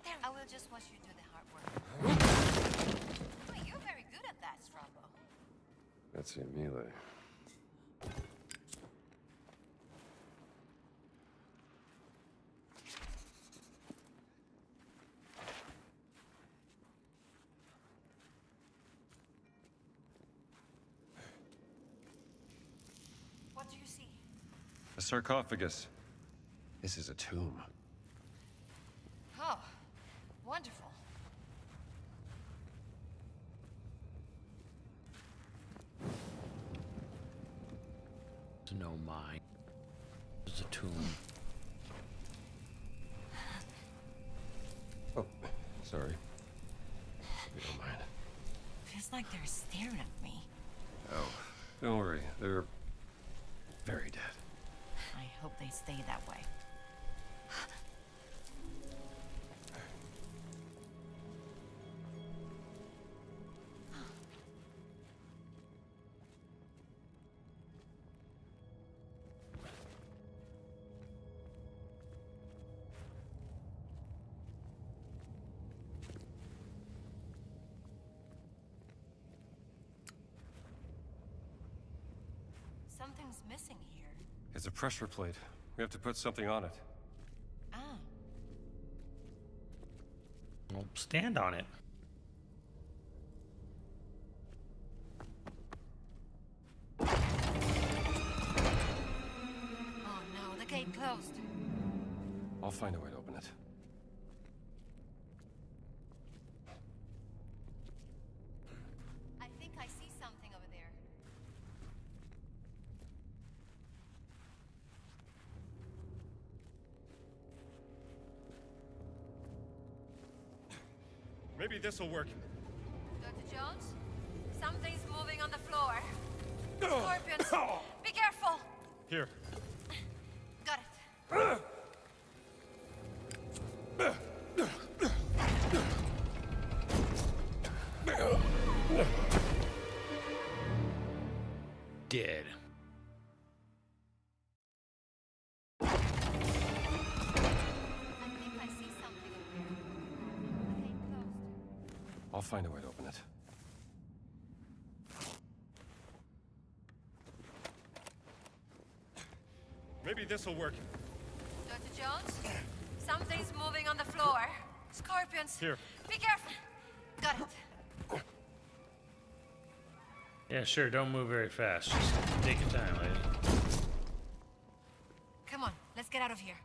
There, I will just watch you do the hard work. Oh, you're very good at that, Strabo. That's a melee. What do you see? A sarcophagus. This is a tomb. Oh, wonderful. There's no mine. There's a tomb. Oh, sorry. If you don't mind. Feels like they're staring at me. Oh, don't worry. They're very dead. I hope they stay that way. Something's missing here. It's a pressure plate. We have to put something on it. Ah. Well, stand on it. Oh no, the gate closed. I'll find a way to open it. I think I see something over there. Maybe this'll work. Dr. Jones? Something's moving on the floor. Scorpions! Be careful! Here. Got it. Dead. I think I see something over there. The gate closed. I'll find a way to open it. Maybe this'll work. Dr. Jones? Something's moving on the floor. Scorpions. Here. Be careful. Got it. Yeah, sure. Don't move very fast. Just take your time, lady. Come on, let's get out of here.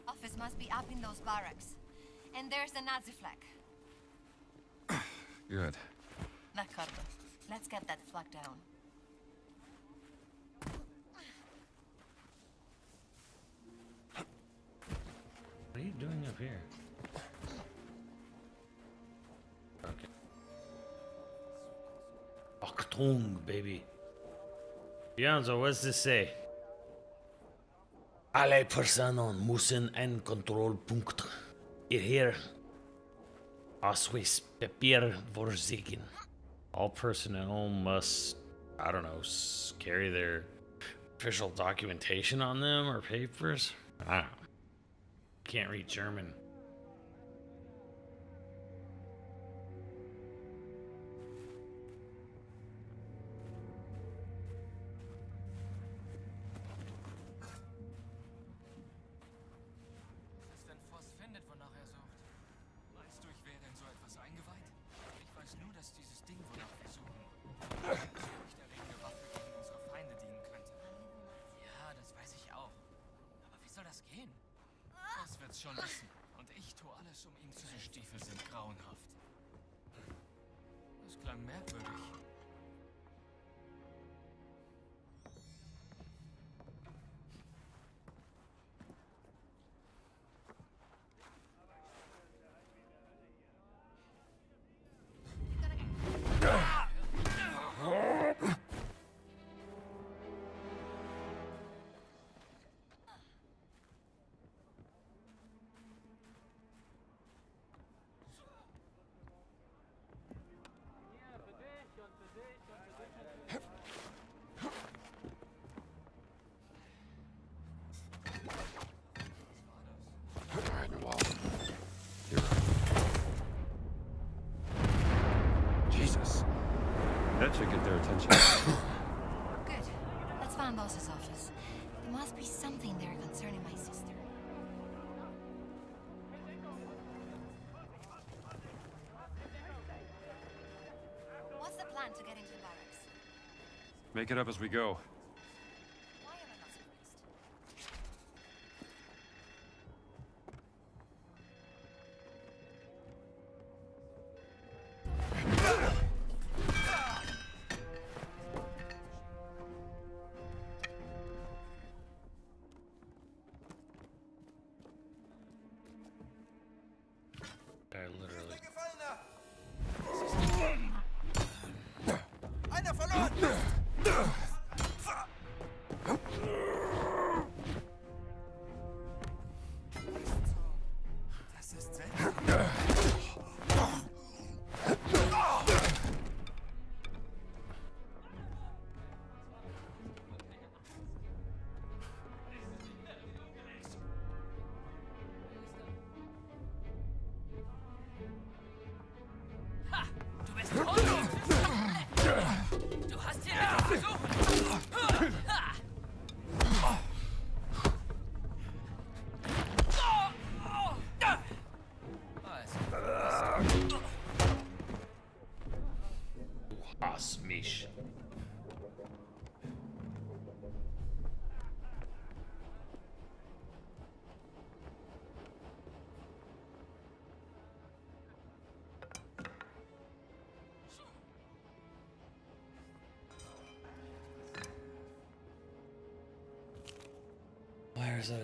Office must be up in those barracks. And there's the Nazi flag. Good. D'accordo. Let's get that flag down. What are you doing up here? Okay. Achtung, baby. Beyonzo, what's this say? Alle Personen müssen einen Kontrollpunkt hier Ausweispapier vorsehen. All personnel must, I don't know, carry their official documentation on them or papers? I don't know. Can't read German. Schon wissen. Und ich tue alles, um ihn zu... Diese Stiefel sind grauenhaft. Das klang merkwürdig. That should get their attention. Good. Let's find boss's office. There must be something there concerning my sister. What's the plan to get into the barracks? Make it up as we go. Why am I not surprised? I literally. Einer verloren! Das ist seltsam. Du bist tot! Du hast hier nicht versucht! Du hasst mich.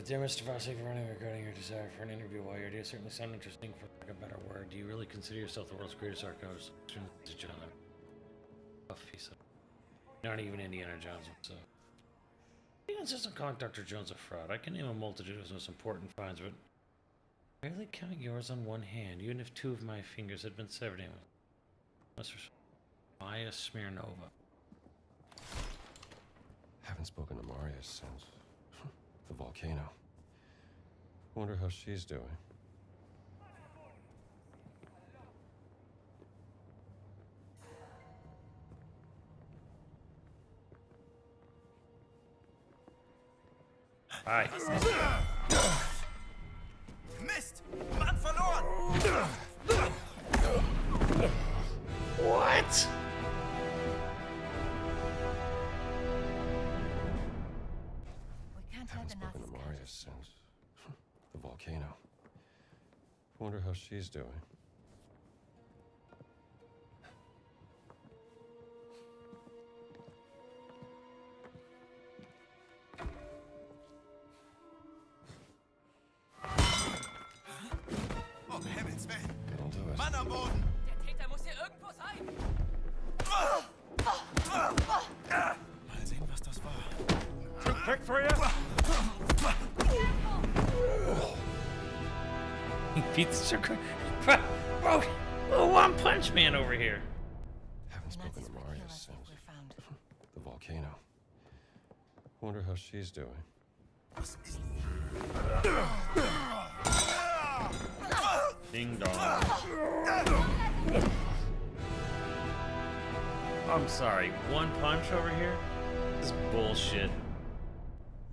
Dear Mr. Foss, thank you for running regarding your desire for an interview while you're here. Certainly sound interesting, for lack of a better word. Do you really consider yourself the world's greatest archivist? He said. Not even Indiana Jones himself. He insists on calling Dr. Jones a fraud. I can name a multitude of his most important finds, but I rarely count yours on one hand, even if 2 of my fingers had been severed. Maya Smirnova. Haven't spoken to Maria since the volcano. Wonder how she's doing. Hi. Mist! Mann verloren! What? We can't let Haven't the spoken to Nazis Maria since the volcano. Wonder how she's doing. Um Himmels Willen! I'll do it. Mann am Boden! Der Täter muss hier irgendwo sein. Mal sehen, was das war. Too quick for you? He beats the bro, little One Punch Man over here. Haven't spoken to Maria since the volcano. Wonder how she's doing. Ding dong. I'm sorry, 1 punch over here? This is bullshit.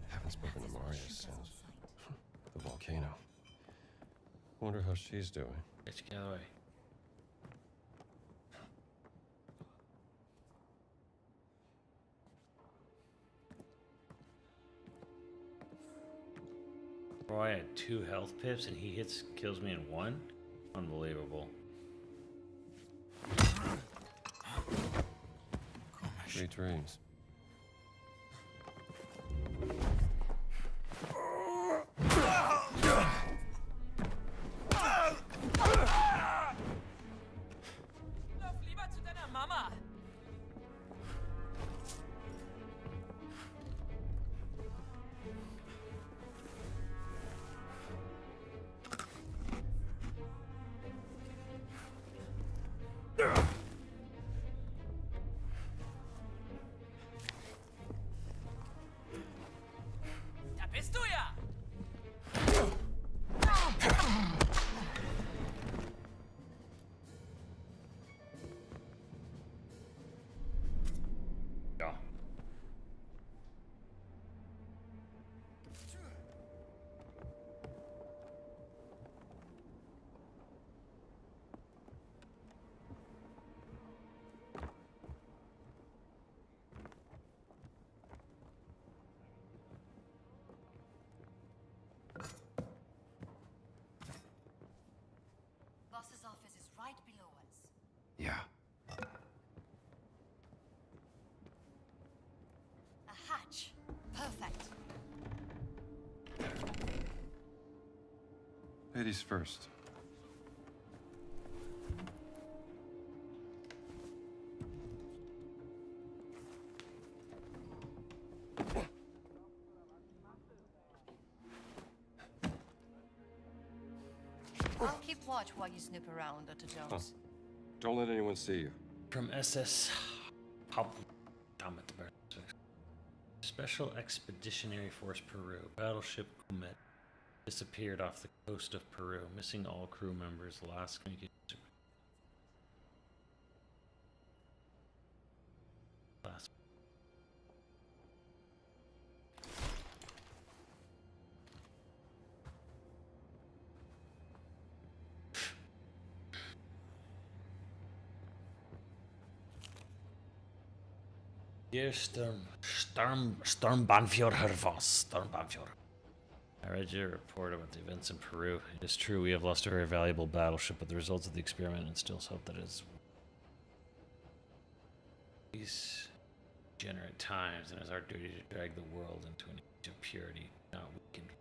Haven't spoken to Maria since the volcano. Wonder how she's doing. Bitch, get away. Bro, I had 2 health pips and he kills me in 1? Unbelievable. Sweet dreams. Lauf lieber zu deiner Mama. Da bist du ja. Ja. Boss's office is right below us. Yeah. A hatch. Perfect. Ladies first. I'll keep watch while you snoop around, Dr. Jones. Don't let anyone see you. From SS Special Expeditionary Force Peru. Battleship Comet disappeared off the coast of Peru, missing all crew members. Last communication. Last. Dear Sturmbannführer Voss, Sturmbannführer. I read your report about the events in Peru. It is true we have lost a very valuable battleship, but the results of the experiment instills hope that it is these degenerate times, and it is our duty to drag the world into an age of purity, not weakened.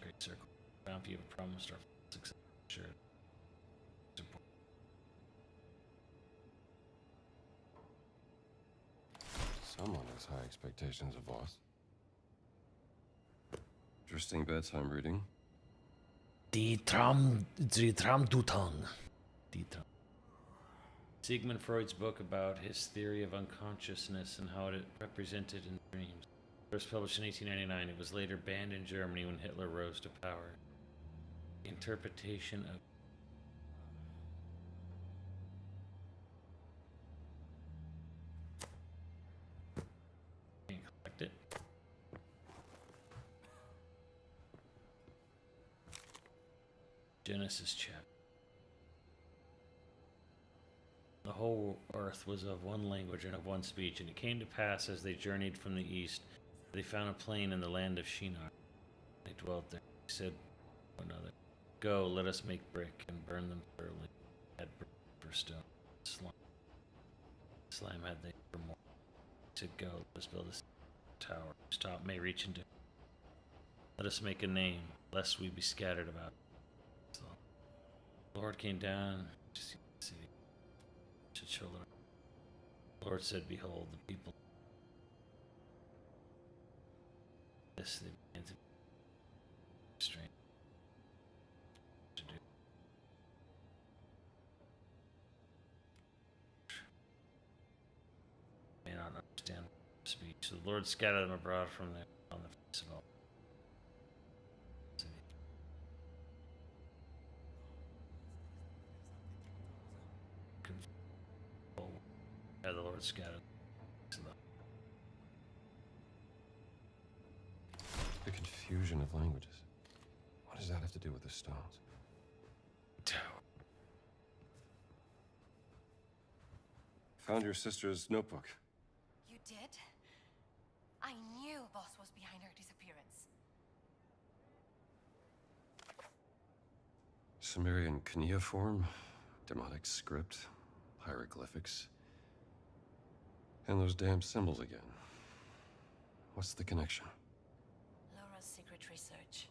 Great circle. Bounty have promised our success. Sure. Someone has high expectations of us. Interesting bedtime reading. Die Traumdeutung. Sigmund Freud's book about his theory of unconsciousness and how it represented in dreams. First published in 1899, it was later banned in Germany when Hitler rose to power. The interpretation of collect it. Genesis chapter. The whole earth was of one language and of one speech, and it came to pass as they journeyed from the east, they found a plain in the land of Shinar. They dwelt there. They said to one another, "Go, let us make brick and burn them thoroughly." Had brick for stone, slime had they for more. They said, "Go, let us build a tower whose top may reach into. Let us make a name, lest we be scattered about." So the Lord came down to see the city. To children. The Lord said, "Behold, the people." This they began to be strange to do. May not understand speech. So the Lord scattered them abroad from there on the face of all. Yeah, the Lord scattered. The confusion of languages. What does that have to do with the stones? Found your sister's notebook. You did? I knew Boss was behind her disappearance. Sumerian cuneiform, demonic script, hieroglyphics. And those damn symbols again. What's the connection? Laura's secret research.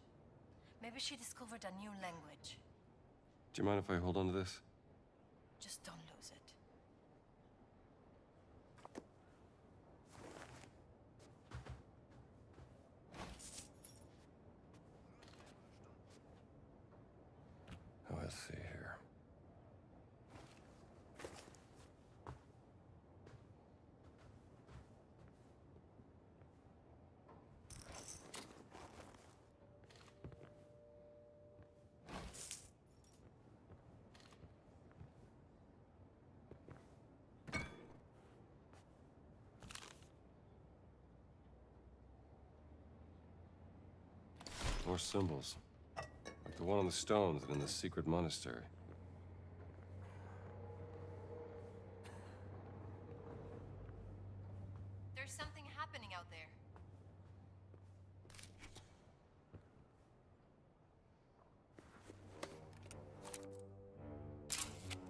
Maybe she discovered a new language. Do you mind if I hold on to this? Just don't lose it. Oh, let's see here. More symbols. Like the one on the stones and in the secret monastery. There's something happening out there.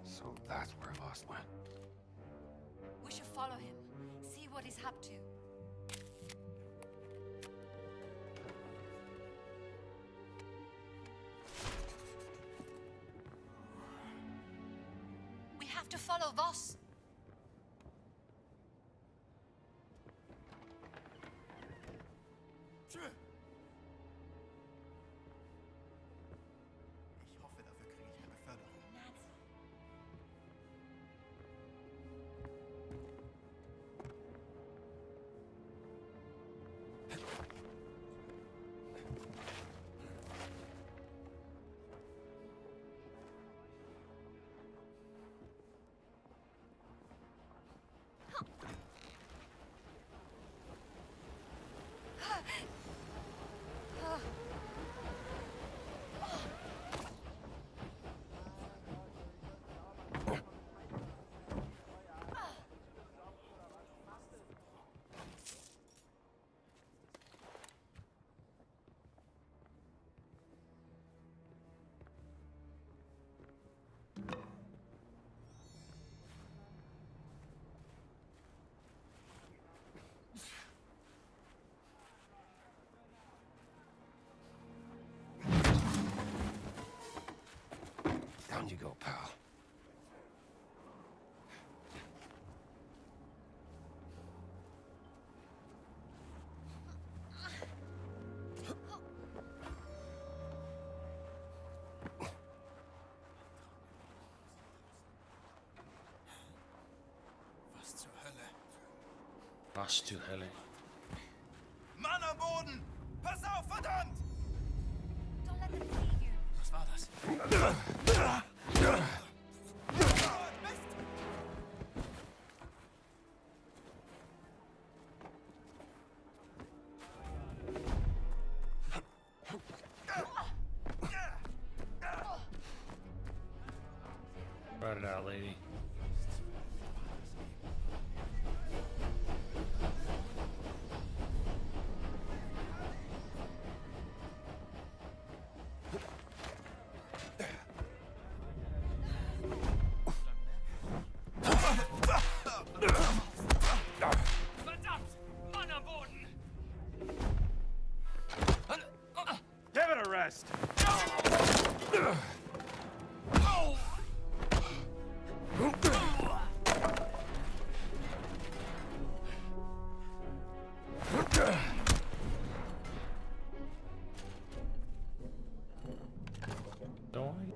So that's where Voss went. We should follow him. See what he's up to. We have to follow Voss. Ich hoffe, dafür kriege ich eine Beförderung. Was zur Hölle? Mann am Boden! Pass auf, verdammt! Don't let them see you. Was war das? Ride it out, lady. Verdammt! Mann am Boden! Give it a rest. Don't I?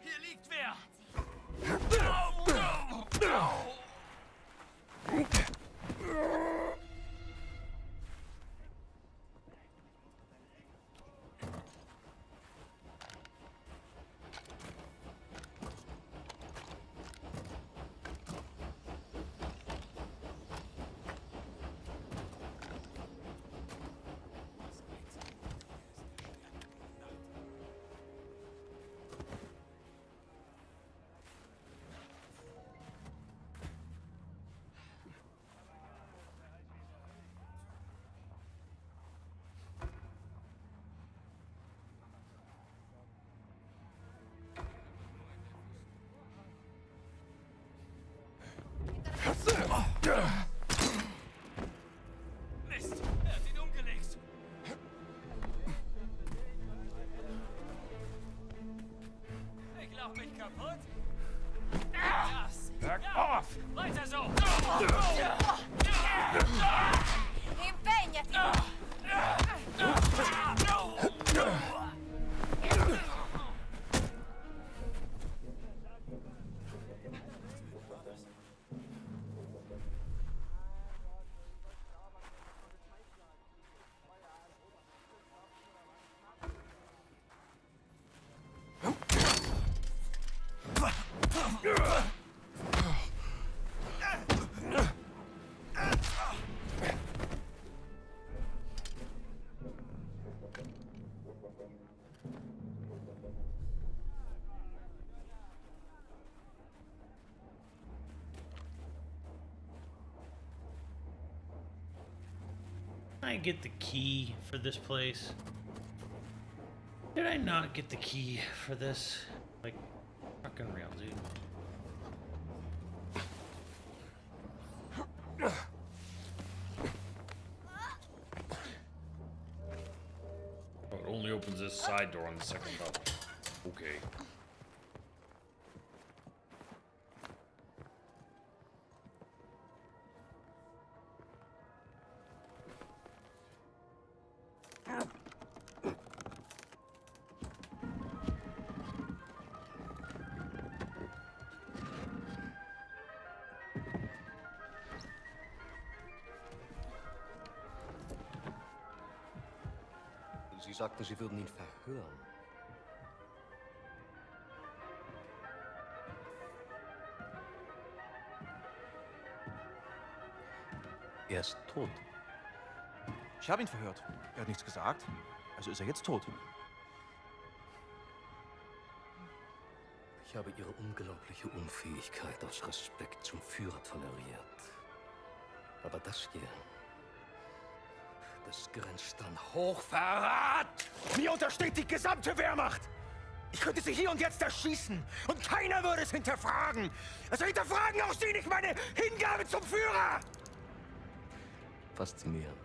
Hier liegt wer! Mist! Er hat ihn umgelegt! Ich lach mich kaputt! Das! Back off! Weiter so! Impegnati! I get the key for this place? Did I not get the key for this? Like, fucking real, dude. Oh, it only opens this side door on the second level. Okay. Sie sagten, Sie würden ihn verhören. Er ist tot. Ich habe ihn verhört. Er hat nichts gesagt. Also ist er jetzt tot. Ich habe Ihre unglaubliche Unfähigkeit aus Respekt zum Führer toleriert. Aber das hier, das grenzt an Hochverrat! Mir untersteht die gesamte Wehrmacht! Ich könnte sie hier und jetzt erschießen und keiner würde es hinterfragen! Also hinterfragen auch Sie nicht meine Hingabe zum Führer! Faszinierend.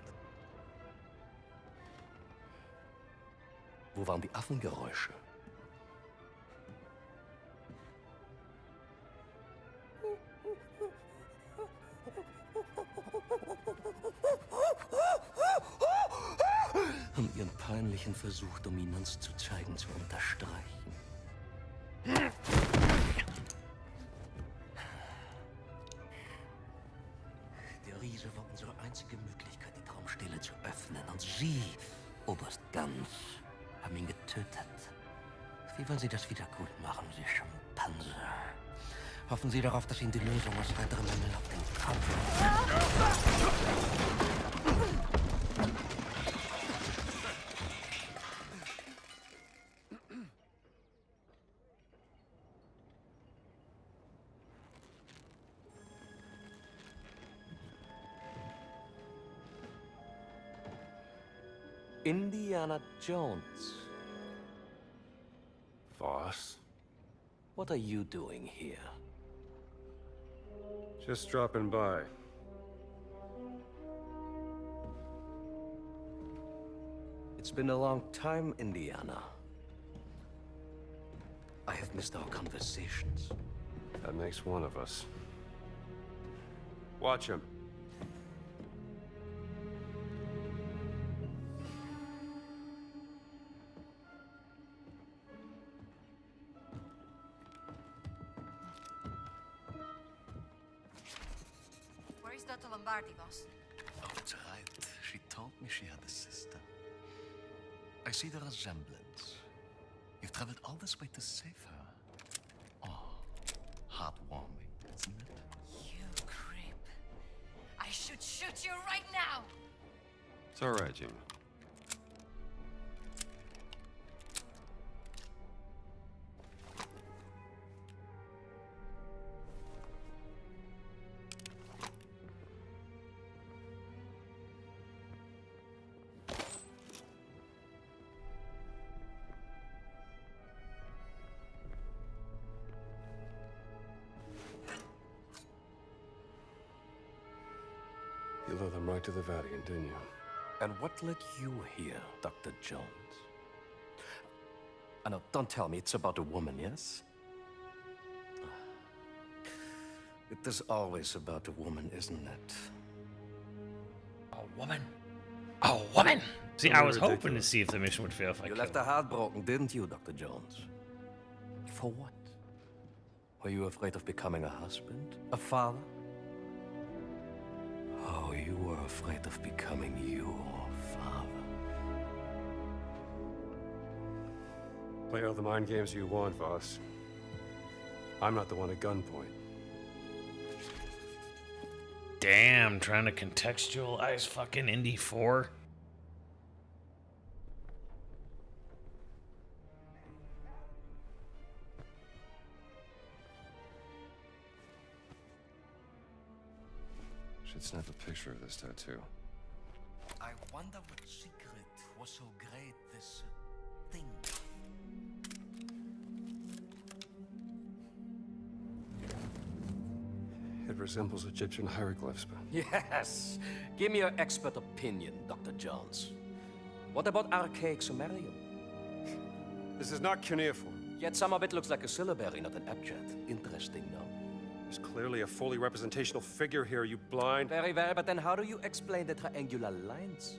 Wo waren die Affengeräusche? Um ihren peinlichen Versuch, Dominanz zu zeigen, zu unterstreichen. Der Riese war unsere einzige Möglichkeit, die Traumstille zu öffnen. Und Sie, Oberst Ganz, haben ihn getötet. Wie wollen Sie das wieder gut machen, Sie Schimpanse? Hoffen Sie darauf, dass Ihnen die Lösung aus heiterem Himmel auf den Kopf... Indiana Jones. Boss? What are you doing here? Just dropping by. It's been a long time, Indiana. I have missed our conversations. That makes one of us. Watch him. Where is Dr. Lombardi, boss? Oh, that's right. She told me she had a sister. I see the resemblance. You've traveled all this way to save her. Oh, heartwarming, isn't it? You creep. I should shoot you right now! It's all right, Jimmy. You led them right to the Vatican, didn't you? And what led you here, Dr. Jones? No, don't tell me it's about a woman, yes? It is always about a woman, isn't it? A woman? A woman? See, I was hoping to see if the mission would fail if I You killed left her heartbroken, didn't you, Dr. Jones? For what? Were you afraid of becoming a husband? A father? Oh, you were afraid of becoming your father. Play all the mind games you want, Voss. I'm not the one at gunpoint. Damn, trying to contextualize fucking Indy 4. Should snap a picture of this tattoo. I wonder what secret was so great, this thing. It resembles Egyptian hieroglyphs, but... Yes! Give me your expert opinion, Dr. Jones. What about archaic Sumerian? This is not cuneiform. Yet some of it looks like a syllabary, not an abjad. Interesting, no? There's clearly a fully representational figure here, you blind... Very well, but then how do you explain the triangular lines?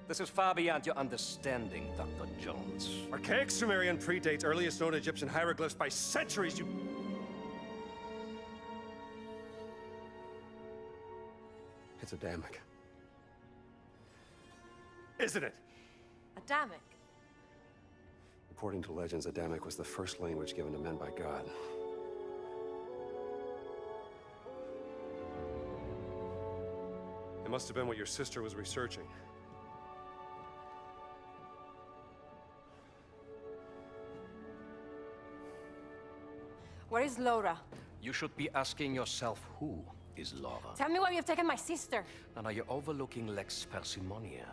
This is far beyond your understanding, Dr. Jones. Archaic Sumerian predates earliest known Egyptian hieroglyphs by centuries, you... It's Adamic. Isn't it? Adamic? According to legends, Adamic was the first language given to men by God. It must have been what your sister was researching. Where is Laura? You should be asking yourself, who is Laura? Tell me where you've taken my sister. Now you're overlooking lex parsimonia.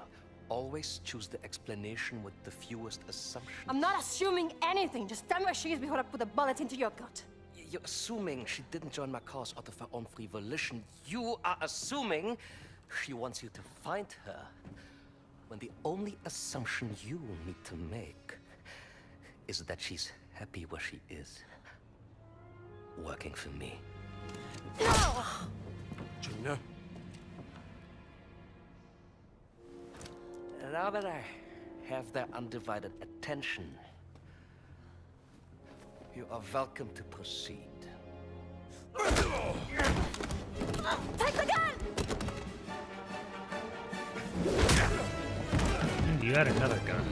Always choose the explanation with the fewest assumptions. I'm not assuming anything. Just tell me where she is before I put a bullet into your gut. You're assuming she didn't join my cause out of her own free volition. You are assuming she wants you to find her when the only assumption you need to make is that she's happy where she is. Working for me. Gina? Now that I have their undivided attention, you are welcome to proceed. Take the gun! You had another gun.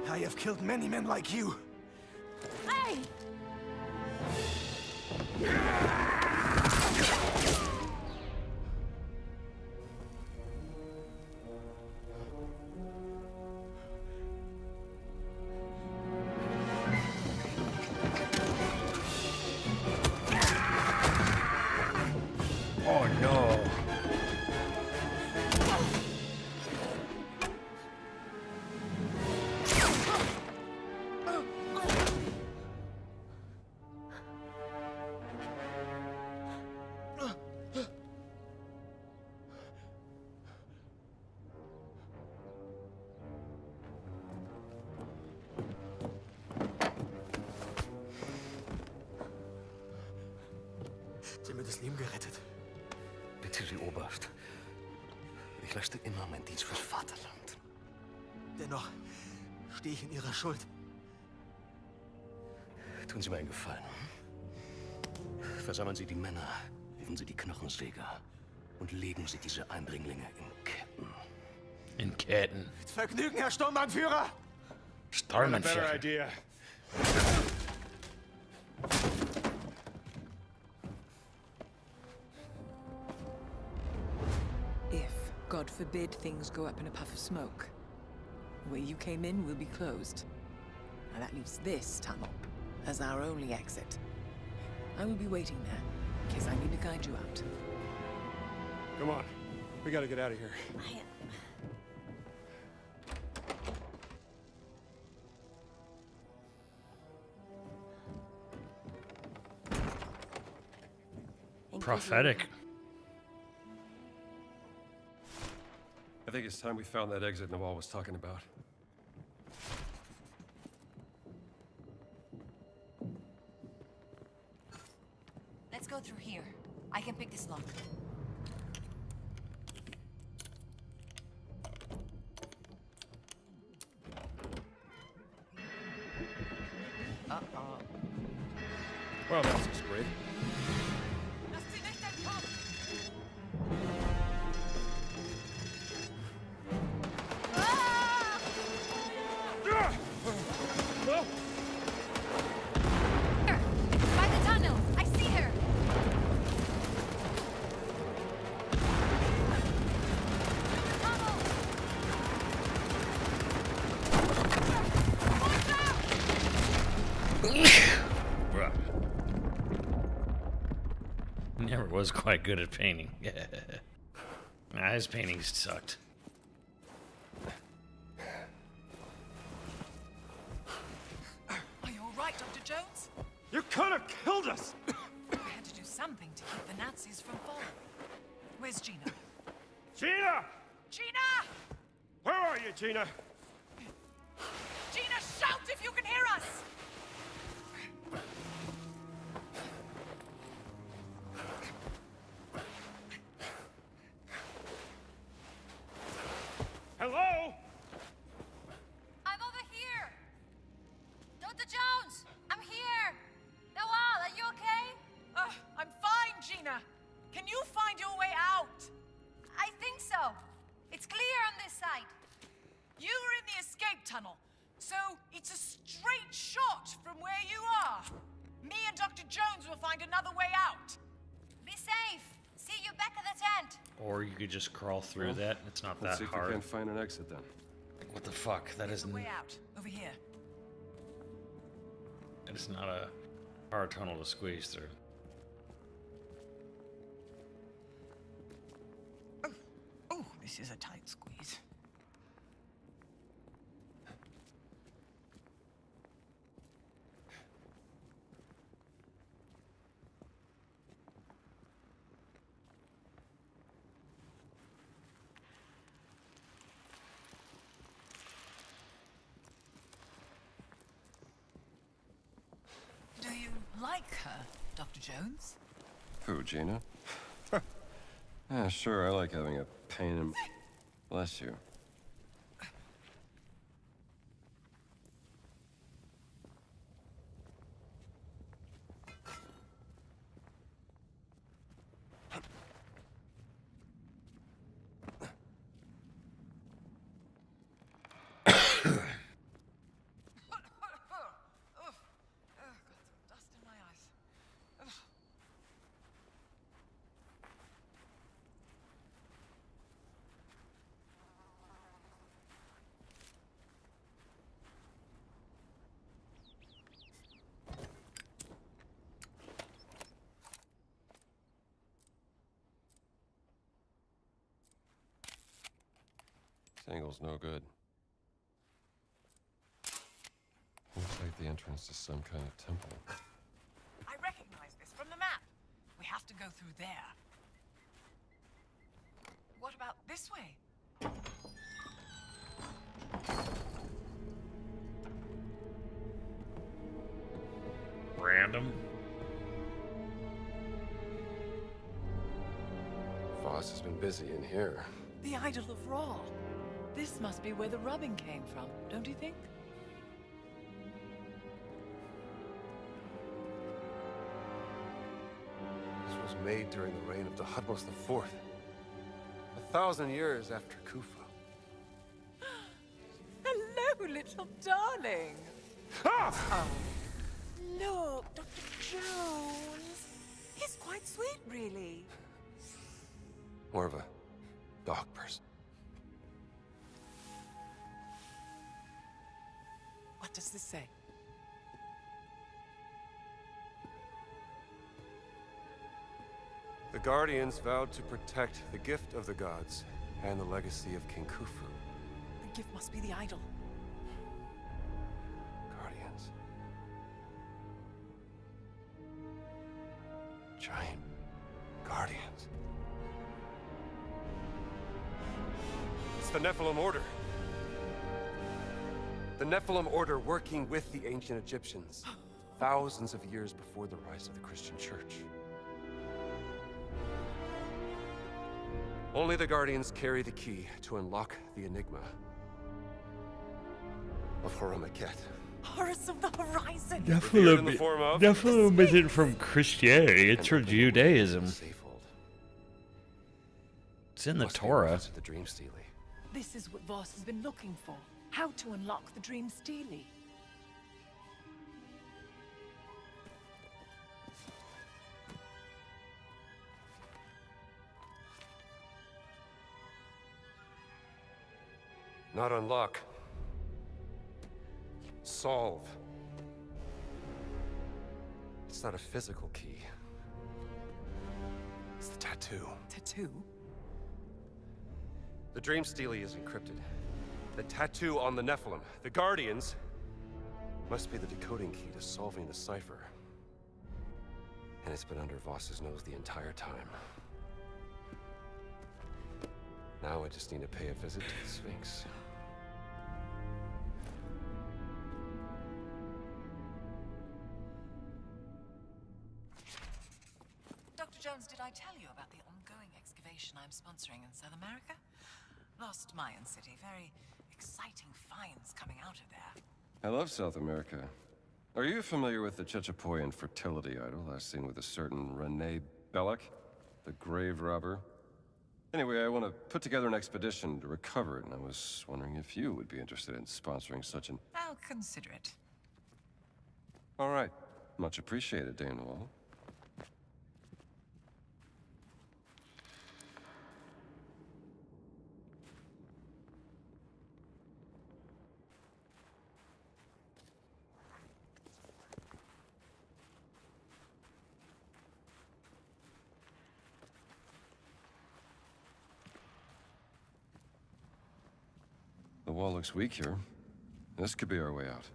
I have killed many men like you. Hey! Oh no. Sie haben mir das Leben gerettet. Bitte, Sie Oberst. Ich leiste immer meinen Dienst fürs Vaterland. Dennoch stehe ich in Ihrer Schuld. Tun Sie mir einen Gefallen. Versammeln Sie die Männer, rufen Sie die Knochensäger und legen Sie diese Eindringlinge in Ketten. In Ketten. Mit Vergnügen, Herr Sturmbannführer! Sturmbannführer. Better idea. If, God forbid, things go up in a puff of smoke, the way you came in will be closed. Now that leaves this tunnel as our only exit. I will be waiting there, in case I need to guide you out. Come on. We gotta get out of here. Prophetic. I think it's time we found that exit Nawal was talking about. Let's go through here. I can pick this lock. Uh-oh. Well, that's just great. By the tunnel! I see her! Bruh. Never was quite good at painting. Nah, his paintings sucked. Are you all right, Dr. Jones? You could have killed us! I had to do something to keep the Nazis from falling. Where's Gina? Gina! Gina! Where are you, Gina? Gina, shout if you can hear us! Hello? I'm over here! Dr. Jones! I'm here! Nawal, are you okay? I'm fine, Gina. Can you find your way out? I think so. It's clear on this side. You were in the escape tunnel, so it's a straight shot from where you are. Me and Dr. Jones will find another way out. Be safe. See you back at the tent. Or you could just crawl through that. It's not Let's that see if hard. we can find an exit then. What the fuck? That is The way out, over here. that is not a hard tunnel to squeeze through. this is a tight squeeze. Do you like her, Dr. Jones? Who, Gina? Yeah, sure, I like having a pain in... Bless you. This angle's no good. Looks like the entrance to some kind of temple. I recognize this from the map. We have to go through there. What about this way? Random. Voss has been busy in here. The Idol of Ra. This must be where the rubbing came from, don't you think? This was made during the reign of Thutmose IV, 1,000 years after Khufu. Hello, little darling. Oh. Look, Dr. Jones. He's quite sweet, really. More of a dog person. What does this say? The Guardians vowed to protect the gift of the gods and the legacy of King Khufu. The gift must be the idol. Guardians. Giant Guardians. It's the Nephilim Order. The Nephilim Order working with the ancient Egyptians, thousands of years before the rise of the Christian Church. Only the Guardians carry the key to unlock the enigma of Horamaket. Horus of the Horizon! Nephilim isn't from Christianity, it's from Judaism. It's in the Torah. The Dream Stealie. This is what Voss has been looking for. How to unlock the Dream Stealie. Not unlock. Solve. It's not a physical key. It's the tattoo. Tattoo? The Dream Stealie is encrypted. The tattoo on the Nephilim, the Guardians, must be the decoding key to solving the cipher. And it's been under Voss's nose the entire time. Now I just need to pay a visit to the Sphinx. Dr. Jones, did I tell you about the ongoing excavation I'm sponsoring in South America? Lost Mayan city, very exciting finds coming out of there. I love South America. Are you familiar with the Chechapoyan fertility idol last seen with a certain Renee Belloc, the grave robber? Anyway, I want to put together an expedition to recover it, and I was wondering if you would be interested in sponsoring such an... I'll consider it. All right. Much appreciated, Dame Wall. wall looks weak here. This could be our way out.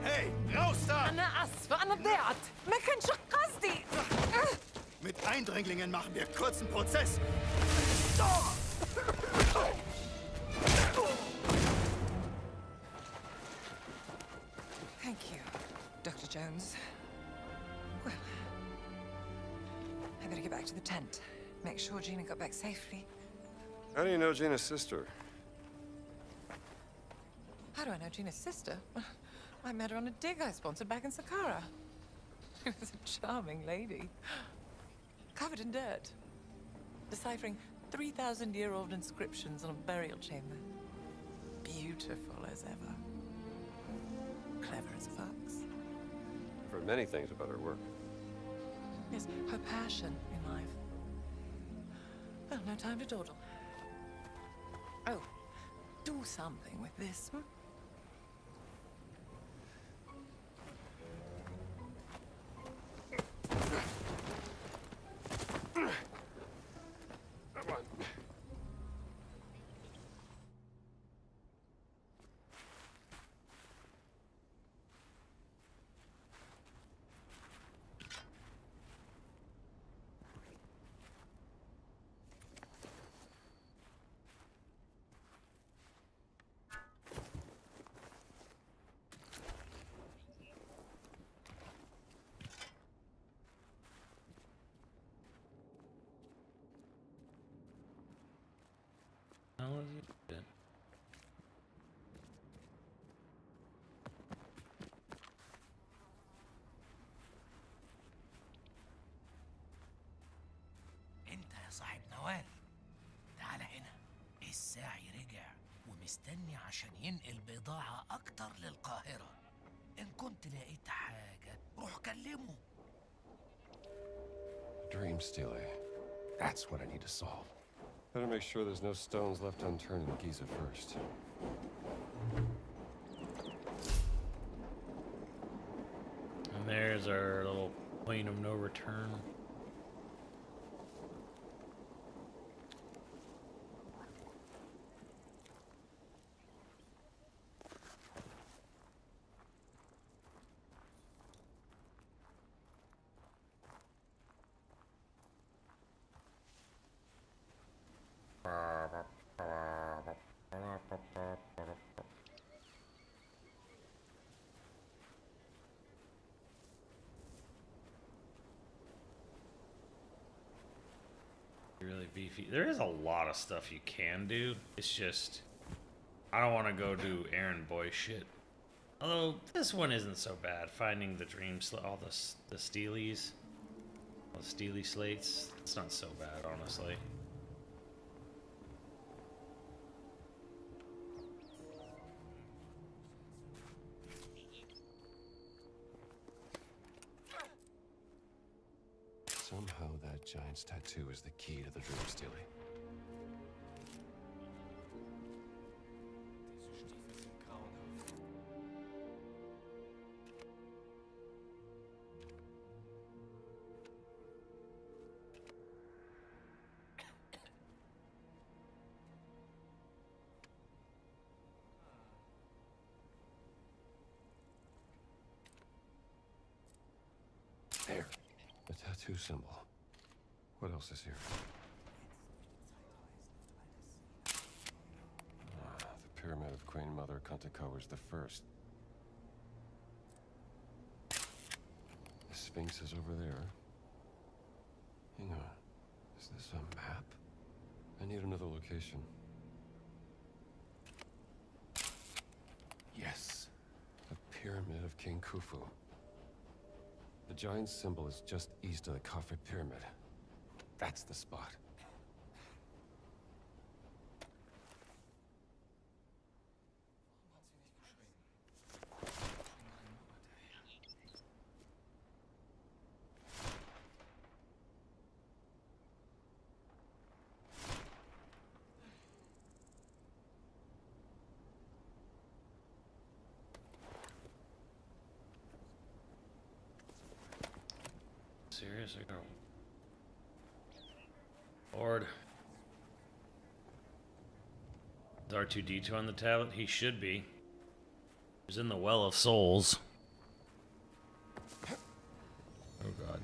Hey, raus da! أنا آسفة أنا ضيعت ما كانش قصدي. Mit Eindringlingen machen wir kurzen Prozess. Thank you, Dr. Jones. Well, I better get back to the tent. Make sure Gina got back safely. How do you know Gina's sister? How do I know Gina's sister? I met her on a dig I sponsored back in Saqqara. She was a charming lady. Covered in dirt. Deciphering 3,000-year-old inscriptions on a burial chamber. Beautiful as ever. Clever as a fox. I've heard many things about her work. Yes, her passion in life. Well, no time to dawdle. Oh, do something with this. How is it? انت يا صاحب نوال، تعال هنا. الساعي رجع ومستني عشان ينقل بضاعة أكتر للقاهرة. إن كنت لقيت حاجة روح كلمه. Dream stealing. That's what I need to solve. Better make sure there's no stones left unturned in Giza first. And there's our little point of no return. Really beefy. There is a lot of stuff you can do. It's just I don't want to go do errand boy shit. Although this one isn't so bad. Finding the all the steelies, all the steely slates. It's not so bad, honestly. Somehow that giant's tattoo is the key to the dream stealing. There. The tattoo symbol. What else is here? The pyramid of Queen Mother Kantakowers the First. The Sphinx is over there. Hang on. Is this a map? I need another location. Yes. The Pyramid of King Khufu. The giant symbol is just east of the Khafre Pyramid. That's the spot. guess I got Lord. Is R2-D2 on the tablet? He should be. He's in the Well of Souls. Oh god.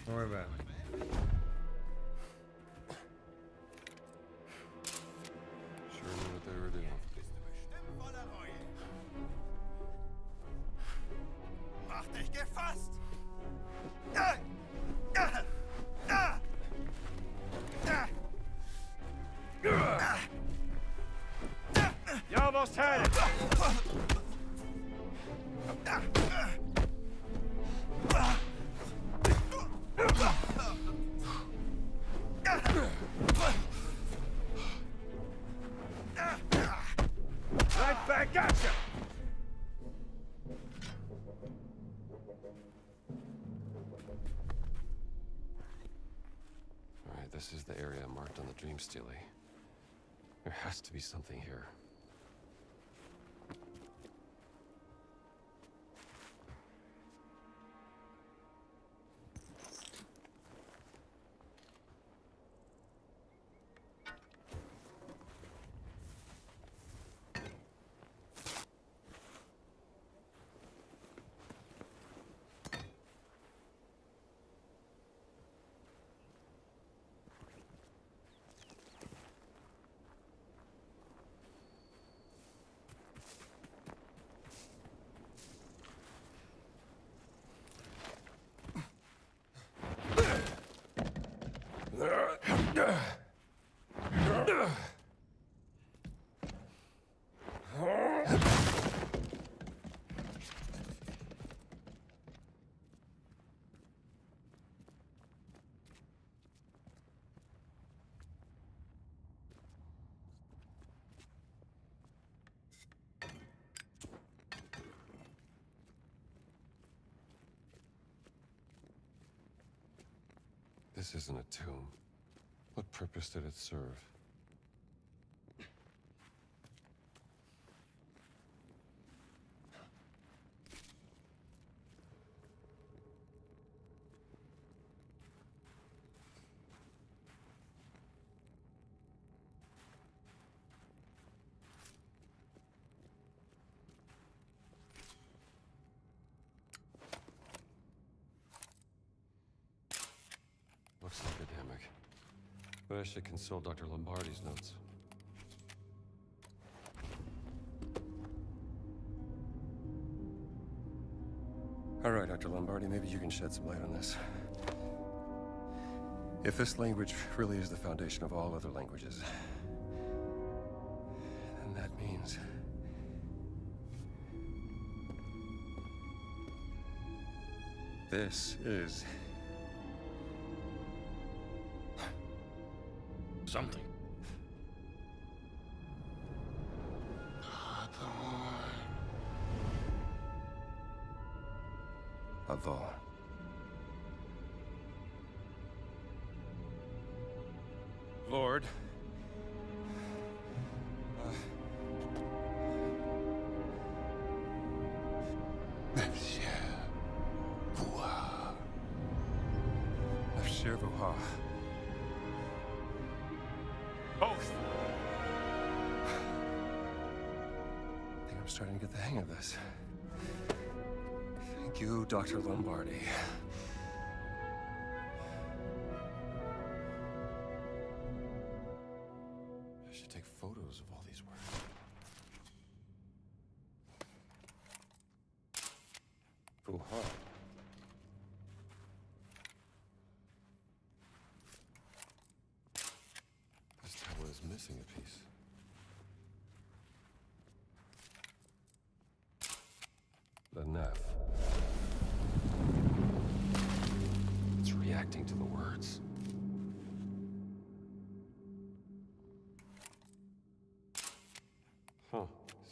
Don't worry about it. Sure knew what they were doing. Mach dich gefasst! You almost had it! Right back at you! Alright, this is the area marked on the Dream Stealie. There has to be something here. This isn't a tomb. What purpose did it serve? Looks like a hammock. But I should consult Dr. Lombardi's notes. All right, Dr. Lombardi, maybe you can shed some light on this. If this language really is the foundation of all other languages, means. This is... something. Avon. Lord. Both. I think I'm starting to get the hang of this. Thank you, Dr. Lombardi. I should take photos of all these words. Fuha. This tower is missing a piece. The Neff. It's reacting to the words. Huh.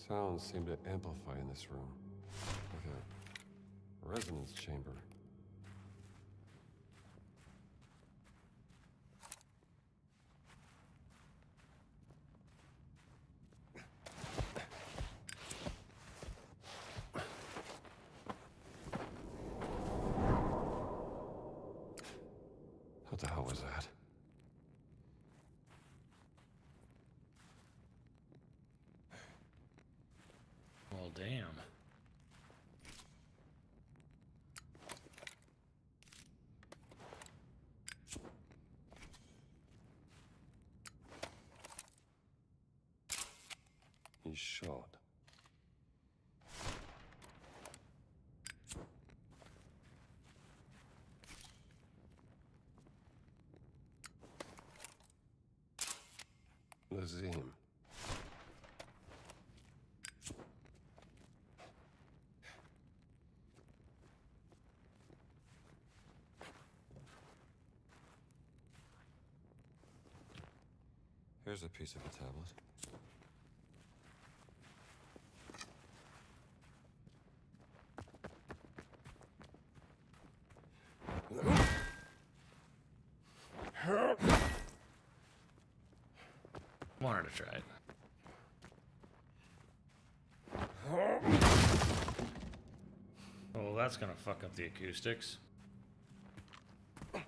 Sounds seem to amplify in this room. Like a resonance chamber. What the hell was that? Well, damn. He's shot. Lazim. Here's a piece of the tablet. Wanted to try it. Well, that's gonna fuck up the acoustics. There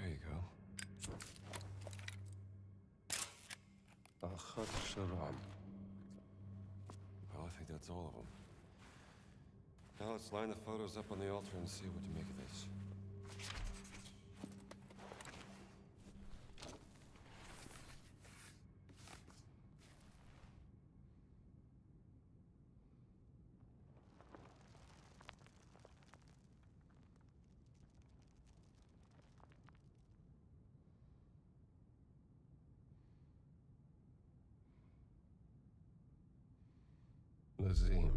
you go. Achat Sharam. Well, I think that's all of them. Now let's line the photos up on the altar and see what to make of this. Lazim.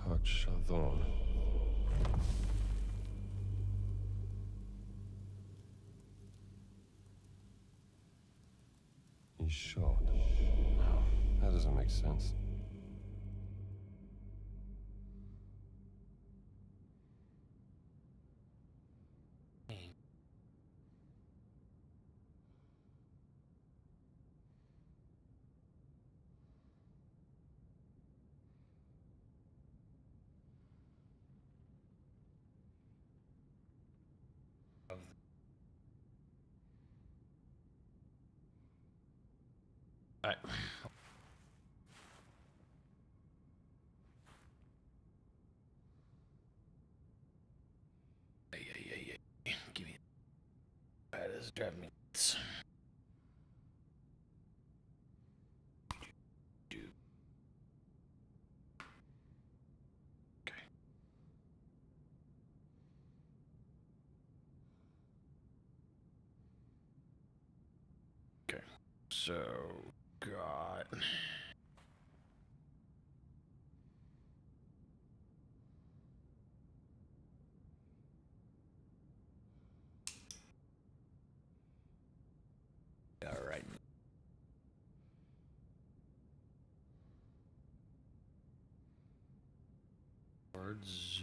Hatshadon. He's shot. That doesn't make sense. Alright. Yeah. Give me that. Is driving me nuts. So, God. All right. Words.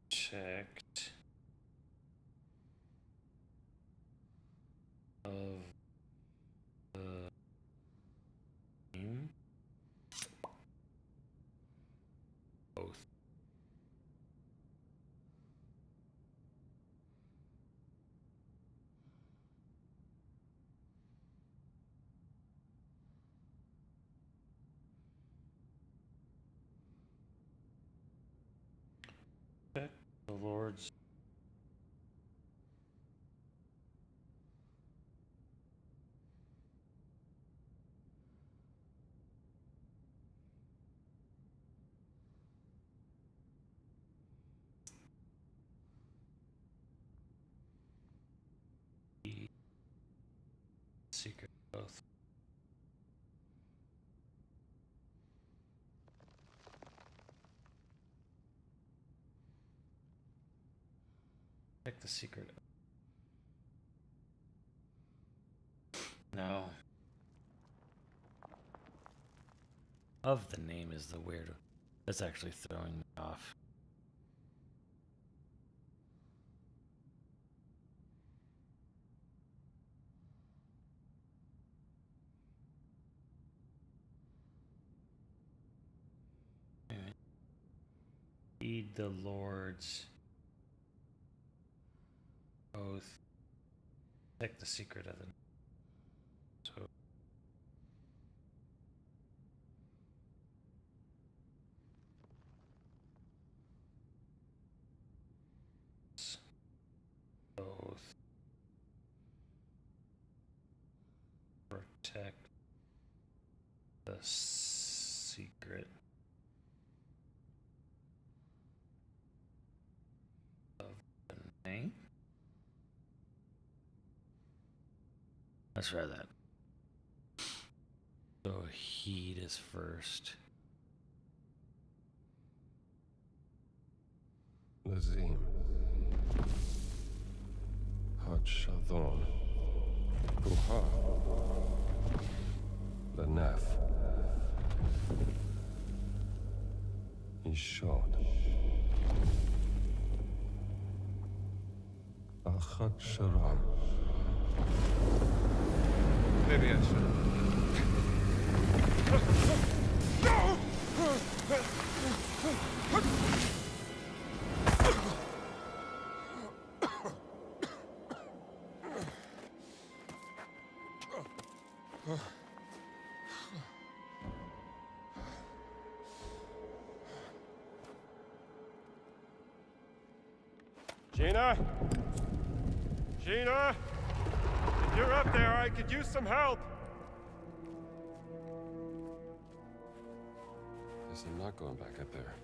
Checked of the game. Both. Check the Lord's. Secret both. Check the secret. No. Of the name is the weird. That's actually throwing me off. Heed the Lord's oath. Check the secret of the. So. Oath. Protect the secret of the name. Let's try that. So heed is first. Lazim. Hatshadon. Buha. Lanef. Ishod. Achat Sharam. Maybe I should. No! Gina? Gina? If you're up there, I could use some help. Guess I'm not going back up there.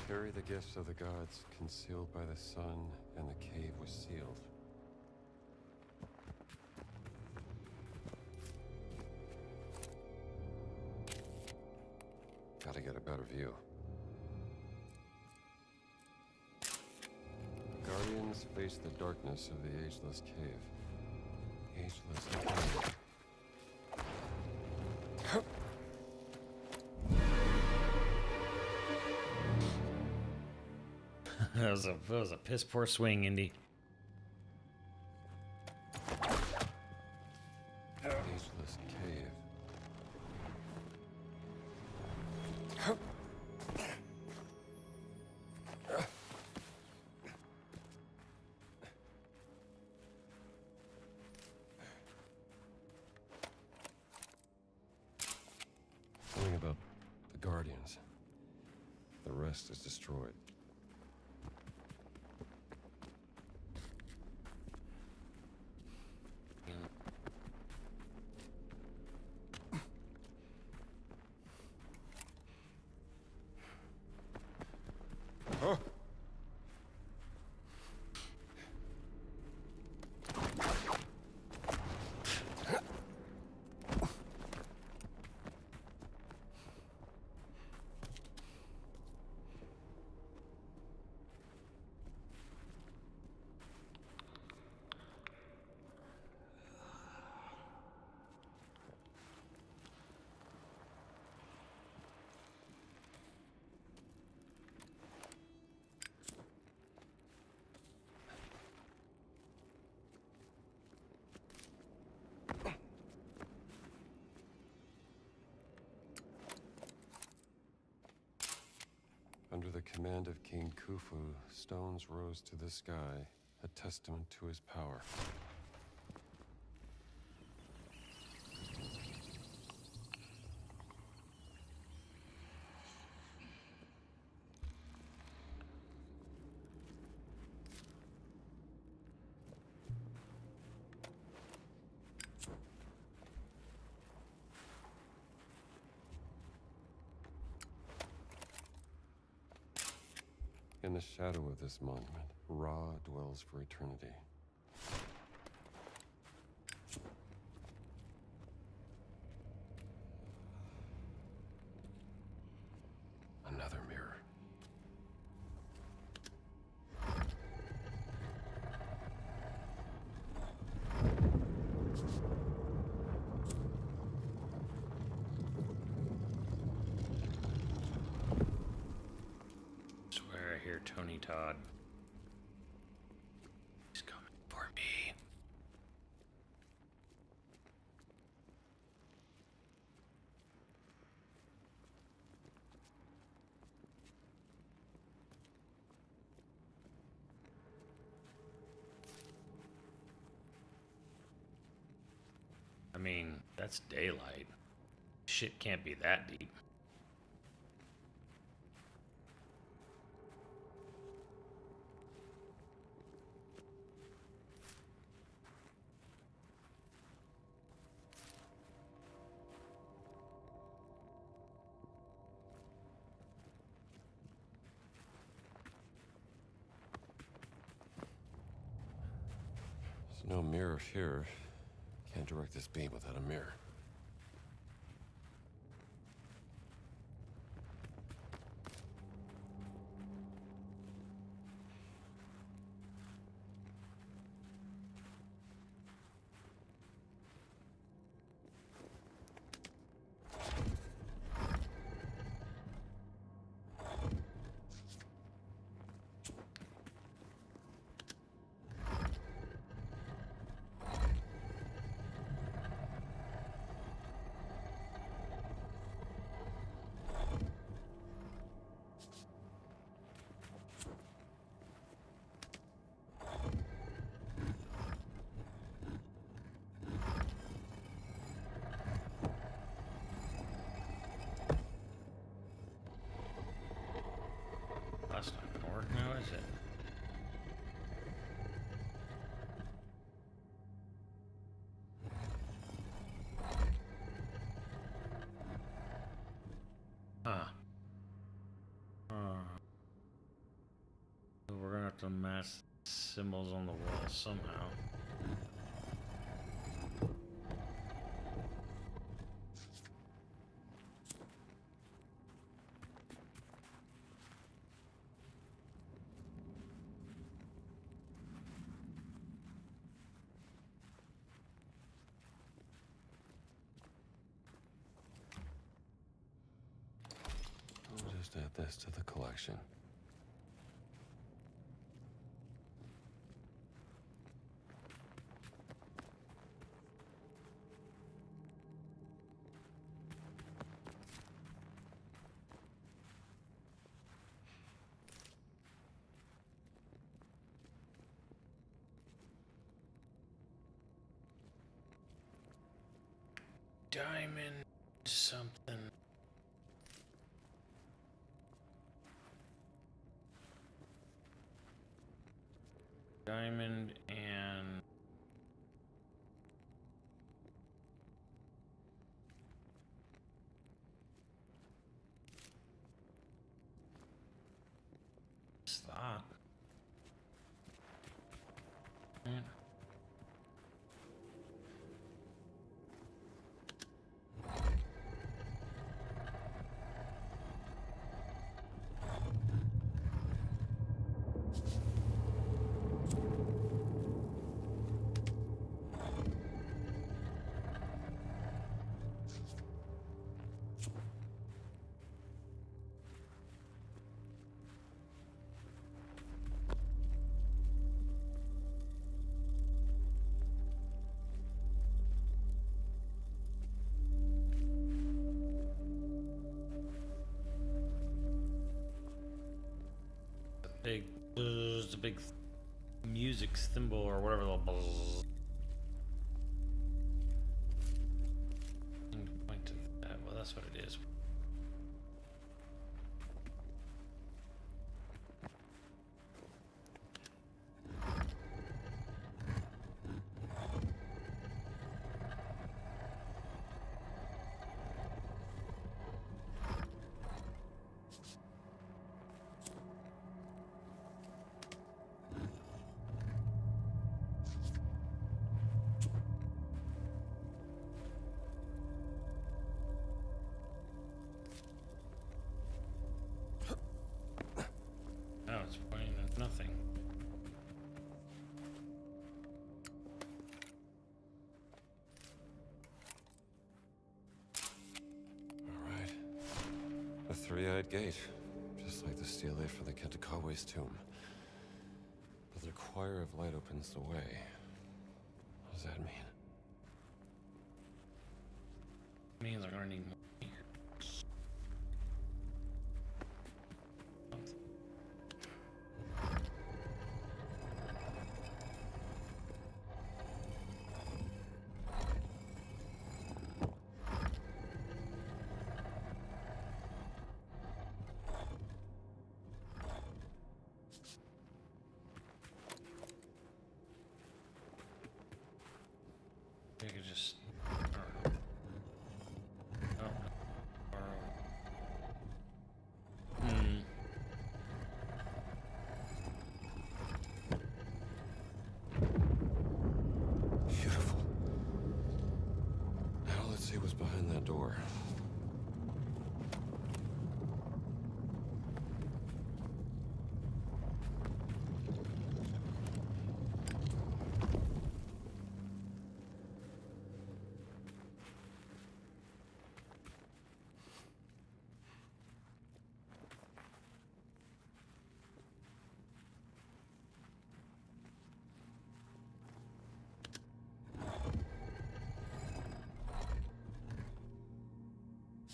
Carry the gifts of the gods concealed by the sun, and the cave was sealed. Gotta get a better view. Guardians face the darkness of the ageless cave. Ageless cave. That was a piss poor swing, Indy. Ageless cave. Something about the Guardians. The rest is destroyed. Under the command of King Khufu, stones rose to the sky, a testament to his power. In the shadow of this monument, Ra dwells for eternity. Another mirror. Swear I hear Tony Todd. He's coming for me. I mean, that's daylight. Shit can't be that deep. There's no mirror here. Can't direct this beam without a mirror. to match symbols on the wall somehow. I'll just add this to the collection. Diamond something. Diamond and what's that? Yeah. It's a big music thimble or whatever the buzz. Point to that. Well, that's what it is. Now it's pointing at nothing. All right. The three-eyed gate. Just like the stele for the Kentakawe's tomb. But the choir of light opens the way. What does that mean? It means I'm gonna need more. You could just. Beautiful. Now let's see what's behind that door.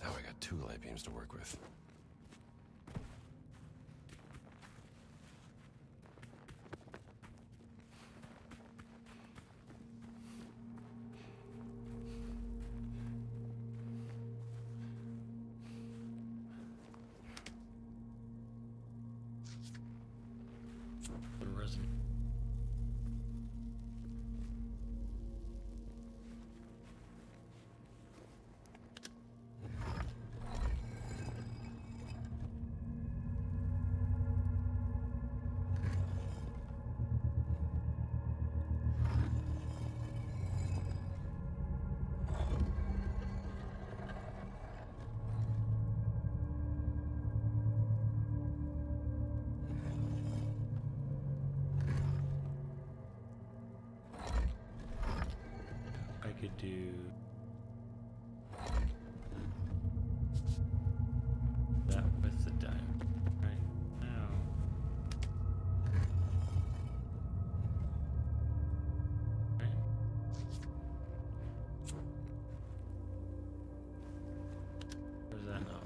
Now I got two light beams to work with. The resin. do that with the diamond right now. Right? Where's that not?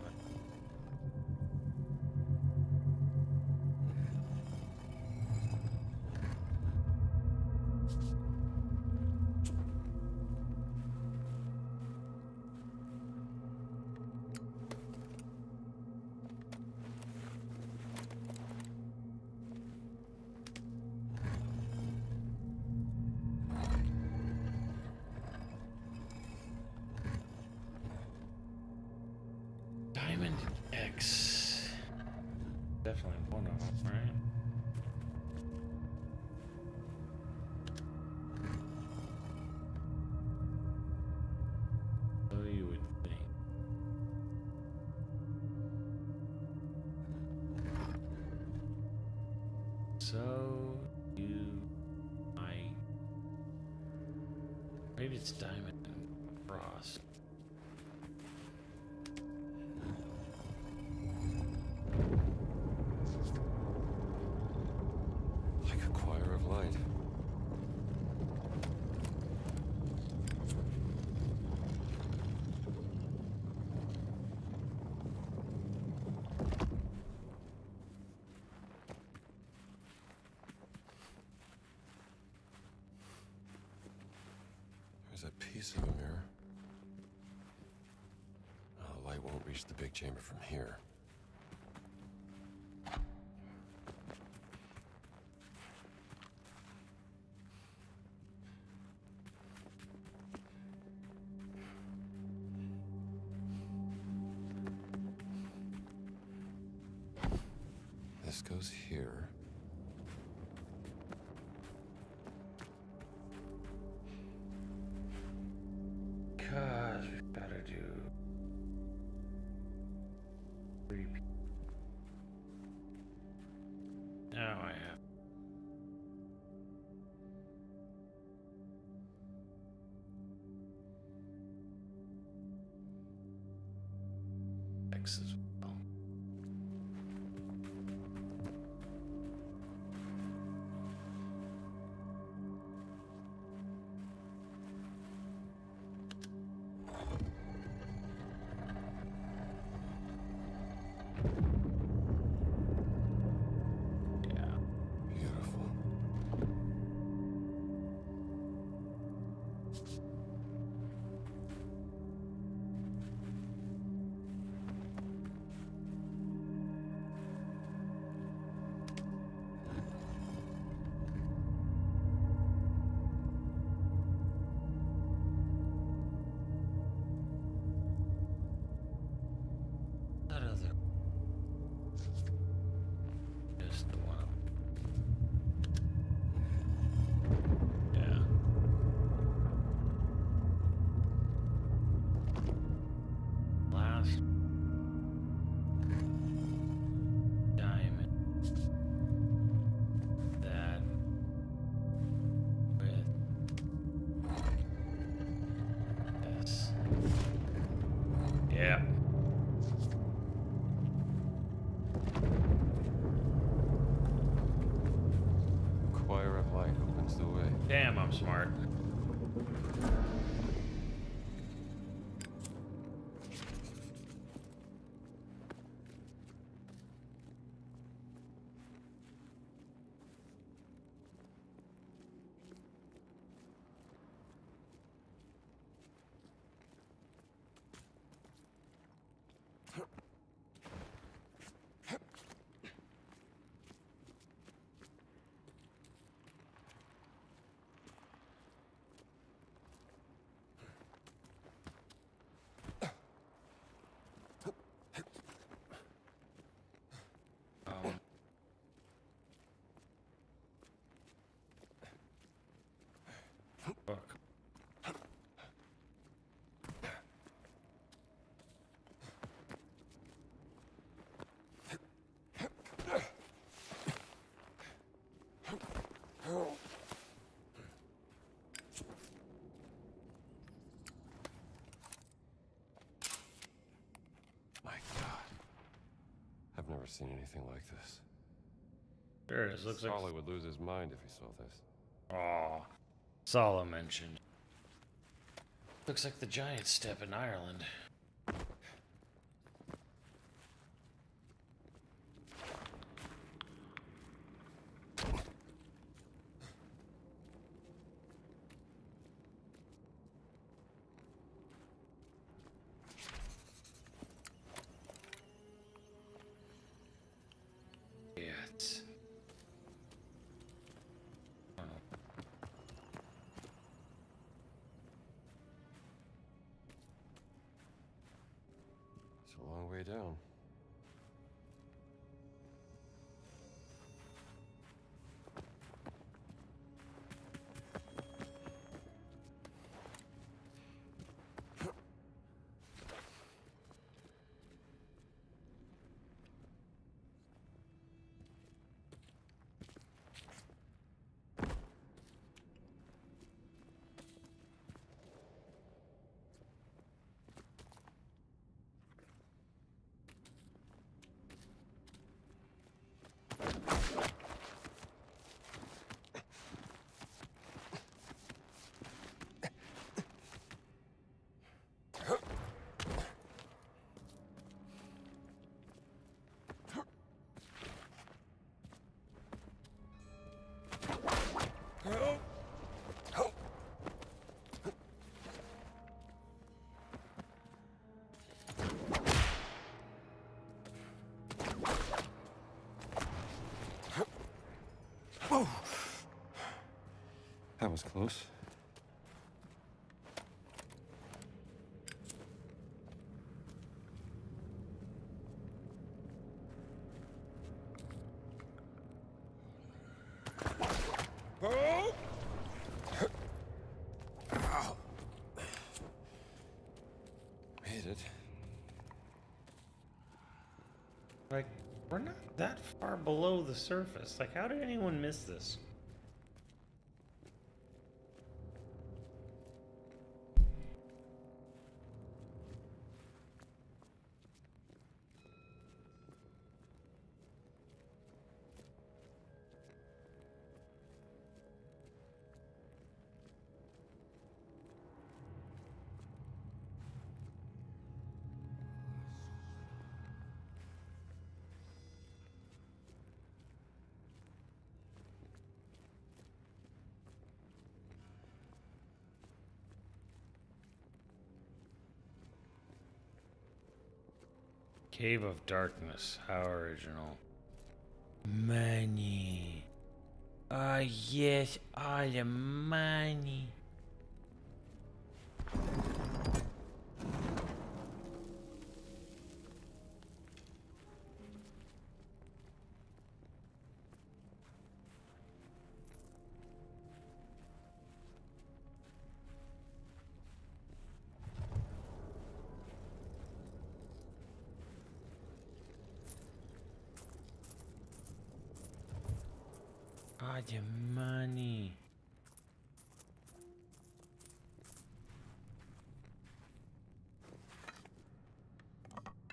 Diamond X. Definitely one of them, right? So you would think. So you might. Maybe it's diamond and frost. Like a choir of light. There's a piece of a mirror. Oh, the light won't reach the big chamber from here. This goes here. Cause we've got to do 3 people. Now I have. X as well. Beautiful. That other. Just the one. Yeah. Last diamond. That with this. Yeah. Choir of light opens the way. Damn, I'm smart. never seen anything like this. There it is. Looks like Solly would lose his mind if he saw this. Aw, Sala mentioned. Looks like the giant step in Ireland. Yes. It's a long way down. That was close. Made it. Like, we're not that far below the surface. Like, how did anyone miss this? Cave of Darkness. How original. Money. Ah, yes, all the money. Ah, the money.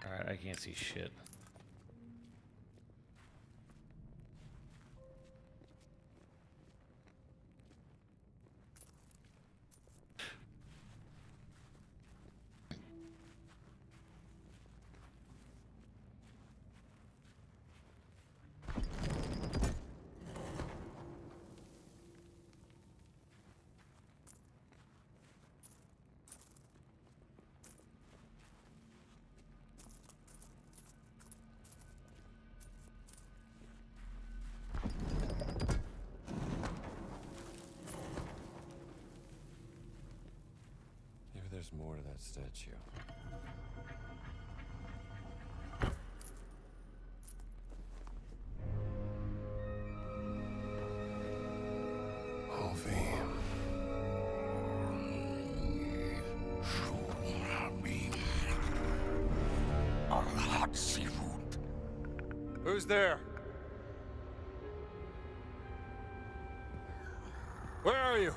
Alright, I can't see shit. Maybe there's more to that statue. Who's there? Where are you?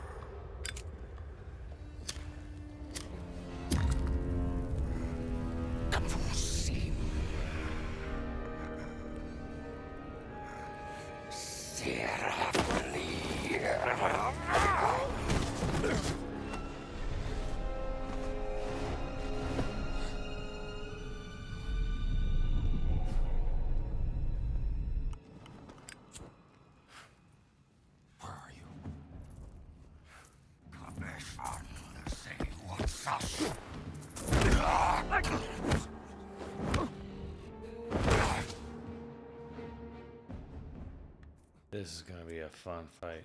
This is gonna be a fun fight.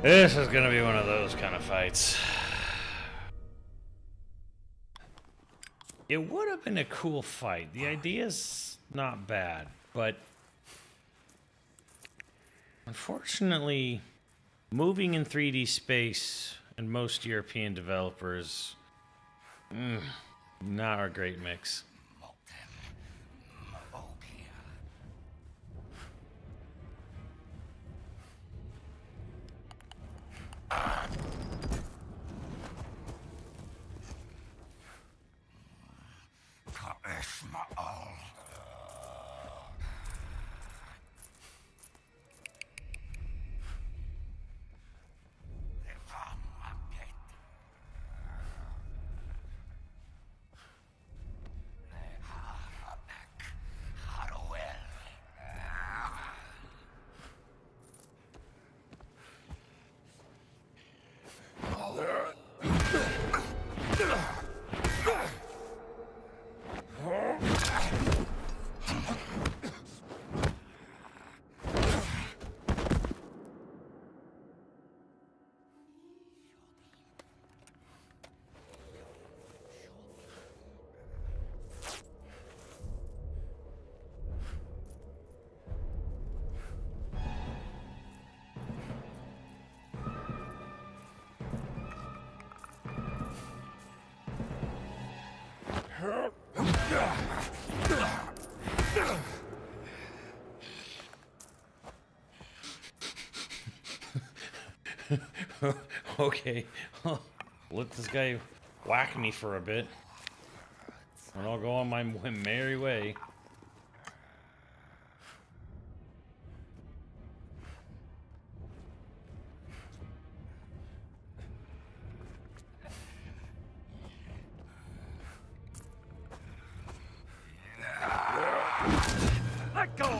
This is gonna be one of those kind of fights. It would have been a cool fight. The idea's not bad, but unfortunately, moving in 3D space and most European developers, not a great mix. Okay, let this guy whack me for a bit, and I'll go on my merry way. Let go!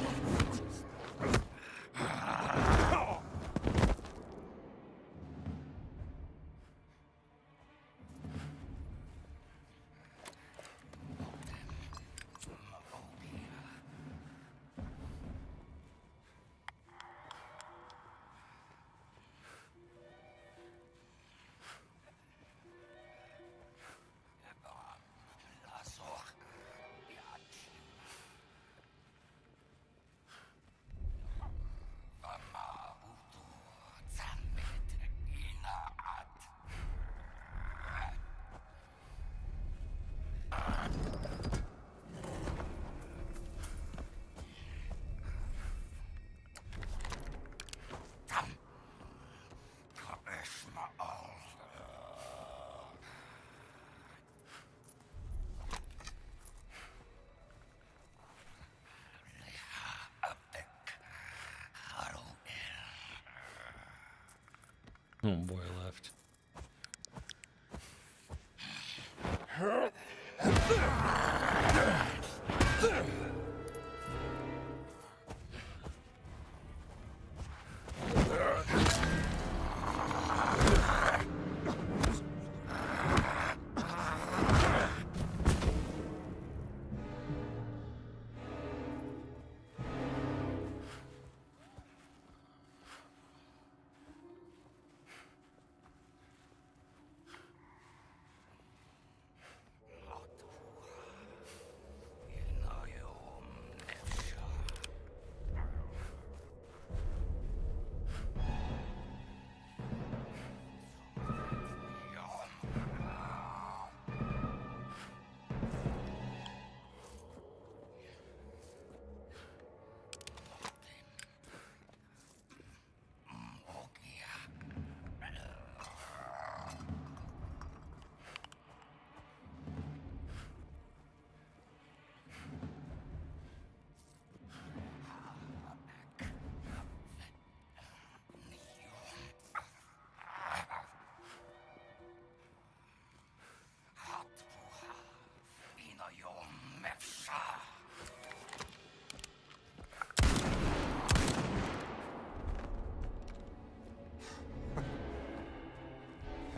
Oh boy, left.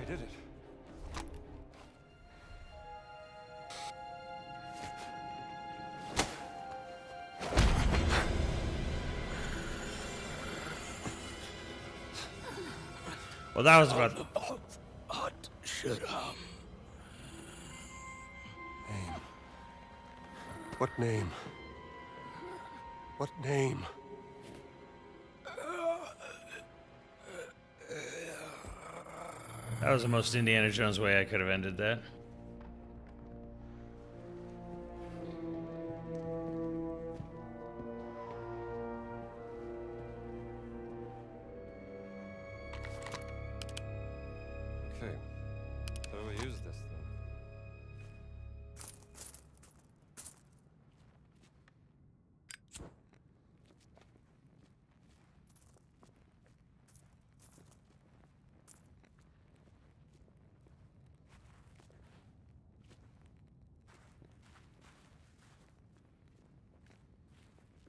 did it. Well, that was about. Name. What name? What name? That was the most Indiana Jones way I could have ended that. Okay. How do I use this thing?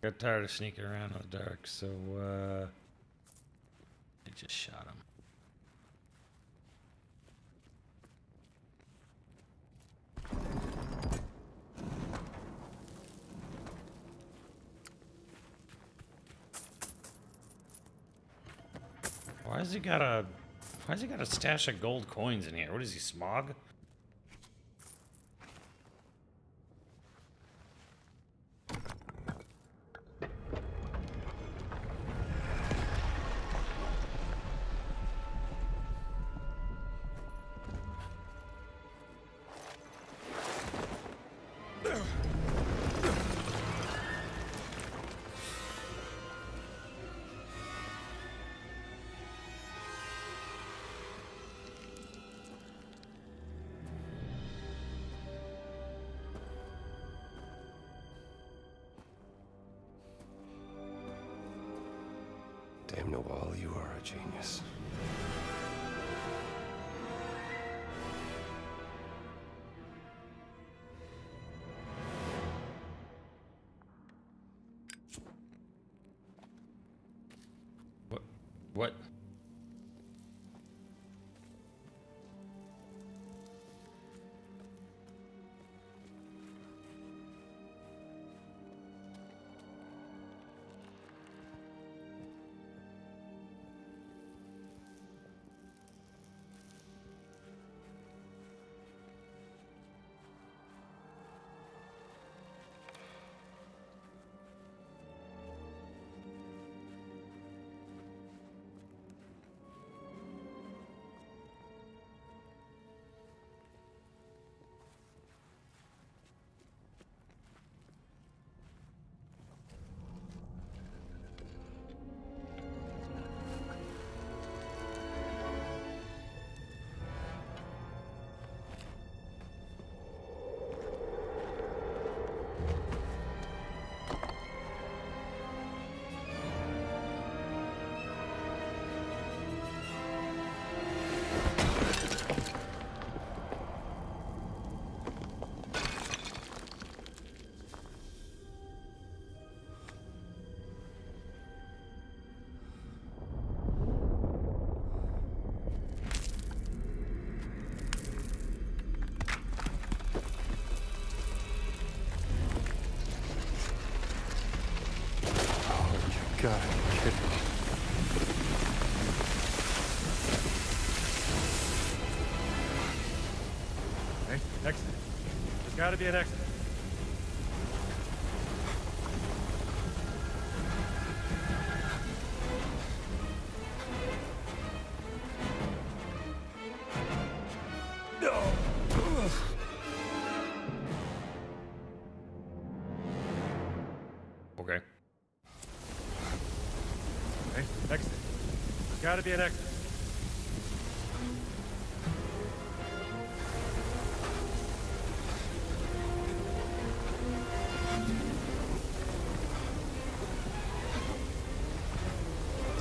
Got tired of sneaking around in the dark, so I just shot him. Why has he got a stash of gold coins in here? What is he, Smog? Damn Noel, you are a genius. What? God, are you kidding me? Hey, exit. There's gotta be an exit. Okay. Hey, exit. There's gotta be an exit.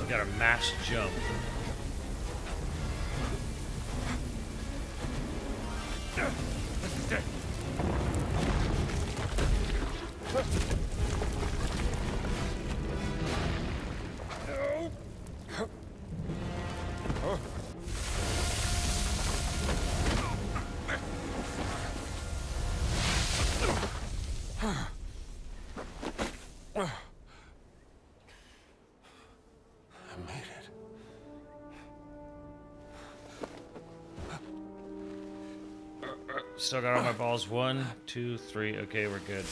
You got a mass jump. This is it. Still got all my balls. 1, 2, 3. Okay, we're good.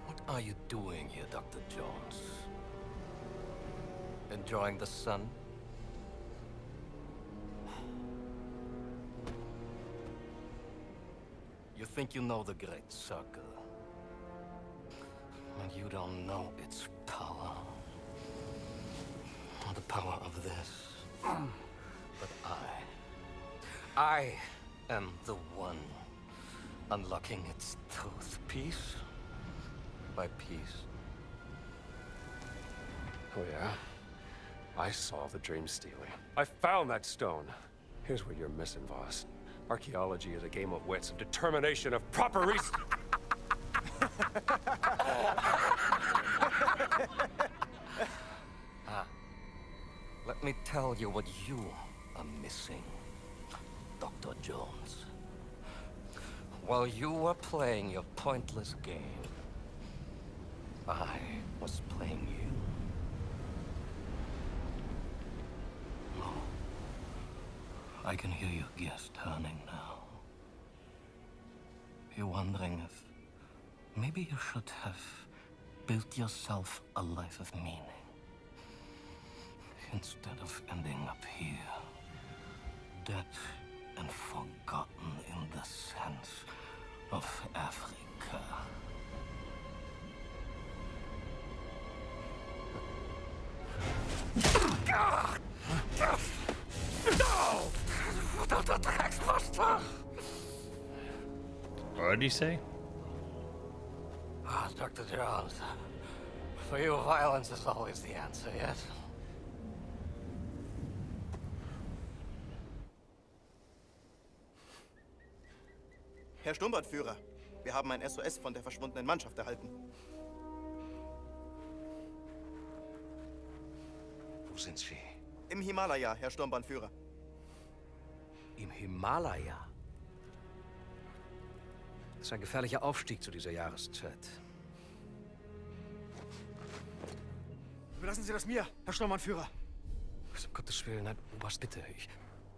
What are you doing here, Dr. Jones? Enjoying the sun? You think you know the Great Circle, but you don't know its power. Or the power of this. But I am the one unlocking its truth piece by piece. Oh, yeah? I saw the dream stealing. I found that stone. Here's what you're missing, Voss. Archaeology is a game of wits, of determination, of proper reason. Let me tell you what you are missing, Dr. Jones. While you were playing your pointless game, I was playing you. Oh, I can hear your gears turning now. You're wondering if maybe you should have built yourself a life of meaning instead of ending up here, dead and forgotten in the sense of Africa. What did you say? Ah, Dr. Jones. For you, violence is always the answer, yes? Herr Sturmbannführer, wir haben ein SOS von der verschwundenen Mannschaft erhalten. Wo sind Sie? Im Himalaya, Herr Sturmbannführer. Im Himalaya? Das ist ein gefährlicher Aufstieg zu dieser Jahreszeit. Überlassen Sie das mir, Herr Sturmbannführer. Um Gottes Willen, nein, Oberst, bitte. Ich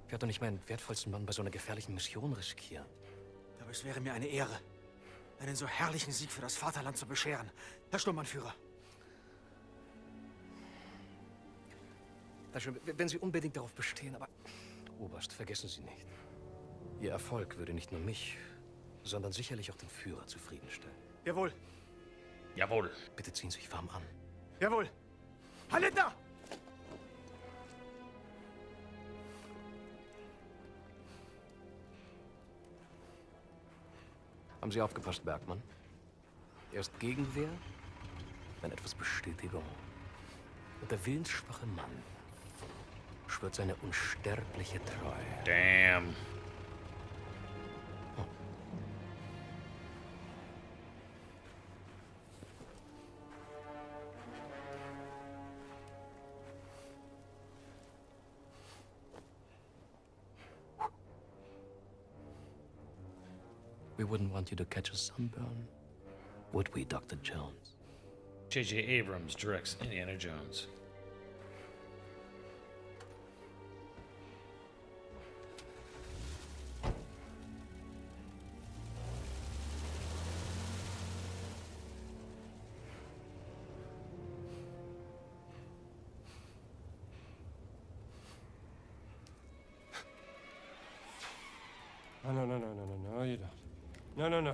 werde doch nicht meinen wertvollsten Mann bei so einer gefährlichen Mission riskieren. Aber es wäre mir eine Ehre, einen so herrlichen Sieg für das Vaterland zu bescheren, Herr Sturmbannführer. Schön, wenn Sie unbedingt darauf bestehen, aber Oberst, vergessen Sie nicht. Ihr Erfolg würde nicht nur mich, sondern sicherlich auch den Führer zufriedenstellen. Jawohl. Jawohl. Bitte ziehen Sie sich warm an. Jawohl. Herr Lindner! Haben Sie aufgepasst, Bergmann? Erst Gegenwehr, dann etwas Bestätigung. Und der willensschwache Mann schwört seine unsterbliche Treue. Damn. We wouldn't want you to catch a sunburn, would we, Dr. Jones? J.J. Abrams directs Indiana Jones. Oh, no, you don't. No.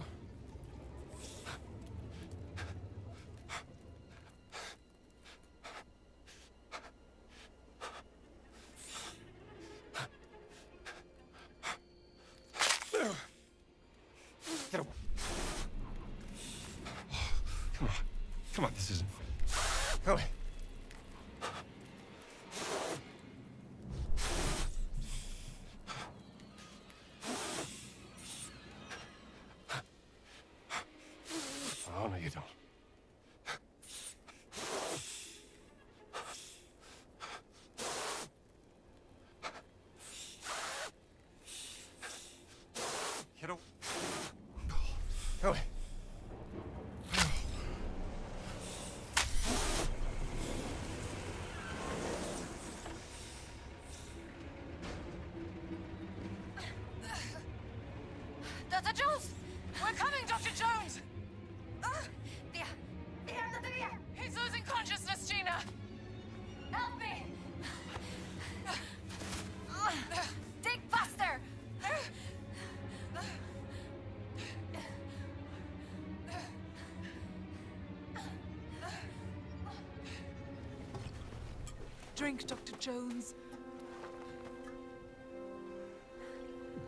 drink, Dr. Jones.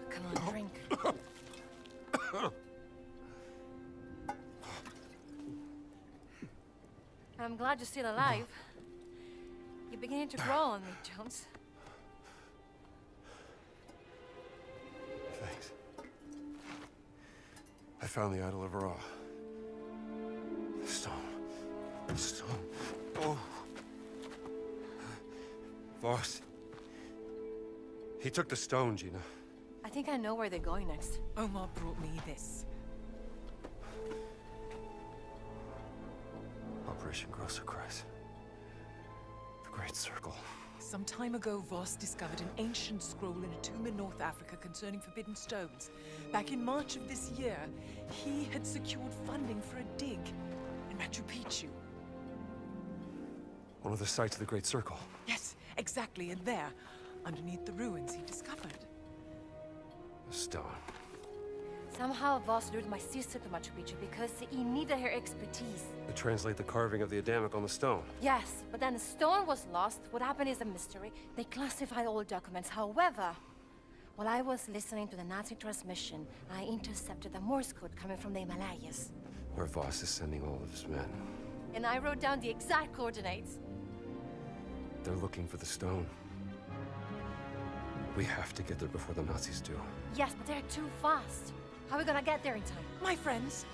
Come on, drink. I'm glad you're still alive. You're beginning to grow on me, Jones. Thanks. I found the Idol of Ra. The stone. The stone. Oh. Voss. He took the stone, Gina. I think I know where they're going next. Omar brought me this. Operation Grosserkreis. The Great Circle. Some time ago, Voss discovered an ancient scroll in a tomb in North Africa concerning forbidden stones. Back in March of this year, he had secured funding for a dig in Machu Picchu. One of the sites of the Great Circle. Yes, exactly, and there, underneath the ruins, he discovered The stone. Somehow Voss lured my sister to Machu Picchu because he needed her expertise. To translate the carving of the Adamic on the stone. Yes, but then the stone was lost. What happened is a mystery. They classified all documents. However, while I was listening to the Nazi transmission, I intercepted a Morse code coming from the Himalayas. Where Voss is sending all of his men. And I wrote down the exact coordinates. They're looking for the stone. We have to get there before the Nazis do. Yes, but they're too fast. How are we gonna get there in time? My friends,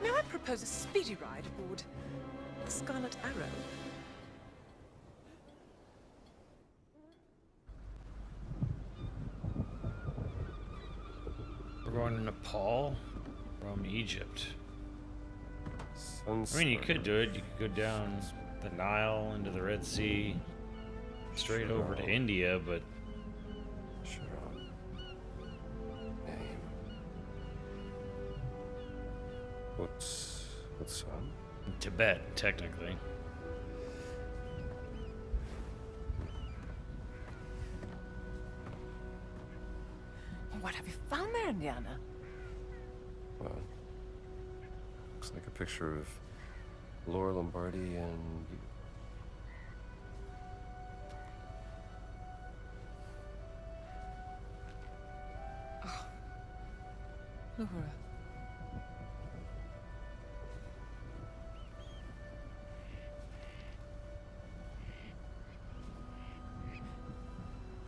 may I propose a speedy ride aboard the Scarlet Arrow? We're going to Nepal from Egypt. Sunset. I mean, you could do it. You could go down the Nile into the Red Sea, straight over to India, but What's Tibet, technically. What have you found there, Indiana? Well, looks like a picture of Laura Lombardi and you. Laura.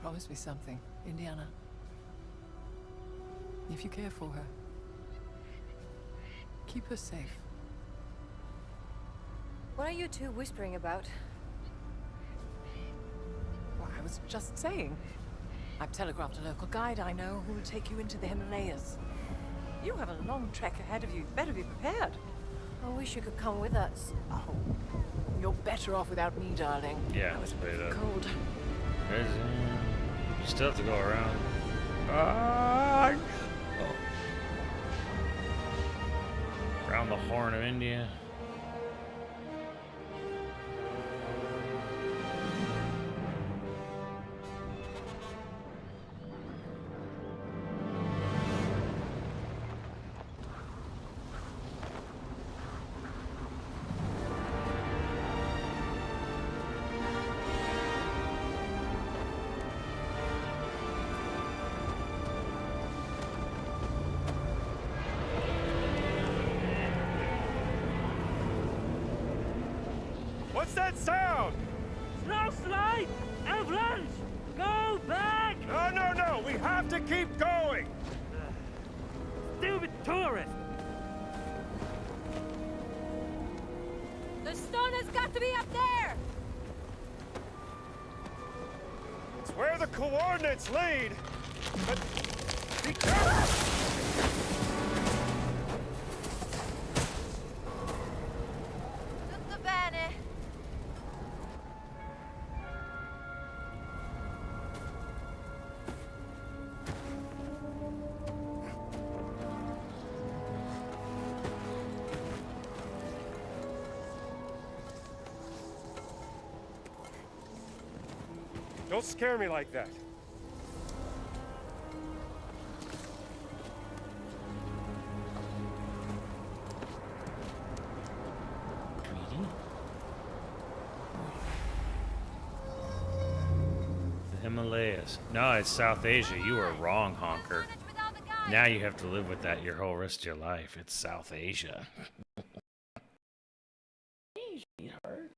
Promise me something, Indiana. If you care for her, keep her safe. What are you two whispering about? Well, I was just saying. I've telegraphed a local guide I know who will take you into the Himalayas. You have a long trek ahead of you. Better be prepared. I wish you could come with us. Oh, you're better off without me, darling. Yeah, I was straight up. cold. You still have to go around. Around the Horn of India. What's that sound? Slow slide! Avalanche! Go back! No! We have to keep going! Stupid tourist! The stone has got to be up there! It's where the coordinates lead! But be careful! Tutto bene. Don't scare me like that. Himalayas. No, it's South Asia. You were wrong, honker. Now you have to live with that your whole rest of your life. It's South Asia. Sweetheart.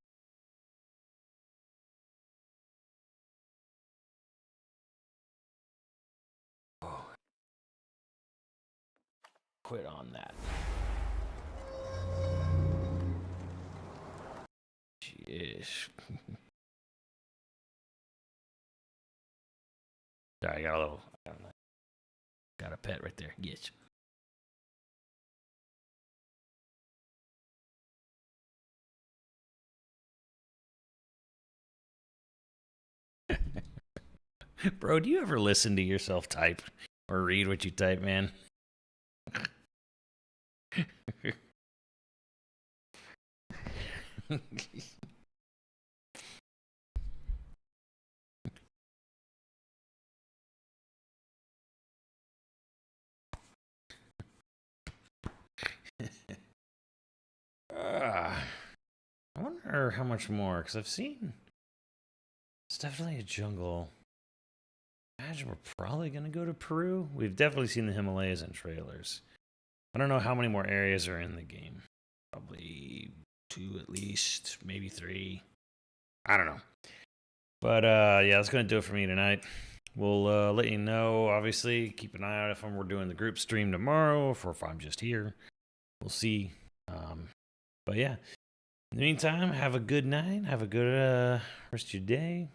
Oh. Quit on that. Jeez. Sorry, I got a little. Got a pet right there. Yes. Bro, do you ever listen to yourself type or read what you type, man? I wonder how much more, because I've seen it's definitely a jungle. I imagine we're probably going to go to Peru. We've definitely seen the Himalayas in trailers. I don't know how many more areas are in the game. Probably 2 at least, maybe 3. I don't know. But yeah, that's going to do it for me tonight. We'll let you know, obviously. Keep an eye out if we're doing the group stream tomorrow or if I'm just here. We'll see. But yeah. In the meantime, have a good night. Have a good rest of your day.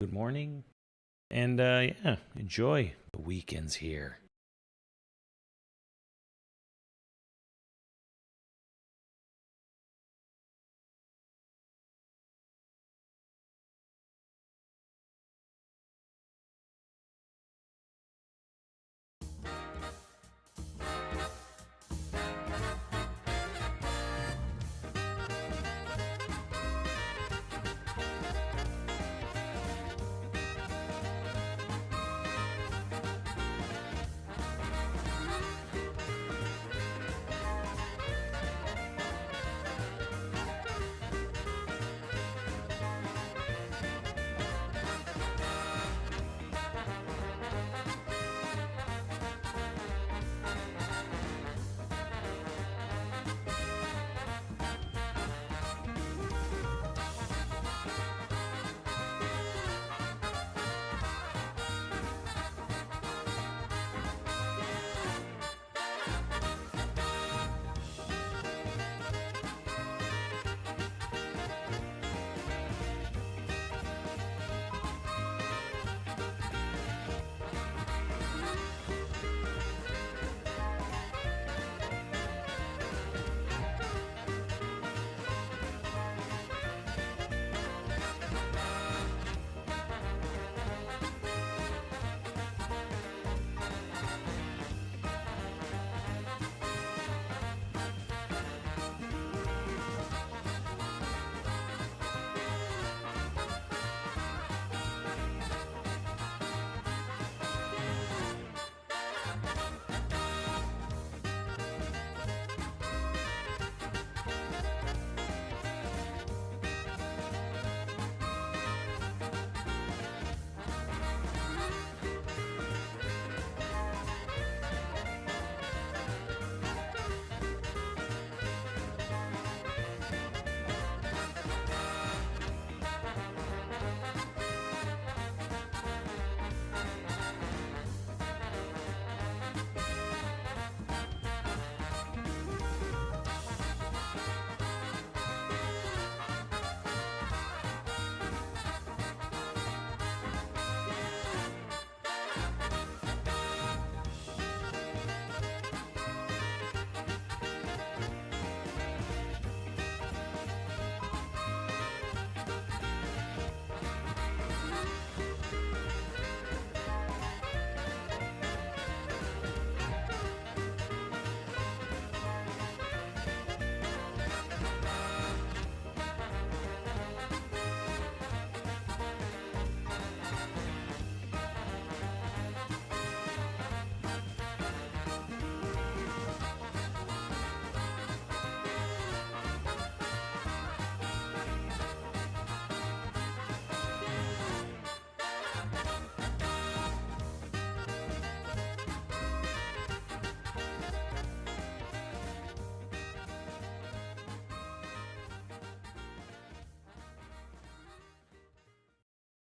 Good morning. And yeah, enjoy. The weekend's here.